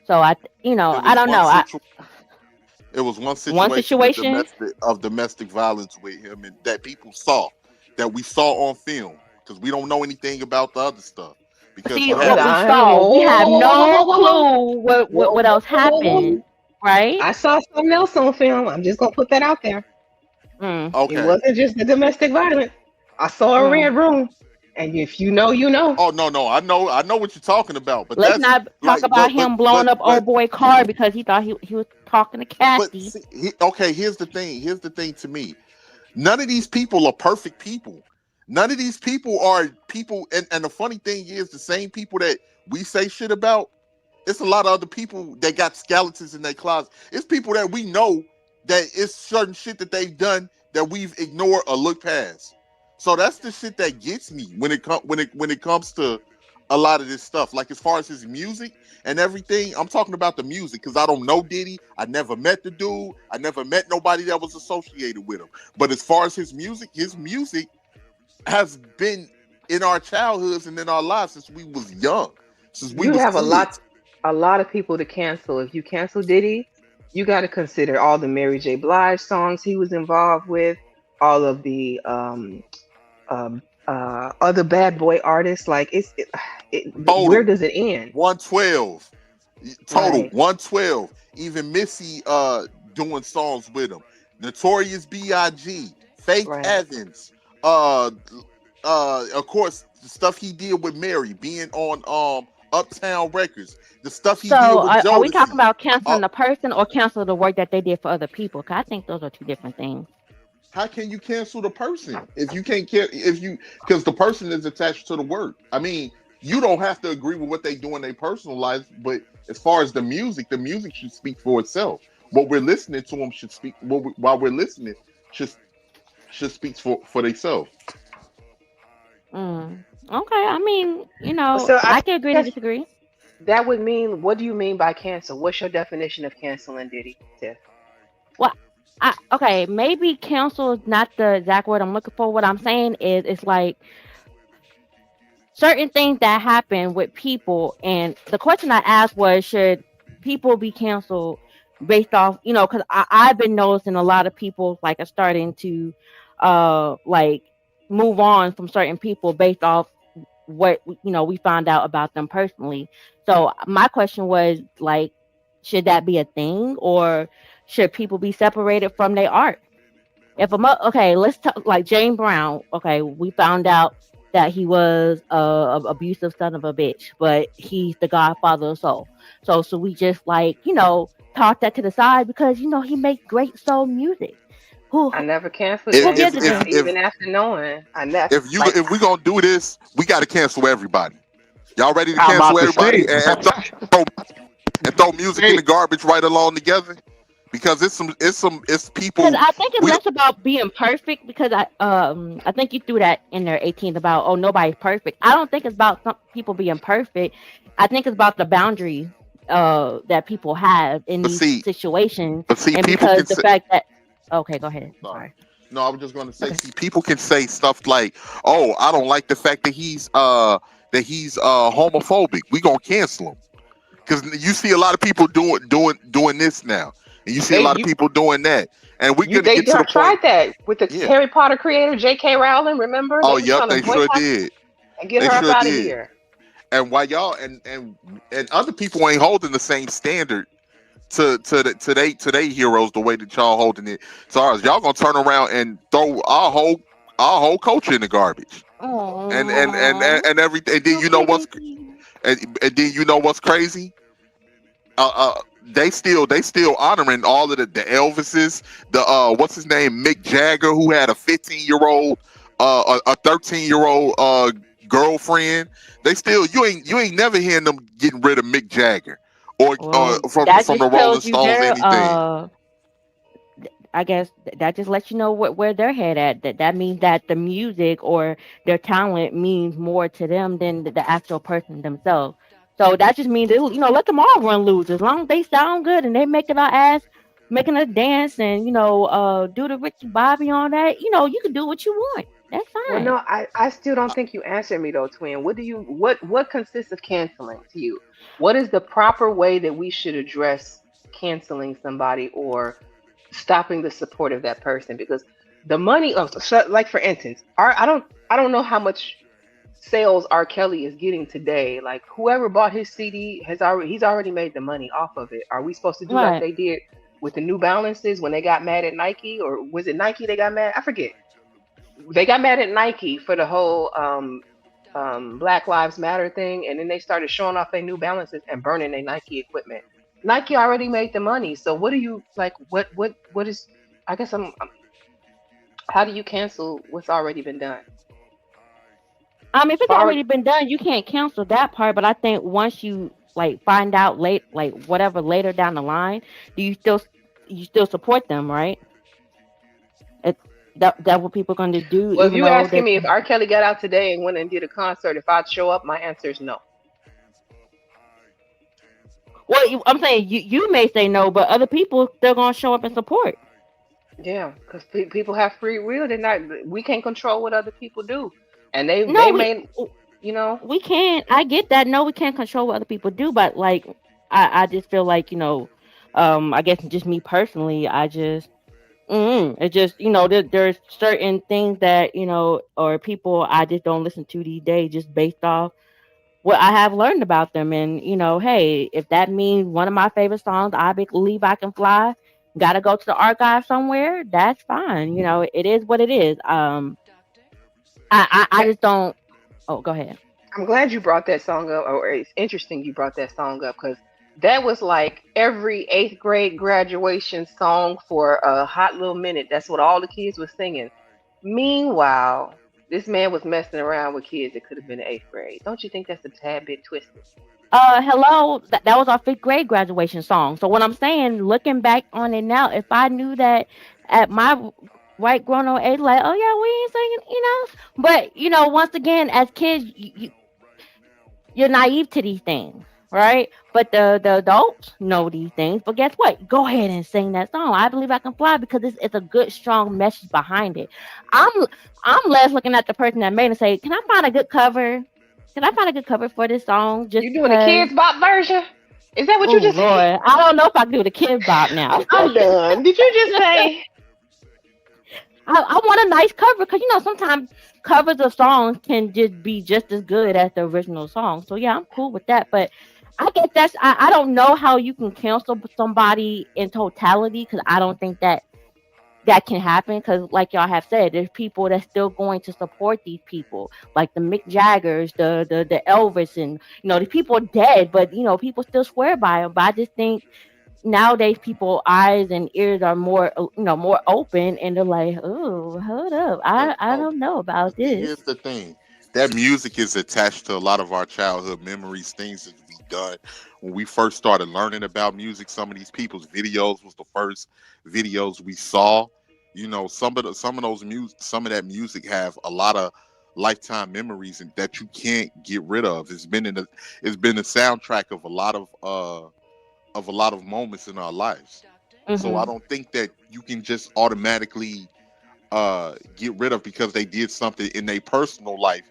So It I was don't one know. situ- it was one One situation with situation. domestic violence with him, and that people saw, that we saw on film, because we don't know anything about the other stuff because See what Hold what we happened. on. saw. We have no Whoa, clue what else happened, right? I saw something else on film. I'm just gonna put that out there. Mm, It Okay. wasn't just the domestic violence. I saw a mm. red room, and if you know, you know. Oh no, I know what you're talking about, but Let's that's not talk like, about him blowing up old boy car because he thought he was talking to but Kathy. see, okay. Here's the thing. Here's the thing to me. None of these people are perfect people. None of these people are people, and the funny thing is, the same people that we say shit about, it's a lot of other people that got skeletons in their closet. It's people that we know that it's certain shit that they've done that we've ignored or looked past. So that's the shit that gets me when it comes to a lot of this stuff. Like as far as his music and everything, I'm talking about the music because I don't know Diddy. I never met the dude. I never met nobody that was associated with him. But as far as his music has been in our childhoods and in our lives since we was young, since we You was have kids. a lot of people to cancel. If you cancel Diddy, you got to consider all the Mary J. Blige songs he was involved with, all of the other bad boy artists. Like where Total does it end? 112. Total Right, 112. Even Missy doing songs with him. Notorious B.I.G. Faith right. Evans. Of course, the stuff he did with Mary, being on Uptown Records. The stuff he So did with are we talking Jodeci. about Uh, canceling the person or cancel the work that they did for other people? 'Cause I think those are two different things. how can you cancel the person if you can't care if you because the person is attached to the work? I mean, you don't have to agree with what they do in their personal lives, but as far as the music should speak for itself. What we're listening to them should speak. While we're listening, should should speak for themselves. Okay, I mean, So I I can agree to guess disagree. that would mean. What do you mean by cancel? What's your definition of canceling Diddy, Tiff? Well, okay, maybe cancel is not the exact word I'm looking for. What I'm saying is, it's like certain things that happen with people, and the question I asked was, should people be canceled based off, because I've been noticing a lot of people like are starting to like move on from certain people based off what we found out about them personally. So my question was like, should that be a thing, or should people be separated from their art? If okay, let's talk like Jane Brown. Okay, we found out that he was a abusive son of a bitch, but he's the godfather of soul. So we just like toss that to the side because he makes great soul music. Who I never canceled If who James gives a if Brown, damn? if even after knowing. I never if you like. if we gonna do this, we got to cancel everybody. Y'all ready to I'm about cancel to everybody say. and throw music in Hey, the garbage right along together? Because it's Because people I think it's we less about being perfect. Because I think you threw that in there 18th about nobody's perfect. I don't think it's about some people being perfect. I think it's about the boundaries that people have in but these see situations, but see and people because can the say fact that okay, go ahead. I'm sorry. sorry. No, I was just gonna say, Okay. see, people can say stuff like, "Oh, I don't like the fact that he's homophobic. We gonna cancel him." Because you see a lot of people doing this now, and you see a They lot of you people doing that, and we're you gonna they get to the point. tried that with the Yeah. Harry Potter creator J.K. Rowling. Remember, Oh, they was yep, trying to they sure boycott did. and get They her up sure out of did. here. And while y'all and other people ain't holding the same standard to they heroes the way that y'all holding it to ours, y'all gonna turn around and throw our whole culture in the garbage. And everything. And then you know Okay, what's baby. and then you know what's crazy? They still honoring all of the Elvises, the what's his name, Mick Jagger, who had a 15-year-old, a 13-year-old girlfriend. They still you ain't never hearing them getting rid of Mick Jagger or Well, from that the just Rolling tells you Stones or their anything. I guess that just lets you know where their head at. That means that the music or their talent means more to them than the actual person themselves. So that just means let them all run loose as long as they sound good and they making our ass, making us dance and do the Ricky Bobby on that. You can do what you want. That's Well, fine. no, I still don't think you answered me though, twin. What consists of canceling to you? What is the proper way that we should address canceling somebody or stopping the support of that person? Because the money of so, like for instance, I don't know how much sales R. Kelly is getting today. Like whoever bought his CD he's already made the money off of it. Are we supposed to do like Right. they did with the New Balances when they got mad at Nike, or was it Nike they got mad? I forget. They got mad at Nike for the whole Black Lives Matter thing, and then they started showing off their New Balances and burning their Nike equipment. Nike already made the money, so what do you like? What is? I guess how do you cancel what's already been done? If it's Far already been done, you can't cancel that part. But I think once you like find out late, like whatever later down the line, do you still support them, right? It, that what people going to do, well, if even you though asking that. me if R. Kelly got out today and went and did a concert, if I'd show up, my answer is no. Well, I'm saying you may say no, but other people still going to show up and support. Yeah, because people have free will. They're not. We can't control what other people do, and No, they may, you know. we can't. I get that. No, we can't control what other people do, but like I just feel like I guess just me personally, I just. It just there's certain things that or people I just don't listen to these days just based off what I have learned about them. And hey, if that means one of my favorite songs, I believe I can fly, gotta go to the archive somewhere, that's fine. It is what it is. I just don't. Oh, go ahead. I'm glad you brought that song up, or it's interesting you brought that song up because that was like every eighth grade graduation song for a hot little minute. That's what all the kids were singing. Meanwhile, this man was messing around with kids that could have been in eighth grade. Don't you think that's a tad bit twisted? Hello, that was our fifth grade graduation song. So what I'm saying, looking back on it now, if I knew that at my right grown old age, like, oh yeah, we ain't singing. But once again, as kids, you're naive to these things, right? But the adults know these things. But guess what? Go ahead and sing that song. I believe I can fly because it's a good, strong message behind it. I'm I'm less looking at the person that made it and say, can I find a good cover? Can I find a good cover for this song? Just You doing the because. kids bop version? Is that what Oh you just said? Lord, I don't know if I can do the kid bop now. I'm done. Did you just say? I want a nice cover because sometimes covers of songs can just be just as good as the original song. So yeah, I'm cool with that. But I guess I don't know how you can cancel somebody in totality because I don't think that can happen because like y'all have said, there's people that's still going to support these people, like the Mick Jaggers, the Elvis, and the people are dead, but people still swear by them. But I just think nowadays people eyes and ears are more more open, and they're like, oh, hold up, I don't know about See, this. here's the thing. That music is attached to a lot of our childhood memories, things that we done when we first started learning about music. Some of these people's videos was the first videos we saw. Some of that music have a lot of lifetime memories and that you can't get rid of. It's been the soundtrack of a lot of moments in our lives. So I Hmm. don't think that you can just automatically get rid of because they did something in their personal life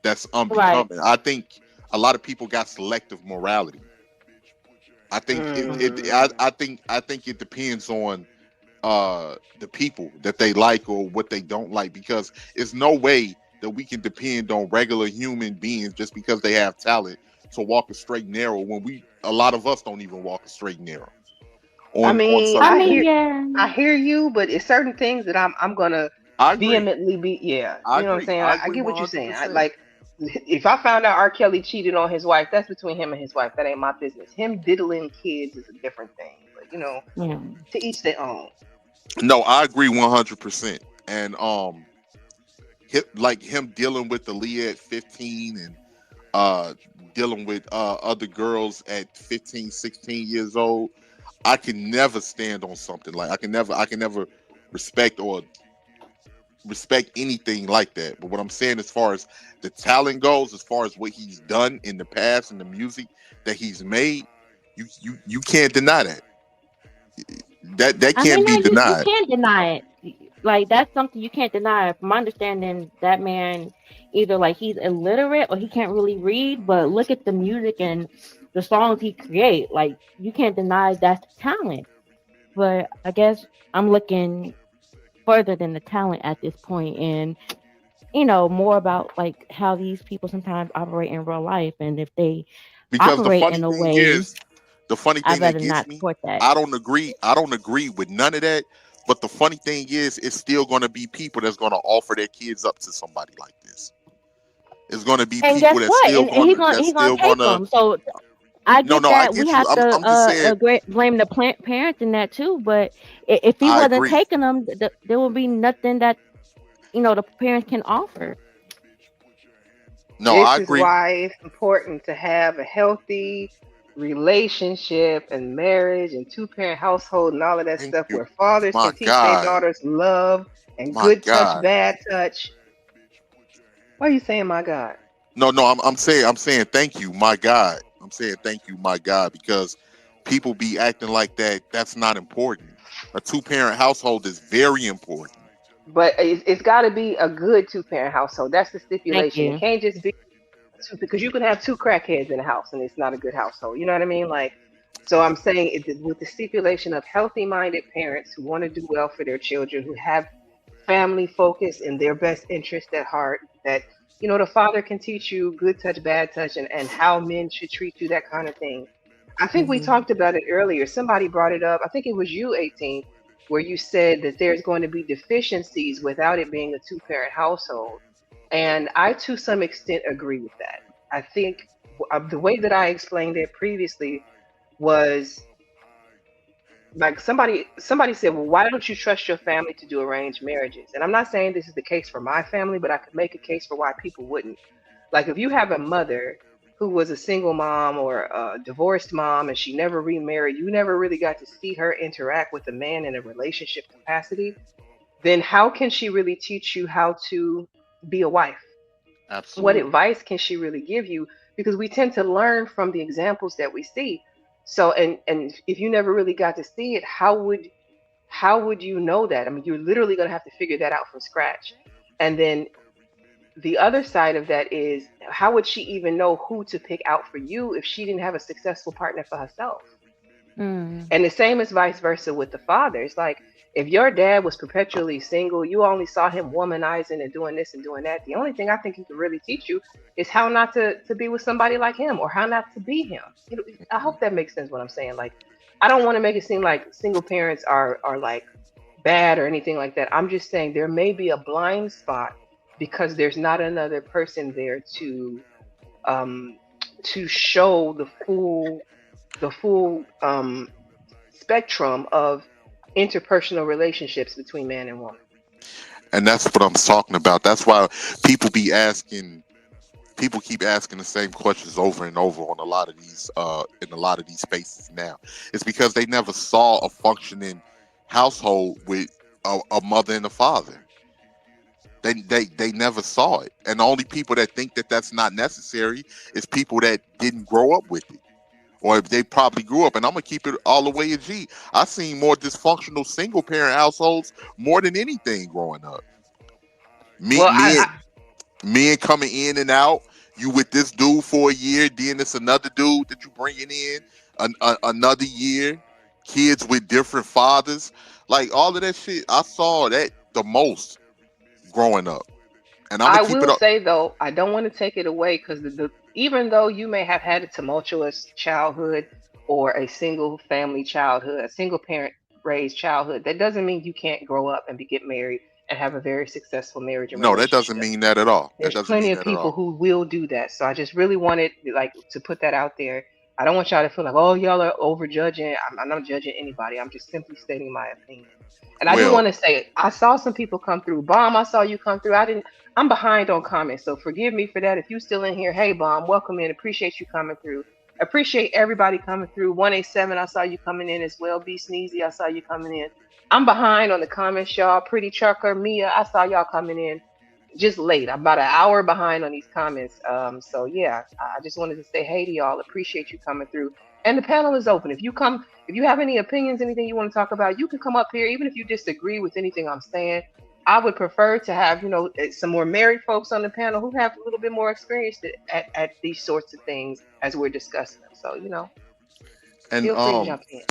that's Right. unbecoming. I think a lot of people got selective morality. I think I think it depends on the people that they like or what they don't like, because it's no way that we can depend on regular human beings just because they have talent to walk a straight and narrow when a lot of us don't even walk a straight and narrow I on mean, I certain mean, things. yeah. I hear you, but it's certain things that I'm gonna I agree. vehemently be. Yeah, I you know what I'm agree. saying. I I agree get what you're saying. I 100%. like if I found out R. Kelly cheated on his wife, that's between him and his wife. That ain't my business. Him diddling kids is a different thing. But Yeah. to each their own. No, I agree 100%. And like him dealing with Aaliyah at 15 and uh dealing with other girls at 15, 16 years old. I can never stand on something like I can never respect or respect anything like that. But what I'm saying, as far as the talent goes, as far as what he's done in the past and the music that he's made, you can't deny that. That I mean, can't no, be you denied. can't deny it. Like that's something you can't deny. From my understanding, that man either like he's illiterate or he can't really read. But look at the music and the songs he create. Like you can't deny that's talent. But I guess I'm looking further than the talent at this point, and more about like how these people sometimes operate in real life, and if they Because operate in a way, the funny I'd thing that rather gets not me, support that. I don't agree with none of that. But the funny thing is, it's still going to be people that's going to offer their kids up to somebody like this. It's going to be And guess people what? And he's gonna take them. So I No, get no, I that we get you. have I'm to I'm just saying. blame the parents in that too. But if he I wasn't agree. taking them, there would be nothing that the parents can offer. No, I This is agree. why it's important to have a healthy relationship and marriage and two-parent household and all of that Thank stuff you. where fathers My can teach their God. daughters love and My good touch, God. bad touch. Why are you saying my God? No, no, I'm saying thank you, my God. I'm saying thank you, my God, because people be acting like that. That's not important. A two-parent household is very important. But it's got to be a good two-parent household. That's the Thank stipulation. It you. can't just be two, because you can have two crackheads in a house and it's not a good household. You know what I mean? Like, so I'm saying with the stipulation of healthy-minded parents who want to do well for their children, who have family focus and their best interest at heart, that the father can teach you good touch, bad touch, and how men should treat you, that kind of thing. I think we Mhm. talked about it earlier. Somebody brought it up. I think it was you, 18, where you said that there's going to be deficiencies without it being a two-parent household. And I, to some extent, agree with that. I think the way that I explained it previously was like somebody said, well, why don't you trust your family to do arranged marriages? And I'm not saying this is the case for my family, but I could make a case for why people wouldn't. Like if you have a mother who was a single mom or a divorced mom and she never remarried, you never really got to see her interact with a man in a relationship capacity, then how can she really teach you how to be a wife? What Absolutely. advice can she really give you? Because we tend to learn from the examples that we see. So and if you never really got to see it, how would you know that? I mean, you're literally going to have to figure that out from scratch. And then the other side of that is, how would she even know who to pick out for you if she didn't have a successful partner for herself? Mm. And the same is vice versa with the father. It's like, if your dad was perpetually single, you only saw him womanizing and doing this and doing that. The only thing I think he could really teach you is how not to be with somebody like him, or how not to be him. You know, I hope that makes sense what I'm saying. Like, I don't want to make it seem like single parents are like bad or anything like that. I'm just saying there may be a blind spot because there's not another person there um to show the full spectrum of interpersonal relationships between man and woman. And that's what I'm talking about. That's why people be asking, people keep asking the same questions over and over on a lot of these in a lot of these spaces now. It's because they never saw a functioning household with a mother and a father. They never saw it. And the only people that think that that's not necessary is people that didn't grow up with it, or if they probably grew up. And I'm gonna keep it all the way a G. I seen more dysfunctional single parent households more than anything growing up. Well, Men coming in and out. You with this dude for a year, then it's another dude that you bringing in another year. Kids with different fathers, like all of that shit. I saw that the most growing up, and I'm I gonna keep it will up. say though, I don't want to take it away because even though you may have had a tumultuous childhood or a single family childhood, a single parent raised childhood, that doesn't mean you can't grow up and get married and have a very successful marriage and No, that doesn't relationship. mean that at all. That There's doesn't plenty mean of that at people all. who will do that. So I just really wanted like to put that out there. I don't want y'all to feel like, oh, y'all are over judging. I'm not judging anybody. I'm just simply stating my opinion. And I do Well, want to say, I saw some people come through. Bomb, I saw you come through. I'm behind on comments, so forgive me for that. If you still in here, hey Bomb, welcome in. Appreciate you coming through. Appreciate everybody coming through. 187, I saw you coming in as well. B Sneezy, I saw you coming in. I'm behind on the comments, y'all. Pretty Chucker, Mia, I saw y'all coming in just late. I'm about an hour behind on these comments. So yeah, I just wanted to say hey to y'all. Appreciate you coming through. And the panel is open. If you have any opinions, anything you want to talk about, you can come up here. Even if you disagree with anything I'm saying, I would prefer to have some more married folks on the panel who have a little bit more experience at these sorts of things as we're discussing them. So and feel free to jump in.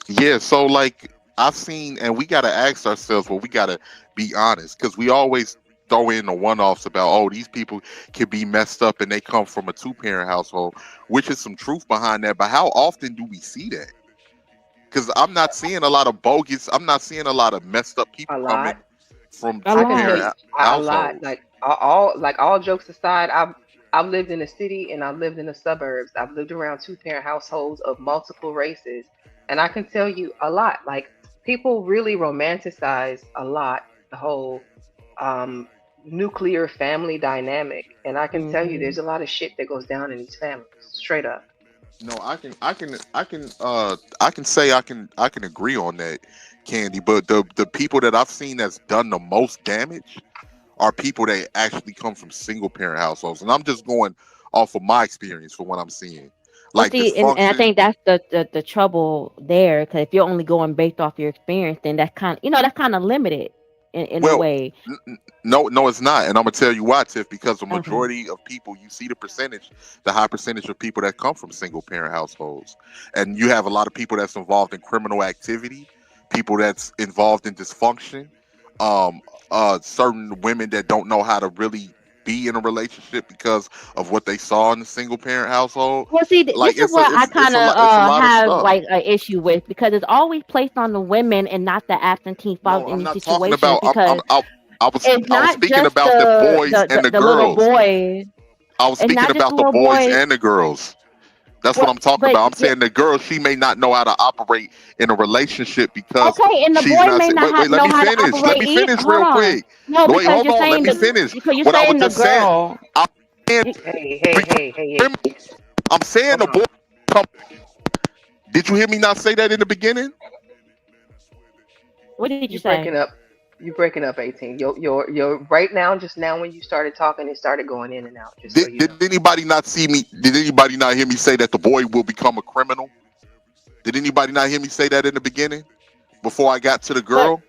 yeah. So like I've seen, and we gotta ask ourselves, well, we gotta be honest, because we always throw in the one-offs about, oh, these people can be messed up and they come from a two-parent household, which is some truth behind that. But how often do we see that? Because I'm not seeing a lot of bogus. I'm not seeing a lot of messed up people A coming lot. from I can tell you two-parent a lot. households. All jokes aside, I've lived in the city and I've lived in the suburbs. I've lived around two-parent households of multiple races, and I can tell you a lot. Like, people really romanticize a lot the whole um, nuclear family dynamic, and I can tell you Mm-hmm. there's a lot of shit that goes down in these families. Straight up. No, I can say I can agree on that, Candy. But the people that I've seen that's done the most damage are people that actually come from single parent households, and I'm just going off of my experience for what I'm seeing, Well, like see, and I dysfunction. think that's the trouble there, because if you're only going based off your experience, then that's kind of limited in a Well, way. no, it's not, and I'm gonna tell you why, Tiff. Because the Okay. majority of people, you see the high percentage of people that come from single parent households, and you have a lot of people that's involved in criminal activity, people that's involved in dysfunction, um, certain women that don't know how to really be in a relationship because of what they saw in the single parent household. Well, see, Like this is what I kind of it's a lot of have stuff. like an issue with, because it's always placed on the women and not the absentee fathers No, in I'm these not talking situations, about. because it's I was not speaking just about the boys and the the little girls. boy. I was It's speaking not just the about the little boys boy. and the girls. That's what Well, I'm talking but about. I'm yeah, saying the girl, she may not know how to operate in a relationship because okay, and the she's boy not. may not Wait, let know me how to finish. Let operate me either. finish Hold real on. quick. No, Wait, because hold you're on. Let saying me finish. because you're What I was saying the just saying. girl. I'm saying, I'm saying Hold the on. boy. Did you hear me not say that in the beginning? What did you You say? breaking up. You breaking up 18. You're right now, just now when you started talking, it started going in and out, just so you know. Did anybody not see me? Did anybody not hear me say that the boy will become a criminal? Did anybody not hear me say that in the beginning before I got to the But girl?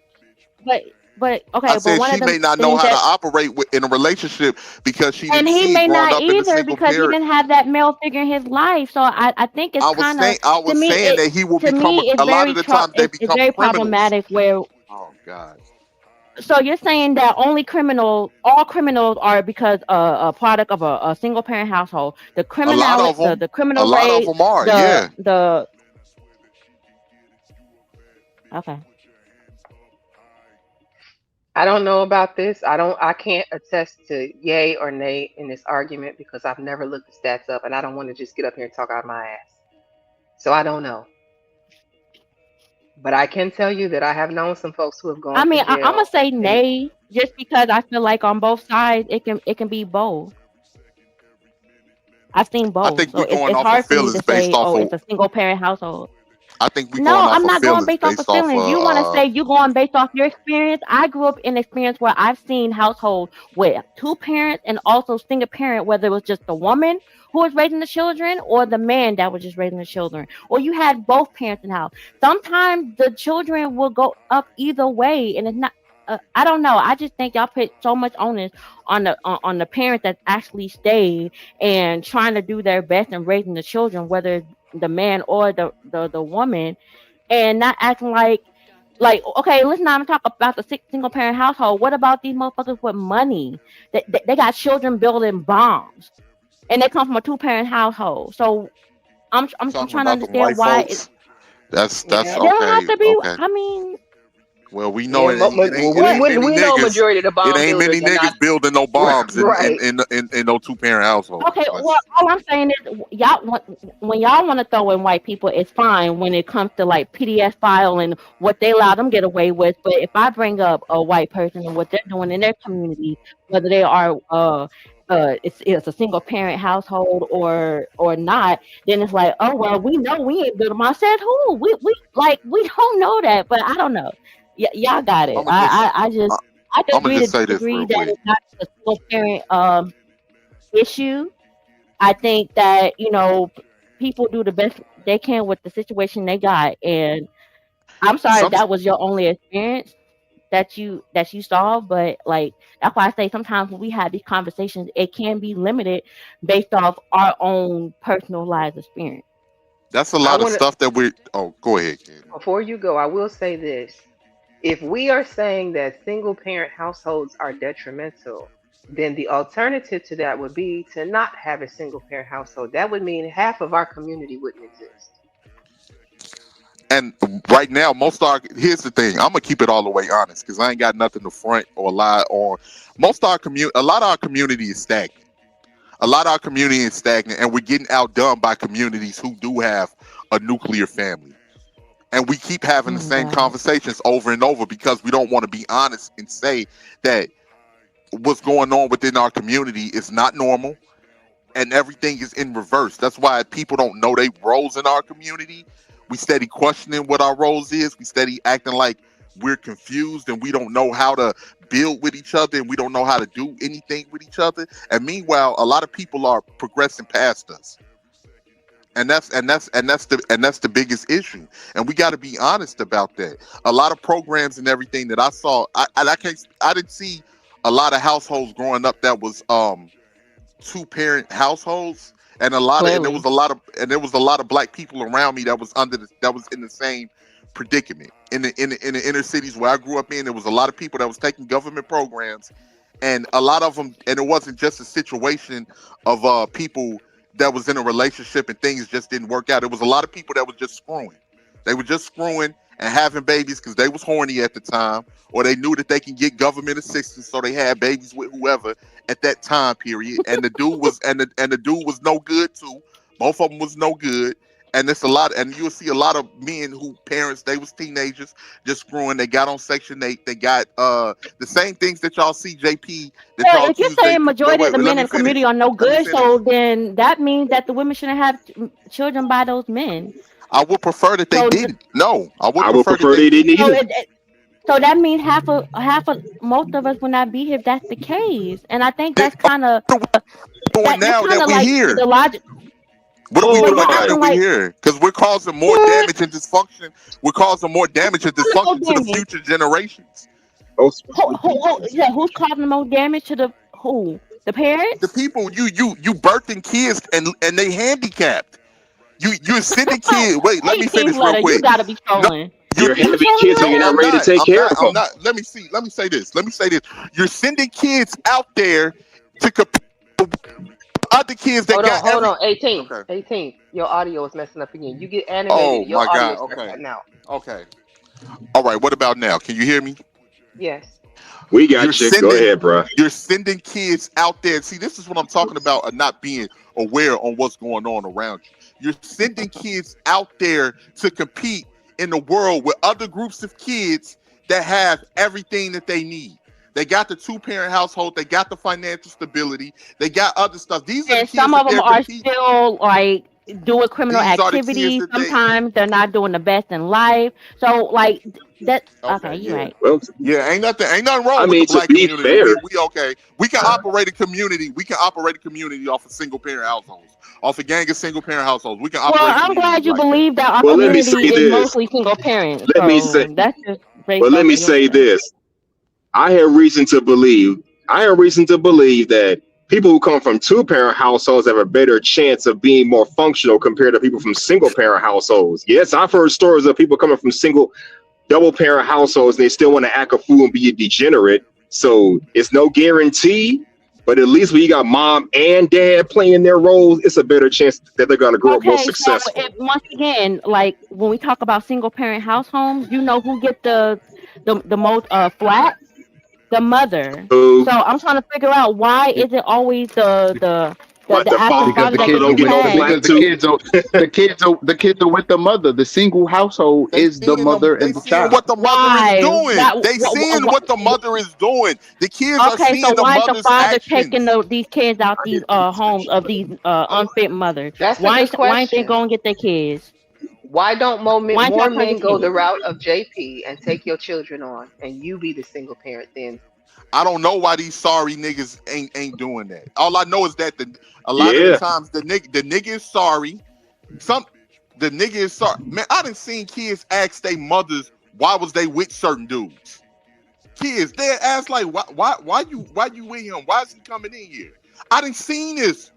but but I okay, but said one she of the may not know things how to that, operate in a relationship because she and didn't he see may growing not up in a either single because he parent. didn't have that male figure in his life. So I think it's kind of, I to was me saying it that he will to become me it's a lot very of the times they it's become very criminals. problematic where, Oh God. so you're saying that all criminals are because a product of a single parent household. The A lot criminal, of them. the A criminal lot of rate, them are. Yeah. the okay. I don't know about this. I can't attest to yay or nay in this argument because I've never looked the stats up and I don't want to just get up here and talk out my ass. So I don't know. But I can tell you that I have known some folks who have I gone to mean, I'm gonna jail say and nay, just because I feel like on both sides it can be both. I've seen I both, think so we're going it's off of hard for me to feelings based say, off oh, of it's a single parent household. I think we're going No, off I'm of not going feelings based off of based off feelings. You want to of say you going based off your experience? I grew up in an experience where I've seen households with two parents and also single parent, whether it was just the woman who was raising the children or the man that was just raising the children, or you had both parents in the house. Sometimes the children will go up either way, and it's not. I don't know. I just think y'all put so much onus on the parent that actually stayed and trying to do their best in raising the children, whether the man or the woman, and not acting like okay, let's not even talk about the single parent household. What about these motherfuckers with money? They got children building bombs, and they come from a two parent household. So I'm talking trying to about the understand white why it, folks. That's yeah, they don't have okay. to be. Okay. I mean, Well, we know yeah. it what? ain't many We know niggas. majority of the It bomb ain't many builders are not niggas building no bombs right. in no 2 parent households. Okay, well, all I'm saying is when y'all want to throw in white people, it's fine when it comes to like PDF file and what they allow them get away with. But if I bring up a white person and what they're doing in their community, whether they are it's a single parent household or not, then it's like, oh well, we know we ain't built them. I said who? We don't know that, but I don't know. Y'all got it. I'm gonna just I just I'm gonna agree just to say this disagree real that quick. it's not a single parent issue. I think that people do the best they can with the situation they got, and I'm sorry if Some that was your only experience that you saw, but like that's why I say sometimes when we have these conversations, it can be limited based off our own personalized experience. That's a I lot of want to stuff that we. Oh, go ahead, kid. before you go, I will say this. If we are saying that single parent households are detrimental, then the alternative to that would be to not have a single parent household. That would mean half of our community wouldn't exist. And right now, here's the thing. I'm gonna keep it all the way honest because I ain't got nothing to front or lie on. A lot of our community is stagnant. A lot of our community is stagnant, and we're getting outdone by communities who do have a nuclear family. And we keep having the Oh same God. conversations over and over because we don't want to be honest and say that what's going on within our community is not normal and everything is in reverse. That's why people don't know their roles in our community. We steady questioning what our roles is. We steady acting like we're confused and we don't know how to build with each other and we don't know how to do anything with each other. And meanwhile, a lot of people are progressing past us. And that's the biggest issue. And we got to be honest about that. A lot of programs and everything that I saw, I didn't see a lot of households growing up that was 2 parent households, and there Clearly. was a lot of black people around me that was in the same predicament in the inner cities where I grew up in. There was a lot of people that was taking government programs, and a lot of them, and it wasn't just a situation of people that was in a relationship and things just didn't work out. It was a lot of people that was just screwing. They were just screwing and having babies because they was horny at the time, or they knew that they can get government assistance, so they had babies with whoever at that time period. And the dude was and the dude was no good too. Both of them was no good. And it's a lot, and you'll see a lot of men who parents, they was teenagers just screwing. They got on Section 8. They got the same things that y'all see JP, that Well, y'all if you're accuse saying JP. majority of the Let men me in the finish. community are no Let me good, finish. so then that means that the women shouldn't have children by those men. I would prefer that they So didn't. No, I would I would prefer that prefer they they didn't so either. so that means half of most of us would not be here if that's the case. And I think that's kind of doing that's now kind that of we're like here. the logic. What are we But Hold doing you're now that acting on. we're like here? Because we're causing more What? damage and dysfunction. We're causing more damage and no dysfunction to the damage. future generations. Most Yeah, who's causing the most damage to the who? The parents? The people you birthing kids and they handicapped. You're sending kids. Wait, let me 18th finish real letter, you quick. gotta be No, trolling. you're You having trolling kids and right you're now? not ready to take care of I'm them. not. Let me say this. You're sending kids out there to compete with other kids that got Hold every. on. 18. Okay. 18. Your audio is messing up again. You get Oh animated. Your my audio God. starts Okay. cutting out. Okay. All right. What about now? Can you hear me? Yes. We got You're you. Go sending ahead, bro. you're sending kids out there. See, this is what I'm talking about, of not being aware on what's going on around you. You're sending kids out there to compete in the world with other groups of kids that have everything that they need. They got the 2-parent household, they got the financial stability, they got other stuff. These are the And kids some that of them they're are competing. still like doing criminal These are the kids activities. that they Sometimes they're not doing the best in life. So like that. Okay, Okay, you're yeah. right. Well, Yeah, ain't nothing wrong I with the mean, to black be community. fair, We okay. We can operate a community. We can operate a community off of single parent households, off a gang of single parent households. We can Well, operate a I'm community glad you like that. believe that our well, let me community say is this. mostly single parents. Let me say, So that's just based well, let off me of your say stuff. this. I have reason to believe that people who come from 2-parent households have a better chance of being more functional compared to people from single parent households. Yes, I've heard stories of people coming from double parent households and they still want to act a fool and be a degenerate. So it's no guarantee, but at least when you got mom and dad playing their roles, it's a better chance that they're going to grow up more Okay, so successful. once again, like when we talk about single parent house homes, you know who get the most flat? The mother. Who? So I'm trying to figure out why is it always the But the active Because father the that kids gets are the with pass? the kids are with the mother. The single household is the mother They and the seeing child. what the mother is Why? doing. They seeing what the mother is doing. The kids are Okay, so seeing the why is the mother's father taking actions. these kids out these homes of these unfit mothers? That's a Why good ain't they question. going to get their kids? Why don't Why ain't y'all more trying to men get go the kids? route of JP and take your children on, and you be the single parent then? I don't know why these sorry niggas ain't doing that. All I know is that a lot of the Yeah. times the nigga is sorry. The nigga is sorry. Man, I done seen kids ask their mothers why was they with certain dudes. Kids, they ask like why you with him? Why is he coming in here? I done seen this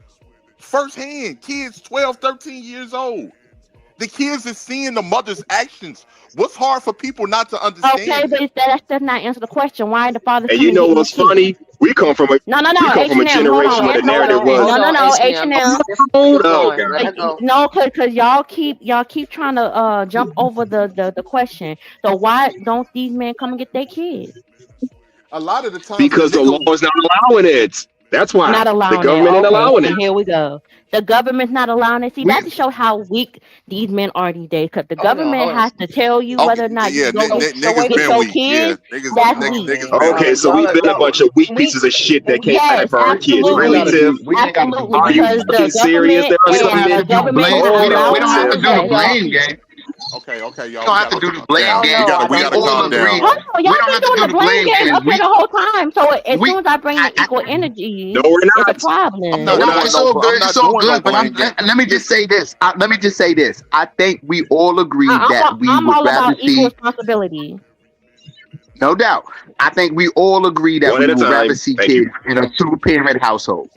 firsthand. Kids 12, 13 years old. The kids is seeing the mother's actions. What's hard for people not to Okay, understand but that? that does not answer the question. Why the father's And you coming know getting these what's kids? funny? We come from a No, generation H&M. Hold on. where the Answer the narrative question. was, No, H&M. H&M. Just hold keep up, going. Let her go. No, because y'all keep trying to jump over the question. So why don't these men come and get their kids? A lot of the times because the law is not allowing it. That's why Not the allowing it. government ain't Okay, allowing see, it. here we go. The government's not allowing it. See, that to show how weak these men are these days. Because the government Hold on. has to tell you Okay, whether or not you yeah, can go niggas get been your weak. Yeah, kids. niggas, That's niggas, weak. niggas been Okay, weak. so we've been a bunch of weak We pieces of shit that can't fight Yes, for our kids. We Really, ain't absolutely. Tiff? gotta do Absolutely. Are you Because fucking the serious? government There are we some don't and have the to do the government blame. is not We don't allowing have to us. do the Okay, y'all. blame game. Okay, We y'all, don't we have to gotta do the calm blame down. Y'all game. know I We We don't gotta do all calm agree. down. Hold on, We y'all don't been have to doing do the the blame blame game game. up here the whole time. So as We soon as I bring in equal energy, No, we're it's a not. I'm problem. No, not we're No, not. doing it's no. all I'm good. It's not all doing no good. But blame game. let me just say this. Let me just say this. I think we all agree that we I'm would all rather about equal see, responsibility. no doubt. I think we all agree that One we at a would rather time. see Thank you. kids in a 2-parent household.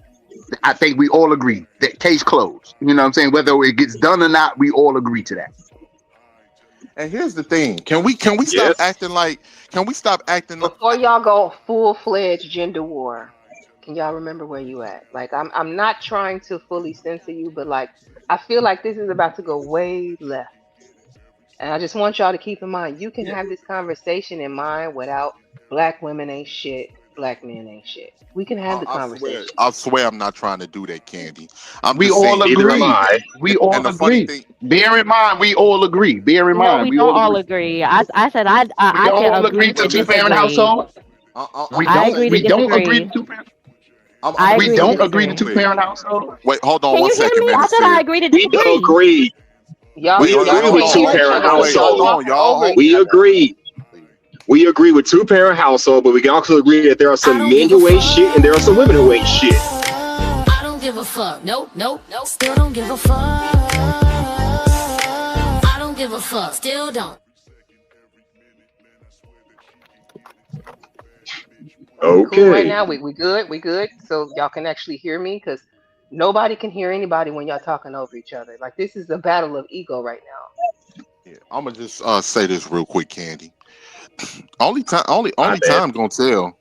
I think we all agree that case closed. You know what I'm saying? Whether it gets done or not, we all agree to that. And here's the thing: can we stop Yes. acting like? Can we stop acting like? Before y'all go full-fledged gender war, can y'all remember where you at? Like I'm not trying to fully censor you, but like I feel like this is about to go way left. And I just want y'all to keep in mind, you can have this conversation in mind without black women ain't shit, black men ain't shit. We can have the conversation. I swear, I'm not trying to do that, Candy. I'm We just all saying. Neither am agree. I. We all And the funny agree. thing, Bear in mind, we all agree. Bear in No, mind, we we don't all all agree. agree. I said We I don't can all agree agree to to let me say 2-parent this. disagree. household. I'm I gonna agree say to We this. don't agree disagree. to 2-parent. I'm I gonna We agree say to don't this agree real to disagree. quick. 2-parent household. Wait, hold on Can one you hear second, me? I said Minister. I agree to We disagree. agree. Y'all We Wait, y'all agree with can't hear each 2-parent other because wait, y'all hold household. on, talking over y'all. each We other. agree. We agree with 2-parent household, but we can also agree that there are some men who ain't shit and there are some women who ain't shit. I don't give a fuck. Nope. Still don't give a fuck. I don't give a fuck. Still don't. We cool right Okay. now? We good? We good? So y'all can actually hear me? Because nobody can hear anybody when y'all talking over each other. Like this is a battle of ego right now. Yeah, I'm gonna just say this real quick, Candy. Only time, My only bad. time gonna tell.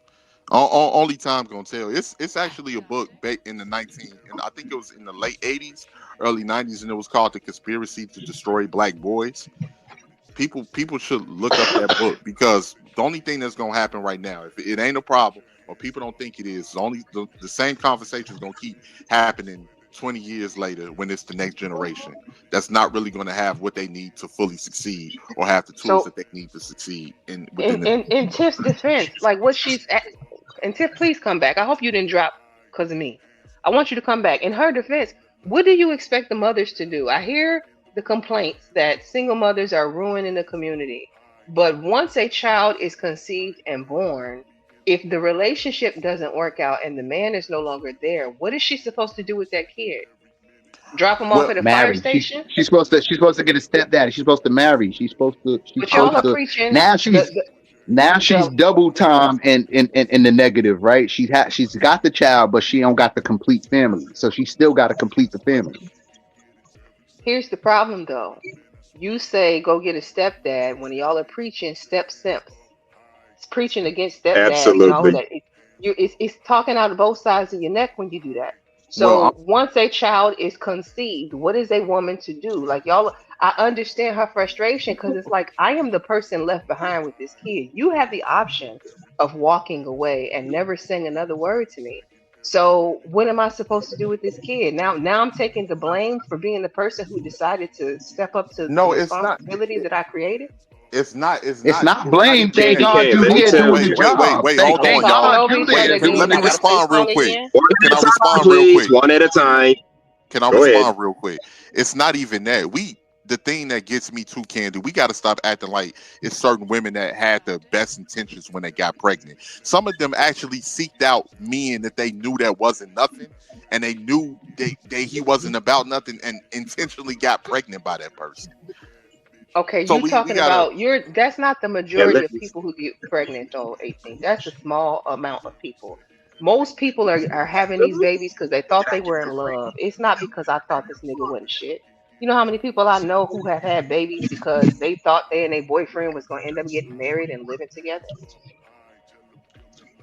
Only time gonna tell. It's actually a book in the 19, and I think it was in the late 80s, early 90s, and it was called "The Conspiracy to Destroy Black Boys." People should look up that book because the only thing that's gonna happen right now, if it ain't a problem or people don't think it is, the same conversation is gonna keep happening 20 years later when it's the next generation that's not really going to have what they need to fully succeed or have the tools So that they need to succeed in in within the. in Tiff's defense, like what and Tiff, please come back. I hope you didn't drop because of me. I want you to come back. In her defense, what do you expect the mothers to do? I hear the complaints that single mothers are ruining the community, but once a child is conceived and born, if the relationship doesn't work out and the man is no longer there, what is she supposed to do with that kid? Drop him off Well, at a fire marry. station? She's supposed to get a stepdaddy. She's supposed to marry. She's But y'all supposed are to. preaching Now she's now she's the double time in the negative, right? She's got the child, but she don't got the complete family. So she still got to complete the family. Here's the problem though. You say go get a stepdad when y'all are preaching step simps. It's preaching against stepdads and all of Absolutely. that. It's talking out of both sides of your neck when you do that. Well, So once a child is conceived, what is a woman to do? Like y'all, I understand her frustration because it's like I am the person left behind with this kid. You have the option of walking away and never saying another word to me. So what am I supposed to do with this kid? Now I'm taking the blame for being the person who decided to step up to the No, it's not. responsibility that I created. It's not. It's it's not. not It's not blame. even Thank that. Candy God Cane, you let me here Wait, tell doing wait, the you. wait, wait, job. wait. Thank Hold Y'all on, thank talking y'all. God over you each there Wait. other doing again. the Let me I gotta job. say respond real something quick. again. One Can at I a time, respond real please. quick? One at a time. Can I Go ahead. respond real quick? It's not even that. The thing that gets me too, Candy, we got to stop acting like it's certain women that had the best intentions when they got pregnant. Some of them actually seeked out men that they knew that wasn't nothing, and they knew he wasn't about nothing, and intentionally got pregnant by that person. Okay, So you we talking gotta. about that's not the Yeah, majority let of me. people who get pregnant though, 18. That's a small amount of people. Most people are having these babies because they thought they were in love. It's not because I thought this nigga wasn't shit. You know how many people I know who have had babies because they thought they and their boyfriend was gonna end up getting married and living together?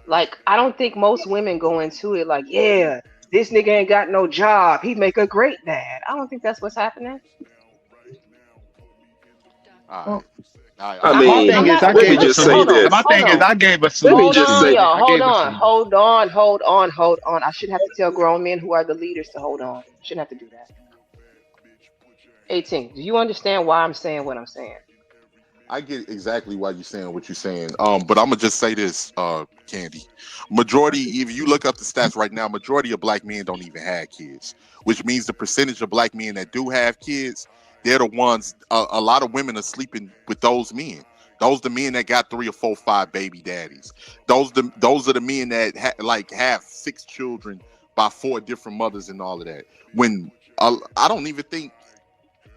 Like, I don't think most women go into it like, yeah, this nigga ain't got no job. He make a great dad. I don't think that's what's happening. All right. Well, All right. I I'm My mean, thing I'm is, not. I let me gave a just say Hold on, solution. this. My hold thing is, on. I gave a Let me Hold just solution. on, say. y'all. I Hold gave a on. solution. Hold on. I shouldn't have to tell grown men who are the leaders to hold on. Shouldn't have to do that. 18. Do you understand why I'm saying what I'm saying? I get exactly why you're saying what you're saying. But I'm gonna just say this, Candy. Majority, if you look up the stats right now, majority of black men don't even have kids, which means the percentage of black men that do have kids, they're the ones. A lot of women are sleeping with those men. Those the men that got 3 or 4, 5 baby daddies. Those are the men that have 6 children by 4 different mothers and all of that. When I don't even think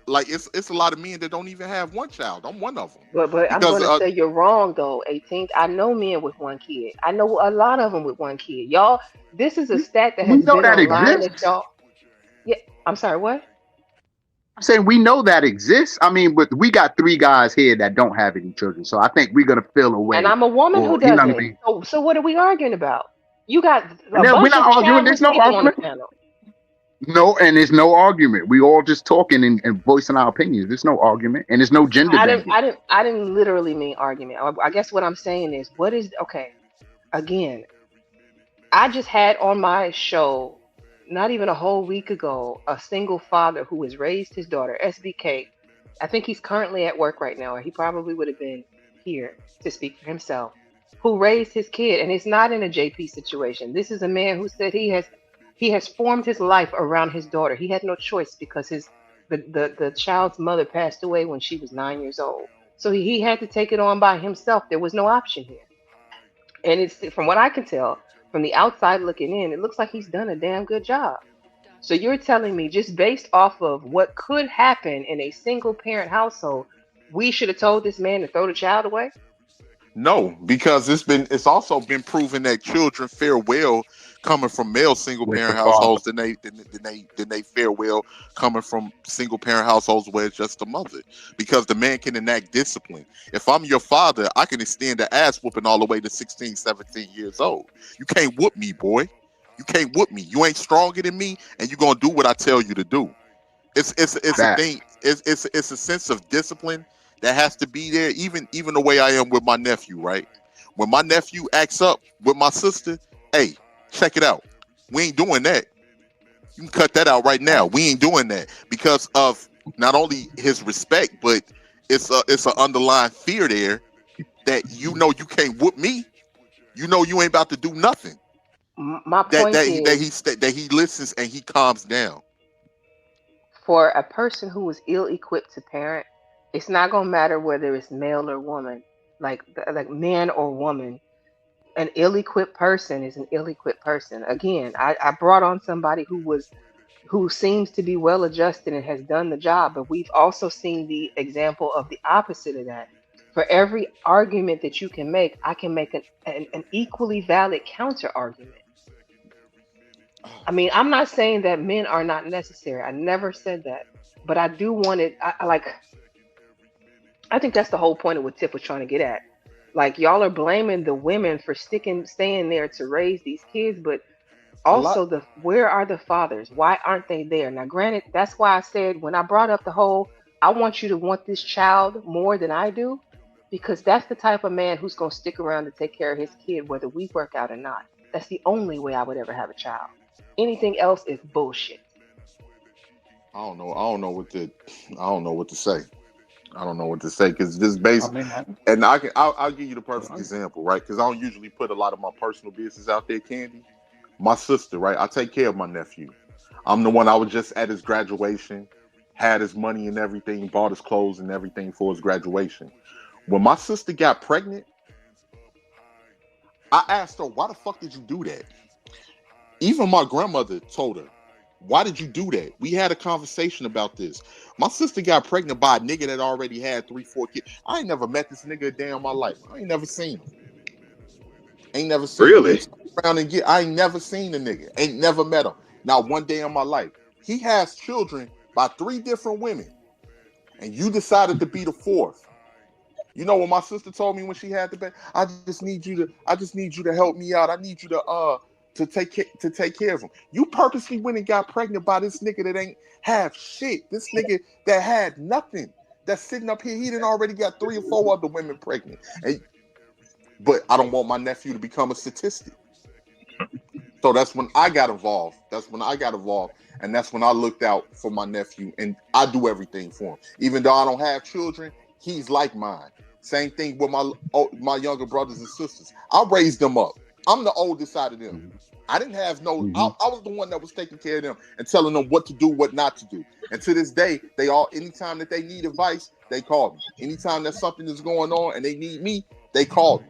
like it's a lot of men that don't even have one child. I'm one of them But I'm because gonna say you're wrong though, 18th. I know men with one kid. I know a lot of them with one kid. Y'all, this is a stat that We has know been that online that exists. y'all. Yeah, I'm sorry. What? I'm saying we know that exists. I mean, but we got 3 guys here that don't have any children, so I think we're gonna feel And away, I'm a woman who or you know what I doesn't. mean. So what are we arguing about? You got And a then we're bunch not of arguing. childless There's no people on the argument. panel. No, and there's no argument. We all just talking and voicing our opinions. There's no argument, and there's no gender I didn't. bending. I didn't. I didn't literally mean argument. I guess what I'm saying is, what is okay? Again, I just had on my show, not even a whole week ago, a single father who has raised his daughter, SBK. I think he's currently at work right now, or he probably would have been here to speak for himself. Who raised his kid, and it's not in a JP situation. This is a man who said he has formed his life around his daughter. He had no choice because the child's mother passed away when she was 9 years old. So he had to take it on by himself. There was no option here. And it's from what I can tell, from the outside looking in, it looks like he's done a damn good job. So you're telling me just based off of what could happen in a single parent household, we should have told this man to throw the child away? No, because it's also been proven that children fare well coming from male single With the parent father. households than they fare well coming from single parent households where it's just the mother. Because the man can enact discipline. If I'm your father, I can extend the ass whooping all the way to 16, 17 years old. You can't whoop me, boy. You can't whoop me. You ain't stronger than me, and you're gonna do what I tell you to do. It's a That thing. It's a sense of discipline that has to be there. Even the way I am with my nephew, right? When my nephew acts up with my sister, hey, check it out. We ain't doing that. You can cut that out right now. We ain't doing that because of not only his respect, but it's an underlying fear there that you can't whoop me. You know you ain't about to do nothing. My point is, That he listens and he calms down. for a person who is ill-equipped to parent, it's not gonna matter whether it's male or woman, like man or woman. An ill-equipped person is an ill-equipped person. Again, I brought on somebody who seems to be well adjusted and has done the job, but we've also seen the example of the opposite of that. For every argument that you can make, I can make an equally valid counter argument. I mean, I'm not saying that men are not necessary. I never said that. But I do want it. I think that's the whole point of what Tip was trying to get at. Like, y'all are blaming the women for staying there to raise these kids, but A lot. also where are the fathers? Why aren't they there? Now, granted, that's why I said when I brought up the whole, I want you to want this child more than I do, because that's the type of man who's going to stick around to take care of his kid, whether we work out or not. That's the only way I would ever have a child. Anything else is bullshit. I don't know what to say. I don't know what to say because this base, and I'll give you the perfect example, right? Because I don't usually put a lot of my personal business out there, Candy. My sister, right? I take care of my nephew. I'm the one. I was just at his graduation, had his money and everything, bought his clothes and everything for his graduation. When my sister got pregnant, I asked her, "Why the fuck did you do that?" Even my grandmother told her, "Why did you do that?" We had a conversation about this. My sister got pregnant by a nigga that already had 3-4 kids. I ain't never met this nigga a day in my life. I ain't never seen him. Ain't never seen Really? him. I ain't never seen the nigga. Ain't never met him. Not one day in my life. He has children by 3 different women. And you decided to be the 4th. You know what my sister told me when she had the baby? I just need you to help me out. I need you to take care of him. You purposely went and got pregnant by this nigga that ain't have shit. This nigga that had nothing. That's sitting up here. He done already got 3 or 4 other women pregnant. But I don't want my nephew to become a statistic. So that's when I got involved. And that's when I looked out for my nephew. And I do everything for him. Even though I don't have children, he's like mine. Same thing with my younger brothers and sisters. I raised them up. I'm the oldest out of them. I didn't have I was the one that was taking care of them and telling them what to do, what not to do. And to this day, anytime that they need advice, they call me. Anytime that something is going on and they need me, they call me.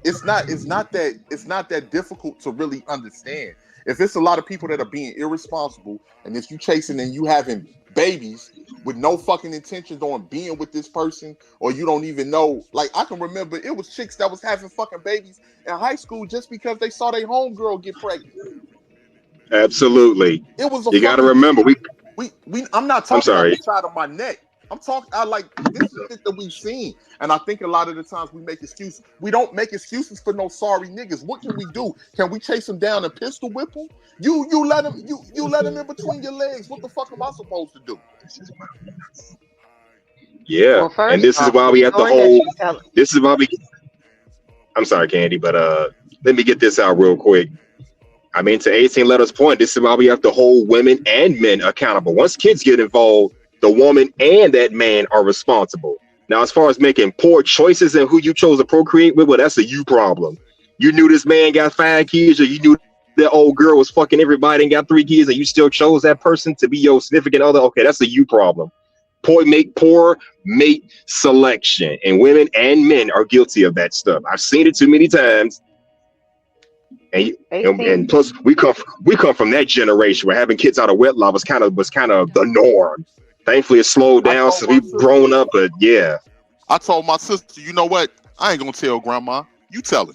It's not that difficult to really understand. If it's a lot of people that are being irresponsible, and if you chasing and you having babies with no fucking intentions on being with this person, or you don't even know, like I can remember it was chicks that was having fucking babies in high school just because they saw their homegirl get pregnant. Absolutely. It was you got to remember I'm not talking on the side of my neck. I'm talking. This is shit that we've seen, and I think a lot of the times we make excuses. We don't make excuses for no sorry niggas. What can we do? Can we chase them down and pistol whip them? You let them in between your legs. What the fuck am I supposed to do? Yeah, Well, and this is why we have the whole. This is why we. I'm sorry, Candy, but let me get this out real quick. I mean, to 18 letters point, this is why we have to hold women and men accountable. Once kids get involved, the woman and that man are responsible. Now, as far as making poor choices and who you chose to procreate with, well, that's a you problem. You knew this man got 5 kids, or you knew that old girl was fucking everybody and got 3 kids, and you still chose that person to be your significant other. Okay, that's a you problem. Poor mate selection, and women and men are guilty of that stuff. I've seen it too many times. And plus, we come from that generation where having kids out of wedlock was kind of the norm. Thankfully, it slowed down since we've grown up, but yeah. I told my sister, you know what? I ain't gonna tell grandma. You tell her.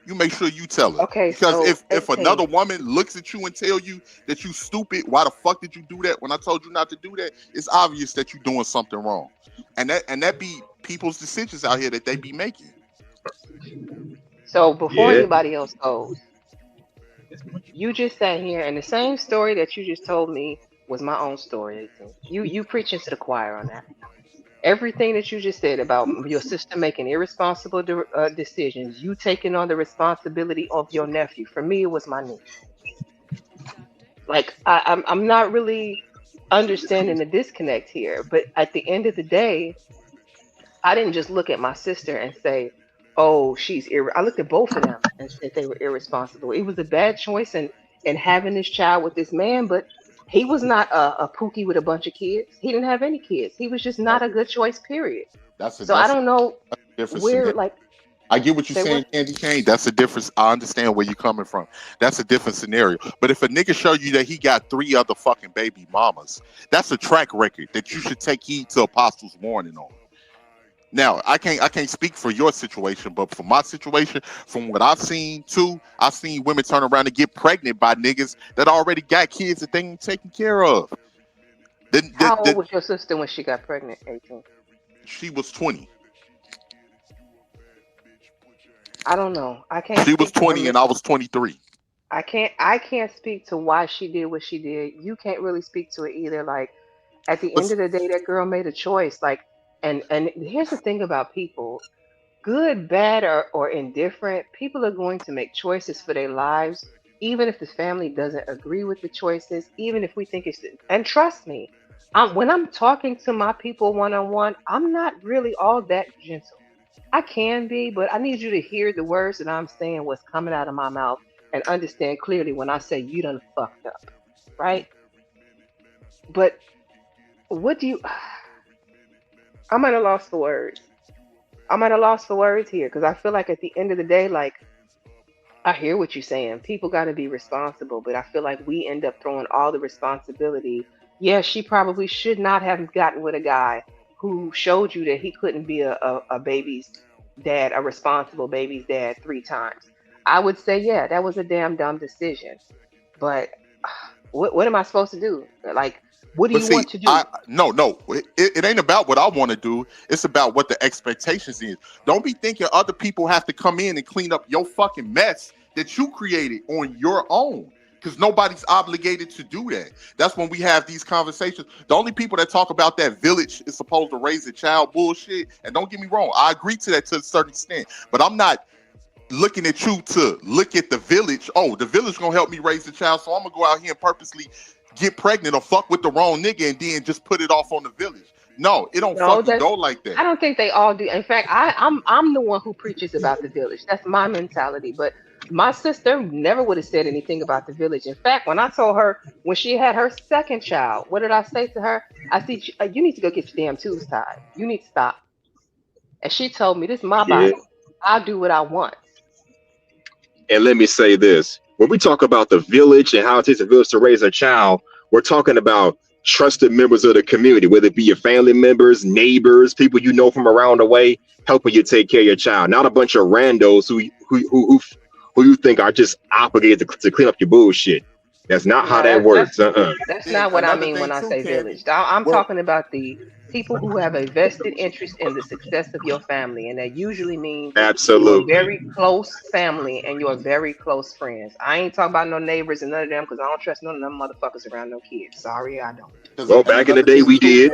You make sure you tell her. Okay, Because so if 18. another woman looks at you and tell you that you stupid, why the fuck did you do that when I told you not to do that? It's obvious that you're doing something wrong. And that be people's decisions out here that they be making. So before Yeah. anybody else goes, you just sat here and the same story that you just told me was my own story. 18. You preaching to the choir on that. Everything that you just said about your sister making irresponsible decisions, you taking on the responsibility of your nephew. For me, it was my niece. Like I'm not really understanding the disconnect here, but at the end of the day, I didn't just look at my sister and say, "Oh, I looked at both of them and said they were irresponsible." It was a bad choice in having this child with this man, but he was not a pookie with a bunch of kids. He didn't have any kids. He was just not a good choice. Period. That's a So I don't know different where, scenario. like, I get what you're say saying, what? Candy Cane. That's a difference. I understand where you're coming from. That's a different scenario. But if a nigga show you that he got 3 other fucking baby mamas, that's a track record that you should take heed to Apostles' warning on. Now, I can't speak for your situation, but for my situation, from what I've seen too, I've seen women turn around and get pregnant by niggas that already got kids that they ain't taking care of. How old was your sister when she got pregnant? 18. She was 20. I don't know. I can't. She was speak to her 20 and I was 23. I can't speak to why she did what she did. You can't really speak to it either. Like, at the end of the day, that girl made a choice. Like, and here's the thing about people: good, bad, or indifferent, people are going to make choices for their lives, even if the family doesn't agree with the choices, even if we think it's. And trust me, when I'm talking to my people one on one, I'm not really all that gentle. I can be, but I need you to hear the words that I'm saying, what's coming out of my mouth, and understand clearly when I say you done fucked up, right? But what do you? I'm at a loss for words. I'm at a loss for words here because I feel like at the end of the day, like, I hear what you're saying. People got to be responsible, but I feel like we end up throwing all the responsibility. Yeah, she probably should not have gotten with a guy who showed you that he couldn't be a baby's dad, a responsible baby's dad 3 times. I would say, yeah, that was a damn dumb decision. But what am I supposed to do? Like, what do But you see, want to do? no, it ain't about what I want to do. It's about what the expectations is. Don't be thinking other people have to come in and clean up your fucking mess that you created on your own. Because nobody's obligated to do that. That's when we have these conversations. The only people that talk about that village is supposed to raise a child bullshit. And don't get me wrong, I agree to that to a certain extent. But I'm not looking at you to look at the village. Oh, the village gonna help me raise the child, so I'm gonna go out here and purposely get pregnant or fuck with the wrong nigga and then just put it off on the village. No, it don't No, fucking go like that. I don't think they all do. In fact, I'm the one who preaches about the village. That's my mentality. But my sister never would have said anything about the village. In fact, when I told her when she had her second child, what did I say to her? I said, "You need to go get your damn tubes tied. You need to stop." And she told me, "This is my Yeah. body. I'll do what I want." And let me say this. When we talk about the village and how it takes a village to raise a child, we're talking about trusted members of the community, whether it be your family members, neighbors, people you know from around the way, helping you take care of your child. Not a bunch of randos who you think are just obligated to clean up your bullshit. That's not how No, that works. Uh-uh. That's Then not what I another mean thing when I too, say Candy. village. I'm Well, talking about the people who have a vested interest in the success of your family, and that usually means your Absolutely. very close family and your very close friends. I ain't talking about no neighbors and none of them because I don't trust none of them motherfuckers around no kids. Sorry, I don't. Well, back in the day, we did.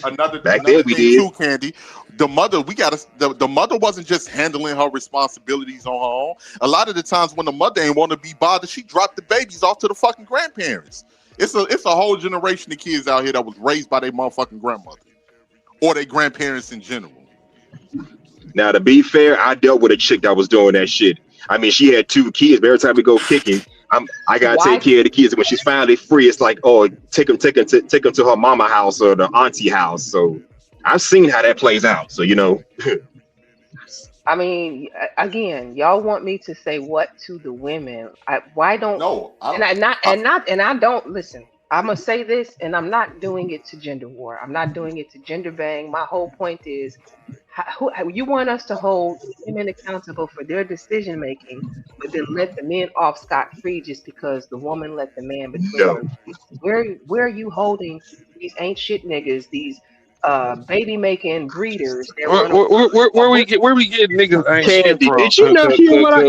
Another Back then, we thing did. too, Candy. The mother, the mother wasn't just handling her responsibilities on her own. A lot of the times when the mother ain't want to be bothered, she dropped the babies off to the fucking grandparents. It's a whole generation of kids out here that was raised by their motherfucking grandmother or their grandparents in general. Now, to be fair, I dealt with a chick that was doing that shit. I mean, she had 2 kids, but every time we go kicking, I gotta Why? take care of the kids. When she's finally free, it's like, oh, take them to her mama house or the auntie house. So I've seen how that plays out. So I mean, again, y'all want me to say what to the women? Why don't? No, And I don't listen. I'm gonna say this, and I'm not doing it to gender war. I'm not doing it to gender bang. My whole point is, You want us to hold women accountable for their decision making, but then let the men off scot free just because the woman let the man between No. her legs? Where are you holding these ain't shit niggas, these baby making breeders that Where, run a where, where, where we where, get niggas ain't shit Candy, from? did you not hear what I?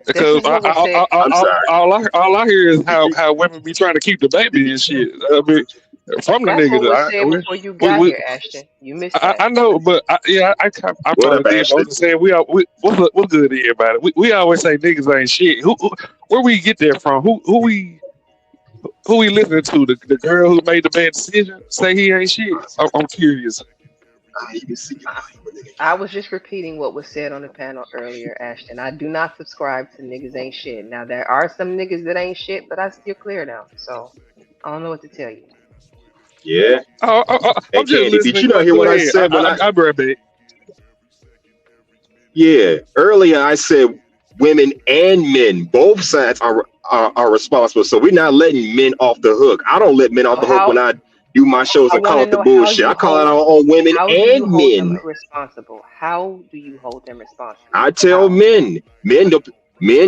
this Because is what was said. I'm sorry. all I hear is how women be trying to keep the baby and shit. I mean, from the That's what niggas, was said before you we, got we, here, Ashton. You missed that. I know, but I What up, probably did. But I'm Ashley? just saying, what's good to everybody? We always say niggas ain't shit. Where we get that from? Who we listening to? The girl who made the bad decision say he ain't shit. I'm curious. I was just repeating what was said on the panel earlier, Ashton. I do not subscribe to niggas ain't shit. Now there are some niggas that ain't shit, but I still clear them. So I don't know what to tell you. Yeah. Hey, I'm just Candy, did listening. you not hear Go what I ahead. said when I? I grab it. Yeah, earlier I said women and men, both sides are responsible. So we're not letting men off the hook. I don't let men So off the hook when I do my shows I and want call to it the know how bullshit. I you call it hold out on women how do you and hold them men. responsible? How do you hold them responsible? I tell men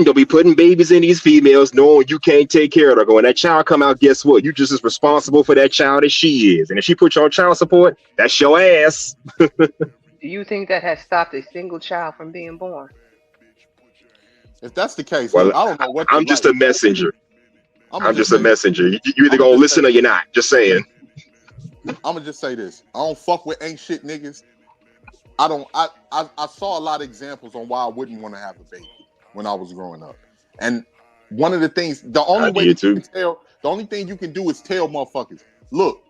don't be putting babies in these females knowing you can't take care of her. When that child come out, guess what? You just as responsible for that child as she is. And if she put you on child support, that's your ass. Do you think that has stopped a single child from being born? If that's the case, Well, look, I don't know what to I'm just a like. messenger. I'm I'm gonna just just a say this. messenger. You either I'm gonna gonna just say listen or you're not. Just saying. I'm gonna just say this. I don't fuck with ain't shit niggas. I don't. I saw a lot of examples on why I wouldn't want to have a baby when I was growing up, and one of the things, the I only way did that you too. can tell, the only thing you can do is tell motherfuckers, look,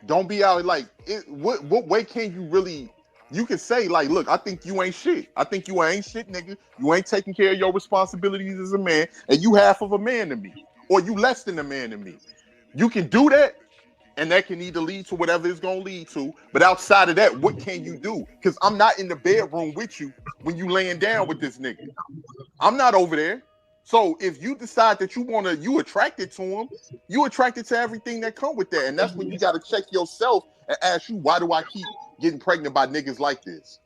don't be out like it. What way can you really? You can say like, look, I think you ain't shit. I think you ain't shit, nigga. You ain't taking care of your responsibilities as a man, and you half of a man to me, or you less than a man to me. You can do that, and that can either lead to whatever it's gonna lead to. But outside of that, what can you do? Because I'm not in the bedroom with you when you laying down with this nigga. I'm not over there. So if you decide that you attracted to him, you attracted to everything that come with that. And that's when you got to check yourself and ask you, why do I keep getting pregnant by niggas like this?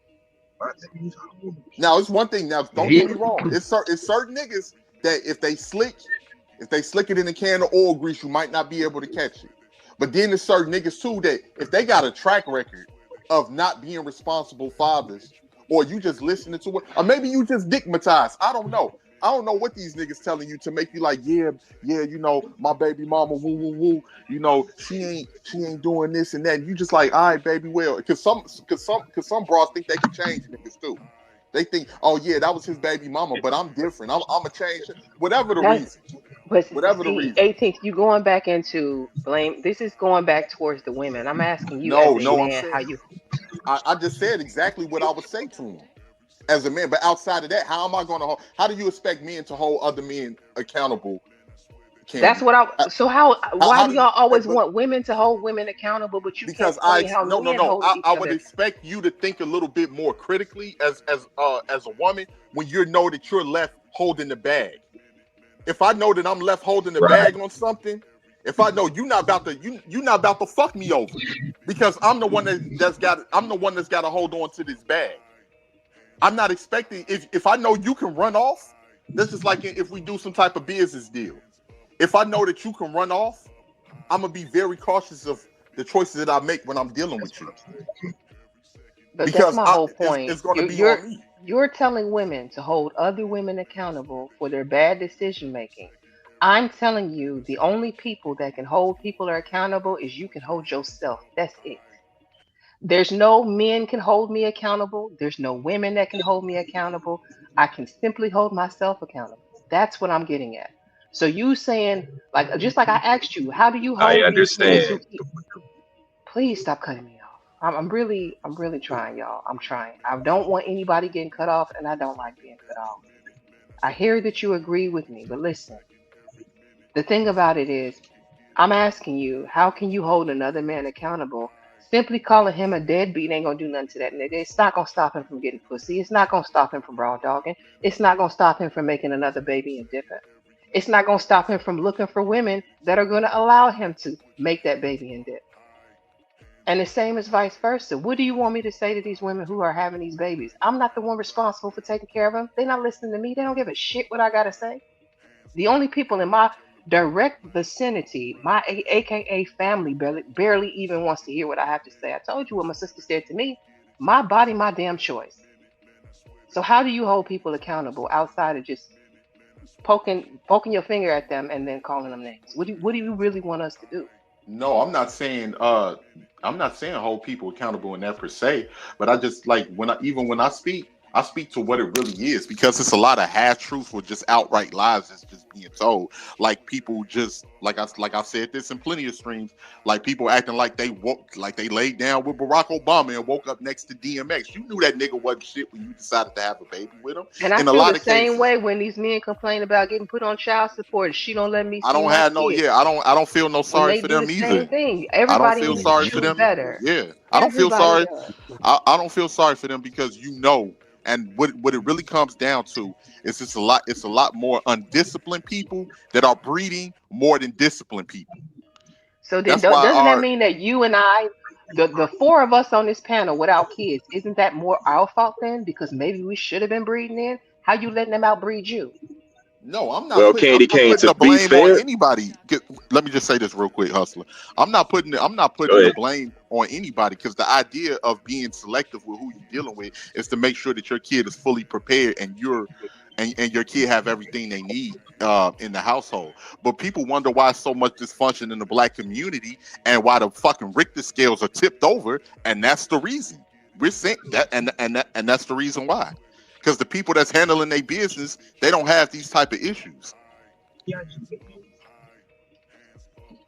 Now, it's one thing. Now, don't get me wrong. It's certain niggas that if they slick it in a can of oil grease, you might not be able to catch it. But then there's certain niggas too that if they got a track record of not being responsible fathers, or you just listening to it, or maybe you just dickmatized. I don't know. I don't know what these niggas telling you to make you like, yeah, you know, my baby mama, woo, woo, woo, you know, she ain't doing this and that. And you just like, all right, baby, well, because some bras think they can change niggas too. They think, oh yeah, that was his baby mama, but I'm different. I'm a change, whatever the That's reason, but whatever the see, reason. 18th, you going back into blame. This is going back towards the women. I'm asking you as No, a no, I'm man saying how you. I just said exactly what I would say to him as a man. But outside of that, how am I going to hold? How do you expect men to hold other men accountable? That's Candy. what I. So how? Why How do do you? y'all always But want women to hold women accountable, but you can't because tell me how men no. hold each I would other? expect you to think a little bit more critically as a woman when you know that you're left holding the bag. If I know that I'm left holding the Right. bag on something, if I know you're not about to fuck me over because I'm the one that's got to hold on to this bag. I'm not expecting if I know you can run off, that's just like if we do some type of business deal. If I know that you can run off, I'm gonna be very cautious of the choices that I make when I'm dealing with you But that's because my whole point. it's gonna You're be on me. you're telling women to hold other women accountable for their bad decision making. I'm telling you, the only people that can hold people accountable is you can hold yourself. That's it. There's no men can hold me accountable. There's no women that can hold me accountable. I can simply hold myself accountable. That's what I'm getting at. So you saying like just like I asked you, how do you I hold these men understand. to keep? Please stop cutting me off. I'm really trying, y'all. I'm trying. I don't want anybody getting cut off, and I don't like being cut off. I hear that you agree with me, but listen. The thing about it is, I'm asking you, how can you hold another man accountable? Simply calling him a deadbeat ain't gonna do nothing to that nigga. It's not gonna stop him from getting pussy. It's not gonna stop him from raw dogging. It's not gonna stop him from making another baby and dipping. It's not gonna stop him from looking for women that are gonna allow him to make that baby and dip. And the same as vice versa. What do you want me to say to these women who are having these babies? I'm not the one responsible for taking care of them. They're not listening to me. They don't give a shit what I gotta say. The only people in my direct vicinity, my AKA family, barely even wants to hear what I have to say. I told you what my sister said to me. My body, my damn choice. So how do you hold people accountable outside of just poking your finger at them and then calling them names? What do you really want us to do? No, I'm not saying hold people accountable in that per se, but I just like when I speak to what it really is, because it's a lot of half truths or just outright lies that's just being told. Like people just like I said this in plenty of streams, like people acting like they laid down with Barack Obama and woke up next to DMX. You knew that nigga wasn't shit when you decided to have a baby with him. And I In a feel lot the of same cases, way when these men complain about getting put on child support and she don't let me I see don't my have no kids. yeah, I don't feel no When sorry they for do the them same either. thing, I don't everybody feel needs to sorry for do them. better. Yeah, I don't feel Everybody sorry. does. I don't feel sorry for them because and what it really comes down to is it's a lot more undisciplined people that are breeding more than disciplined people. So then That's why doesn't that our mean that you and I, the four of us on this panel without kids, isn't that more our fault then? Because maybe we should have been breeding in. How you letting them outbreed you? No, Well, Candy I'm not Cane, putting to the be blame on fair, anybody. Let me just say this real quick, Hustler. I'm not putting go the ahead. blame on anybody, because the idea of being selective with who you're dealing with is to make sure that your kid is fully prepared and and your kid have everything they need in the household. But people wonder why so much dysfunction in the black community and why the fucking Richter scales are tipped over, and that's the reason. We're saying that, and that's the reason why. Because the people that's handling their business, they don't have these type of issues.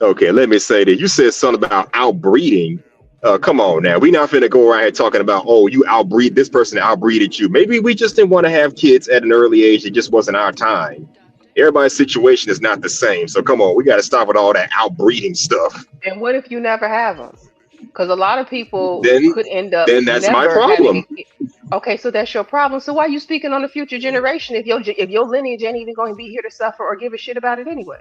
Okay, let me say that you said something about outbreeding. Come on now, we not finna go around here talking about, oh, you outbreed this person outbreeded you. Maybe we just didn't want to have kids at an early age. It just wasn't our time. Everybody's situation is not the same. So come on, we got to stop with all that outbreeding stuff. And what if you never have them? Because a lot of people Then, could end up then that's my never having a problem. kid. Okay, so that's your problem. So why are you speaking on the future generation if your lineage ain't even going to be here to suffer or give a shit about it anyway?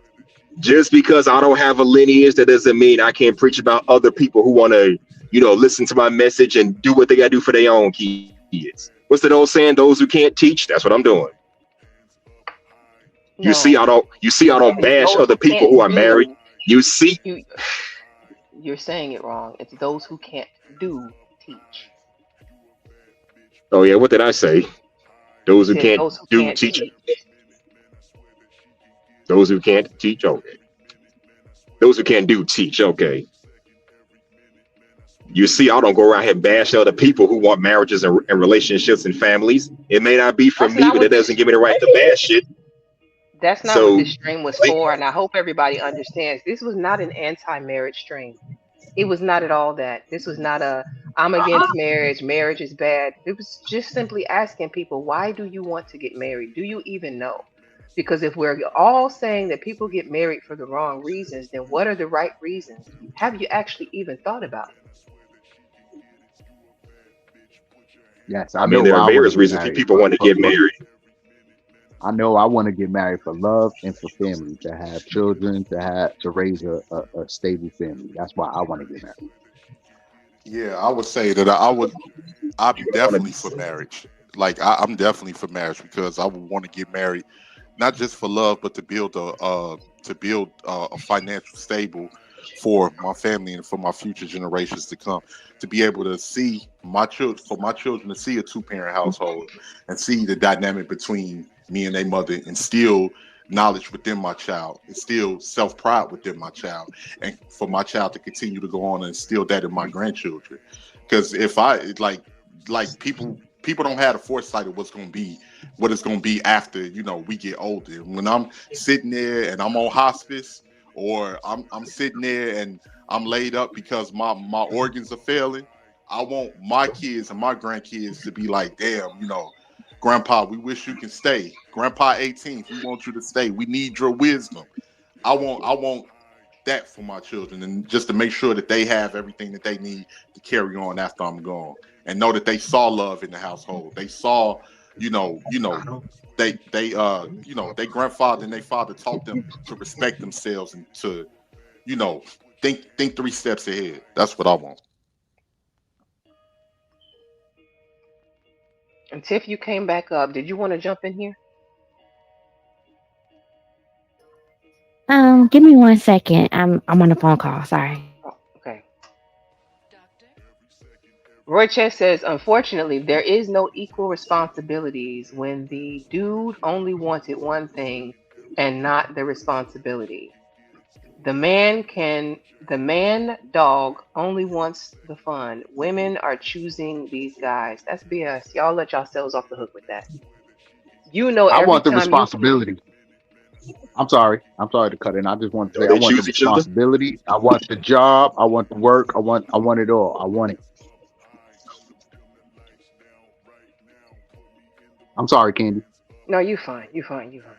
Just because I don't have a lineage, that doesn't mean I can't preach about other people who want to, listen to my message and do what they got to do for their own kids. What's that old saying? Those who can't teach, that's what I'm doing. You see, I don't bash Those other who people can't who are married. do, You see, you're saying it wrong. It's those who can't do teach. oh yeah, what did I say? Those who Said can't those who do can't teach. teach. Those who can't teach, okay. Those who can't do teach, okay. You see, I don't go around here bashing other people who want marriages and relationships and families. It may not be for That's me, not but what it this. doesn't give me the right to bash it. That's not what So, this stream was for, and I hope everybody understands. This was not an anti-marriage stream. It was not at all that. This was not a I'm against marriage. Marriage is bad. It was just simply asking people, why do you want to get married? Do you even know? Because if we're all saying that people get married for the wrong reasons, then what are the right reasons? Have you actually even thought about it? Yes, I I mean, know there why are I want to various get reasons married people want to for get married. I know I want to get married for love and for family, to have children, to raise a stable family. That's why I want to get married. Yeah, I would say that I'm definitely for marriage. Like I'm definitely for marriage because I would want to get married, not just for love, but to build a financial stable for my family and for my future generations to come. To be able to see my children to see a 2-parent household and see the dynamic between me and their mother, instill knowledge within my child, instill self-pride within my child, and for my child to continue to go on and instill that in my grandchildren. Because if I like people don't have the foresight of what it's going to be after we get older. When I'm sitting there and I'm on hospice, or I'm sitting there and I'm laid up because my organs are failing, I want my kids and my grandkids to be like, damn, Grandpa, we wish you can stay. Grandpa 18th, we want you to stay. We need your wisdom. I want that for my children, and just to make sure that they have everything that they need to carry on after I'm gone, and know that they saw love in the household. They saw, their grandfather and their father taught them to respect themselves and to, think 3 steps ahead. That's what I want. And Tiff, you came back up. Did you want to jump in here? Give me 1 second. I'm on a phone call. Sorry. Oh, okay. Roy Chess says, unfortunately, there is no equal responsibilities when the dude only wanted one thing and not the responsibility. The man dog only wants the fun. Women are choosing these guys. That's BS. Y'all let yourselves off the hook with that. You know, I every want the time you, responsibility. I'm sorry. I'm sorry to cut in. I just want to Don't say I they want the choose each other? responsibility. I want the job. I want the work. I want it all. I want it. I'm sorry, Candy. no, you fine. You fine. You fine.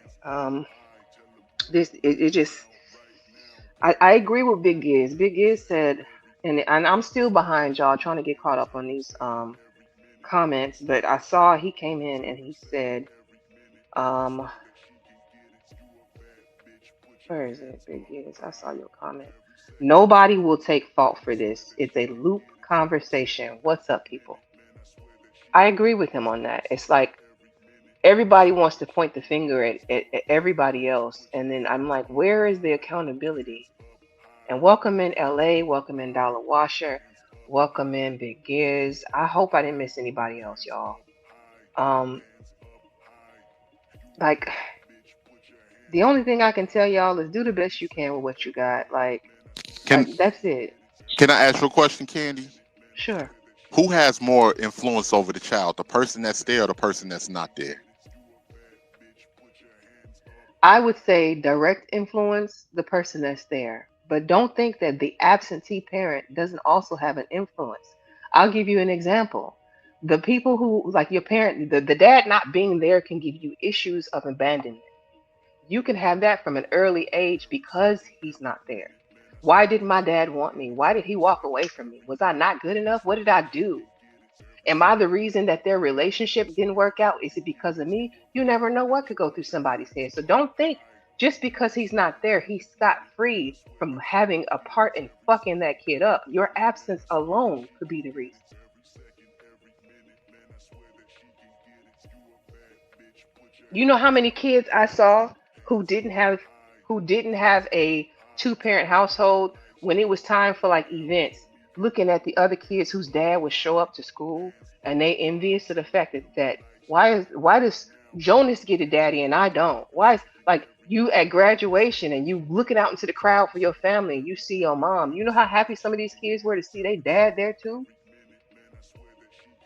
It just, I agree with Big Giz. Big Giz said, and I'm still behind y'all trying to get caught up on these comments, but I saw he came in and he said, um, where is it, Big Giz? I saw your comment. Nobody will take fault for this. It's a loop conversation. What's up, people? I agree with him on that. It's like everybody wants to point the finger at everybody else, and then I'm like, where is the accountability? And welcome in LA, welcome in Dollar Washer, welcome in Big Giz. I hope I didn't miss anybody else, y'all. Um, like the only thing I can tell y'all is do the best you can with what you got. Can That's it. can I ask you a question, Candy? Sure. Who has more influence over the child, the person that's there or the person that's not there? I would say direct influence the person that's there, but don't think that the absentee parent doesn't also have an influence. I'll give you an example. The people who, like your parent, the dad not being there can give you issues of abandonment. You can have that from an early age because he's not there. Why did my dad want me? Why did he walk away from me? Was I not good enough? What did I do? Am I the reason that their relationship didn't work out? Is it because of me? You never know what could go through somebody's head. So don't think just because he's not there, he's scot free from having a part in fucking that kid up. Your absence alone could be the reason. You know how many kids I saw who didn't have a two-parent household when it was time for like events, looking at the other kids whose dad would show up to school and they envious of the fact that why does Jonas get a daddy and I don't? Why is like you at graduation and you looking out into the crowd for your family and you see your mom. You know how happy some of these kids were to see their dad there too?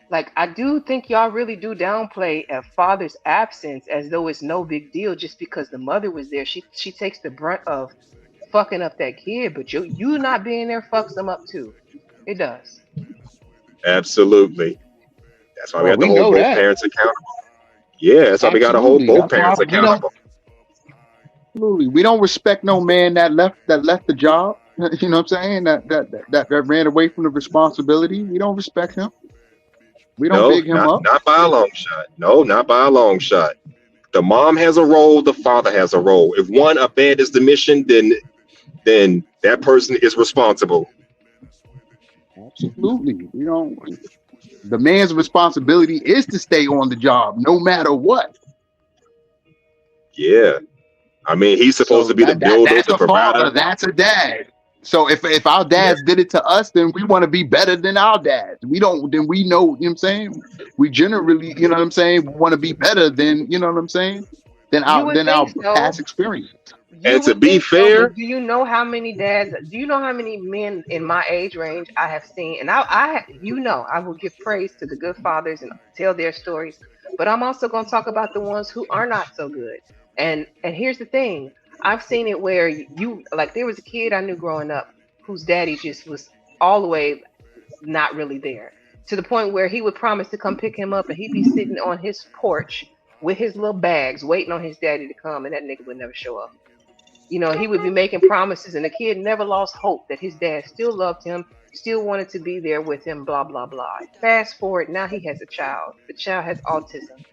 Like I do think y'all really do downplay a father's absence as though it's no big deal just because the mother was there. She takes the brunt of fucking up that kid, but you not being there fucks them up too. It does. Absolutely. That's why we Well, have to we hold know both that. parents accountable. Yeah, that's why we got to hold Absolutely. both That's why parents accountable. we don't respect no man that left the job. You know what I'm saying? That ran away from the responsibility. We don't respect him. We don't No, big him up. not by a long shot. No, not by a long shot. The mom has a role. The father has a role. If one abandons the mission, then that person is responsible. Absolutely. We don't. The man's responsibility is to stay on the job no matter what. Yeah, I mean he's supposed So to be the builder, that's the a father. provider. That's a dad. So if our Yeah, dads did it to us, then we want to be better than our dads. We don't. Then we know. You know what I'm saying? We generally, you know what I'm saying, want to be better than, you know what I'm saying, You would than our think so. past experience. You and to would be think so, fair, but do you know how many dads? Do you know how many men in my age range I have seen? And I will give praise to the good fathers and tell their stories. But I'm also going to talk about the ones who are not so good. And here's the thing: I've seen it where you like there was a kid I knew growing up whose daddy just was all the way not really there to the point where he would promise to come pick him up and he'd be sitting on his porch with his little bags waiting on his daddy to come, and that nigga would never show up. You know, he would be making promises, and the kid never lost hope that his dad still loved him, still wanted to be there with him, blah, blah, blah. Fast forward, now he has a child. The child has autism.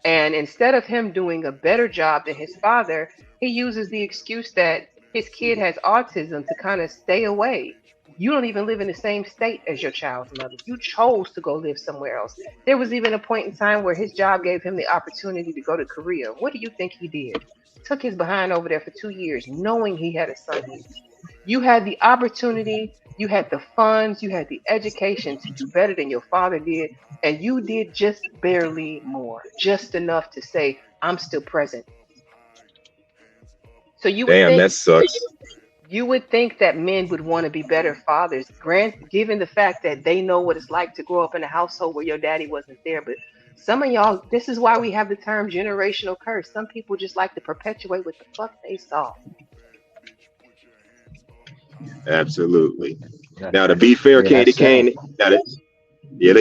And instead of him doing a better job than his father, he uses the excuse that his kid has autism to kind of stay away. You don't even live in the same state as your child's mother. You chose to go live somewhere else. There was even a point in time where his job gave him the opportunity to go to Korea. What do you think he did? Took his behind over there for 2 years, knowing he had a son here. You had the opportunity, you had the funds, you had the education to do better than your father did, and you did just barely more, just enough to say, I'm still present. So Damn, that sucks. you would think that men would want to be better fathers, given the fact that they know what it's like to grow up in a household where your daddy wasn't there. But some of y'all, this is why we have the term generational curse. Some people just like to perpetuate what the fuck they saw. Absolutely. Now, to be fair, Candy Cane, let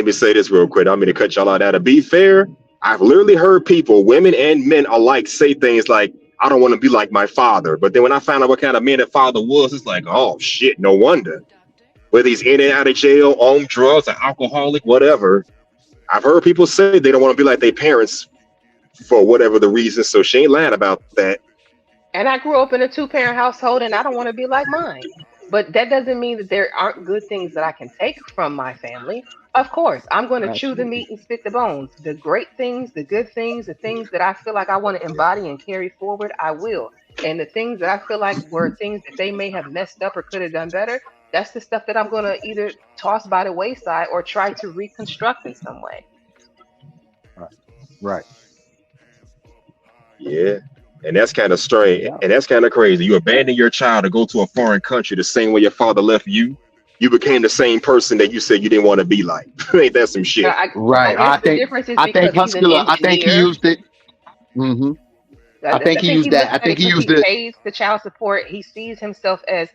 me say this real quick. I'm going to cut y'all out. Now, to be fair, I've literally heard people, women and men alike, say things like, I don't want to be like my father. But then when I found out what kind of man that father was, it's like, oh, shit, no wonder. Whether he's in and out of jail, on drugs, an alcoholic, whatever. I've heard people say they don't want to be like their parents for whatever the reason. So she ain't lying about that. And I grew up in a 2-parent household, and I don't want to be like mine. But that doesn't mean that there aren't good things that I can take from my family. Of course, I'm going to chew the meat and spit the bones. The great things, the good things, the things that I feel like I want to embody and carry forward, I will. And the things that I feel like were things that they may have messed up or could have done better, that's the stuff that I'm going to either toss by the wayside or try to reconstruct in some way. Right. Yeah. And that's kind of strange. Yeah. And that's kind of crazy. You abandon your child to go to a foreign country the same way your father left you. You became the same person that you said you didn't want to be like. Ain't that some shit? I think he used it. Mm-hmm. I think he used that. I think he used it. He pays the child support. He sees himself as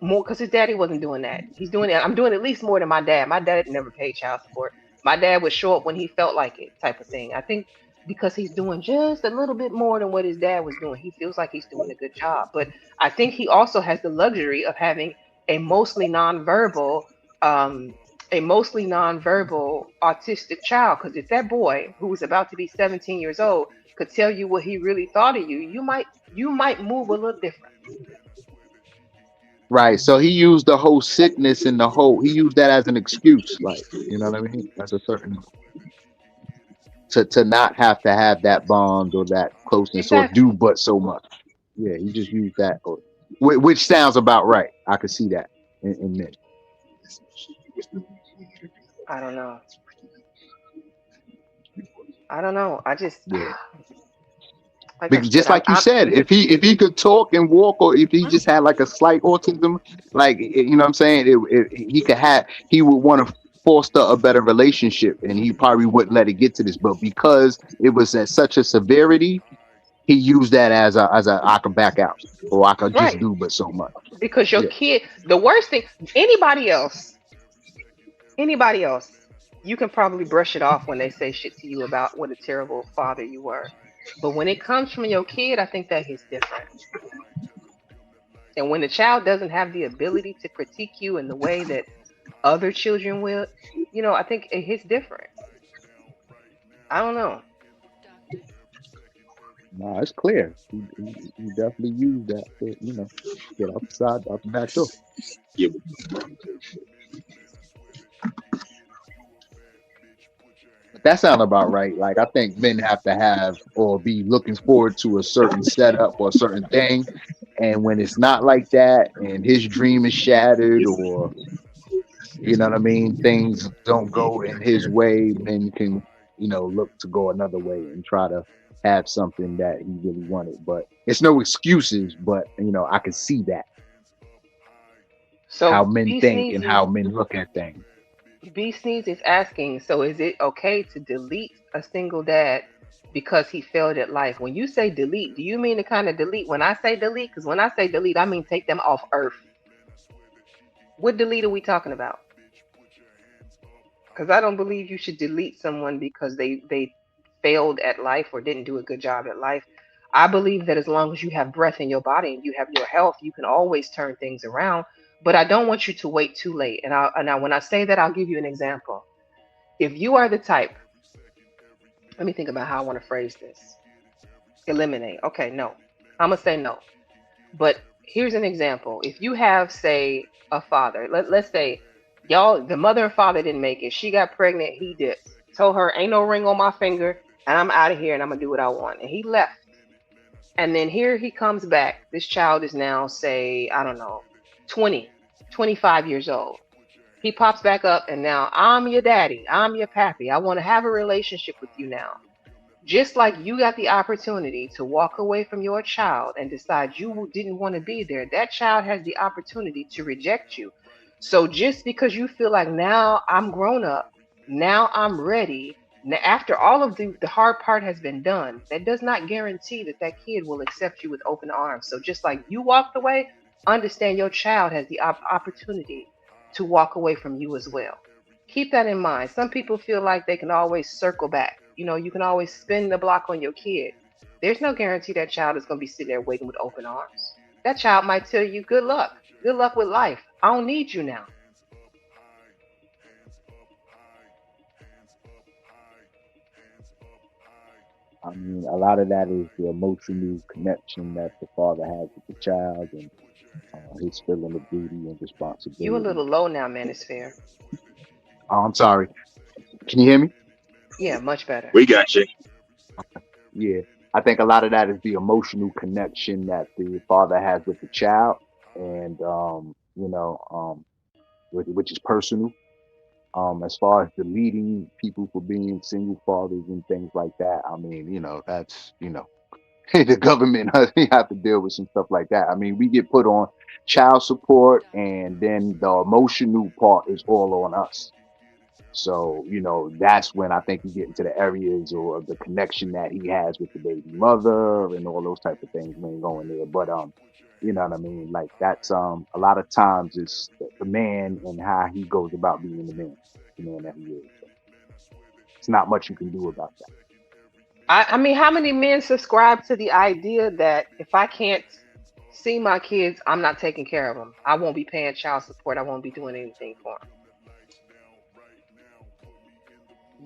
more because his daddy wasn't doing that. He's doing it. I'm doing at least more than my dad. My dad never paid child support. My dad would show up when he felt like it, type of thing. I think because he's doing just a little bit more than what his dad was doing, he feels like he's doing a good job. But I think he also has the luxury of having a mostly nonverbal autistic child. Because if that boy who was about to be 17 years old could tell you what he really thought of you, you might move a little different. Right. So he used the whole sickness and he used that as an excuse, like, you know what I mean? That's a certain to not have to have that bond or that closeness or do but so much. Yeah, he just used that, which sounds about right. I could see that in men. I don't know. I just like you said, if he could talk and walk, or if he just had like a slight autism, like, you know what I'm saying, he would want to foster a better relationship, and he probably wouldn't let it get to this. But because it was at such a severity, he used that as a I can back out, or I could just do but so much. Because your kid, the worst thing, anybody else, you can probably brush it off when they say shit to you about what a terrible father you were. But when it comes from your kid, I think that hits different. And when the child doesn't have the ability to critique you in the way that other children will, I think it hits different. I don't know. No, it's clear. He definitely used that to, get outside, out the back door. Yeah. That sounds about right. Like, I think men have to have or be looking forward to a certain setup or a certain thing. And when it's not like that and his dream is shattered, or, you know what I mean, things don't go in his way, men can, look to go another way and try to have something that he really wanted. But it's no excuses, but, I can see that. So how men think and how men look at things. B Sneeze is asking, so is it okay to delete a single dad because he failed at life? When you say delete, do you mean the kind of delete? When I say delete, because when I say delete, I mean take them off earth. What delete are we talking about? Because I don't believe you should delete someone because they failed at life or didn't do a good job at life. I believe that as long as you have breath in your body and you have your health, you can always turn things around. But I don't want you to wait too late. And when I say that, I'll give you an example. If you are the type, let me think about how I want to phrase this. Eliminate. Okay, no. I'm going to say no. But Here's an example. If you have, say, a father, let's say y'all, the mother and father didn't make it. She got pregnant, he dipped. Told her, ain't no ring on my finger, and I'm out of here and I'm gonna do what I want. And he left. And then here he comes back. This child is now, say, I don't know, 20, 25 years old. He pops back up and now I'm your daddy. I'm your pappy. I want to have a relationship with you now. Just like you got the opportunity to walk away from your child and decide you didn't want to be there, that child has the opportunity to reject you. So just because you feel like now I'm grown up, now I'm ready, now after all of the hard part has been done, that does not guarantee that that kid will accept you with open arms. So just like you walked away, understand your child has the opportunity to walk away from you as well. Keep that in mind. Some people feel like they can always circle back. You know, you can always spin the block on your kid. There's no guarantee that child is going to be sitting there waiting with open arms. That child might tell you, good luck. Good luck with life. I don't need you now. I mean, a lot of that is the emotional connection that the father has with the child and his feeling of duty and You a responsibility. little low now, Manosphere. Oh, I'm sorry. Can you hear me? Yeah, much better. We got you. Yeah. I think a lot of that is the emotional connection that the father has with the child, and which is personal. As far as deleting people for being single fathers and things like that, I mean, that's the government have to deal with some stuff like that. I mean, we get put on child support, and then the emotional part is all on us. So, that's when I think you get into the areas or the connection that he has with the baby mother and all those type of things when going there. But you know what I mean? Like that's a lot of times it's the man and how he goes about being the man that he is. So it's not much you can do about that. I mean, how many men subscribe to the idea that if I can't see my kids, I'm not taking care of them. I won't be paying child support. I won't be doing anything for them.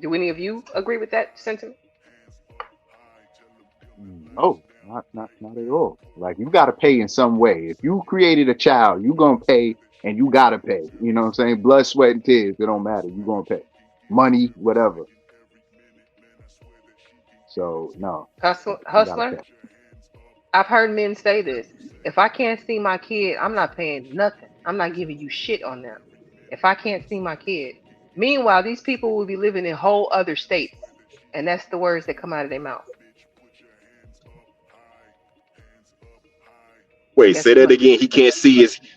Do any of you agree with that sentiment? No, not at all. Like you got to pay in some way. If you created a child, you gonna pay, and you gotta pay. You know what I'm saying? Blood, sweat, and tears. It don't matter. You gonna pay. Money, whatever. So no. You gotta Hustler, pay. I've heard men say this. If I can't see my kid, I'm not paying nothing. I'm not giving you shit on them. If I can't see my kid. Meanwhile, these people will be living in whole other states. And that's the words that come out of their mouth. Wait, Guess say that what? again.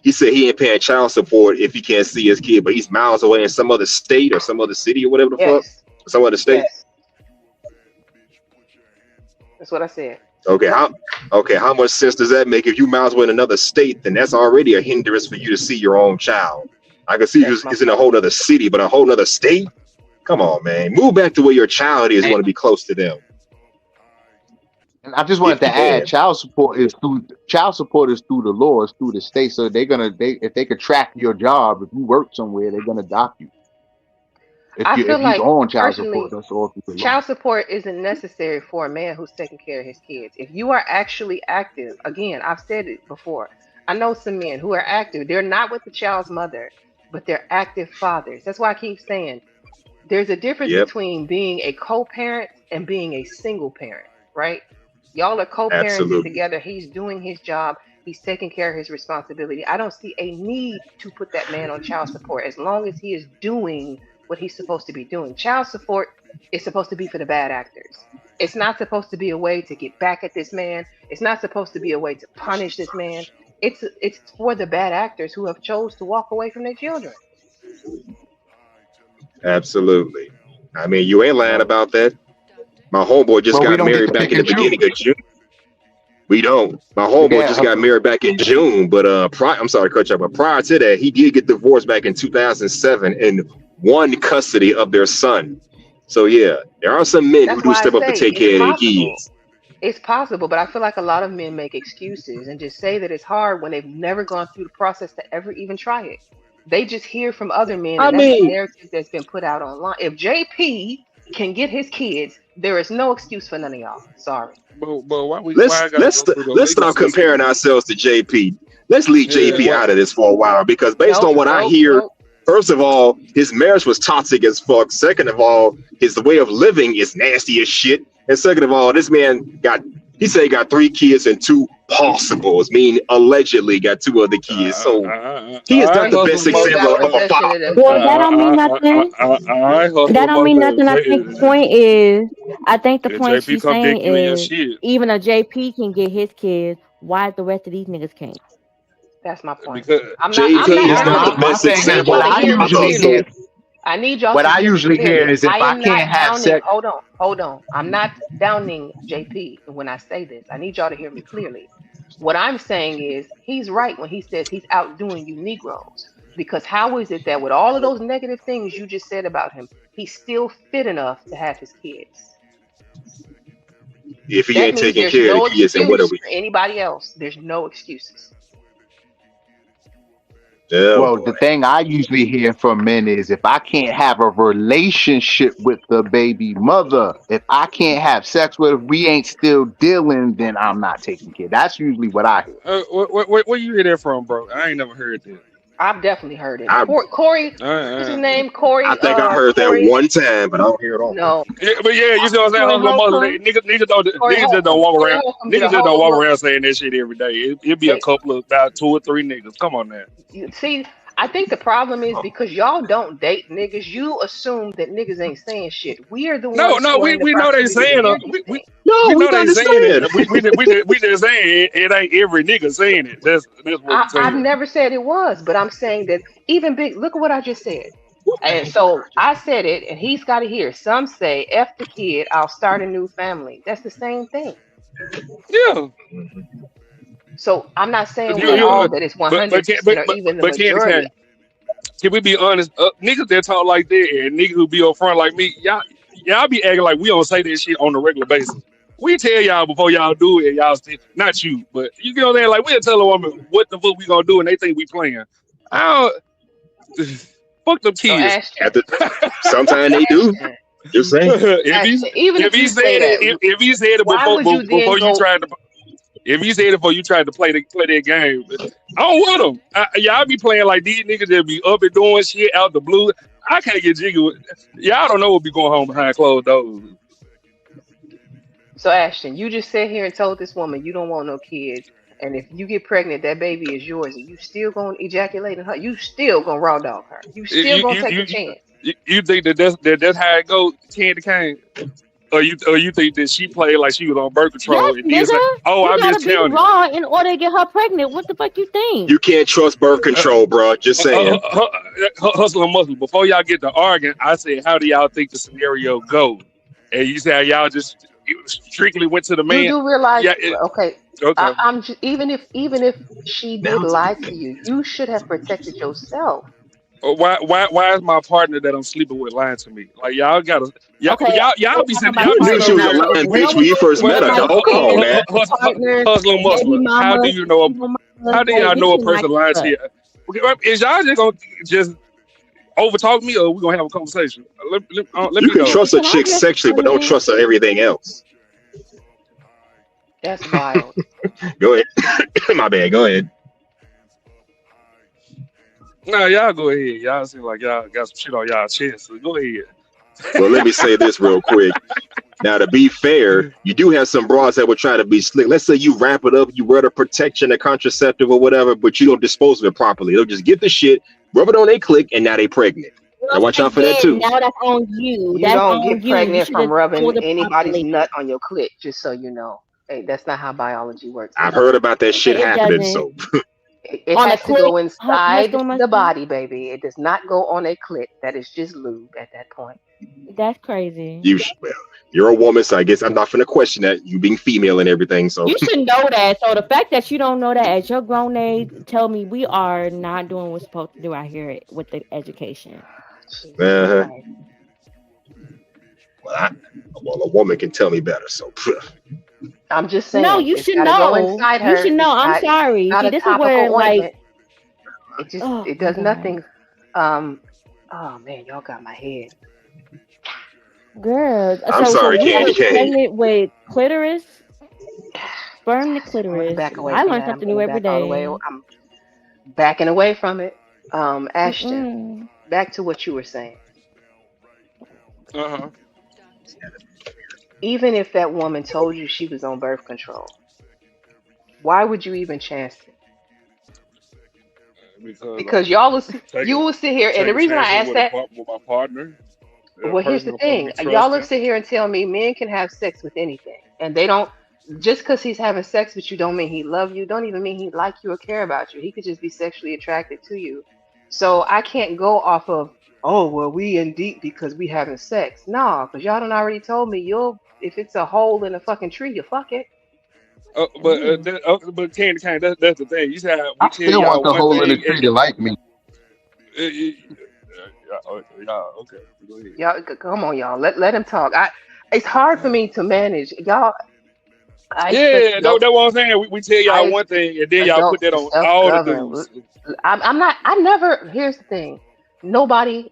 He said he ain't paying child support if he can't see his kid, but he's miles away in some other state or some other city or whatever the fuck. Yes. Some other state. Yes. That's what I said. Okay, how much sense does that make? If you miles away in another state, then that's already a hindrance for you to see your own child. I can see That's my it's in a point. whole other city, but a whole other state? Come on, man. Move back to where your child is, And, want to be close to them. and I just wanted If to you add, can. child support is through the laws, through the state. So if they could track your job, if you work somewhere, they're gonna dock you. I feel If he's like on child personally, support, that's all through the law. child support isn't necessary for a man who's taking care of his kids. If you are actually active, again, I've said it before. I know some men who are active. They're not with the child's mother, but they're active fathers. That's why I keep saying there's a difference Yep, between being a co-parent and being a single parent, right? Y'all are co-parenting absolutely. together. He's doing his job. He's taking care of his responsibility. I don't see a need to put that man on child support as long as he is doing what he's supposed to be doing. Child support is supposed to be for the bad actors. It's not supposed to be a way to get back at this man. It's not supposed to be a way to punish this man. It's for the bad actors who have chose to walk away from their children. Absolutely. I mean, you ain't lying about that. My homeboy just But we got don't get married to back pick in the and beginning choose. of June. We don't. My homeboy Yeah, just got married back in June, but I'm sorry to cut you off, but prior to that, he did get divorced back in 2007 and won custody of their son. So yeah, there are some men who That's do why I step up to say take it's care of their possible. kids. It's possible, but I feel like a lot of men make excuses and just say that it's hard when they've never gone through the process to ever even try it. They just hear from other men, I and that's the mean, narrative that's been put out online. If JP can get his kids, there is no excuse for none of y'all. Sorry. But why I let's gotta let's go through the let's legal stop system? comparing ourselves to JP. let's leave JP out of this for a while, because based on what I hear, first of all, his marriage was toxic as fuck. Second of all, his way of living is nasty as shit. And second of all, this man he said he got 3 kids and 2 possibles, meaning allegedly got 2 other kids. So he is not the best example of a father. Well, that don't mean nothing. That don't mean nothing. I think the point she's saying is, even a JP can get his kids, why the rest of these niggas can't? That's my point. JP is not the best example of a father. I need y'all. What to I usually hear is if I can't have sex. Hold on. I'm not downing JP when I say this. I need y'all to hear me clearly. What I'm saying is he's right when he says he's outdoing you Negroes. Because how is it that with all of those negative things you just said about him, he's still fit enough to have his kids? If he ain't taking care of the kids, then what are we? For anybody else, there's no excuses. Yeah, well, the thing I usually hear from men is if I can't have a relationship with the baby mother, if I can't have sex with her, if we ain't still dealing, then I'm not taking care. That's usually what I hear. Where you hear that from, bro? I ain't never heard that. I've definitely heard it. Corey, what's his name? Corey. I think I heard that one time, but I don't hear it all. No. Yeah, but yeah, you see what I'm saying? Hustle mother, niggas just don't walk around. Niggas just don't walk around saying that shit every day. It'd be a couple of about 2 or 3 niggas. Come on now. See, I think the problem is because y'all don't date niggas, you assume that niggas ain't saying shit. We are the ones. No, we know they saying it. We know they saying it. We just saying it ain't every nigga saying it. That's what I'm saying. I've never said it was, but I'm saying that even big. Look at what I just said. And so I said it, and he's got to hear. Some say, "F the kid, I'll start a new family." That's the same thing. Yeah. So I'm not saying that it's 100% or even the majority. Can we be honest? Niggas that talk like that and niggas who be up front like me, y'all be acting like we don't say that shit on a regular basis. We tell y'all before y'all do it, y'all still, not you, but you get on there like we'll tell a woman what the fuck we gonna do and they think we playing. Fuck them kids. Sometimes they do. Just saying. If he said it before you tried to play that game, I don't want them. Y'all be playing like these niggas that be up and doing shit out the blue. I can't get jiggy with. Y'all don't know what be going on behind closed doors. So Ashton, you just sat here and told this woman you don't want no kids, and if you get pregnant, that baby is yours, and you still gonna ejaculate in her. You still gonna raw dog her. You still gonna take a chance. You think that's how it goes, Candy Cane? Or you think that she played like she was on birth control? Yes, nigga. I'm just telling you. Raw in order to get her pregnant. What the fuck you think? You can't trust birth control, bro. Just saying. Hustle and muscle. Before y'all get to arguing, I said, how do y'all think the scenario go? And you said y'all just strictly went to the man. You do realize? Yeah, okay. I'm just, even if she did lie to you, you should have protected yourself. Why is my partner that I'm sleeping with lying to me? Like y'all gotta y'all be saying you knew she was a lying bitch when you first met her. Come on, man. Hustle muscle. How do you know? How do y'all know a person lying to you? Is y'all just gonna just overtalk me, or we gonna have a conversation? Let you me can know. trust a chick sexually, but don't trust her everything else. That's wild. Go ahead. My bad. Go ahead. Nah, y'all go ahead. Y'all seem like y'all got some shit on y'all chest. So go ahead. Well, let me say this real quick. Now, to be fair, you do have some bras that would try to be slick. Let's say you wrap it up, you wear the protection, the contraceptive or whatever, but you don't dispose of it properly. They'll just get the shit, rub it on their click, and now they pregnant. Now watch out for that too. Now that's on you. You don't get pregnant from rubbing anybody's nut on your clit, just so you know. Hey, that's not how biology works. I've heard about that shit happening, so... It has to go inside the body, baby. It does not go on a clit. That is just lube at that point. That's crazy. You're a woman, so I guess I'm not finna question that. You being female and everything, so you should know that. So the fact that you don't know that at your grown age, tell me we are not doing what we're supposed to do out here with the education. Well, a woman can tell me better, so. I'm just saying. No, you should know. You should know. I'm sorry. See, this is where like it does nothing. Oh man, y'all got my head. Girl, I'm sorry, Candy Cane. Pregnant with clitoris, sperm the clitoris. I learn something new every day. Backing away from it, Ashton, Mm-mm. back to what you were saying. Uh-huh. Even if that woman told you she was on birth control, why would you even chance it? Because Because y'all was you taking will sit here, and the reason I chances asked that, with my partner. A well, here's person the I'm supposed to thing: be y'all will trusting. sit here and tell me men can have sex with anything, and they don't. Just because he's having sex with you, don't mean he love you. Don't even mean he like you or care about you. He could just be sexually attracted to you. So I can't go off of, oh well, we in deep because we having sex. No, because y'all done already told me you'll, if it's a hole in a fucking tree, you fuck it. Ooh. But Candy Cane, that's the thing. You said I we tell still want y'all the one hole in the thing, tree and to like me. yeah, okay, go ahead. Y'all, come on, y'all. Let him talk. It's hard for me to manage. Y'all, I expect Yeah, adults. that's what I'm saying. We tell I y'all one expect thing, and then y'all put adults that to on all the self-govern. dudes. I'm not. I never. Here's the thing. Nobody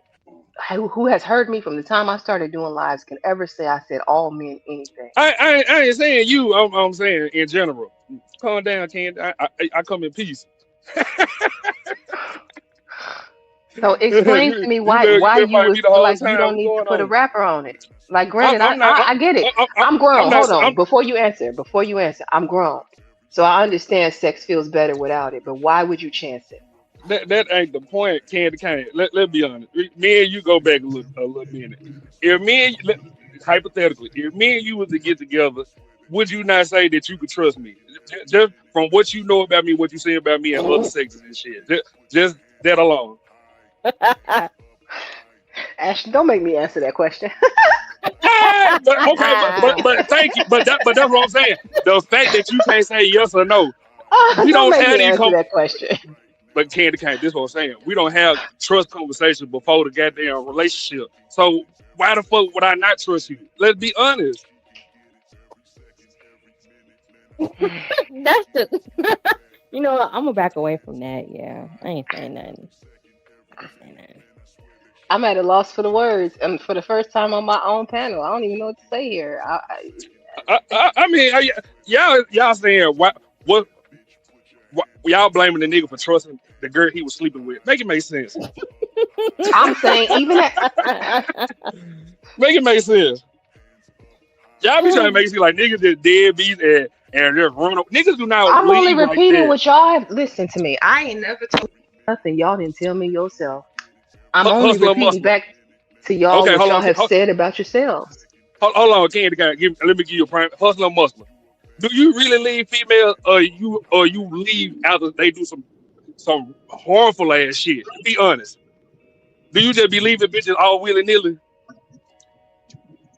who has heard me from the time I started doing lives can ever say I said all men anything. I ain't saying you. I'm saying in general. Calm down, Candy. I come in peace. So explain to me why You why been you fighting would me the feel whole like you time. don't What's need to going put a on? wrapper on it. Like, granted, I'm not. I get it. I'm grown. I'm not. Hold on. Before you answer, I'm grown. So I understand sex feels better without it, but why would you chance it? That ain't the point, Candy Cane. Let's be honest. Me and you go back a little minute. If me and hypothetically, if me and you was to get together, would you not say that you could trust me? Just from what you know about me, what you say about me and other sexes and shit. Just that alone. Ashton, don't make me answer that question. Hey, but okay, but thank you. That's what I'm saying. The fact that you can't say yes or no, we Don't don't make have me these answer that question. But Candy Cane, this is what I'm saying. We don't have trust conversations before the goddamn relationship. So why the fuck would I not trust you? Let's be honest. That's the. You know what? I'm gonna back away from that. Yeah, I ain't saying nothing. I ain't saying nothing. I'm at a loss for the words, and for the first time on my own panel, I don't even know what to say here. I mean, y'all saying what y'all blaming the nigga for trusting the girl he was sleeping with? Make it make sense. I'm saying even at Make it make sense. Y'all be trying to make it seem like niggas just deadbeats and just run up. Niggas do not I'm only leave like repeating that. what y'all have. Listen to me. I ain't never told you nothing y'all didn't tell me yourself. I'm only Hustler repeating muscle. back to y'all Okay, what hold y'all on. have said about yourselves. Hold on, Candy Cane. Let me give you a prime. Hustler muscle. Do you really leave females, or you leave after they do some harmful ass shit? Be honest. Do you just be leaving bitches all willy nilly?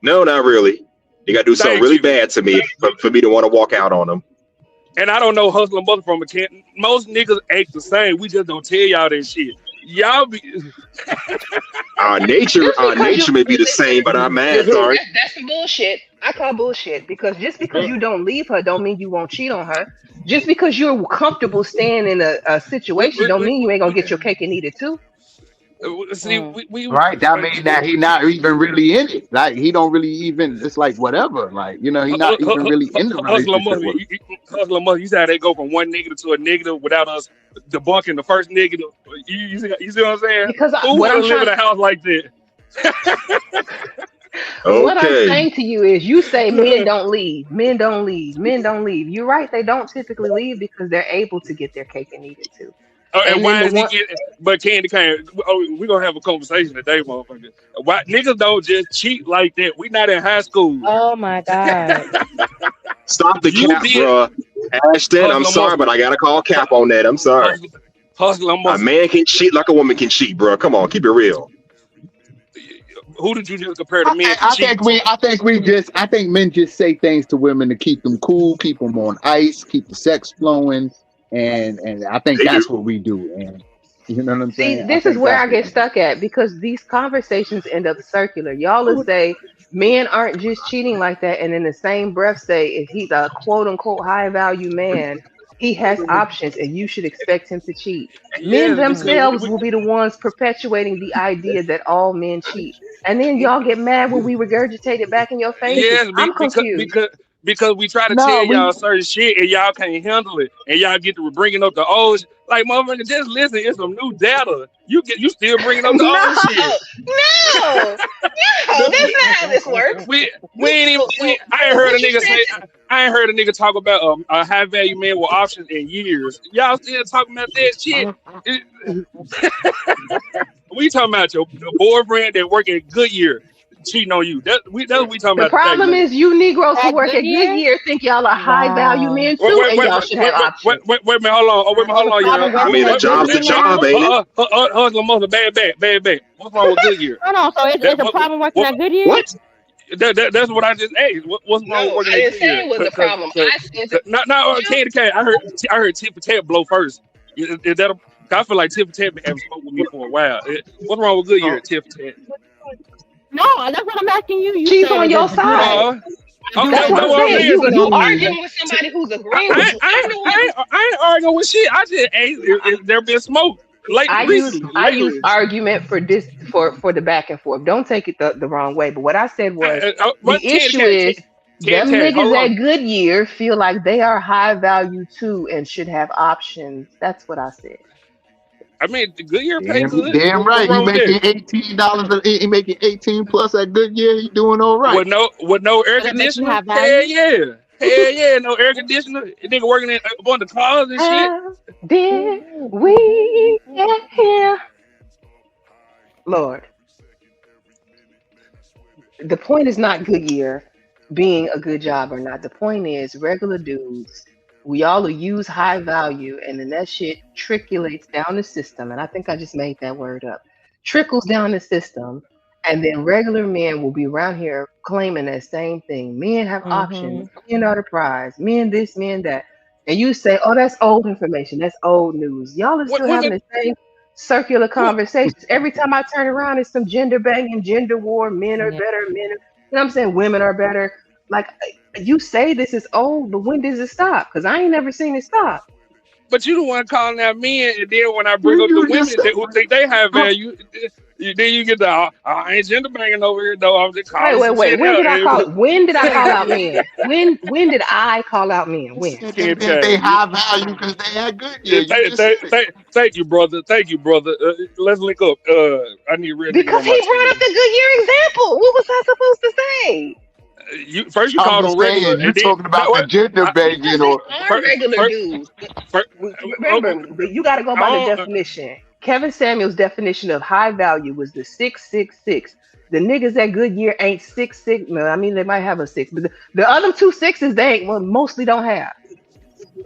No, not really. You got to do something Thank really you. bad to me for me to want to walk out on them. And I don't know hustler mother from a can. Most niggas act the same. We just don't tell y'all that shit. Y'all be. Our nature, Just our because you nature may be the same, listen, but our minds aren't. that's some bullshit. I call bullshit because just because you don't leave her, don't mean you won't cheat on her. Just because you're comfortable staying in a we, situation, we, don't we, mean you ain't gonna get your cake and eat it too. See, we Right? That means that he not even really in it. Like he don't really even. It's like whatever. Like he not even really in the hustler relationship mother, with. hustler mother. You see how they go from one negative to a negative without us debunking the first negative. You see what I'm saying? Because Who what would I'm live trying, in a house like that? what I'm Okay. saying to you is, you say men don't leave, men don't leave, men don't leave. You're right, they don't typically leave because they're able to get their cake and eat it too. And And then why the is he one, getting? But Candy Cane, we're gonna have a conversation today, motherfucker. Why niggas don't just cheat like that? We not in high school. Oh my god. Stop the You cap, did bruh. Ashton, I'm hustler sorry, but muscle. I gotta call cap on that. I'm sorry. Hustler A muscle. man can cheat like a woman can cheat, bruh. Come on, keep it real. Who did you just compare to men to I cheat? think we. I think men just say things to women to keep them cool, keep them on ice, keep the sex flowing, and I think They that's do. what we do. And you know what I'm see, saying? I this is think where that's I what get we do. stuck at because these conversations end up circular. Y'all will say men aren't just cheating like that, and in the same breath say if he's a quote unquote high value man, he has options and you should expect him to cheat. Men Yes, because themselves will be the ones perpetuating the idea that all men cheat. And then y'all get mad when we regurgitate it back in your faces. yes, I'm because confused. because because we try to No, tell we y'all certain shit and y'all can't handle it, and y'all get to bringing up the old. Like motherfucker, just listen. It's some new data. You still bringing up the old shit. No, that's not how this works. We ain't even. I ain't heard a nigga say. I ain't heard a nigga talk about a high value man with options in years. Y'all still talking about that shit? We talking about your boyfriend that work at Goodyear cheating on you. That's what we talking The about. problem today. is you Negroes who At work at Goodyear? Goodyear think y'all are high value men too, Wait, and y'all should have options. wait a minute, hold on. Oh, wait a minute, hold on, Father y'all. I mean, a job's a job, ain't it? Hustle mother, bad. What's wrong with Goodyear? Hold on. So it's a problem working at Goodyear? What? That's what I just asked. What's wrong with No, working I at didn't say Goodyear? it was a problem. I said that No, Candy Cane. I heard Tip for Tat blow first. Is that I feel like Tip for Tat been having smoke with me for a while. What's wrong with Goodyear at Tip for Tat? No, that's what I'm asking you. You she's said on your that the good side. That's what I'm saying. You arguing with somebody who's agreeing with you. I'm the one. I ain't arguing with shit. I just ain't there been smoke I recently. use argument for this for the back and forth. Don't take it the wrong way. But what I said was the issue is them niggas at Goodyear feel like they are high value too and should have options. That's what I said. I mean, the Goodyear pay good. Damn What's right. wrong He with that? making $18. He making 18 plus at Goodyear. He doing all right. With no air That makes you conditioner? have Hell value? yeah. Hell yeah, no air conditioner. Nigga working in up on the cars and shit. How did we get here? Lord. The point is not Goodyear being a good job or not. The point is regular dudes, we all use high value, and then that shit trickulates down the system. And I think I just made that word up. Trickles down the system, and then regular men will be around here claiming that same thing. Men have options. Men are the prize. Men this, men that. And you say, oh, that's old information. That's old news. Y'all are still having the same circular conversations. Every time I turn around, it's some gender banging, gender war. Men are better. Men are, you know what I'm saying? Women are better. Like, you say this is old, but when does it stop? Because I ain't never seen it stop. But you the one calling out men, and then when I bring up the women who think they have value, then you get the I ain't gender banging over here though. I'm just calling. Wait. When did I call out men? When did I call out men? When? They high value because they had Goodyear. Thank you, brother. Let's link up. I need real. Because he brought up the Goodyear example. What was I supposed to say? You called them regular. You're talking about the gender banging or regular dudes. Remember, but you got to go by the definition. Kevin Samuel's definition of high value was the 666. The niggas at Goodyear ain't 6'6". No, I mean they might have a 6, but the other 2 6s they ain't. Well, mostly don't have.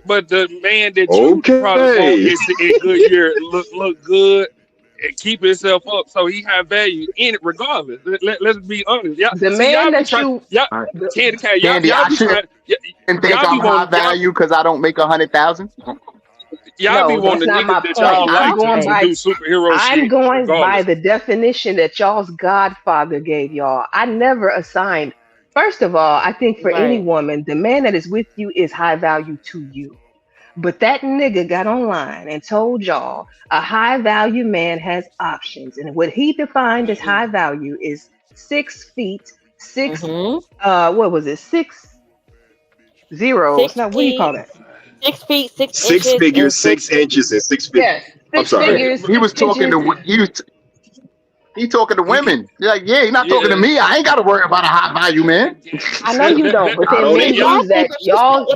But the man that you probably want is at Goodyear look good and keep himself up, so he have value in it regardless. Let's be honest. The man that Candy, I shouldn't think I'm high value because I don't make 100,000. Y'all be wanting to niggas that y'all like to do superhero shit. I'm going by the definition that y'all's godfather gave y'all. I never assigned. First of all, I think for any woman, the man that is with you is high value to you. But that nigga got online and told y'all a high value man has options. And what he defined as high value is 6 feet, 6, what was it? 6 zeros. Now, what do you call that? 6 feet, 6 6 inches. figures, 6 inches, and 6 feet. Yes, I'm sorry. figures, he was talking he talking to women. You're like, yeah, he's not talking to me. I ain't got to worry about a high value man. I know you don't, but then men use that. Y'all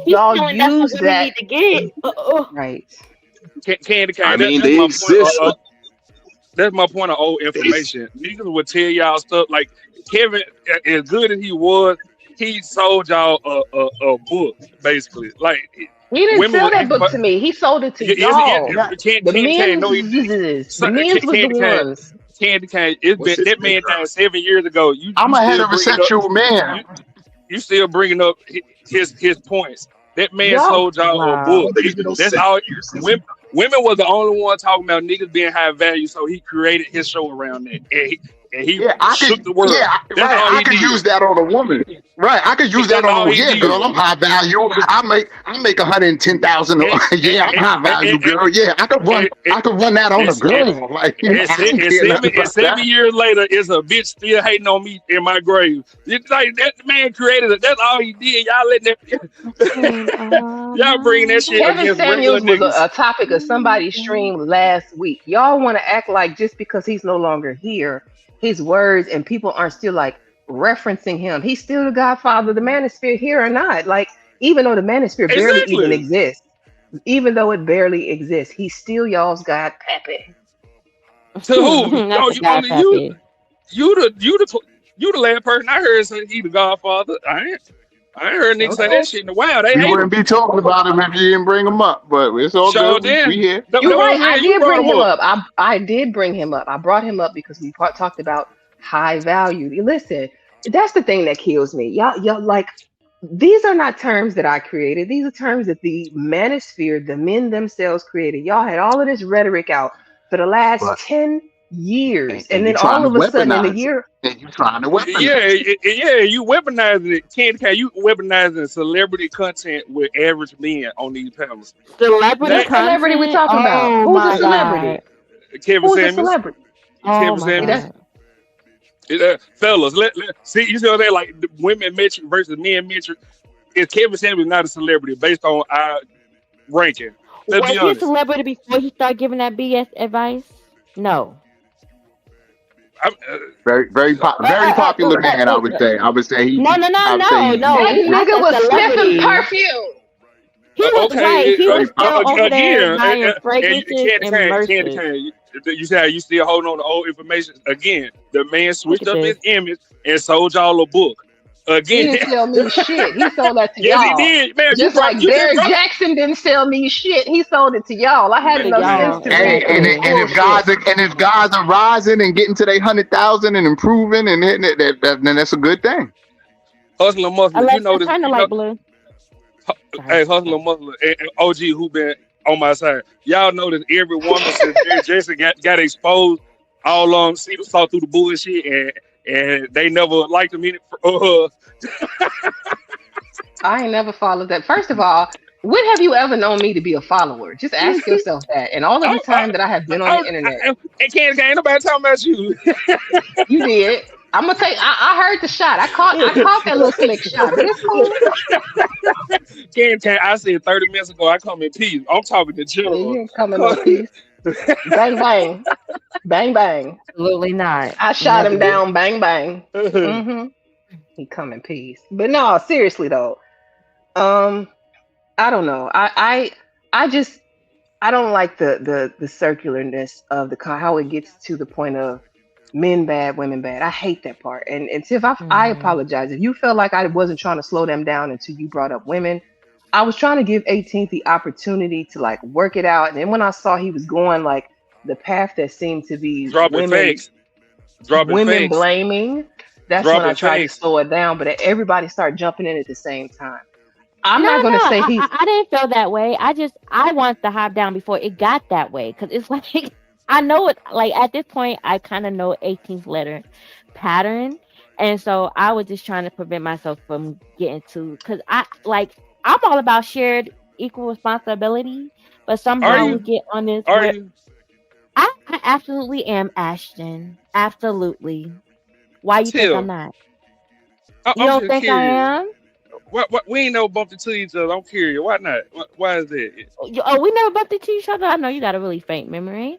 use that. To get. Right. Candy. I mean, they exist. That's my point of old information. Niggas would tell y'all stuff like Kevin, as good as he was, he sold y'all a book, basically. Like he didn't sell that book to me. He sold it to y'all. The men's was the ones. Candy Cane, that man died 7 years ago. I'm a heterosexual man. You still bringing up his points. That man sold y'all a book. That's all. Women was the only one talking about niggas being high value, so he created his show around that. And and he Yeah, I shook could. the world. Yeah, That's right. all I he could did. use that on a woman. Right. I could use that That's on a all woman. he Yeah, girl, did. I'm high value. I make 110,000. And, Yeah, I'm high value, and, girl. Yeah, I could run. I could run that on a and, girl. Like, you know, I don't care nothing and about 7 that. years later, is a bitch still hating on me in my grave. It's like that man created it. That's all he did. Y'all letting that, y'all bringing that shit Kevin against regular Samuels was niggas. a topic of somebody's stream last week. Y'all want to act like just because he's no longer here, his words and people aren't still like referencing him. He's still the godfather of the manosphere here or not. Like, even though the manosphere barely even Exactly. exists, even though it barely exists, he's still y'all's god Pepe. To who? That's No, a you guy only Pepe. you the last person I heard say he the godfather. I ain't heard niggas say Okay. that shit in a while. They We hate wouldn't him. be talking about him if you didn't bring him up, but it's all Sure good. We did. here. That You're what right. I'm I saying. You did brought bring him him up. up. I did bring him up. I brought him up because we talked about high value. Listen, that's the thing that kills me. Y'all like, these are not terms that I created. These are terms that the manosphere, the men themselves created. Y'all had all of this rhetoric out for the last But 10 years. and And you then all trying to of a sudden in a weaponize it. year, And you trying to weaponize it. Yeah, you weaponizing it. Candy Cat, you weaponizing celebrity content with average men on these panels. Celebrity what celebrity we content? talking about? Oh Who's a my celebrity? god. Kevin Who's a Samuels. celebrity? Oh Kevin my Samuels. That's god. Fellas, see, you see what they like the women metric versus men metric. Is Kevin Samuels not a celebrity based on our ranking? Let's Was be he a honest. celebrity before he started giving that BS advice? No. I'm, Very, very popular man. I would say. I would say he. No. I would say he's No. that He's not nigga a was sniffing celebrity. perfume. He was okay, right. He was still over there again, buying and fragrances and Candy merches. Cane, you say you still holding on to old information. Again, the man Look switched at up this. his image and sold y'all a book. He Again, didn't sell me shit. He sold that to yes, he y'all. did, man. Just like Derek Jackson didn't sell me shit. He sold it to y'all. I had To enough sense y'all, to Hey, read through his exactly. bullshit. if guys are rising and getting to their 100,000 and improving and hitting it, then that's a good thing. Hustler Muslim, you Alexa, know this. turn the You light know, blue. hey, Hustler Muslim and OG who been on my side. Y'all know that every woman since Derek Jackson got exposed all along, saw through the bullshit, and they never liked him in it. I ain't never followed that. First of all, when have you ever known me to be a follower? Just ask yourself that. And all of the time that I have been on the internet, And ain't nobody talking about you. you did. I'm gonna take. I heard the shot. I caught that little slick shot. But it's cool. Candy, I said 30 minutes ago, I come in peace. I'm talking to Yeah, general. you ain't coming no peace. Bang bang, bang bang. Absolutely not. I shot him Never did. down. Bang bang. Mm-hmm. He come in peace. But no, seriously though. I don't know. I don't like the circularness of how it gets to the point of men bad, women bad. I hate that part. And Tiff, I apologize if you felt like I wasn't trying to slow them down until you brought up women. I was trying to give 18th the opportunity to like work it out, and then when I saw he was going like the path that seemed to be Dropping fakes. women blaming, that's when I Dropping tried to fakes. slow it down. But everybody started jumping in at the same time. I'm No, not going to say he's. I didn't feel that way. I wanted to hop down before it got that way, because it's like I know it. Like at this point, I kind of know 18th letter pattern, and so I was just trying to prevent myself from getting to, because I'm all about shared equal responsibility, but somehow we get on this. Are you? I absolutely am, Ashton. Absolutely. Why you think Till. I'm not? I'm You don't just think I curious. am? What, we ain't never bumped into each other. I'm curious. Why not? Why is that? Oh, we never bumped into each other. I know you got a really faint memory.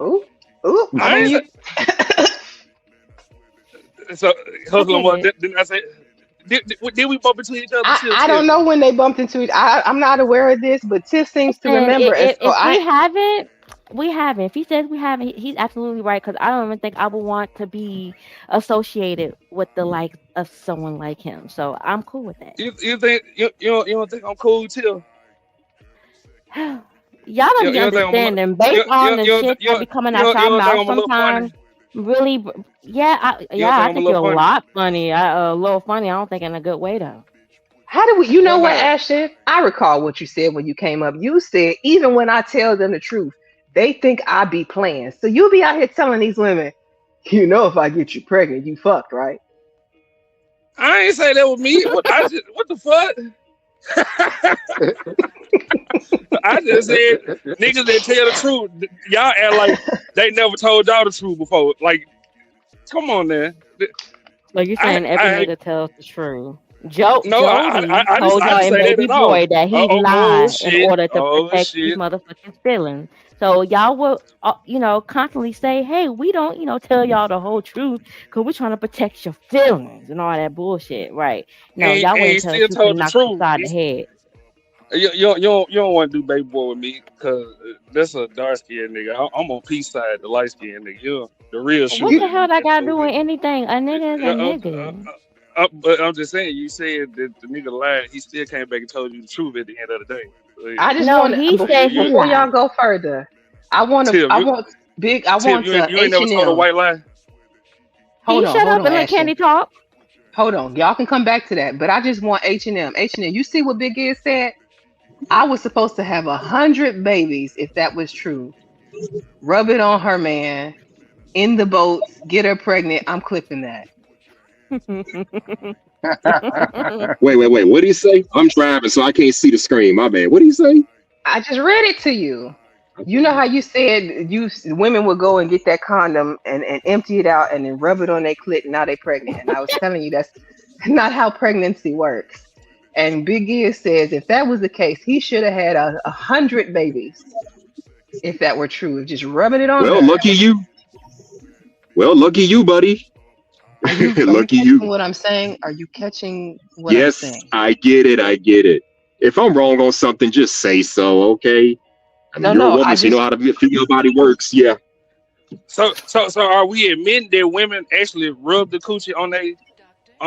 Ooh. I mean, So, Hustler, Okay. didn't I say? Did we bump into each other? I don't know when they bumped into it. I'm not aware of this, but Tiff seems to And remember. And so we haven't. If he says we haven't, he's absolutely right. Because I don't even think I would want to be associated with the like of someone like him. So I'm cool with that. You think you don't think I'm cool too? Y'all don't You be don't think I'm a understanding based on the shit that be coming out you your don't think mouth I'm a little funny? sometimes. Really, yeah, I think think I'm a you're little a funny? lot funny. A little funny. I don't think in a good way though. how do we? You know Why what, not? Ashton? I recall what you said when you came up. You said even when I tell them the truth, they think I be playing. So you'll be out here telling these women, You know, if I get you pregnant, you fucked, right? I ain't say that was me. What the fuck? I just said niggas that tell the truth. Y'all act like they never told y'all the truth before. Like, come on, man. Like you're saying, every nigga tells the truth. Jody I told y'all just and say that Baby at all. Boy that he Oh lied shit! in order to Oh protect his shit! motherfucking feelings. So y'all will, constantly say, "Hey, we don't, tell y'all the whole truth because we're trying to protect your feelings and all that bullshit." Right? No, And y'all he wouldn't tell the still truth and told the knock you truth. upside the head. You don't want to do Baby Boy with me because that's a dark skinned nigga. I'm on peace side, the light skinned nigga. You're the real What shooter. the hell that got to do with anything? A nigga is a nigga. But I'm just saying, you said that the nigga lied. He still came back and told you the truth at the end of the day. So, I just No, want he to said he before y'all lied. go further. I want Tim, you ain't never told a H&M. white lie. Hold Shut on, up and let Ashton. Candy talk. Hold on, y'all can come back to that. But I just want H&M. H&M. You see what Big Ed said? I was supposed to have 100 babies if that was true. Rub it on her, man. In the boats, get her pregnant. I'm clipping that. Wait. What did he say? I'm driving, so I can't see the screen. My bad. What did he say? I just read it to you. You know how you said women would go and get that condom and empty it out and then rub it on their clit and now they pregnant. And I was telling you that's not how pregnancy works. And Big Giz says if that was the case, he should have had 100 babies. If that were true, just rubbing it on Well, her. lucky you. Well, lucky you, buddy. Are you Lucky catching you. what I'm saying? Are you catching what I'm Yes, saying? I get it. If I'm wrong on something, just say so, okay? I mean, you're a woman, so you know how the female body works. Yeah. So are we admitting that women actually rub the coochie on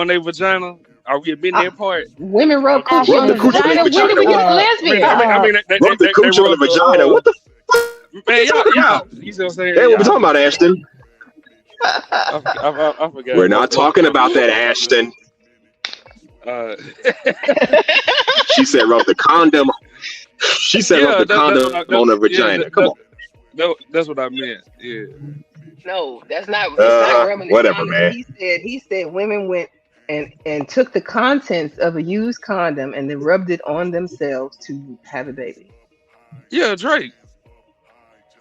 their vagina? Are we admitting that part? Women rub coochie Rub on the the coochie on the vagina. When did we get vagina. lesbian? I mean, Rub the coochie on the vagina. What the fuck? Man, yeah. You see what I'm saying? Hey, what we talking about, Ashton? I forgot. We're not talking about that, Ashton. She said rub the condom. She said rub the condom on her vagina. Come on. That's what I meant. Yeah. No, that's not. It's not rubbing the whatever, condom. man. He said women went and took the contents of a used condom and then rubbed it on themselves to have a baby. Yeah, Drake.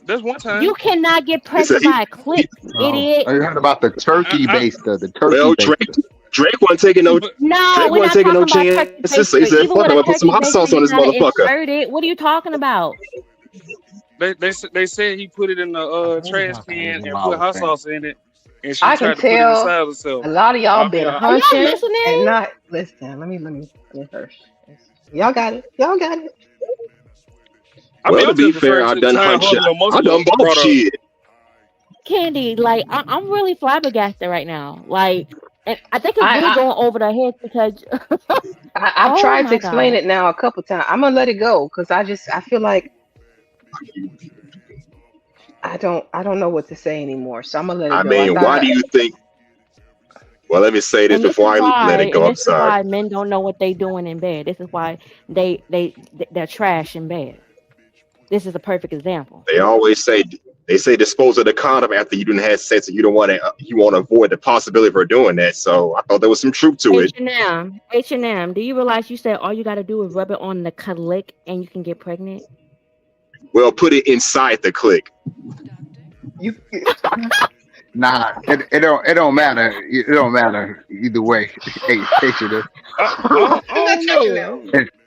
That's one time. You cannot get pregnant by a clip, idiot. I heard about the turkey based the turkey Well, based. Drake wasn't taking no. No, Drake we're wasn't not taking no talking about turkey chances. baster. He said, Even "Fuck with it, a I'm gonna put some turkey hot sauce baster, on you this gotta motherfucker." insert it. What are you talking about? They said he put it in the trash can and put hot sauce in it, and she I tried can to put it tell inside herself. a lot of y'all been Are y'all hunching and listening? not listen. Let me first. Y'all got it. Y'all got it. Well, to be fair, I done hunch. I done both shit. Candy, like I'm really flabbergasted right now. Like, and I think it's really going over their heads because I've oh tried to my explain God. it now a couple times. I'm gonna let it go because I feel like I don't know what to say anymore. So I'm gonna let it I go. mean, why do you think? Well, let me say this And this before is I let why, it go. and I'm this is sorry. why men don't know what they doing in bed. This is why they're trash in bed. This is a perfect example. They always say dispose of the condom after you didn't have sex, and you don't want to. You want to avoid the possibility for doing that. So I thought there was some truth to it. H&M, do you realize you said all you got to do is rub it on the clit and you can get pregnant? Well, put it inside the click. You. Nah, it don't matter. It don't matter either way.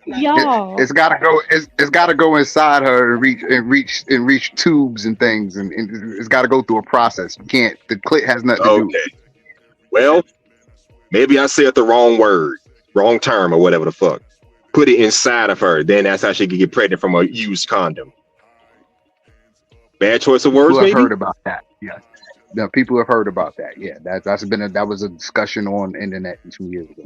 Y'all. It's gotta go. It's gotta go inside her and reach tubes and things, and it's gotta go through a process. You can't. The clit has nothing to do. Okay. Well, maybe I said the wrong word, wrong term, or whatever the fuck. Put it inside of her. Then that's how she can get pregnant from a used condom. Bad choice of words, People have maybe. heard about that. Yes. No, people have heard about that. Yeah, that was a discussion on the internet 2 years ago.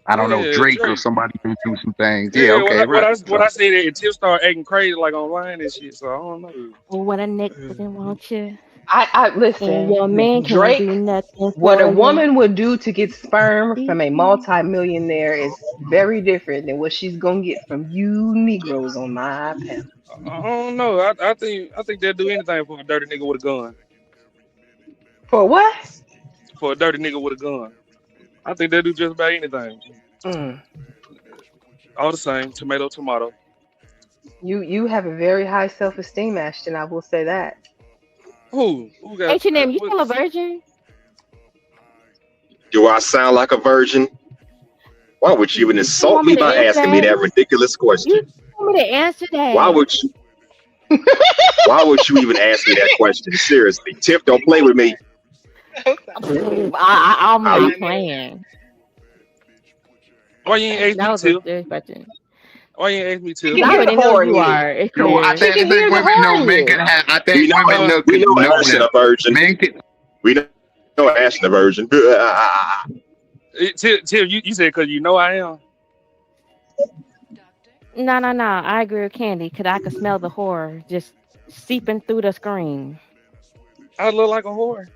I don't know, Drake or somebody can do some things. Yeah, okay, What right. I say that Tip started acting crazy like online and shit. So I don't know. What a Nick doesn't want you. I listen. And your man can't Drake, do nothing what a for you. woman would do to get sperm from a multi-millionaire is very different than what she's gonna get from you Negroes on my panel. I don't know. I think they'll do anything for a dirty nigga with a gun. For what? For a dirty nigga with a gun. I think they do just about anything. Mm. All the same, tomato, tomato. You have a very high self-esteem, Ashton. I will say that. Who got H&M, you still a virgin? Do I sound like a virgin? Why would you even You insult want me me to by answer asking me that? that ridiculous You question? want me to answer that? Why would you? Why would you even ask me that question? Seriously, Tiff, don't play with me. I'm I, not playing. Why you ain't That ask was me a to? serious question. Why you ain't ask me He to? can I hear the already know whore in you you. are. It's No, I clear. He think can hear the women know whore in men can you. have. I we think know, women know we can know know Ashton them. a virgin. Men can. We know Ashton a virgin. Tim, you said because you know I am. No. I agree with Candy because I could smell the horror just seeping through the screen. I look like a whore.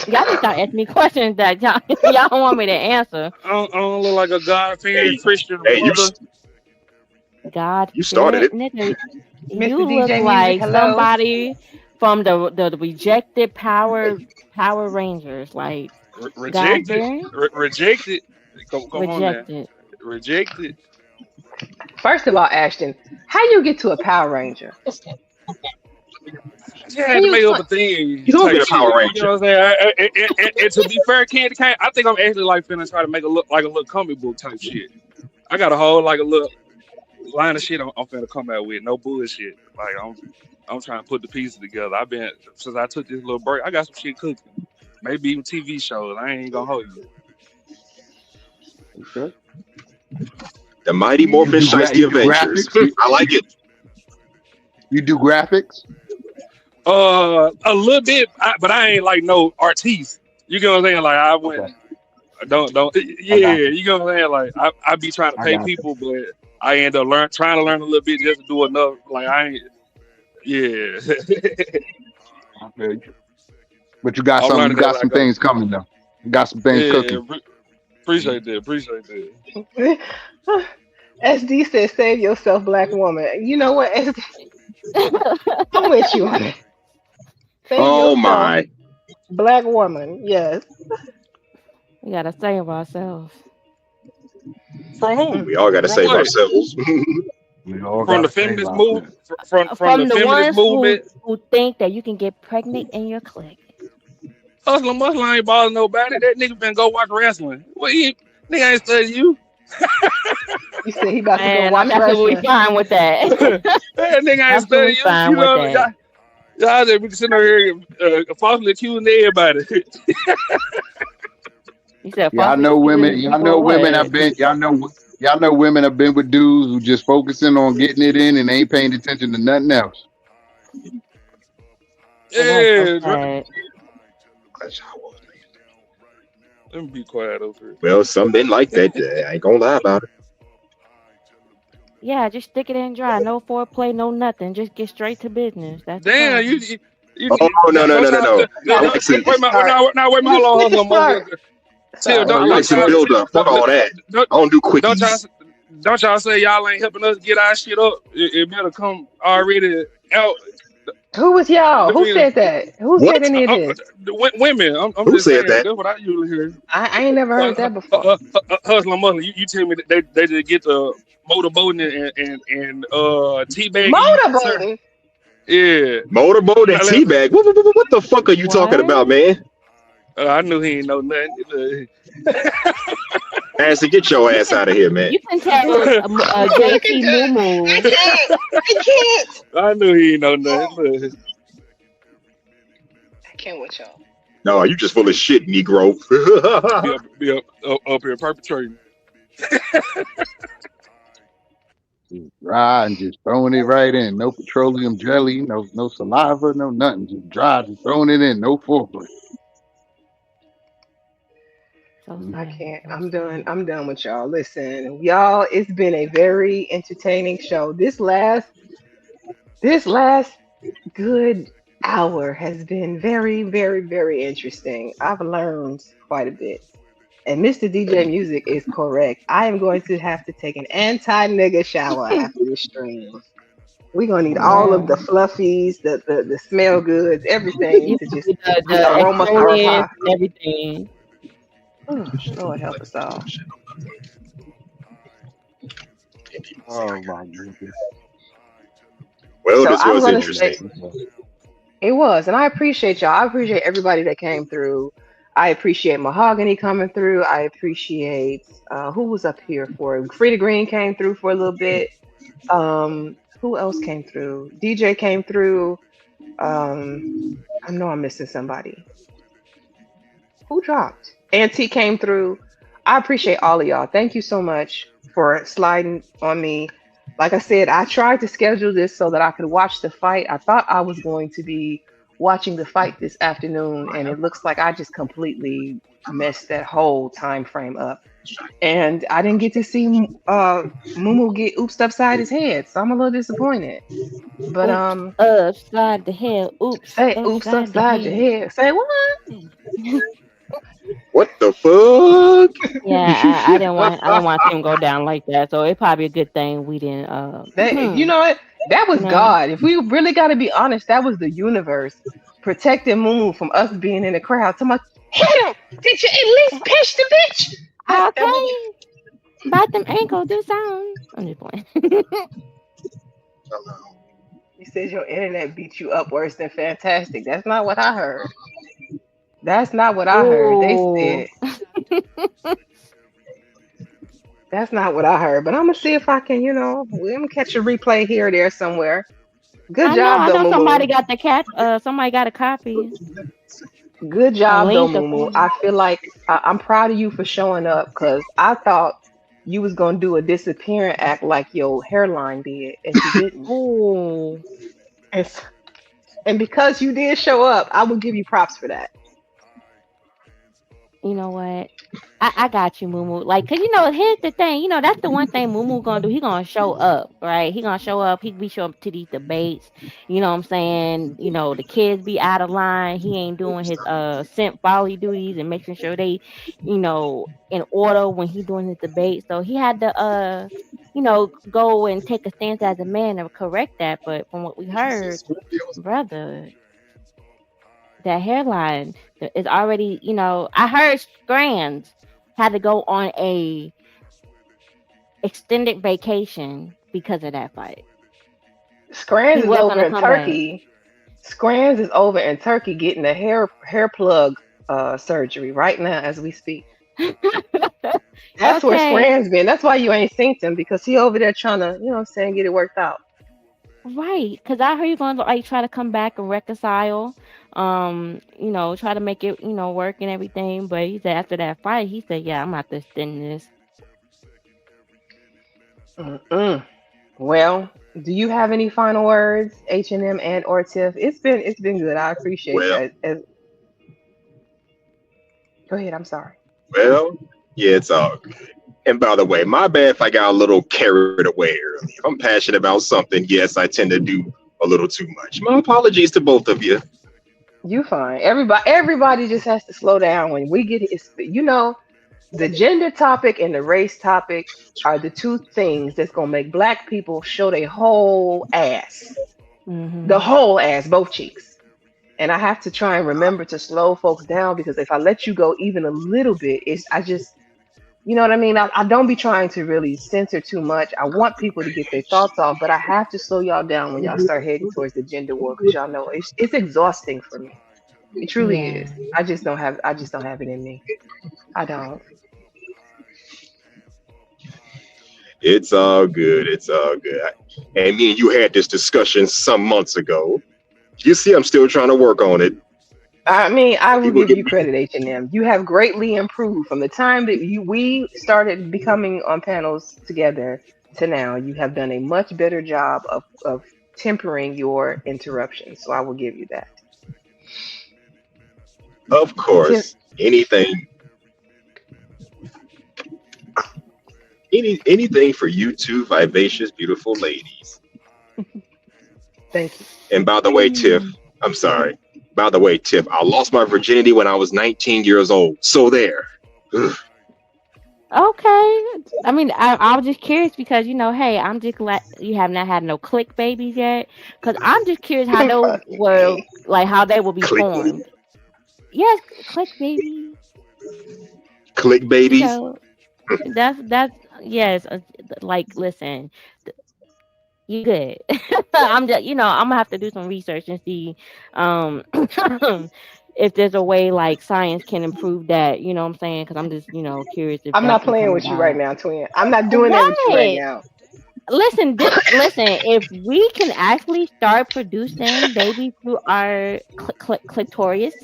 Y'all need to start asking me questions that y'all don't want me to answer. I don't look like a God-fearing Hey, Christian hey, brother. God you started fearing it. nigga, Mr. you look DJ Music, like hello. somebody from the rejected Power Rangers, like God Rejected. fearing, Rejected. Come on now. rejected. Rejected. First of all, Ashton, how you get to a Power Ranger? I just Can had to you make up a explain? thing You don't type get a shit. Power You Ranger. know what I'm saying? And to be fair, Candy Cane, I think I'm actually like finna try to make a look like a little comic book type shit. I got a whole like a little line of shit I'm finna come out with. No bullshit. Like I'm trying to put the pieces together. I've been since I took this little break. I got some shit cooking. Maybe even TV shows. I ain't gonna hold you. Okay. The Mighty Morphin Shiesty You do Avengers. graphics. I like it. You do graphics. A little bit, but I ain't like no artiste. You get what I'm saying? Like I went, Okay. don't, I yeah. got you. You get what I'm saying? Like I be trying to I pay got you. people, but I end up trying to learn a little bit just to do enough. Like I ain't, yeah. I feel you. But you got I'm some. You learning as got I some go. things coming though. You got some things Yeah, cooking. appreciate that. SD says, "Save yourself, black woman." You know what, SD? I'm with you on it. Save Oh yourself, my. black woman. Yes. We gotta save ourselves. From who? We all got to From save what? ourselves. We all From the gotta save feminist ourselves. movement? From the From the feminist ones movement? who think that you can get pregnant in your clique. Hustler Muscle ain't bothering nobody. That nigga been go watch wrestling. What nigga ain't study you? You said he about to go And watch I'm absolutely wrestling. fine with that. That nigga ain't Absolutely study you. fine You with know, that. y'all just be sitting over here falsely accusing everybody. You said Y'all falsely know women. accusing Y'all people know of women have what? been. Y'all know women have been with dudes who just focusing on getting it in and ain't paying attention to nothing else. And that is so Yeah. sad. Let me be quiet over here. Well, some men like that. I ain't gonna lie about it. Yeah, just stick it in dry. No foreplay, no nothing. Just get straight to business. That's the Damn, problem. you Oh no don't try. I like some. Wait, wait, You hold on, can Hustler Muscle. start. Tim, I don't like some try. build up. Fuck all that. I don't do quickies. Don't y'all say y'all ain't helping us get our shit up. It better come already out. Who was y'all? Who The said that? Who What? said any of this? women. I'm Who just said saying. that? That's what I usually hear. I ain't never heard that before. Hustler Muscle. You tell me that they just get the motorboating and teabagging you, sir. Motorboating. Yeah. Motorboat and teabag. What the fuck are you talking about, man? I knew he ain't know nothing. Ashley, get your ass out of here, man. You can tell JT Moo. I can't. I knew he ain't know nothing. I can't with y'all. No, you just full of shit, Negro. be up here perpetrating. Dry and just throwing it right in. No petroleum jelly. No saliva. No nothing. Just dry. Just throwing it in. No foreplay. I can't. I'm done. I'm done with y'all. Listen, y'all, it's been a very entertaining show. This last good hour has been very, very, very interesting. I've learned quite a bit. And Mr. DJ Music is correct. I am going to have to take an anti-nigga shower after this stream. We're gonna need all of the Yeah. fluffies, the smell goods, everything You to know, just the aroma exfoliants clarify. and everything. Oh, Lord help us all. Oh my goodness. Well, So this I'm was gonna say interesting. it was, and I appreciate y'all. I appreciate everybody that came through. I appreciate Mahogany coming through. I appreciate who was up here for it. Frida Green came through for a little bit. Who else came through? DJ came through. I know I'm missing somebody. Who dropped? Auntie came through. I appreciate all of y'all. Thank you so much for sliding on me. Like I said, I tried to schedule this so that I could watch the fight. I thought I was going to be watching the fight this afternoon, and it looks like I just completely messed that whole time frame up. And I didn't get to see Mumu get oopsed upside his head, so I'm a little disappointed. But Oops, upside the head. Oops, say oops upside the upside your head. head. Say what? What the fuck? Yeah, I didn't want to see him go That down like that. So it's probably a good thing we didn't. you know what? That was You know. God. If we really got to be honest, that was the universe protecting Mumu from us being in the crowd. Somebody hit him. Did you at least pinch the bitch? That was, Okay, bite them ankles, do something. I'm just playing. you said your internet beat you up worse than fantastic. That's not what I heard. That's not what I heard. They Ooh. said that's not what I heard. But I'm gonna see if I can, we're gonna catch a replay here or there somewhere. Good job I though, know Mumu. somebody got the cat. Somebody got a copy. Good A job though, link or Mumu. something. I feel like I'm proud of you for showing up because I thought you was gonna do a disappearing act like your hairline did, and you didn't. Ooh. And, s- and because you did show up, I will give you props for that. You know what? I got you, Mumu. Like, cause here's the thing. That's the one thing Mumu gonna do. He gonna show up, right? He gonna show up. He be show up to these debates. You know what I'm saying? The kids be out of line. He ain't doing his simp folly duties and making sure they, in order when he doing his debate. So he had to go and take a stance as a man and correct that. But from what we heard, brother, that hairline is already, I heard Strands had to go on a extended vacation because of that fight. He Scrans is was over gonna in come back. Turkey. Scrans is over in Turkey getting a hair plug surgery right now as we speak. That's where Okay. Scrans been. That's why you ain't synced him because he over there trying to, get it worked out. Right. Because I heard you're going to try to come back and reconcile. Try to make it, work and everything. But he said after that fight, he said, yeah, I'm about to extend this. Mm-mm. Well, do you have any final words, H&M and or Tiff? It's been good. I appreciate Well, you. Go ahead. I'm sorry. well, yeah, it's all good. And by the way, my bad if I got a little carried away early. If I'm passionate about something, yes, I tend to do a little too much. My apologies to both of you. You fine. Everybody just has to slow down when we get it. The gender topic and the race topic are the two things that's gonna make black people show their whole ass. The whole ass, both cheeks. And I have to try and remember to slow folks down because if I let you go even a little bit, you know what I mean? I don't be trying to really censor too much. I want people to get their thoughts off, but I have to slow y'all down when y'all start heading towards the gender war because y'all know it's exhausting for me. It truly Yeah. is. I just don't have it in me. I don't. It's all good. It's all good. And me and you had this discussion some months ago. You see, I'm still trying to work on it. I mean, I will People give get you credit, H&M. You have greatly improved from the time that we started becoming on panels together to now. You have done a much better job of tempering your interruptions. So I will give you that. Of course, anything for you two vivacious, beautiful ladies. Thank you. And by the way, Tiff, I'm sorry. By the way, Tiff, I lost my virginity when I was 19 years old. So there. Ugh. Okay. I mean, I was just curious because hey, I'm just glad you have not had no click babies yet. Because I'm just curious how those Fuck were, me. like, how they will be Clickbait. formed. Yes, click baby. Click You babies. know, that's yes. Like, listen, you good. I'm just, I'm gonna have to do some research and see, um, if there's a way like science can improve that. You know what I'm saying? Because I'm just, curious if I'm that not can playing come with you right about. now, twin. I'm not doing that with you right What? now. Listen, listen. If we can actually start producing babies through our clitoris,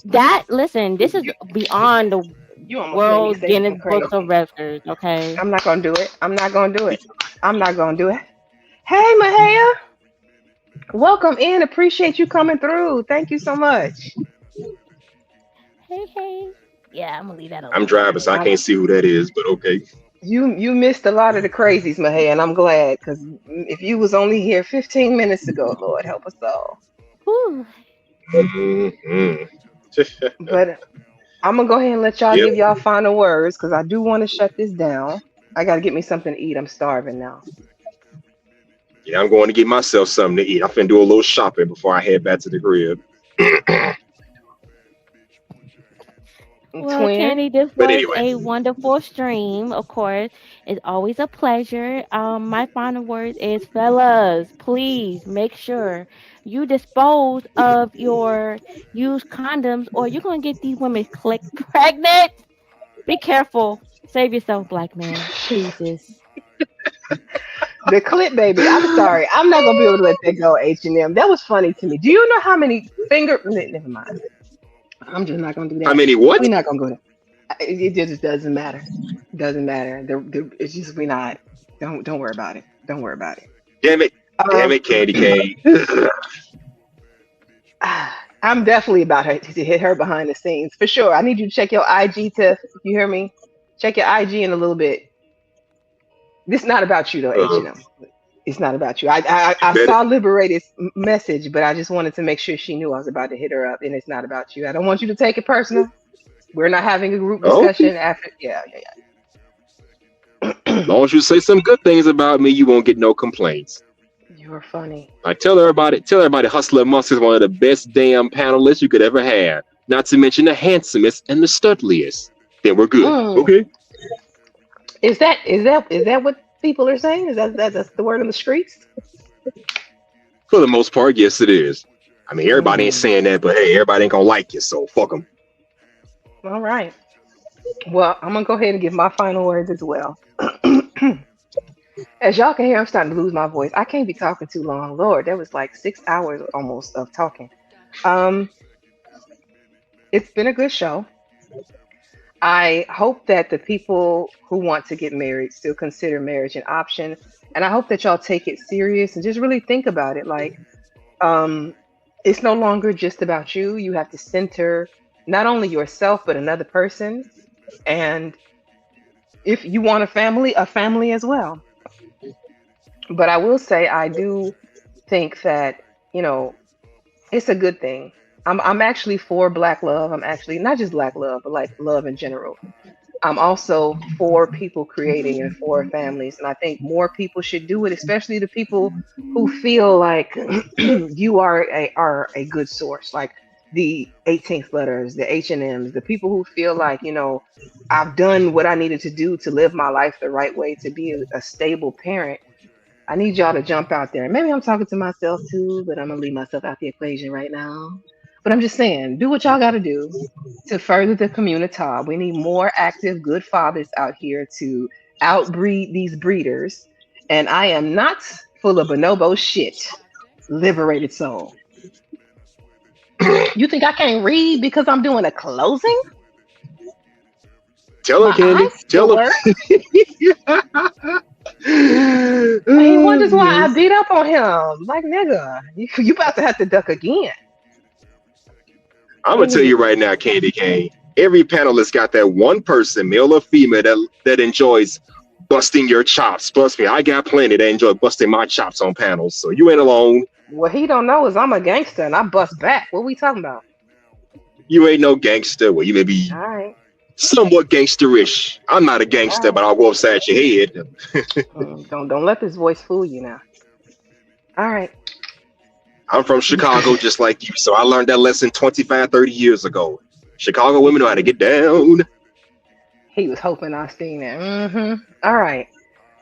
that listen, this is beyond the You almost made me World say Guinness something Book crazy. of Records. Okay. I'm not gonna do it. I'm not gonna do it. I'm not gonna do it. Hey, Mahaya, welcome in. Appreciate you coming through. Thank you so much. Hey, hey. Yeah, I'm gonna leave that I'm alone for driving, so I now. I'm, can't see who that is, but okay. you missed a lot of the crazies, Mahaya, and I'm glad because if you was only here 15 minutes ago, Lord help us all. Whew. Mhm. But I'm gonna go ahead and let y'all Yep. give y'all final words because I do want to shut this down. I gotta get me something to eat. I'm starving now. Yeah, I'm going to get myself something to eat. I'm finna do a little shopping before I head back to the crib. Well, Twin, Candy, this But was anyway, a wonderful stream. Of course, it's always a pleasure. My final word is, fellas, please make sure you dispose of your used condoms, or you're gonna get these women click pregnant. Be careful. Save yourself, black man. Deuces. the clip baby. I'm sorry. I'm not gonna be able to let that go. H&M. That was funny to me. Do you know how many Never mind. I'm just not gonna do how that. many what? We're not gonna go there. It just doesn't matter. Doesn't matter. It's just we not. Don't worry about it. Don't worry about it. Damn it. Damn Um, it, Candy Cane. I'm definitely about her to hit her behind the scenes for sure. I need you to check your IG, Tiff. You hear me? Check your IG in a little bit. This is not about you though, Uh, H&M. It's not about you. I better. saw Liberated's message, but I just wanted to make sure she knew I was about to hit her up, and it's not about you. I don't want you to take it personal. We're not having a group Okay. discussion after. Yeah, yeah, As long as you say some good things about me, you won't get no complaints. yeah. You're funny. I tell everybody Hustler Musk is one of the best damn panelists you could ever have. Not to mention the handsomest and the studliest. Then we're good. Mm. Okay? Is that what people are saying? That's the word on the streets? For the most part, yes, it is. I mean, everybody ain't Mm. saying that, but hey, everybody ain't gonna like you, so fuck them. All right. Well, I'm gonna go ahead and give my final words as well. As y'all can hear, I'm starting to lose my voice. I can't be talking too long. Lord, that was like 6 hours almost of talking. Um, it's been a good show. I hope that the people who want to get married still consider marriage an option. And I hope that y'all take it serious and just really think about it. Like, um, it's no longer just about you. You have to center not only yourself, but another person. And if you want a family as well. But I will say, I do think that, you know, it's a good thing. I'm actually for black love. I'm actually not just black love, but like love in general. I'm also for people creating and for families, and I think more people should do it, especially the people who feel like you are a good source, like the 18th letters, the H&Ms, the people who feel like I've done what I needed to do to live my life the right way to be a stable parent. I need y'all to jump out there. Maybe I'm talking to myself too, but I'm gonna leave myself out the equation right now. But I'm just saying, do what y'all got to do to further the community. We need more active, good fathers out here to outbreed these breeders. And I am not full of bonobo shit. Liberated soul. You think I can't read because I'm doing a closing? Tell her, My Candy. eyes still Tell her. work. And he wonders why I beat up on him. Like, nigga, you about to have to duck again. I'm gonna tell you right now, Candy Cane. Every panelist got that one person, male or female, that enjoys busting your chops. Plus me, I got plenty that enjoy busting my chops on panels. So you ain't alone. What he don't know is I'm a gangster and I bust back. What we talking about? You ain't no gangster. Well, you may be All right. somewhat gangsterish. I'm not a gangster, All but I'll go upside your head. right. Don't let this voice fool you now. All right. I'm from Chicago just like you, so I learned that lesson 25, 30 years ago. Chicago women know how to get down. He was hoping I seen it. All right.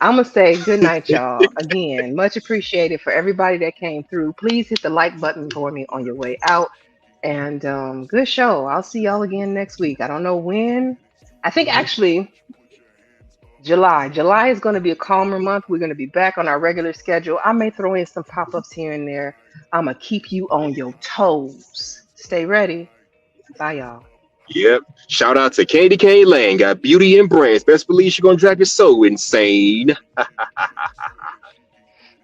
I'm going to say good night, y'all. Again, much appreciated for everybody that came through. Please hit the like button for me on your way out. And good show. I'll see y'all again next week. I don't know when. I think actually July. July is going to be a calmer month. We're going to be back on our regular schedule. I may throw in some pop-ups here and there. I'm going to keep you on your toes. Stay ready. Bye, y'all. Yep. Shout out to Candy Cane Lane. Got beauty and brains. Best believe she's gonna drive you so insane.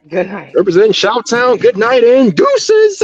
Good night. Representing Shout Town. Good night and deuces.